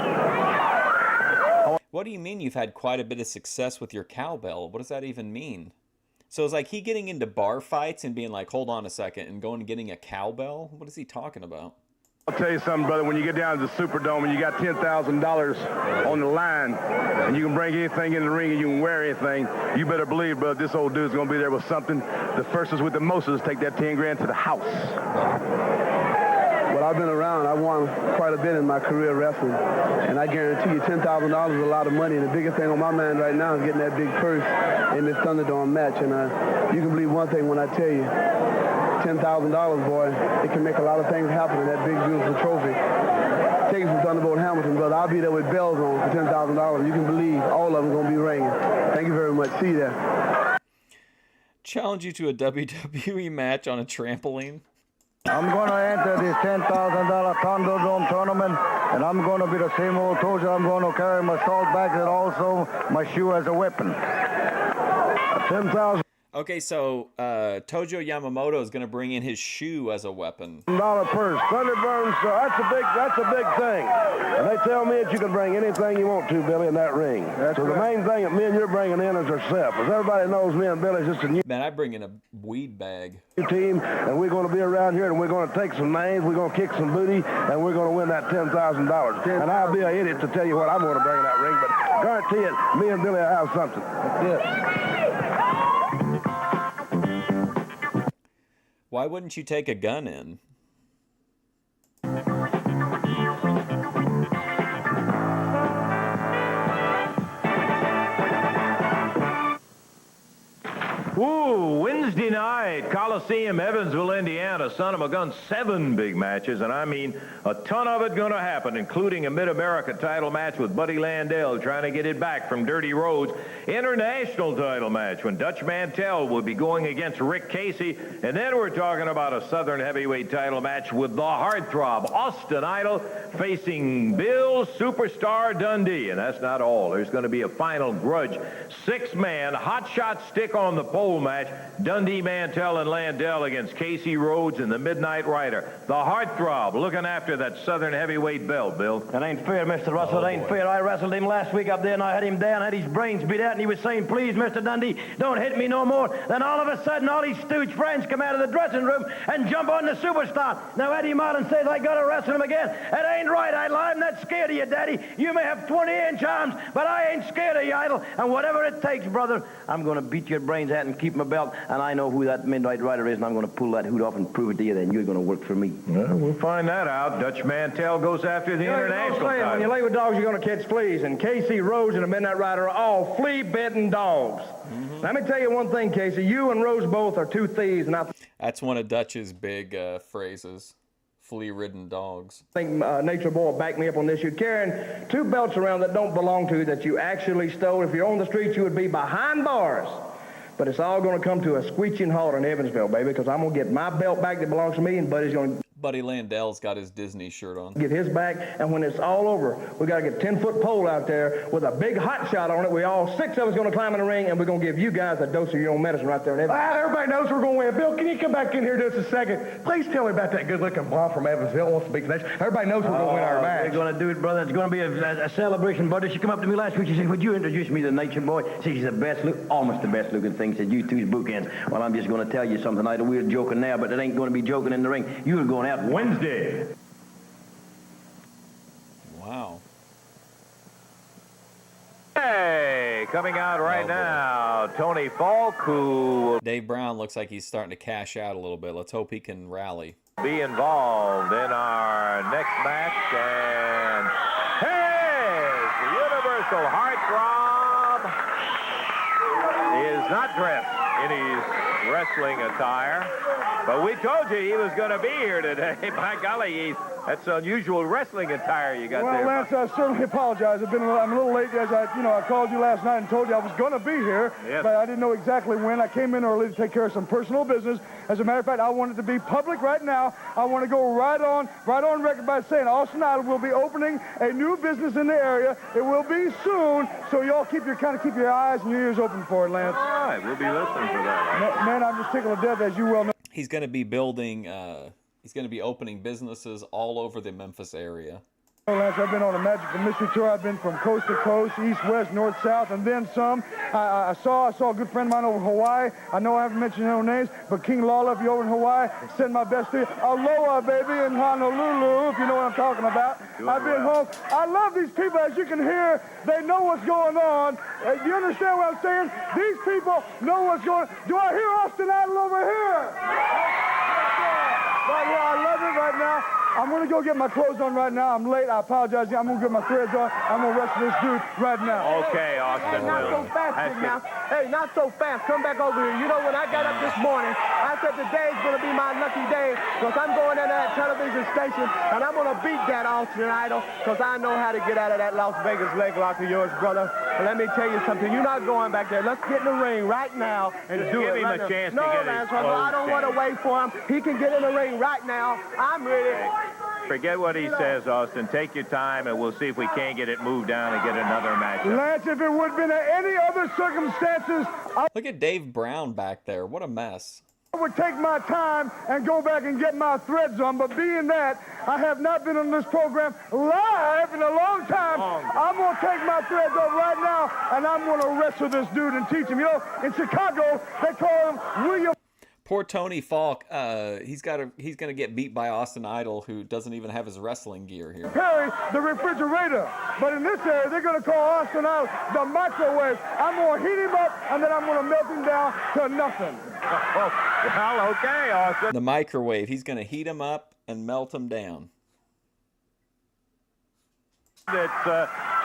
What do you mean you've had quite a bit of success with your cowbell? What does that even mean? So it's like he getting into bar fights and being like, hold on a second, and going and getting a cowbell? What is he talking about? I'll tell you something, brother. When you get down to the Superdome and you got $10,000 on the line and you can bring anything in the ring and you can wear anything, you better believe, brother, this old dude's going to be there with something. The first is with the mostest take that 10 grand to the house. Well, I've been around. I won quite a bit in my career wrestling. And I guarantee you $10,000 is a lot of money. And the biggest thing on my mind right now is getting that big purse in this Thunderdome match. And you can believe one thing when I tell you, $10,000, boy, it can make a lot of things happen in that big, beautiful trophy. Take it from Thunderbolt Hamilton, brother. I'll be there with bells on for $10,000. You can believe all of them going to be ringing. Thank you very much. See you there. Challenge you to a WWE match on a trampoline. I'm going to enter this $10,000 Thunderdome tournament, and I'm going to be the same old Tojo. I'm going to carry my salt bag and also my shoe as a weapon. 10,000. Okay, so Tojo Yamamoto is going to bring in his shoe as a weapon. $1 purse, Thunderdome, so that's a big thing. And they tell me that you can bring anything you want to, Billy, in that ring. So the main thing that me and you're bringing in is ourselves. As everybody knows, me and Billy's just a new man. I bring in a weed bag. Team, and we're going to be around here, and we're going to take some names, we're going to kick some booty, and we're going to win that $10,000. And I'll be an idiot to tell you what I'm going to bring in that ring, but guarantee it, me and Billy will have something. That's it. Why wouldn't you take a gun in? Ooh, Wednesday night, Coliseum, Evansville, Indiana. Son of a gun, 7 big matches, and I mean a ton of it going to happen, including a Mid-America title match with Buddy Landell trying to get it back from Dirty Rhodes. International title match when Dutch Mantel will be going against Rick Casey. And then we're talking about a Southern heavyweight title match with the heartthrob Austin Idol facing Bill Superstar Dundee. And that's not all. There's going to be a final grudge 6-man hot shot stick on the pole match. Dundee, Mantel, and Landel against Casey Rhodes and the Midnight Rider. The heartthrob looking after that Southern heavyweight belt, Bill. It ain't fair, Mr. Russell. It ain't fair. I wrestled him last week up there, and I had him down, had his brains beat out, and he was saying, please, Mr. Dundee, don't hit me no more. Then all of a sudden, all his stooge friends come out of the dressing room and jump on the superstar. Now Eddie Martin says I got to wrestle him again. It ain't right, Idol. I'm not scared of you, Daddy. You may have 20-inch arms, but I ain't scared of you, Idol. And whatever it takes, brother, I'm going to beat your brains out and keep my belt, and I know who that Midnight Rider is, and I'm going to pull that hood off and prove it to you, then you're going to work for me. Well, we'll find that out. Dutch Mantel goes after the international title. When you lay with dogs, you're going to catch fleas, and Casey, Rose, and the Midnight Rider are all flea-bitten dogs. Mm-hmm. Let me tell you one thing, Casey. You and Rose both are two thieves, and that's one of Dutch's big phrases. Flea-ridden dogs. I think Nature Boy will back me up on this. You're carrying 2 belts around that don't belong to you, that you actually stole. If you're on the street, you would be behind bars. but it's all going to come to a screeching halt in Evansville, baby, because I'm going to get my belt back that belongs to me, and Buddy's going to Buddy Landell's got his Disney shirt on. get his back, and when it's all over, we got to get a 10-foot pole out there with a big hot shot on it. We all 6 of us going to climb in the ring, and we're going to give you guys a dose of your own medicine right there. Everybody knows we're going to win. Bill, can you come back in here just a second? Please tell me about that good-looking blonde from Evansville who wants to be connection. Everybody knows we're going to win our match. We're going to do it, brother. It's going to be a celebration, buddy. She come up to me last week. She said, would you introduce me to Nature Boy? She's the best, almost the best-looking thing. She said, you two's bookends. Well, I'm just going to tell you something. I know we're joking now, but it ain't going to be joking in the ring. You're going out Wednesday. Wow. Hey, coming out right now, Tony Faulk, who Dave Brown looks like he's starting to cash out a little bit. Let's hope he can rally. will be involved in our next match. And hey, the Universal Heartthrob is not dressed in his wrestling attire, but we told you he was going to be here today. By golly, that's unusual wrestling attire you got there. Well, Lance, I certainly apologize. I'm a little late, as I called you last night and told you I was going to be here, Yes. but I didn't know exactly when. I came in early to take care of some personal business. As a matter of fact, I want it to be public right now. I want to go right on record by saying Austin Idol will be opening a new business in the area. It will be soon, so y'all keep your eyes and your ears open for it, Lance. All right, we'll be listening for that. Man, I'm just tickled to death, as you well know. He's going to be building, he's going to be opening businesses all over the Memphis area. Lance, I've been on a Magical Mystery Tour. I've been from coast to coast, east, west, north, south, and then some. I saw a good friend of mine over in Hawaii. I know I haven't mentioned no names, but King Lawler, if you're over in Hawaii, send my best to you. Aloha, baby, in Honolulu, if you know what I'm talking about. I've been home. I love these people, as you can hear. They know what's going on. Do you understand what I'm saying? These people know what's going on. Do I hear Austin Idol over here? Right here, I love it right now. I'm going to go get my clothes on right now. I'm late. I apologize. I'm going to get my threads on. I'm going to wrestle this dude right now. Okay, Austin. Not so fast, big mouth. Hey, not so fast. Come back over here. You know, when I got up this morning, I said today's going to be my lucky day because I'm going into that television station and I'm going to beat that Austin Idol because I know how to get out of that Las Vegas leg lock of yours, brother. And let me tell you something. You're not going back there. Let's get in the ring right now and do it. Give him a chance to get his clothes I don't want to wait for him. He can get in the ring right now. I'm ready. Forget what he says, Austin. Take your time, and we'll see if we can't get it moved down and get another match. Lance, if it would have been any other circumstances, Look at Dave Brown back there. What a mess. I would take my time and go back and get my threads on, but being that I have not been on this program live in a long time, I'm going to take my threads off right now, and I'm going to wrestle this dude and teach him. You know, in Chicago, they call him William. Poor Tony Faulk. He's going to get beat by Austin Idol, who doesn't even have his wrestling gear here. Perry, the refrigerator. But in this area, they're going to call Austin Idol the microwave. I'm going to heat him up, and then I'm going to melt him down to nothing. Well, okay, Austin. The microwave. He's going to heat him up and melt him down. It's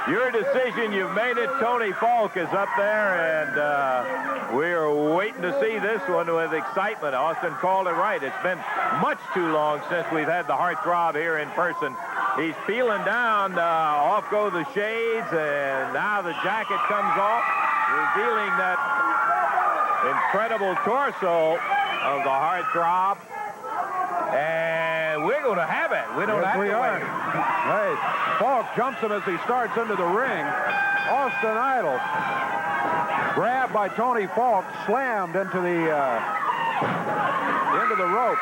your decision. You've made it. Tony Faulk is up there, and we're waiting to see this one with excitement. Austin called it right. It's been much too long since we've had the heartthrob here in person. He's peeling down. Off go the shades, and now the jacket comes off, revealing that incredible torso of the heartthrob. And we're going to have it. We don't have to wait. Hey, Faulk jumps him as he starts into the ring. Austin Idol grabbed by Tony Faulk, slammed into the rope.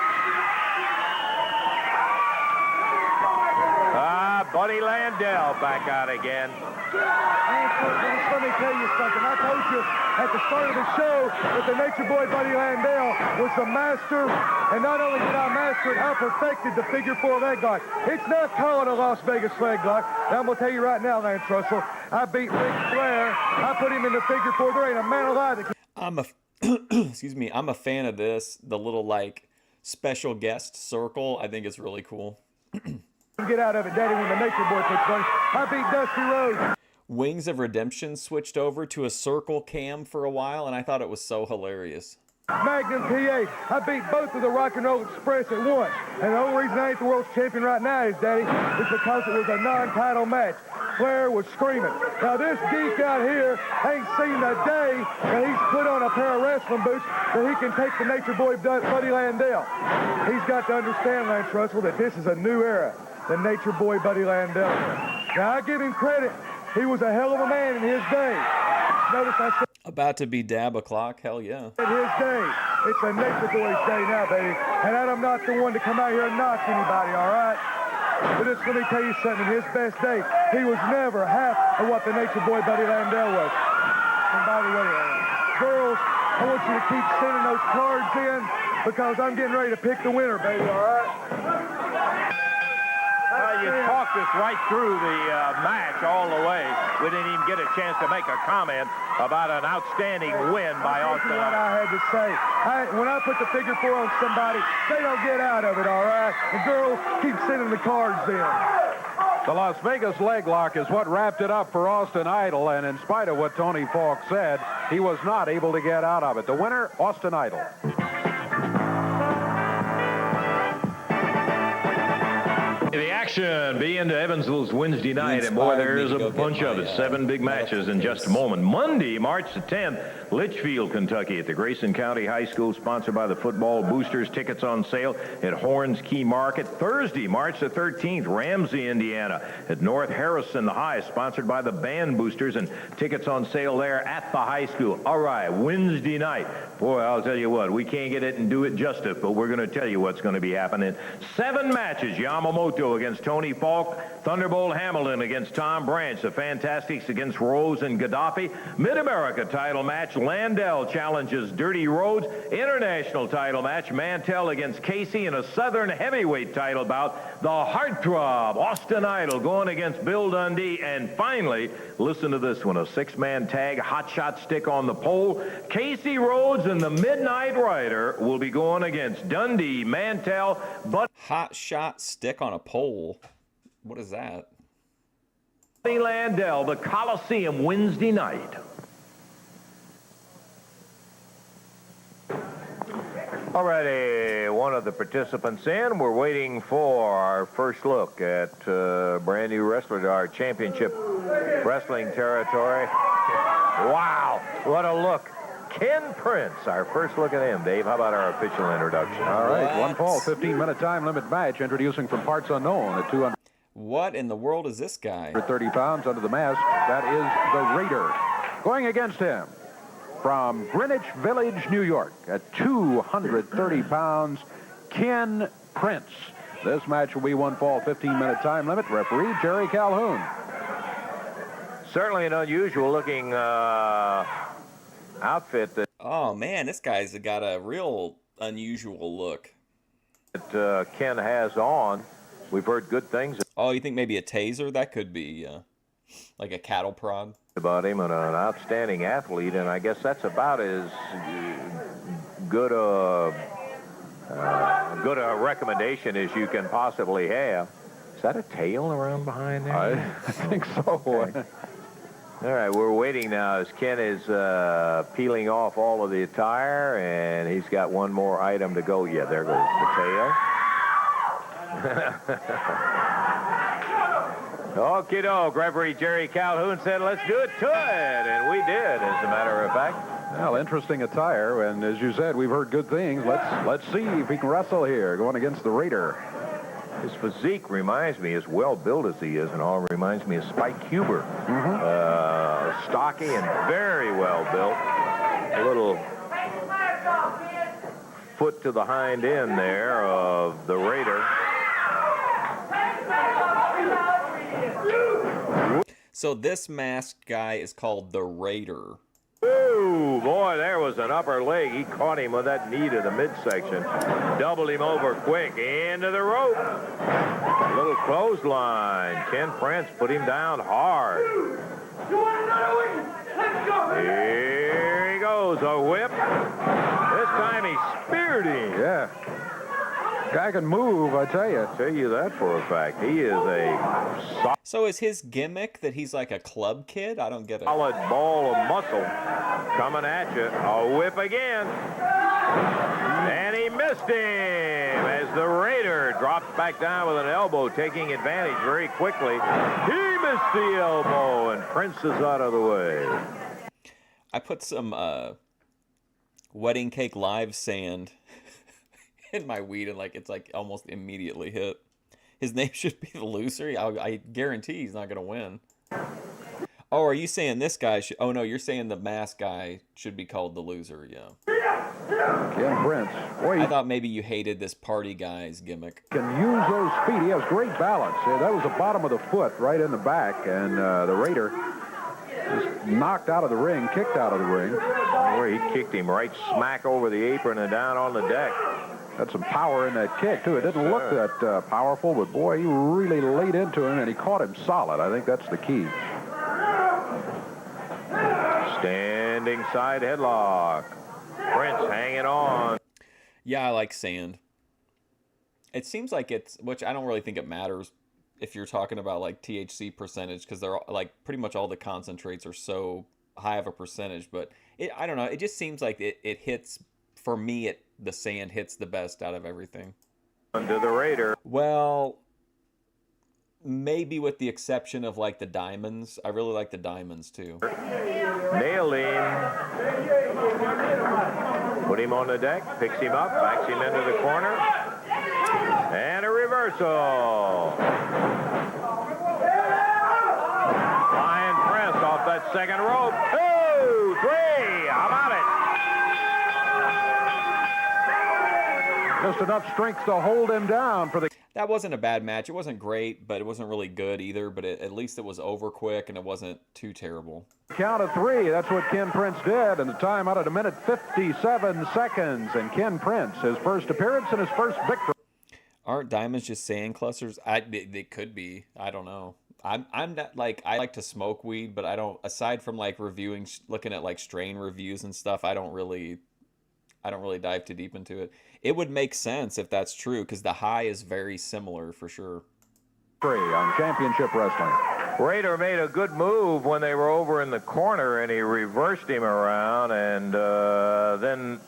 Buddy Landel back out again. Let me tell you something. I told you at the start of the show that the Nature Boy Buddy Landel was the master, and not only did I master it, I perfected the figure 4 leg lock. It's not called a Las Vegas leg lock. And I'm going to tell you right now, Lance Russell, I beat Ric Flair. I put him in the figure 4. There ain't a man alive that can... Excuse me. I'm a fan of this. The little, like, special guest circle. I think it's really cool. Get out of it, Daddy, when the Nature Boy puts money. I beat Dusty Rhodes. Wings of Redemption switched over to a circle cam for a while, and I thought it was so hilarious. Magnum PA. I beat both of the Rock and Roll Express at once. And the only reason I ain't the world's champion right now is, Daddy, is because it was a non-title match. Flair was screaming. Now, this geek out here ain't seen the day that he's put on a pair of wrestling boots that he can take the Nature Boy Buddy Landel. He's got to understand, Lance Russell, that this is a new era, the Nature Boy Buddy Landel. Now, I give him credit. He was a hell of a man in his day. Notice I said... About to be dab o'clock? Hell yeah. In his day. It's a Nature Boy's day now, baby. And I'm not the one to come out here and knock anybody, all right? But just let me tell you something. His best day, he was never half of what the Nature Boy Buddy Landel was. And by the way, girls, I want you to keep sending those cards in because I'm getting ready to pick the winner, baby, all right? You talked us right through the match all the way. We didn't even get a chance to make a comment about an outstanding win by Austin. This is what I had to say. When I put the figure 4 on somebody, they don't get out of it, all right? And girls, keep sending the cards in. The Las Vegas leg lock is what wrapped it up for Austin Idol, and in spite of what Tony Faulk said, he was not able to get out of it. The winner, Austin Idol. The action being to Evansville's Wednesday night, and boy, there's a bunch of it. 7 big matches in just a moment. Monday, March the 10th, Litchfield, Kentucky at the Grayson County High School, sponsored by the Football Boosters. Tickets on sale at Horns Key Market. Thursday, March the 13th, Ramsey, Indiana at North Harrison High, sponsored by the Band Boosters, and tickets on sale there at the high school. All right, Wednesday night. Boy, I'll tell you what, we can't get it and do it justice, but we're going to tell you what's going to be happening. 7 matches, Yamamoto against Tony Faulk, Thunderbolt Hamilton against Tom Branch, the Fantastics against Rose and Gaddafi. Mid-America title match, Landell challenges Dirty Rhodes. International title match, Mantel against Casey. In a Southern heavyweight title bout, the Heartthrob, Austin Idol going against Bill Dundee. And finally, listen to this one, a 6-man tag, hot shot stick on the pole. Casey Rhodes and the Midnight Rider will be going against Dundee, Mantel, but... Hot shot stick on a pole? What is that? Landel, the Coliseum, Wednesday night. Alrighty, one of the participants in. We're waiting for our first look at brand new wrestler to our championship wrestling territory. Wow, what a look. Ken Prince, our first look at him. Dave, how about our official introduction? All right, one fall, 15-minute time limit match, introducing from parts unknown at 200. What in the world is this guy? 30 pounds under the mask. That is the Raider. Going against him from Greenwich Village, New York, at 230 pounds, Ken Prince. This match will be one fall, 15-minute time limit. Referee Jerry Calhoun. Certainly an unusual-looking outfit that... Oh, man, this guy's got a real unusual look. That Ken has on. We've heard good things. Oh, you think maybe a taser? That could be like a cattle prod. About him, and an outstanding athlete, and I guess that's about as good a recommendation as you can possibly have. Is that a tail around behind there? I think so. Okay. All right, we're waiting now as Ken is peeling off all of the attire, and he's got one more item to go. Yeah, there goes the tail. Okie doke. Referee Jerry Calhoun said, let's do it to it. And we did, as a matter of fact. Well, interesting attire. And as you said, we've heard good things. Let's see if he can wrestle here, going against the Raider. His physique reminds me, as well built as he is and all, reminds me of Spike Huber. Stocky and very well built. A little foot to the hind end there of the Raider. So this masked guy is called the Raider. Ooh, boy, there was an upper leg. He caught him with that knee to the midsection. Doubled him over quick into the rope. A little clothesline. Ken Prince put him down hard. Here he goes, a whip. This time he speared him. Yeah. Guy can move, I tell you. I'll tell you that for a fact. He is a So is his gimmick that he's like a club kid? I don't get it. solid ball of muscle coming at you. A whip again. And he missed him as the Raider drops back down with an elbow, taking advantage very quickly. He missed the elbow, and Prince is out of the way. I put some wedding cake live sand in my weed, and it's almost immediately hit. His name should be the loser. I guarantee he's not going to win. Oh, are you saying this guy should... Oh, no, you're saying the masked guy should be called the loser, yeah. Ken Prince. Boy, I thought maybe you hated this party guy's gimmick. Can use those feet. He has great balance. Yeah, that was the bottom of the foot right in the back, and the Raider just knocked out of the ring, kicked out of the ring. Boy, he kicked him right smack over the apron and down on the deck. Had some power in that kick, too. It didn't look that powerful, but, boy, he really laid into him, and he caught him solid. I think that's the key. Standing side headlock. Prince hanging on. Yeah, I like sand. It seems like it's, which I don't really think it matters if you're talking about THC percentage, because they're pretty much all the concentrates are so high of a percentage, but I don't know. It just seems like it hits, for me, the sand hits the best out of everything. Under the Raider. Well, maybe with the exception of the diamonds. I really like the diamonds too. Nailed him. Put him on the deck, picks him up, backs him into the corner. And a reversal. Flying press off that second rope. 2, 3, how about it? Just enough strength to hold him down for the... That wasn't a bad match. It wasn't great, but it wasn't really good either. But at least it was over quick, and it wasn't too terrible. Count of 3. That's what Ken Prince did, and the time out at 1:57 seconds. And Ken Prince, his first appearance and his first victory. Aren't diamonds just sand clusters? They could be. I don't know. I'm not I like to smoke weed, but I don't. Aside from reviewing, looking at strain reviews and stuff, I don't really dive too deep into it. It would make sense if that's true, because the high is very similar for sure. On Championship Wrestling. Raider made a good move when they were over in the corner, and he reversed him around, and then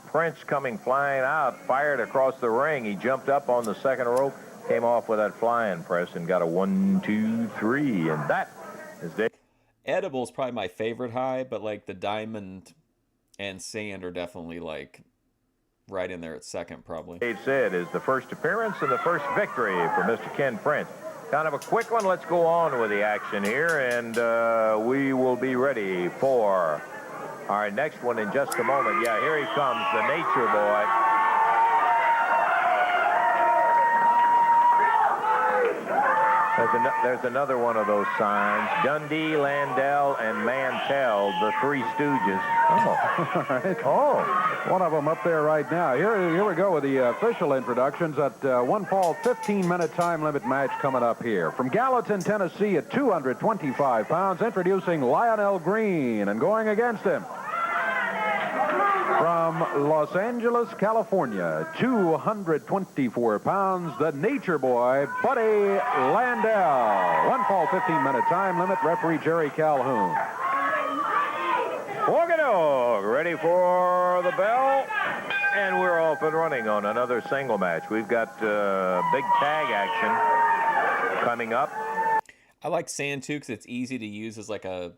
Prince coming flying out, fired across the ring. He jumped up on the second rope, came off with that flying press, and got a 1, 2, 3, and that is it. Edible's probably my favorite high, but the diamond and sand are definitely right in there at second, probably. It said is the first appearance and the first victory for Mr. Ken Prince. Kind of a quick one. Let's go on with the action here, and we will be ready for our next one in just a moment. Yeah, here he comes, the Nature Boy. There's another one of those signs. Dundee, Landell, and Mantel, the Three Stooges. Oh, all right. Oh, one of them up there right now. Here we go with the official introductions at one fall 15-minute time limit match coming up here. From Gallatin, Tennessee at 225 pounds, introducing Lionel Green, and going against him from Los Angeles, California, 224 pounds, the Nature Boy, Buddy Landel. One fall, 15-minute time limit, referee Jerry Calhoun. Walk-a-dog, ready for the bell, and we're off and running on another single match. We've got big tag action coming up. I like sand, too, because it's easy to use as like a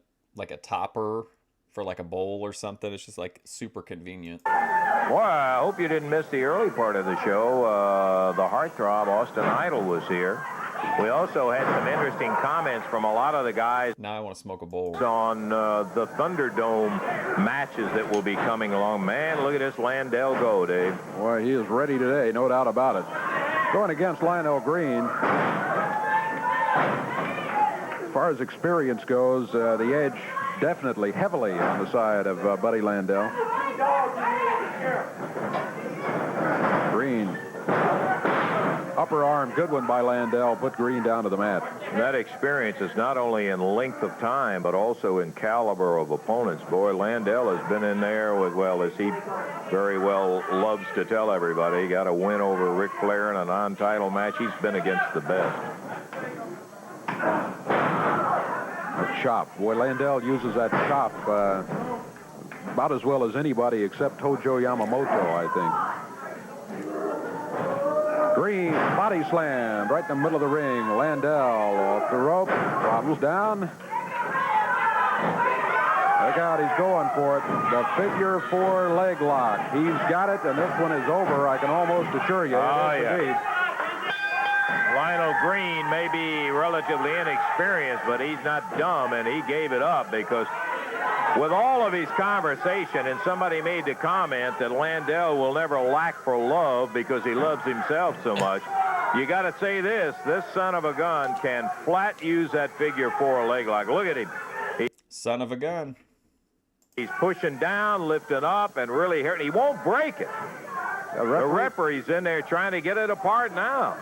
topper for a bowl or something. It's just super convenient. Well, I hope you didn't miss the early part of the show. The heartthrob Austin Idol was here. We also had some interesting comments from a lot of the guys. Now I want to smoke a bowl. On the Thunderdome matches that will be coming along. Man, look at this Landell go, Dave. Boy, he is ready today, no doubt about it. Going against Lionel Green. As far as experience goes, the edge definitely heavily on the side of Buddy Landel. Green. Upper arm, good one by Landel, put Green down to the mat. That experience is not only in length of time, but also in caliber of opponents. Boy, Landel has been in there with, well, as he very well loves to tell everybody, he got a win over Ric Flair in a non-title match. He's been against the best. A chop. Boy, Landel uses that chop about as well as anybody except Tojo Yamamoto, I think. Green body slam right in the middle of the ring. Landel off the rope, wobbles down. Look out, he's going for it. The figure 4 leg lock. He's got it, and this one is over, I can almost assure you. Oh, It is yeah. indeed. Lionel Green may be relatively inexperienced, but he's not dumb, and he gave it up because with all of his conversation, and somebody made the comment that Landel will never lack for love because he loves himself so much. You got to say this son of a gun can flat use that figure 4 leg lock. Look at him. Son of a gun. He's pushing down, lifting up, and really hurting. He won't break it. The referee's in there trying to get it apart now.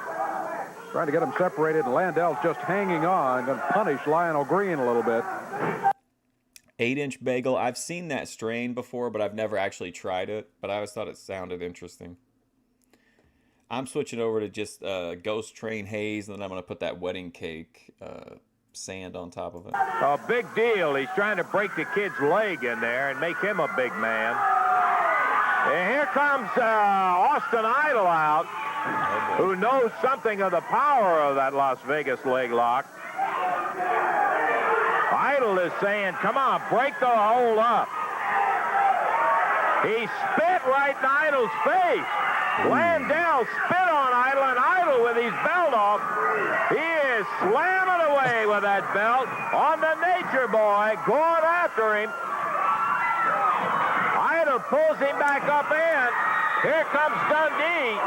Trying to get them separated, and Landel's just hanging on. Going to punish Lionel Green a little bit. 8-inch bagel. I've seen that strain before, but I've never actually tried it. But I always thought it sounded interesting. I'm switching over to just Ghost Train Haze, and then I'm going to put that wedding cake sand on top of it. A big deal. He's trying to break the kid's leg in there and make him a big man. And here comes Austin Idol out, who knows something of the power of that Las Vegas leg lock. Idol is saying, come on, break the hold up. He spit right in Idol's face. Landel spit on Idol, and Idol with his belt off. He is slamming away with that belt on the Nature Boy, going after him. Idol pulls him back up in. Here comes Dundee,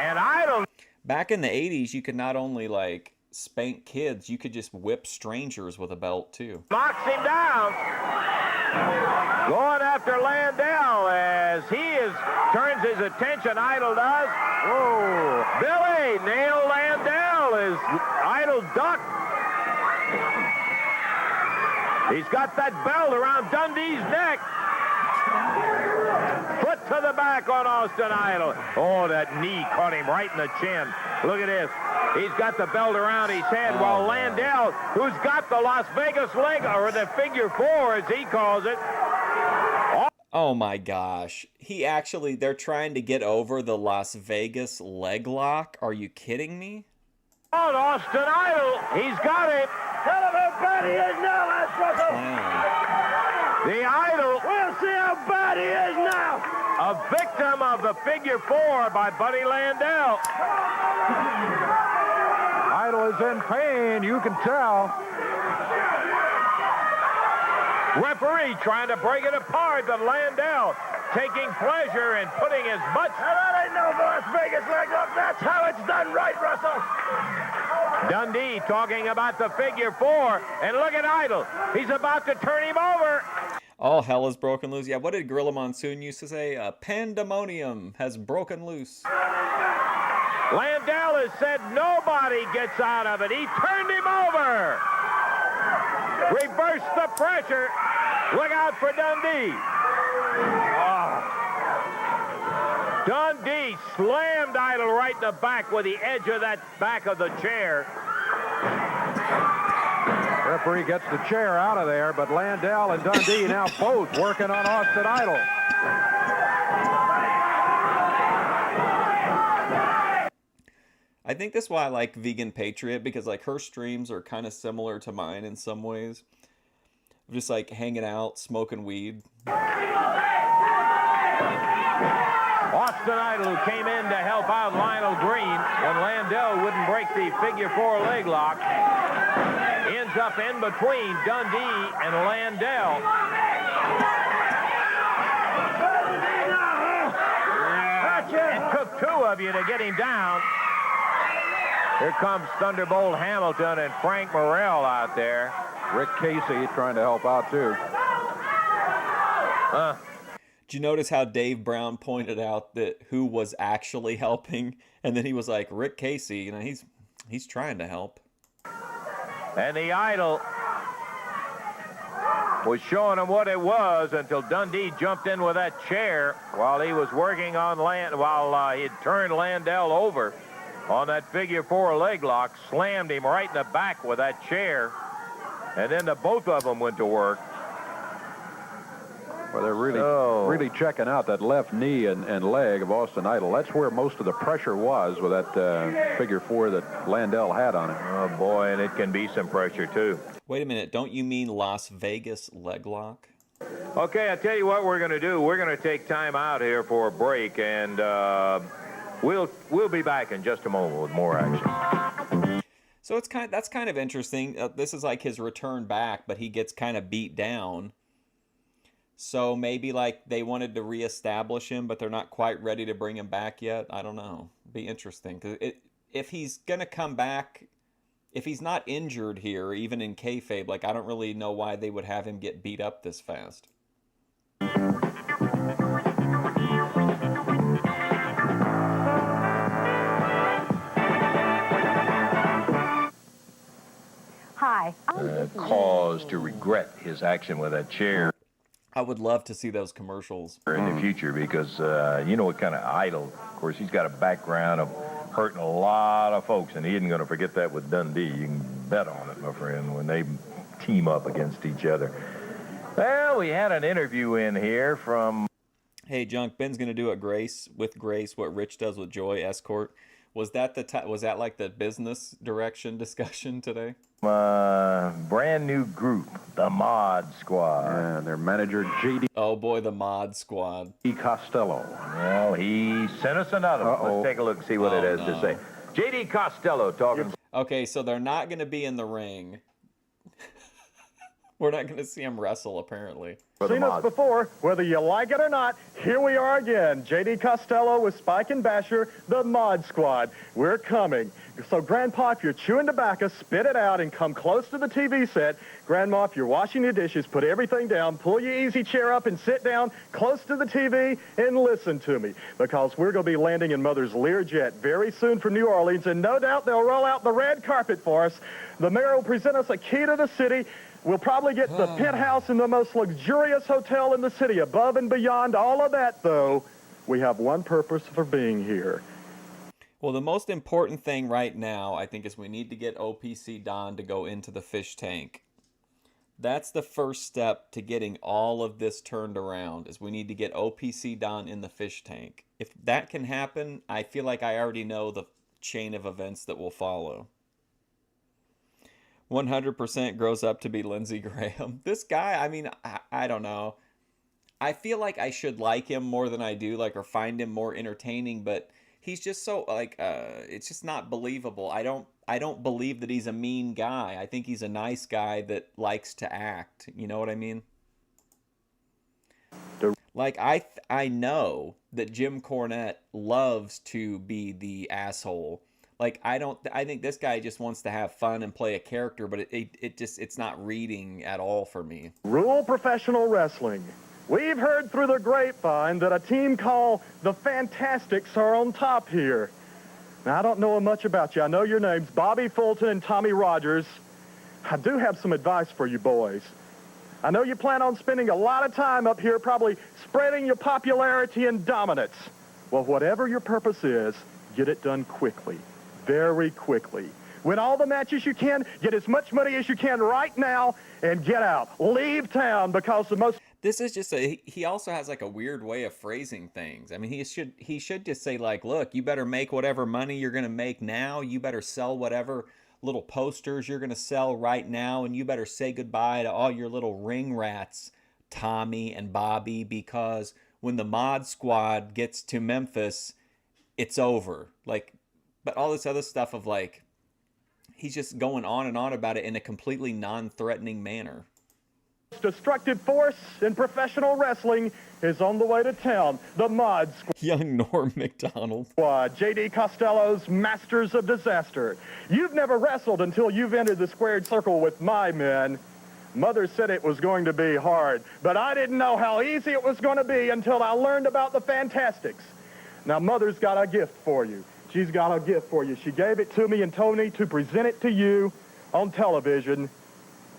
and Idol. Back in the 80s, you could not only, like, spank kids, you could just whip strangers with a belt, too. Knocks him down. Going after Landel as turns his attention, Idol does. Oh, Billy nailed Landel as Idol ducked. He's got that belt around Dundee's neck. Foot to the back on Austin Idol. Oh, that knee caught him right in the chin. Look at this. He's got the belt around his head while Landel, who's got the Las Vegas leg, or the figure 4 as he calls it. Oh my gosh. They're trying to get over the Las Vegas leg lock. Are you kidding me? On Austin Idol. He's got it. Tell him how bad he is now, Lance Russell. The Idol. We'll see how bad he is now. A victim of the figure 4 by Buddy Landel. Idol is in pain, you can tell. Referee trying to break it apart, but Landel taking pleasure in putting as much. Now, that ain't no Las Vegas leg lock. That's how it's done right, Russell. Dundee talking about the figure 4, and look at Idol. He's about to turn him over. All hell is broken loose. Yeah, what did Gorilla Monsoon used to say? Pandemonium has broken loose. Landel has said nobody gets out of it. He turned him over. Reverse the pressure. Look out for Dundee. Oh. Dundee slammed Idol right in the back with the edge of that back of the chair. Referee gets the chair out of there, but Landel and Dundee now both working on Austin Idol. I think that's why I like Vegan Patriot, because like her streams are kind of similar to mine in some ways. Just like hanging out, smoking weed. Austin Idol, who came in to help out Lionel Green when Landel wouldn't break the figure 4 leg lock, ends up in between Dundee and Landel. It took 2 of you to get him down. Here comes Thunderbolt Hamilton and Frank Morell out there. Rick Casey trying to help out, too. Did you notice how Dave Brown pointed out that who was actually helping? And then he was like, Rick Casey, you know, he's trying to help. And the Idol was showing him what it was until Dundee jumped in with that chair while he was working on while he had turned Landel over on that figure 4 leg lock, slammed him right in the back with that chair, and then both of them went to work. Well, they're really checking out that left knee and leg of Austin Idol. That's where most of the pressure was with that figure 4 that Landel had on it. Oh, boy, and it can be some pressure, too. Wait a minute. Don't you mean Las Vegas leg lock? Okay, I'll tell you what we're going to do. We're going to take time out here for a break, and we'll be back in just a moment with more action. So that's kind of interesting. This is like his return back, but he gets kind of beat down. So maybe like they wanted to reestablish him, but they're not quite ready to bring him back yet. I don't know. Be interesting because if he's gonna come back, if he's not injured here, even in kayfabe, like I don't really know why they would have him get beat up this fast. Hi. Cause to regret his action with that chair. I would love to see those commercials in the future because you know what kind of idol. Of course, he's got a background of hurting a lot of folks, and he isn't going to forget that with Dundee. You can bet on it, my friend, when they team up against each other. Well, we had an interview in here from... Hey, Junk, Ben's going to do with Grace what Rich does with Joy, escort. Was that was that like the business direction discussion today? Brand new group, the Mod Squad. And their manager, J.D. Oh, boy, the Mod Squad. Costello. Well, he sent us another one. Let's take a look and see what it has to say. J.D. Costello talking. Okay, so they're not going to be in the ring. We're not going to see him wrestle, apparently. Seen us before, whether you like it or not. Here we are again. J.D. Costello with Spike and Basher, the Mod Squad. We're coming. So, Grandpa, if you're chewing tobacco, spit it out and come close to the TV set. Grandma, if you're washing your dishes, put everything down, pull your easy chair up and sit down close to the TV and listen to me. Because we're going to be landing in Mother's Learjet very soon from New Orleans, and no doubt they'll roll out the red carpet for us. The mayor will present us a key to the city. We'll probably get the penthouse in the most luxurious hotel in the city. Above and beyond all of that, though, we have one purpose for being here. Well, the most important thing right now, I think, is we need to get OPC Don to go into the fish tank. That's the first step to getting all of this turned around, is we need to get OPC Don in the fish tank. If that can happen, I feel like I already know the chain of events that will follow. 100% grows up to be Lindsey Graham. This guy, I mean, I don't know. I feel like I should like him more than I do, like, or find him more entertaining, but he's just so, like, it's just not believable. I don't believe that he's a mean guy. I think he's a nice guy that likes to act. You know what I mean? Like, I know that Jim Cornette loves to be the asshole. Like, I think this guy just wants to have fun and play a character, but it's not reading at all for me. Rule professional wrestling. We've heard through the grapevine that a team called the Fantastics are on top here. Now, I don't know much about you. I know your names, Bobby Fulton and Tommy Rogers. I do have some advice for you boys. I know you plan on spending a lot of time up here probably spreading your popularity and dominance. Well, whatever your purpose is, get it done quickly. Very quickly. Win all the matches you can, get as much money as you can right now, and get out. Leave town, because the most... This is just he also has like a weird way of phrasing things. I mean, he should just say, like, look, you better make whatever money you're going to make now. You better sell whatever little posters you're going to sell right now, and you better say goodbye to all your little ring rats, Tommy and Bobby, because when the Mod Squad gets to Memphis, it's over. Like, but all this other stuff of, like, he's just going on and on about it in a completely non-threatening manner. Destructive force in professional wrestling is on the way to town. The Mod Squad. Young Norm McDonald. J.D. Costello's Masters of Disaster. You've never wrestled until you've entered the squared circle with my men. Mother said it was going to be hard, but I didn't know how easy it was going to be until I learned about the Fantastics. Now, Mother's got a gift for you. She's got a gift for you. She gave it to me and told me to present it to you on television,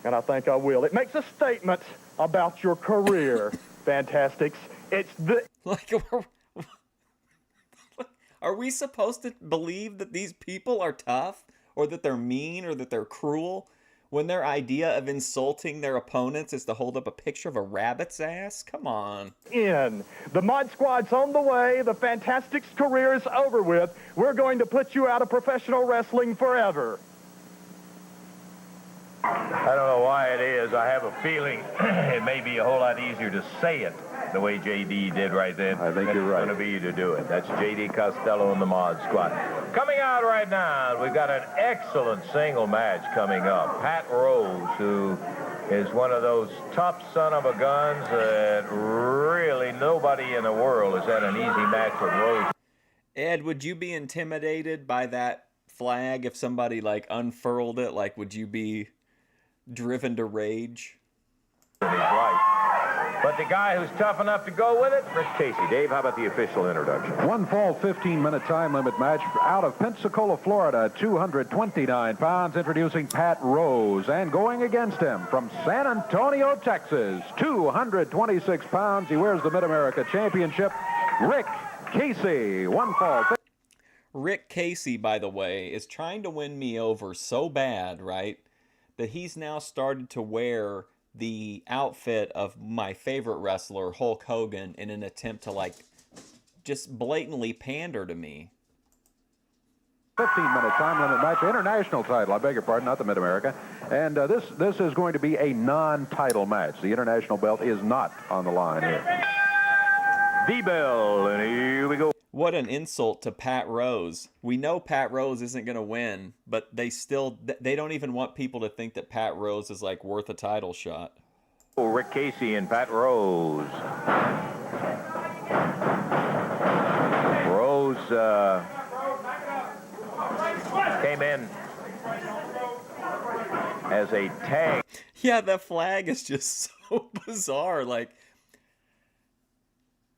and I think I will. It makes a statement about your career, Fantastics. It's the... Like, are we supposed to believe that these people are tough, or that they're mean, or that they're cruel? When their idea of insulting their opponents is to hold up a picture of a rabbit's ass? Come on. The Mod Squad's on the way. The Fantastics' career is over with. We're going to put you out of professional wrestling forever. I don't know why it is. I have a feeling it may be a whole lot easier to say it the way J.D. did right then. I think you're right. It's going to be to do it. That's J.D. Costello and the Mod Squad. Coming out right now, we've got an excellent single match coming up. Pat Rose, who is one of those tough son of a guns that really nobody in the world has had an easy match with Rose. Ed, would you be intimidated by that flag if somebody, like, unfurled it? Like, would you be driven to rage? He's right. But the guy who's tough enough to go with it, Rick Casey. Dave, how about the official introduction? One fall 15-minute time limit match out of Pensacola, Florida, 229 pounds, introducing Pat Rose. And going against him from San Antonio, Texas, 226 pounds. He wears the Mid-America Championship, Rick Casey. One fall. Rick Casey, by the way, is trying to win me over so bad, right, that he's now started to wear the outfit of my favorite wrestler, Hulk Hogan, in an attempt to, like, just blatantly pander to me. 15-minute time limit match, international title, I beg your pardon, not the Mid-America. And this is going to be a non-title match. The international belt is not on the line here. D-Bell, and here we go. What an insult to Pat Rose. We know Pat Rose isn't going to win, but they don't even want people to think that Pat Rose is, like, worth a title shot. Rick Casey and Pat Rose. Rose came in as a tag. Yeah, the flag is just so bizarre. Like,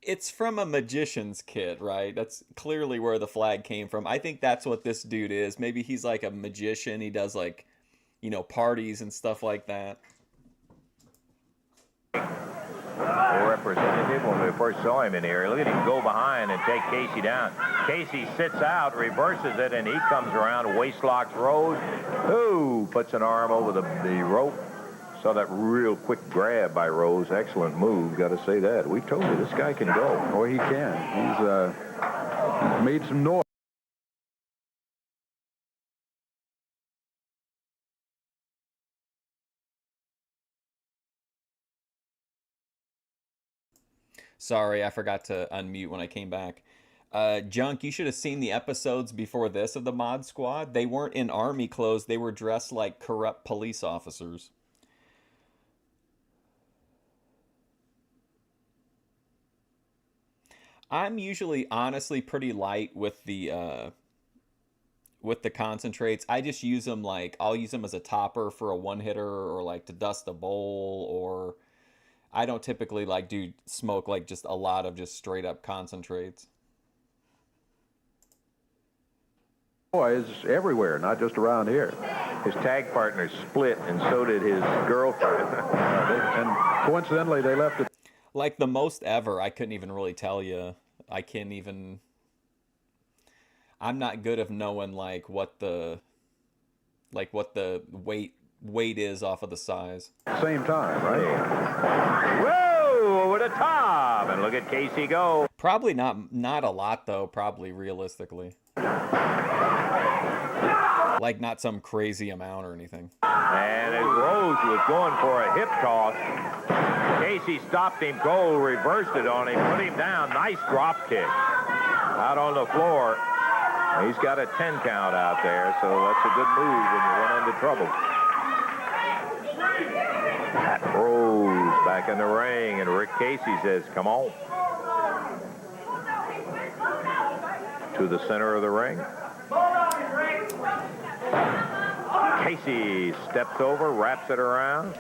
it's from a magician's kit, right? That's clearly where the flag came from. I think that's what this dude is. Maybe he's like a magician. He does, like, you know, parties and stuff like that. Representative when we first saw him in here. Look at him go behind and take Casey down. Casey sits out, reverses it, and he comes around, waist locks Rose. Ooh, puts an arm over the rope. Saw that real quick grab by Rose. Excellent move, got to say that. We told you this guy can go. Oh, he can. He's made some noise. Sorry, I forgot to unmute when I came back. Junk, you should have seen the episodes before this of the Mod Squad. They weren't in army clothes. They were dressed like corrupt police officers. I'm usually, honestly, pretty light with the concentrates. I just use them, like, I'll use them as a topper for a one-hitter, or, like, to dust a bowl, or I don't typically, like, smoke, like, just a lot of just straight-up concentrates. Boys everywhere, not just around here. His tag partners split, and so did his girlfriend. And coincidentally, they left it. Like, the most ever, I couldn't even really tell you. I can't even... I'm not good of knowing, like, what the weight is off of the size. Same time, right? Whoa, over the top, and look at Casey go. Probably not a lot, though, probably realistically. Like, not some crazy amount or anything. And as Rose was going for a hip toss, Casey stopped him, Cole reversed it on him, put him down. Nice drop kick. Out on the floor. He's got a 10 count out there, so that's a good move when you run into trouble. Pat Rose back in the ring, and Rick Casey says, come on. To the center of the ring. Casey steps over, wraps it around.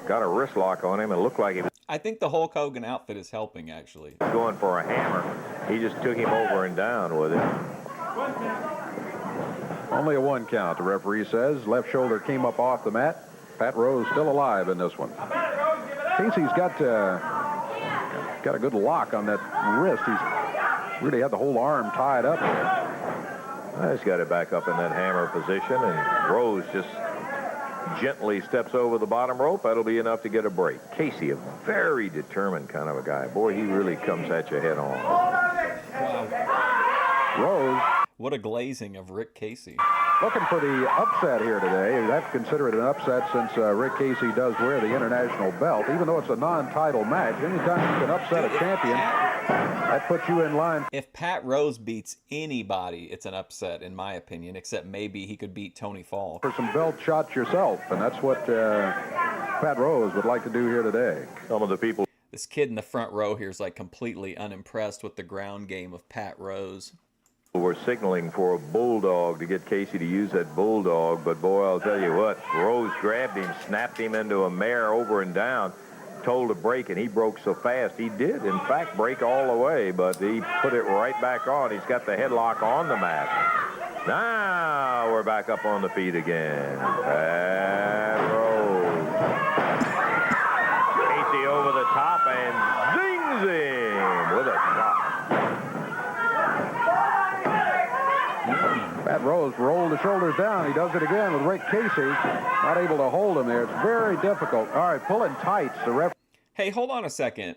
Got a wrist lock on him. It looked like he was... I think the Hulk Hogan outfit is helping, actually. Going for a hammer. He just took him over and down with it. Only a 1 count, the referee says. Left shoulder came up off the mat. Pat Rose still alive in this one. Casey's got a good lock on that wrist. He's really had the whole arm tied up there. He's got it back up in that hammer position, and Rose just gently steps over the bottom rope. That'll be enough to get a break. Casey, a very determined kind of a guy. Boy, he really comes at you head on. Rose. What a glazing of Rick Casey. Looking for the upset here today. That's considered an upset since Rick Casey does wear the international belt. Even though it's a non-title match, anytime you can upset a champion, that puts you in line. If Pat Rose beats anybody, it's an upset, in my opinion, except maybe he could beat Tony Faulk. For some belt shots yourself, and that's what Pat Rose would like to do here today. Some of the people. This kid in the front row here is like completely unimpressed with the ground game of Pat Rose. We're signaling for a bulldog to get Casey to use that bulldog, but boy, I'll tell you what, Rose grabbed him, snapped him into a mare over and down, told to break, and he broke so fast. He did, in fact, break all the way, but he put it right back on. He's got the headlock on the mat. Now we're back up on the feet again. Pat Rose. Casey over the top and zings him with a shot. Pat Rose rolled the shoulders down. He does it again with Rick Casey. Not able to hold him there. It's very difficult. All right, pulling tights. The ref. Hey, hold on a second.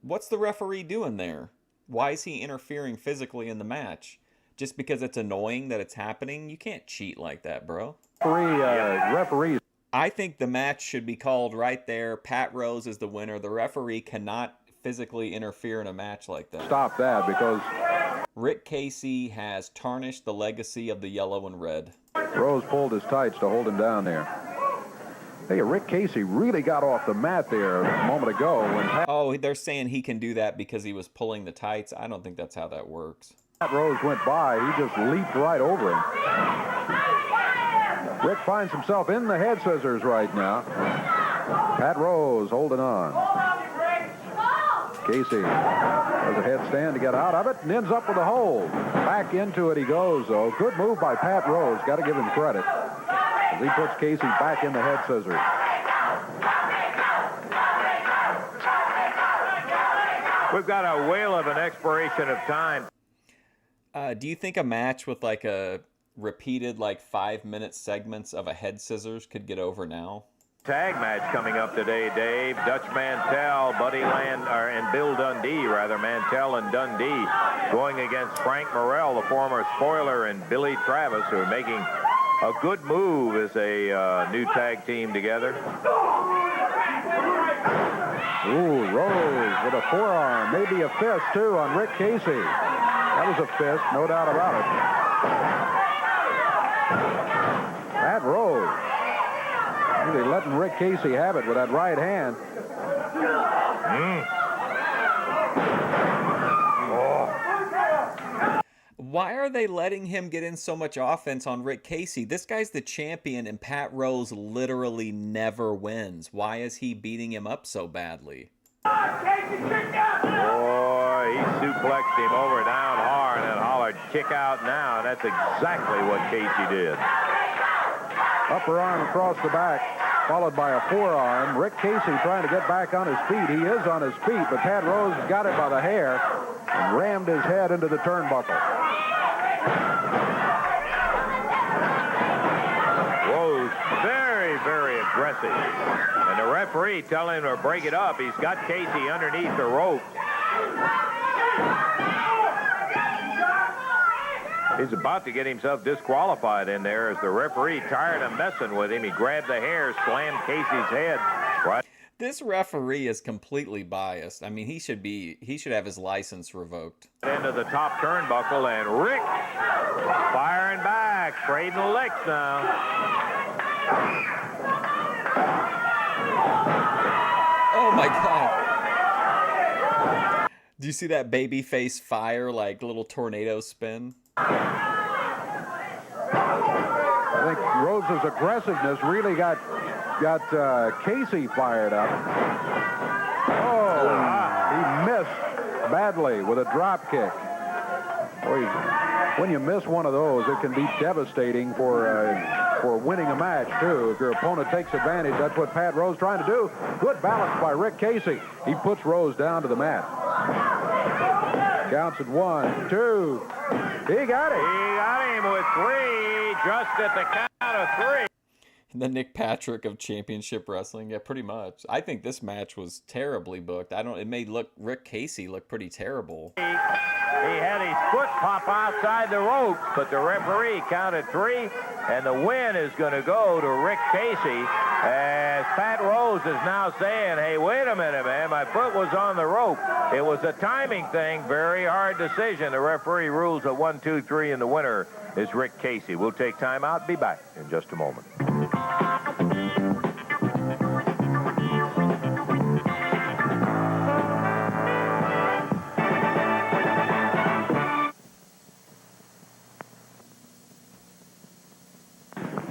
What's the referee doing there? Why is he interfering physically in the match? Just because it's annoying that it's happening? You can't cheat like that, bro. Referees. I think the match should be called right there. Pat Rose is the winner. The referee cannot physically interfere in a match like that. Stop that, because Rick Casey has tarnished the legacy of the yellow and red. Rose pulled his tights to hold him down there. Hey, Rick Casey really got off the mat there a moment ago. Oh, they're saying he can do that because he was pulling the tights. I don't think that's how that works. Pat Rose went by. He just leaped right over him. Rick finds himself in the head scissors right now. Pat Rose holding on. Casey has a headstand to get out of it and ends up with a hold. Back into it he goes, though. Good move by Pat Rose. Got to give him credit, as he puts Casey back in the head scissors. We've got a whale of an expiration of time. Do you think a match with like a repeated like 5-minute segments of a head scissors could get over now? Tag match coming up today, Dave. Dutch Mantel, and Bill Dundee, Mantel and Dundee, going against Frank Morell, the former spoiler, and Billy Travis, who are making a good move as a new tag team together. Ooh, Rose with a forearm, maybe a fist, too, on Rick Casey. That was a fist, no doubt about it. Pat Rose. They're letting Rick Casey have it with that right hand. Why are they letting him get in so much offense on Rick Casey? This guy's the champion, and Pat Rose literally never wins. Why is he beating him up so badly? Boy, he suplexed him over down hard and hollered, "Kick out now." And that's exactly what Casey did. Upper arm across the back, followed by a forearm. Rick Casey trying to get back on his feet. He is on his feet, but Pat Rose got it by the hair and rammed his head into the turnbuckle. Rose very, very aggressive. And the referee telling him to break it up. He's got Casey underneath the rope. He's about to get himself disqualified in there as the referee, tired of messing with him, he grabbed the hair, slammed Casey's head. Right. This referee is completely biased. I mean, he should have his license revoked. Into the top turnbuckle, and Rick firing back, trading licks now. Oh my God. Do you see that baby face fire, like little tornado spin? I think Rose's aggressiveness really got Casey fired up. Oh, he missed badly with a drop kick. Boy, when you miss one of those, it can be devastating for winning a match, too. If your opponent takes advantage, that's what Pat Rose trying to do. Good balance by Rick Casey. He puts Rose down to the mat. Counts at 1, 2. He got it. He got him with 3, just at the count of 3. The Nick Patrick of championship wrestling. Yeah, pretty much. I think this match was terribly booked. It made Rick Casey look pretty terrible. He had his foot pop outside the ropes, but the referee counted 3, and the win is going to go to Rick Casey, as Pat Rose is now saying, hey, wait a minute, man, my foot was on the rope. It was a timing thing, very hard decision. The referee rules a 1, 2, 3, and the winner is Rick Casey. We'll take time out, be back in just a moment.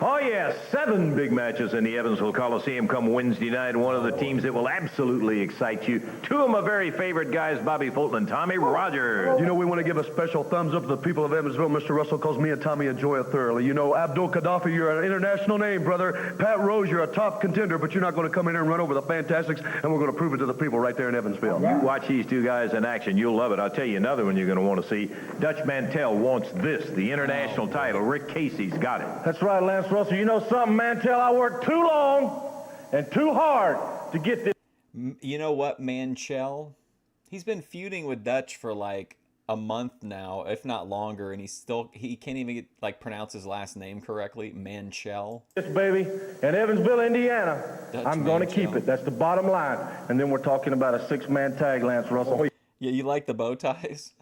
Oh, yes, 7 big matches in the Evansville Coliseum come Wednesday night. One of the teams that will absolutely excite you. 2 of my very favorite guys, Bobby Fulton and Tommy Rogers. You know, we want to give a special thumbs up to the people of Evansville. Mr. Russell calls me and Tommy enjoy it thoroughly. You know, Abdul Gaddafi, you're an international name, brother. Pat Rose, you're a top contender, but you're not going to come in here and run over the Fantastics, and we're going to prove it to the people right there in Evansville. You watch these 2 guys in action, you'll love it. I'll tell you another one you're going to want to see. Dutch Mantel wants this, the international title. Rick Casey's got it. That's right, Lance Russell. You know something, Mantel? I worked too long and too hard to get this. You know what, Manchel? He's been feuding with Dutch for like a month now, if not longer, and he can't even pronounce his last name correctly. Manchel. Yes, baby. In Evansville, Indiana, I'm going to keep it. That's the bottom line. And then we're talking about a 6-man tag, Lance Russell. Yeah, you like the bow ties?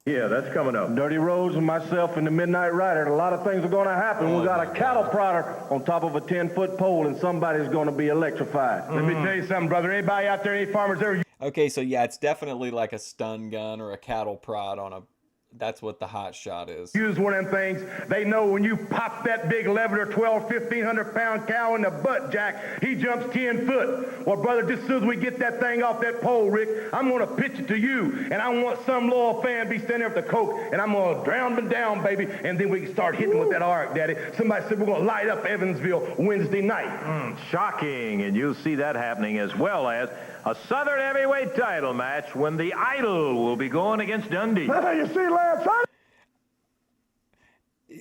Yeah, that's coming up. Dirty Rose and myself and the Midnight Rider. A lot of things are going to happen. We got a cattle prodder on top of a 10-foot pole, and somebody's going to be electrified. Let me tell you something, brother. Anybody out there, any farmers there? Okay, so yeah, it's definitely like a stun gun or a cattle prod on a... That's what the hot shot is. Use one of them things. They know when you pop that big 11 or 12, 1,500-pound cow in the butt, Jack, he jumps 10 foot. Well, brother, just as soon as we get that thing off that pole, Rick, I'm going to pitch it to you, and I want some loyal fan be standing there with the Coke, and I'm going to drown them down, baby, and then we can start hitting with that arc, Daddy. Somebody said we're going to light up Evansville Wednesday night. Shocking, and you'll see that happening, as well as a Southern heavyweight title match when the Idol will be going against Dundee. You see, Lance,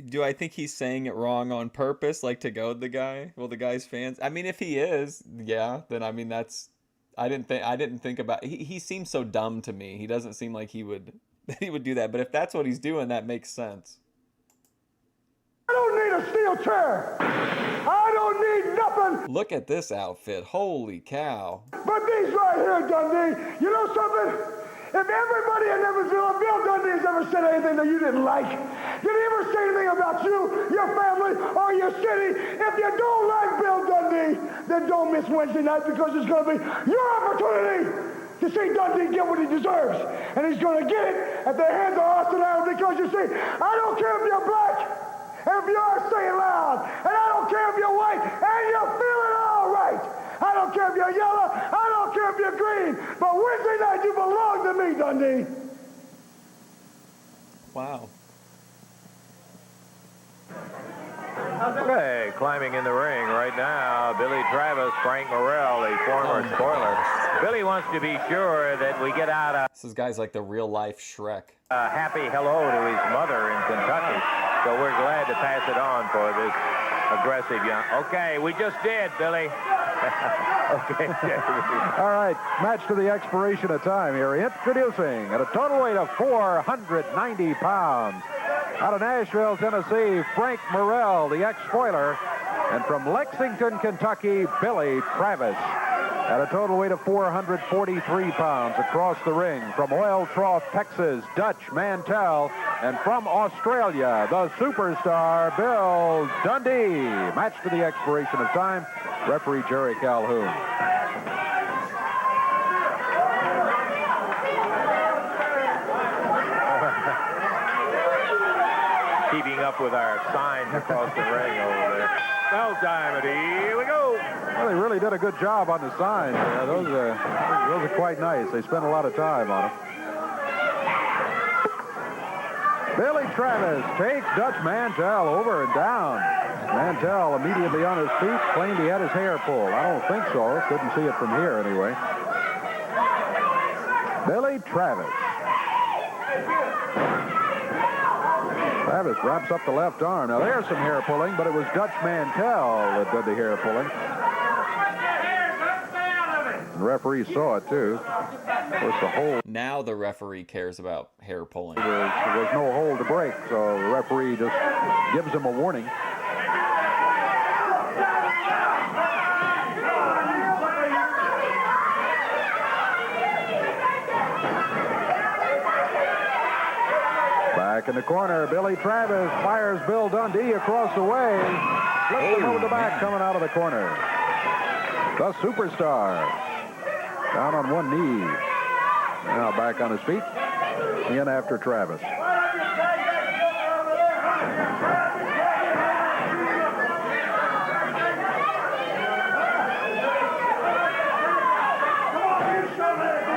do I think he's saying it wrong on purpose, like to goad the guy? Well, the guy's fans. I mean, if he is, yeah, then I mean that's. I didn't think about. He seems so dumb to me. He doesn't seem like he would do that. But if that's what he's doing, that makes sense. I don't need a steel chair. I don't need nothing. Look at this outfit. Holy cow. But these right here, Dundee, you know something? If everybody in Evansville, if Bill Dundee has ever said anything that you didn't like, did he ever say anything about you, your family, or your city? If you don't like Bill Dundee, then don't miss Wednesday night, because it's going to be your opportunity to see Dundee get what he deserves. And he's going to get it at the hands of Austin Idol, because you see, I don't care if you're black, and if you are, say it loud, and I don't care if you're white, and you feel it all right. I don't care if you're yellow, I don't care if you're green, but Wednesday night you belong to me, Dundee. Wow. Okay, climbing in the ring right now, Billy Travis, Frank Morell, the former spoiler. Billy wants to be sure that we get out a... This guy's like the real-life Shrek. Happy hello to his mother in Kentucky. So we're glad to pass it on for this aggressive young... Okay, we just did, Billy. Okay. All right, match to the expiration of time here. Introducing at a total weight of 490 pounds. Out of Nashville, Tennessee, Frank Morell, the ex-spoiler. And from Lexington, Kentucky, Billy Travis. At a total weight of 443 pounds across the ring. From Oil Trough, Texas, Dutch Mantel. And from Australia, the superstar, Bill Dundee. Match to the expiration of time. Referee Jerry Calhoun. Keeping up with our signs across the ring over there. Bell time, and here we go. Well, they really did a good job on the signs. Those are quite nice. They spent a lot of time on them. Billy Travis takes Dutch Mantel over and down. Mantel immediately on his feet, claimed he had his hair pulled. I don't think so. Couldn't see it from here anyway. Billy Travis. Travis wraps up the left arm. Now there's some hair pulling, but it was Dutch Mantel that did the hair pulling. The referee saw it too. Of course, the hold. Now the referee cares about hair pulling. There was no hold to break, so the referee just gives him a warning. Back in the corner, Billy Travis fires Bill Dundee across the way. Flips him over the back, coming out of the corner. The superstar down on one knee. Now back on his feet. In after Travis.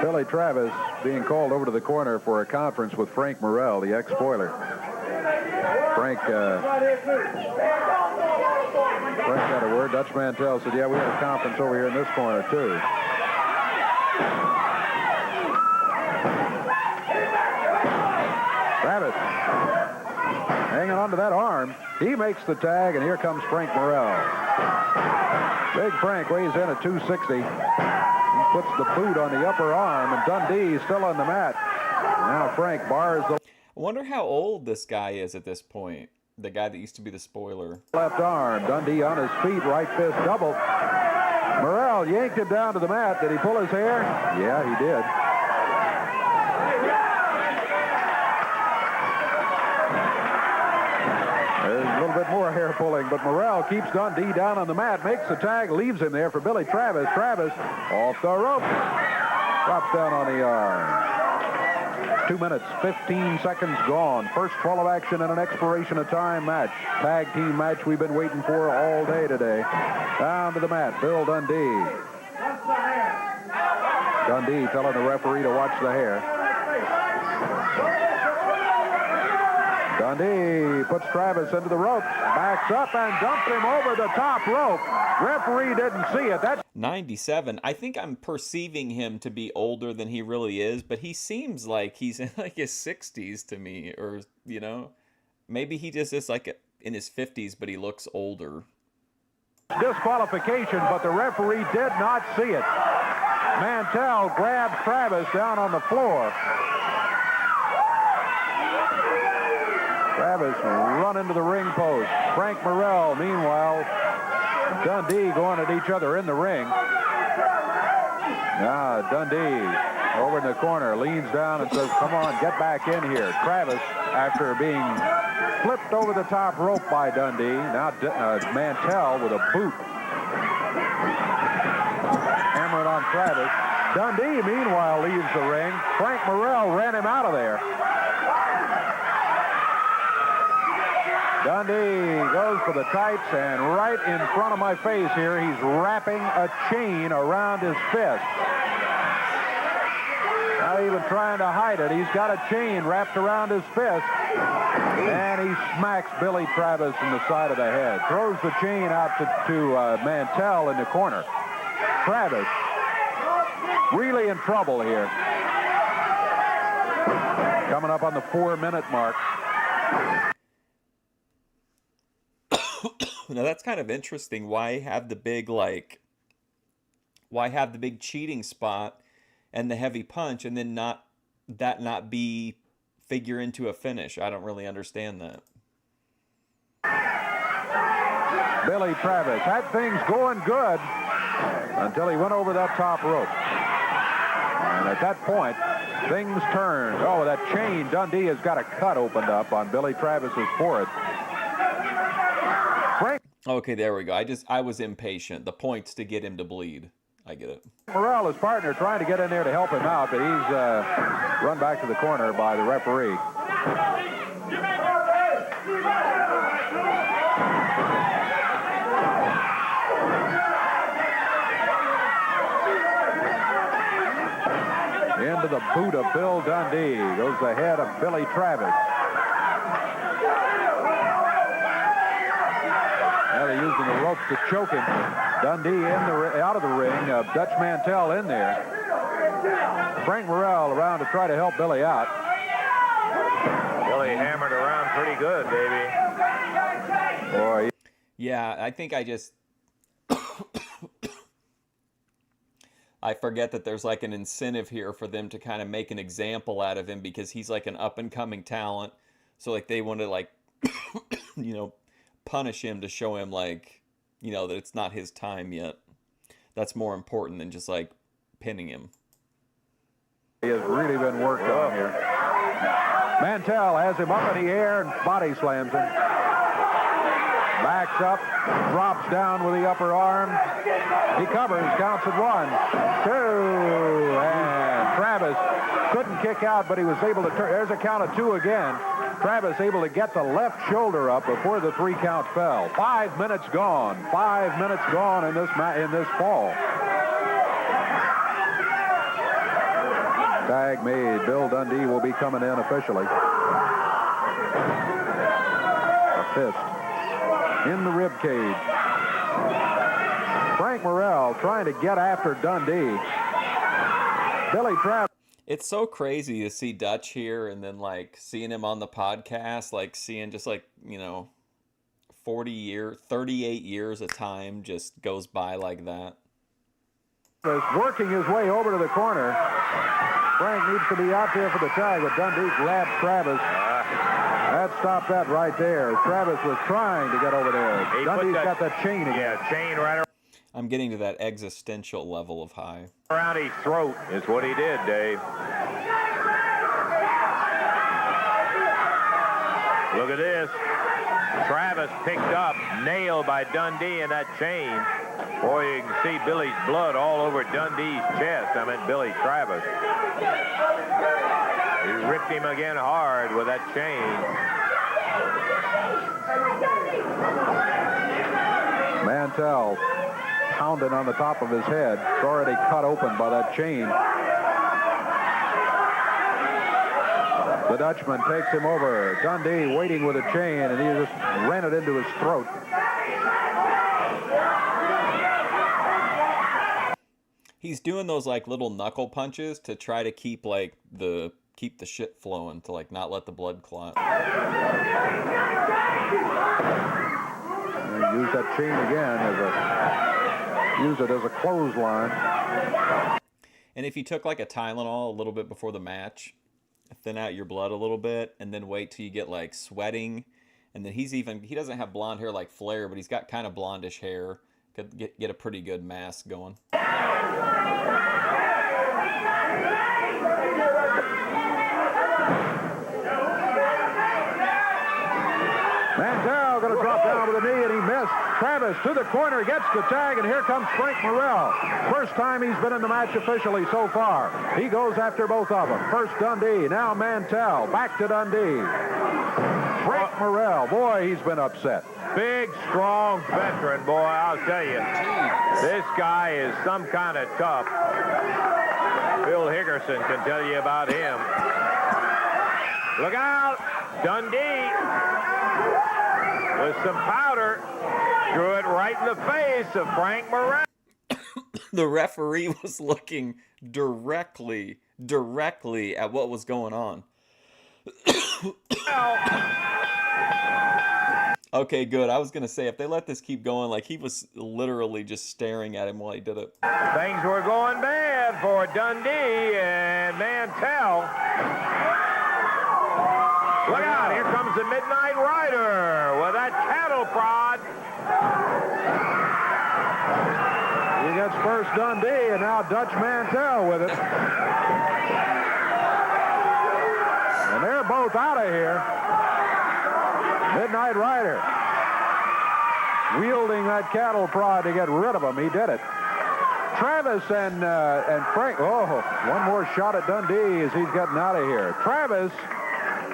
Billy Travis being called over to the corner for a conference with Frank Morell, the ex-spoiler. Frank had a word. Dutch Mantel said, yeah, we had a conference over here in this corner, too. Travis hanging on to that arm. He makes the tag, and here comes Frank Morell. Big Frank weighs in at 260. He puts the boot on the upper arm, and Dundee still on the mat. Now Frank bars the... I wonder how old this guy is at this point. The guy that used to be the spoiler. Left arm. Dundee on his feet. Right fist double. Morell yanked him down to the mat. Did he pull his hair? Yeah, he did. There's a little bit more hair pulling, but Morell keeps Dundee down on the mat, makes the tag, leaves him there for Billy Travis. Travis off the rope. Drops down on the arm. 2 minutes, 15 seconds gone. First fall of action and an expiration of time match. Tag team match we've been waiting for all day today. Down to the mat, Bill Dundee. Dundee telling the referee to watch the hair. Dundee puts Travis into the ropes, backs up and dumped him over the top rope. Referee didn't see it. That's 97. I think I'm perceiving him to be older than he really is, but he seems like he's in like his 60s to me, or, you know, maybe he just is like in his 50s, but he looks older. disqualification, but the referee did not see it. Mantel grabbed Travis down on the floor. Travis run into the ring post. Frank Morell, meanwhile, Dundee going at each other in the ring. Now Dundee over in the corner leans down and says, come on, get back in here. Travis, after being flipped over the top rope by Dundee, now Mantel with a boot. Hammering on Travis. Dundee, meanwhile, leaves the ring. Frank Morell ran him out of there. Dundee goes for the tights, and right in front of my face here, he's wrapping a chain around his fist. Not even trying to hide it. He's got a chain wrapped around his fist, and he smacks Billy Travis in the side of the head. Throws the chain out to Mantel in the corner. Travis really in trouble here. Coming up on the 4-minute mark. Now that's kind of interesting. Why have the big cheating spot and the heavy punch, and then not be figure into a finish? I don't really understand that. Billy Travis had things going good until he went over that top rope. And at that point, things turned. Oh, that chain. Dundee has got a cut opened up on Billy Travis's forehead. Frank. Okay, there we go. I was impatient. The point's to get him to bleed. I get it. Morell, his partner, trying to get in there to help him out, but he's run back to the corner by the referee. Into the boot of Bill Dundee goes the head of Billy Travis. Now they're using the ropes to choke him. Dundee out of the ring. Dutch Mantel in there. Frank Morell around to try to help Billy out. Billy hammered around pretty good, baby. Boy. Yeah, I think I just... I forget that there's like an incentive here for them to kind of make an example out of him because he's like an up-and-coming talent. So like they want to like, you know, punish him to show him like, you know, that it's not his time yet. That's more important than just like pinning him. He has really been worked on here. Mantel has him up in the air and body slams him. Backs up, drops down with the upper arm. He covers, counts at 1, 2, and Travis couldn't kick out, but he was able to turn. There's a count of 2 again. Travis able to get the left shoulder up before the 3 count fell. 5 minutes gone. 5 minutes gone in this fall. Tag made. Bill Dundee will be coming in officially. A fist in the rib cage. Frank Morell trying to get after Dundee. Billy Travis. It's so crazy to see Dutch here and then like seeing him on the podcast, like seeing just like, you know, 38 years of time just goes by like that. Working his way over to the corner. Frank needs to be out there for the tag, but Dundee grabs Travis. That stopped that right there. Travis was trying to get over there. Dundee's got that chain again. Yeah, chain right around. I'm getting to that existential level of high. Around his throat is what he did, Dave. Look at this. Travis picked up, nailed by Dundee in that chain. Boy, you can see Billy's blood all over Dundee's chest. I meant Billy Travis. He ripped him again hard with that chain. Mantel pounding on the top of his head. It's already cut open by that chain. The Dutchman takes him over. Dundee waiting with a chain, and he just ran it into his throat. He's doing those like little knuckle punches to try to keep like the shit flowing, to like not let the blood clot. And use that chain again use it as a clothesline. And if you took like a Tylenol a little bit before the match, thin out your blood a little bit, and then wait till you get like sweating, and then he doesn't have blonde hair like Flair, but he's got kind of blondish hair. Could get a pretty good mask going. Mantel going to drop down with a knee, and he missed. Travis to the corner, gets the tag, and here comes Frank Morell. First time he's been in the match officially so far. He goes after both of them. First Dundee, now Mantel. Back to Dundee. Frank Morell, boy, he's been upset. Big, strong veteran, boy, I'll tell you. This guy is some kind of tough. Bill Higgerson can tell you about him. Look out, Dundee. With some powder, threw it right in the face of Frank Morell. The referee was looking directly at what was going on. Okay, good. I was going to say, if they let this keep going, like he was literally just staring at him while he did it. Things were going bad for Dundee and Mantel. Look out, here comes the Midnight Rider with that cattle prod. He gets first Dundee, and now Dutch Mantel with it. And they're both out of here. Midnight Rider wielding that cattle prod to get rid of him. He did it. Travis and Frank. Oh, one more shot at Dundee as he's getting out of here. Travis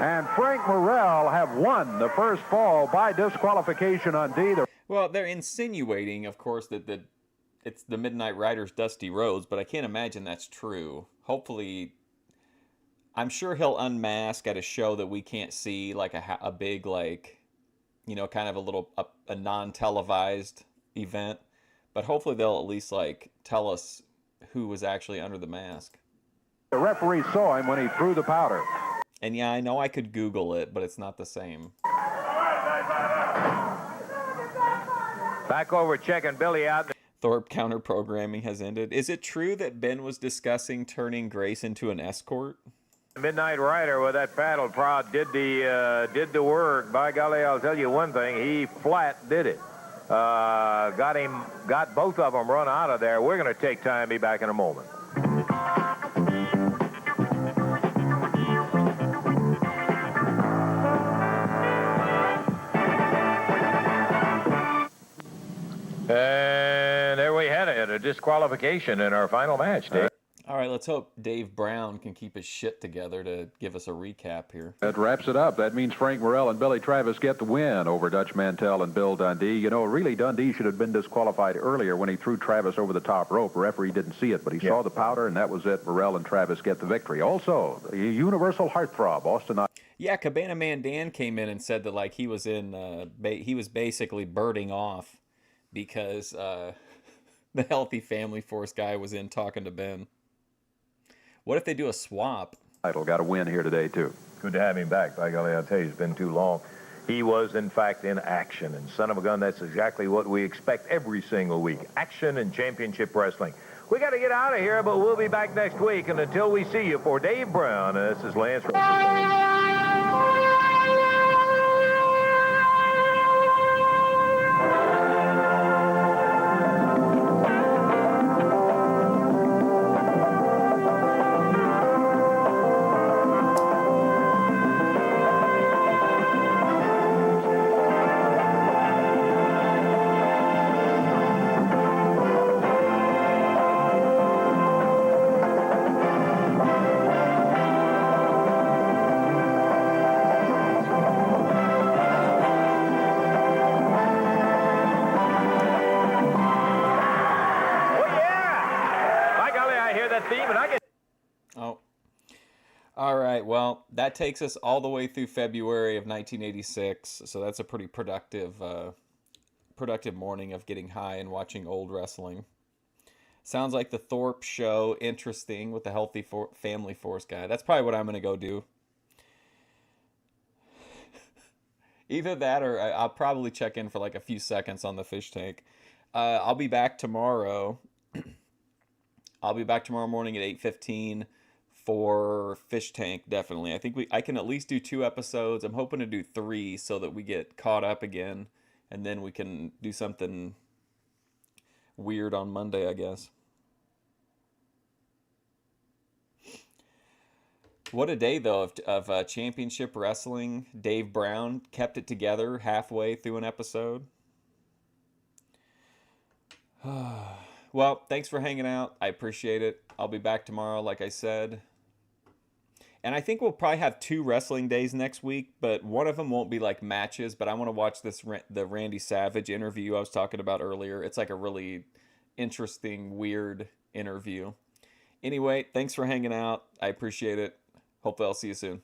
and Frank Morell have won the first fall by disqualification on D. Well, they're insinuating, of course, that it's the Midnight Rider's Dusty Rhodes, but I can't imagine that's true. Hopefully, I'm sure he'll unmask at a show that we can't see, like a big, like, you know, kind of a non-televised event. But hopefully they'll at least, like, tell us who was actually under the mask. The referee saw him when he threw the powder. And yeah, I know I could Google it, but it's not the same. Back over checking Billy out. Thorp counter-programming has ended. Is it true that Ben was discussing turning Grace into an escort? Midnight Rider with that paddle prod did the work. By golly, I'll tell you one thing. He flat did it. Got both of them run out of there. We're going to take time. Be back in a moment. And there we had it, a disqualification in our final match, Dave. All right, let's hope Dave Brown can keep his shit together to give us a recap here. That wraps it up. That means Frank Morell and Billy Travis get the win over Dutch Mantel and Bill Dundee. You know, really, Dundee should have been disqualified earlier when he threw Travis over the top rope. The referee didn't see it, but he saw the powder, and that was it. Morell and Travis get the victory. Also, the universal heartthrob, Austin Idol. Yeah, Cabana Man Dan came in and said that, like, he was he was basically birding off because the Healthy Family Force guy was in talking to Ben. What if they do a swap? Idol got a win here today, too. Good to have him back. By golly, I'll tell you, it's been too long. He was, in fact, in action. And son of a gun, that's exactly what we expect every single week. Action and championship wrestling. We got to get out of here, but we'll be back next week. And until we see you, for Dave Brown, this is Lance Russell. Well, that takes us all the way through February of 1986, so that's a pretty productive morning of getting high and watching old wrestling. Sounds like the Thorp show, interesting, with the Healthy Family Force guy. That's probably what I'm going to go do. Either that or I'll probably check in for like a few seconds on the fish tank. I'll be back tomorrow. I'll be back tomorrow morning at 8:15. For Fish Tank, definitely. I think I can at least do 2 episodes. I'm hoping to do 3 so that we get caught up again, and then we can do something weird on Monday, I guess. What a day, though, of championship wrestling. Dave Brown kept it together halfway through an episode. Well, thanks for hanging out. I appreciate it. I'll be back tomorrow, like I said. And I think we'll probably have 2 wrestling days next week, but one of them won't be like matches, but I want to watch the Randy Savage interview I was talking about earlier. It's like a really interesting, weird interview. Anyway, thanks for hanging out. I appreciate it. Hopefully I'll see you soon.